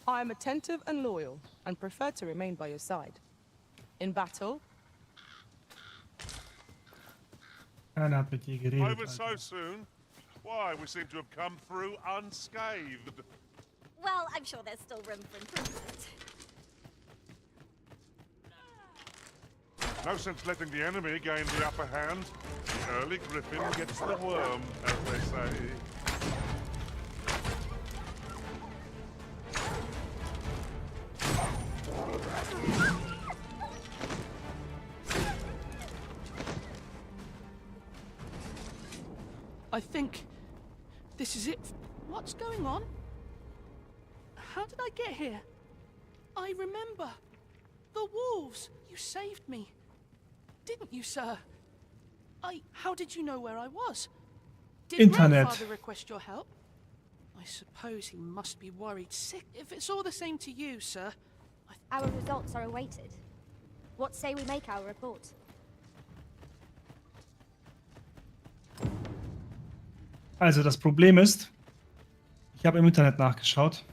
I am attentive and loyal, and prefer to remain by your side. In battle, Keiner hat mit dir geredet. Over so Alter. soon? Why, we seem to have come through unscathed. Well, I'm sure there's still room for improvement. No sense letting the enemy gain the upper hand. The early griffin gets the worm, as they say. I think this is it. What's going on? How did I get here? I remember. The wolves. You saved me. Didn't you, sir? How did you know where I was? Did Internet. my father request your help? I suppose he must be worried sick. If it's all the same to you, sir. Our results are awaited. What say we make our report? Also das Problem ist, ich habe im Internet nachgeschaut.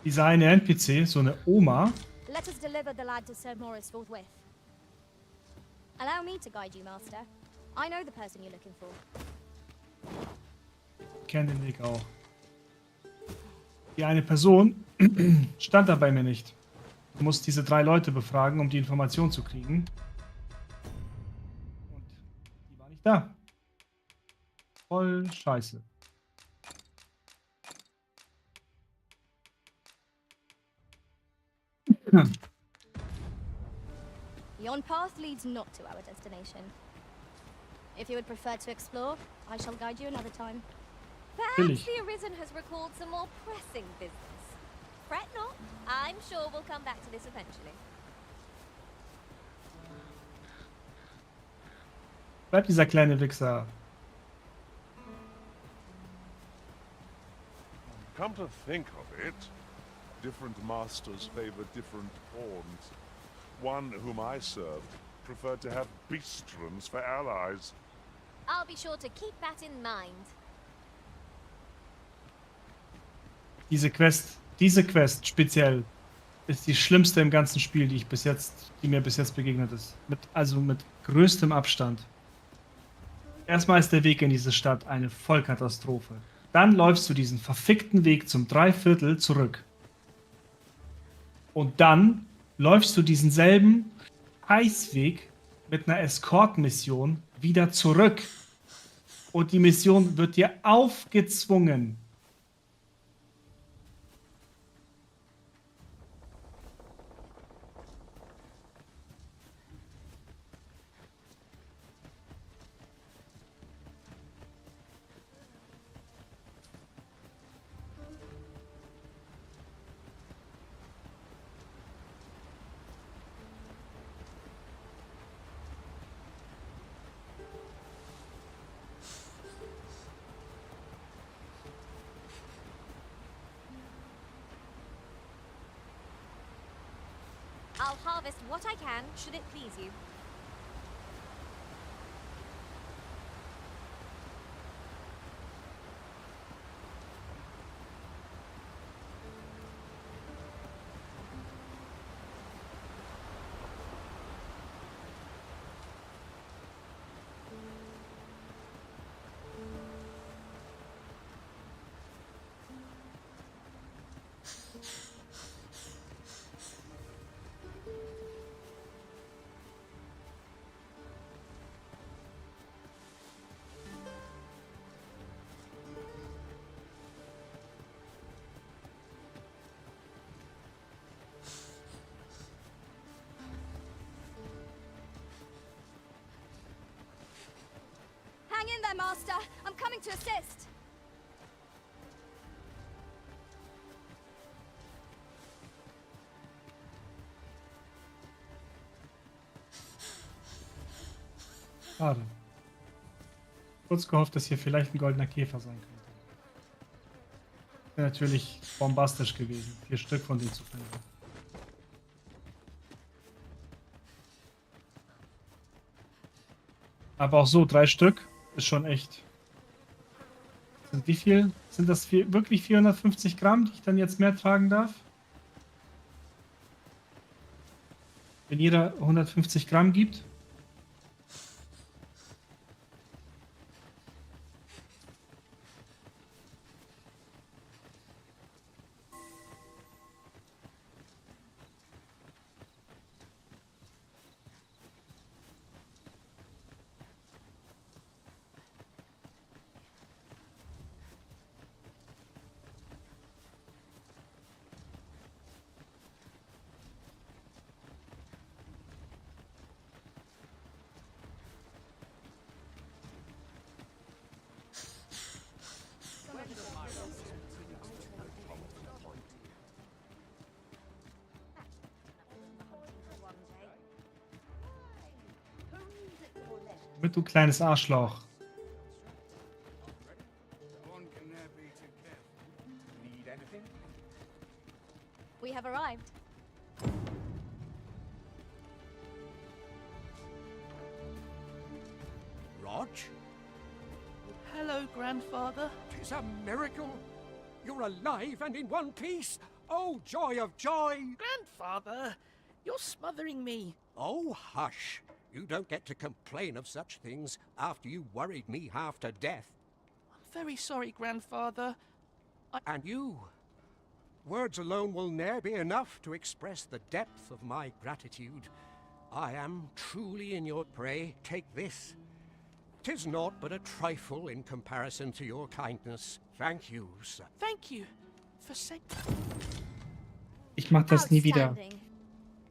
Dieser eine NPC, so eine Oma, Let us deliver the lad to Sir Morris forthwith. Allow me to guide you, Master. I know the person you're looking for. kennt den Weg auch. Die eine Person stand da bei mir nicht. Du musst diese 3 Leute befragen, um die Information zu kriegen. Und die war nicht da. Voll scheiße. Yon path leads not to our destination. If you would prefer to explore, I shall guide you another time. Perhaps the Arisen has recalled some more pressing business. Fret not. I'm sure we'll come back to this eventually. Bleibt dieser kleine Wichser. Come to think of it, different masters favor different pawns. One whom I served preferred to have beastrons for allies. I'll be sure to keep that in mind. Diese Quest speziell ist die schlimmste im ganzen Spiel, die mir bis jetzt begegnet ist. Also mit größtem Abstand. Erstmal ist der Weg in diese Stadt eine Vollkatastrophe. Dann läufst du diesen verfickten Weg zum 3/4 zurück. Und dann läufst du diesen selben Scheißweg mit einer Escort-Mission wieder zurück. Und die Mission wird dir aufgezwungen. I'll harvest what I can, should it please you. there, Master! I'm coming to assist! Schade. Kurz gehofft, dass hier vielleicht ein goldener Käfer sein könnte. Wäre natürlich bombastisch gewesen, 4 Stück von denen zu finden. Aber auch so, 3 Stück ist schon echt. Sind wie viel? Sind das wirklich 450 Gramm, die ich dann jetzt mehr tragen darf? Wenn jeder 150 Gramm gibt? Mit du kleines Arschloch. We have arrived. Rog? Hello, Grandfather. 'Tis a miracle! You're alive and in one piece! Oh, joy of joy! Grandfather, you're smothering me. Oh, hush! You don't get to complain of such things after you worried me half to death. I'm very sorry, Grandfather. And you? Words alone will ne'er be enough to express the depth of my gratitude. I am truly in your prey. Take this. 'Tis naught but a trifle in comparison to your kindness. Thank you, sir. Thank you for saying. Ich mach das nie wieder. Outstanding.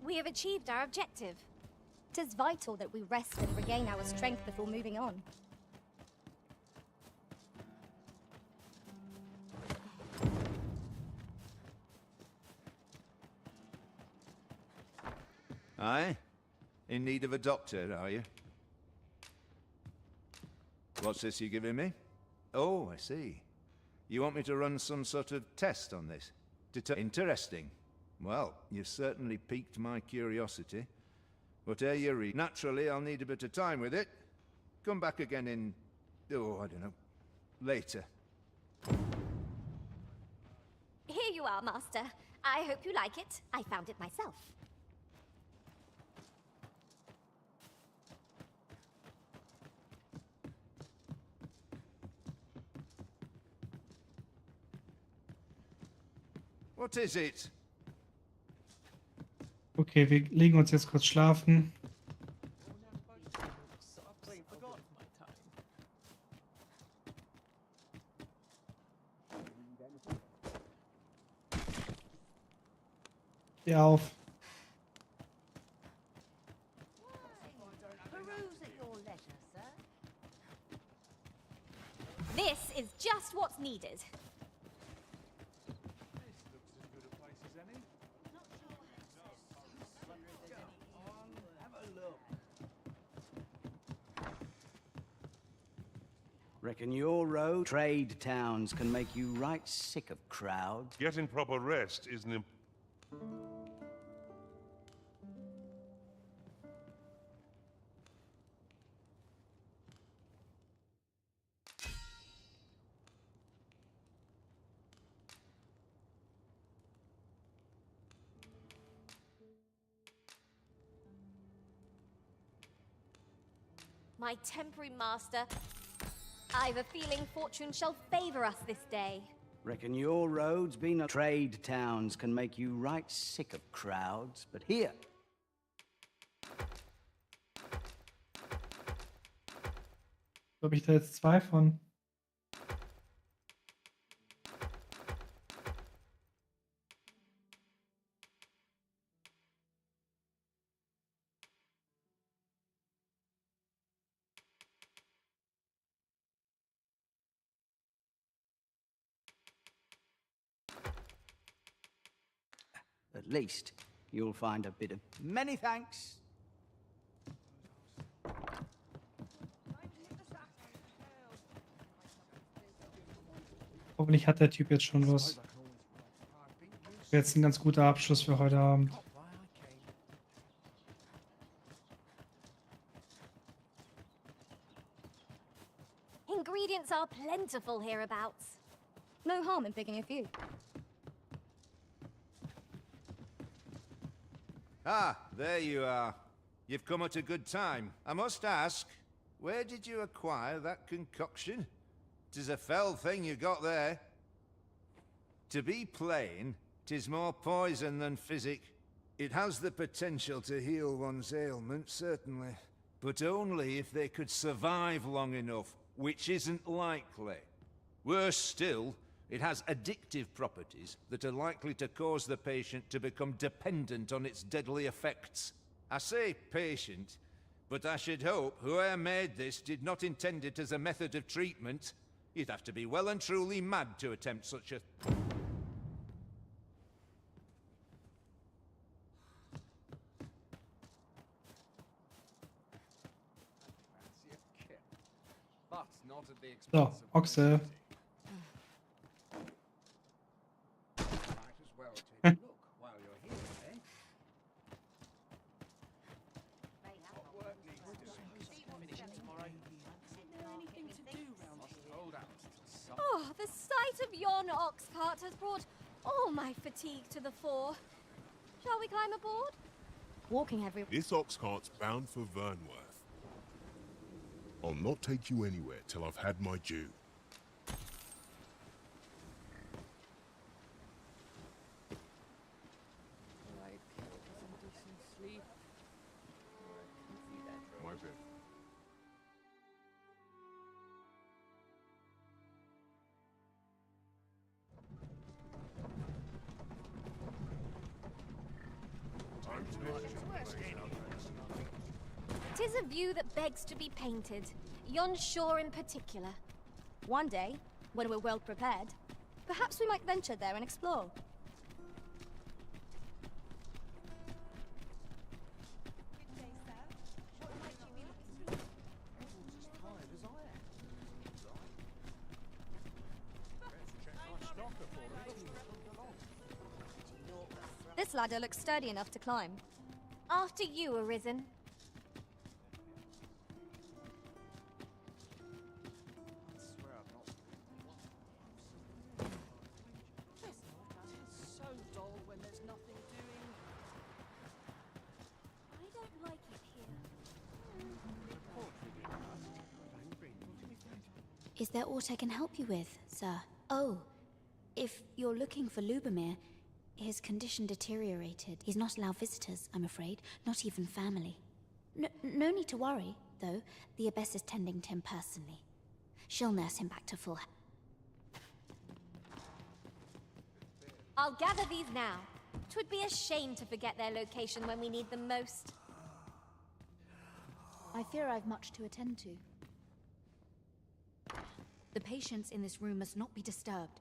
We have achieved our objective. It is vital that we rest and regain our strength before moving on. Aye? In need of a doctor, are you? What's this you're giving me? Oh, I see. You want me to run some sort of test on this? Interesting. Well, you've certainly piqued my curiosity. But ere you read, naturally I'll need a bit of time with it. Come back again in, oh, I don't know, later. Here you are, Master. I hope you like it. I found it myself. What is it? Okay, wir legen uns jetzt kurz schlafen. Steh auf. Peruse at your leisure, sir. This is just what's needed. Reckon your road trade towns can make you right sick of crowds. Getting proper rest is an My temporary master, I've a feeling fortune shall favor us this day. Reckon your roads been a trade towns can make you right sick of crowds, but here. Habe ich da jetzt 2 von? At least you'll find a bit of... Many thanks. Hoffentlich hat der Typ jetzt schon was. Jetzt ein ganz guter Abschluss für heute Abend. Ingredients are plentiful hereabouts. No harm in picking a few. Ah, there you are. You've come at a good time. I must ask, where did you acquire that concoction? 'Tis a fell thing you got there. To be plain, 'tis more poison than physic. It has the potential to heal one's ailments, certainly. But only if they could survive long enough, which isn't likely. Worse still, it has addictive properties that are likely to cause the patient to become dependent on its deadly effects. I say patient, but I should hope whoever made this did not intend it as a method of treatment. You'd have to be well and truly mad to attempt such a... But not at the expense So, of Ochse. Might as well take a look while you're here, eh? What work needs doing? Oh, the sight of yon ox cart has brought all my fatigue to the fore. Shall we climb aboard? Walking every... This ox cart's bound for Vernworth. I'll not take you anywhere till I've had my due. My bed. Tis a view that begs to be painted, yon shore in particular. One day, when we're well prepared, perhaps we might venture there and explore. This ladder looks sturdy enough to climb. After you, Arisen. So dull when there's nothing doing. I don't like it here. Is there aught I can help you with, sir? Oh, if you're looking for Lubomir, his condition deteriorated. He's not allowed visitors, I'm afraid, not even family. No need to worry, though. The Abbess is tending to him personally. She'll nurse him back to full health. I'll gather these now. 'Twould be a shame to forget their location when we need them most. I fear I've much to attend to. The patients in this room must not be disturbed.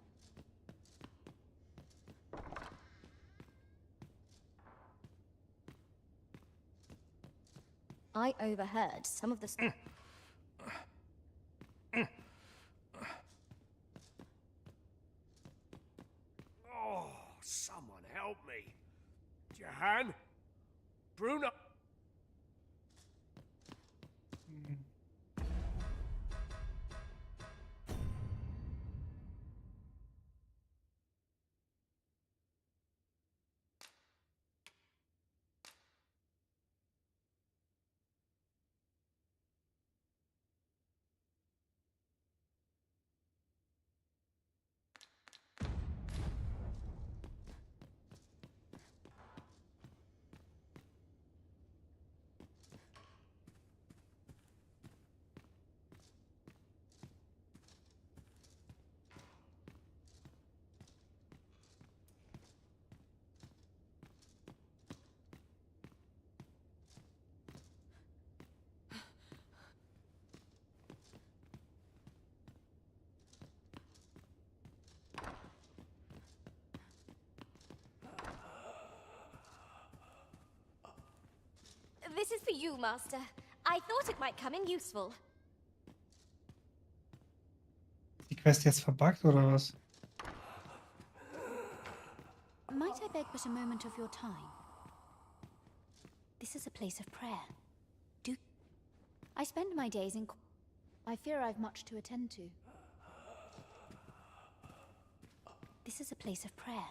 I overheard some of the stuff. Oh, someone help me. Jahan? Bruno? for you, Master. I thought it might come in useful. Die Quest jetzt verbuggt oder was? Might I beg but a moment of your time? This is a place of prayer. I spend my days in... I fear I've much to attend to. This is a place of prayer.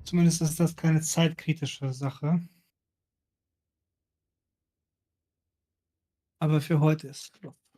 Zumindest ist das keine zeitkritische Sache. Aber für heute ist Schluss.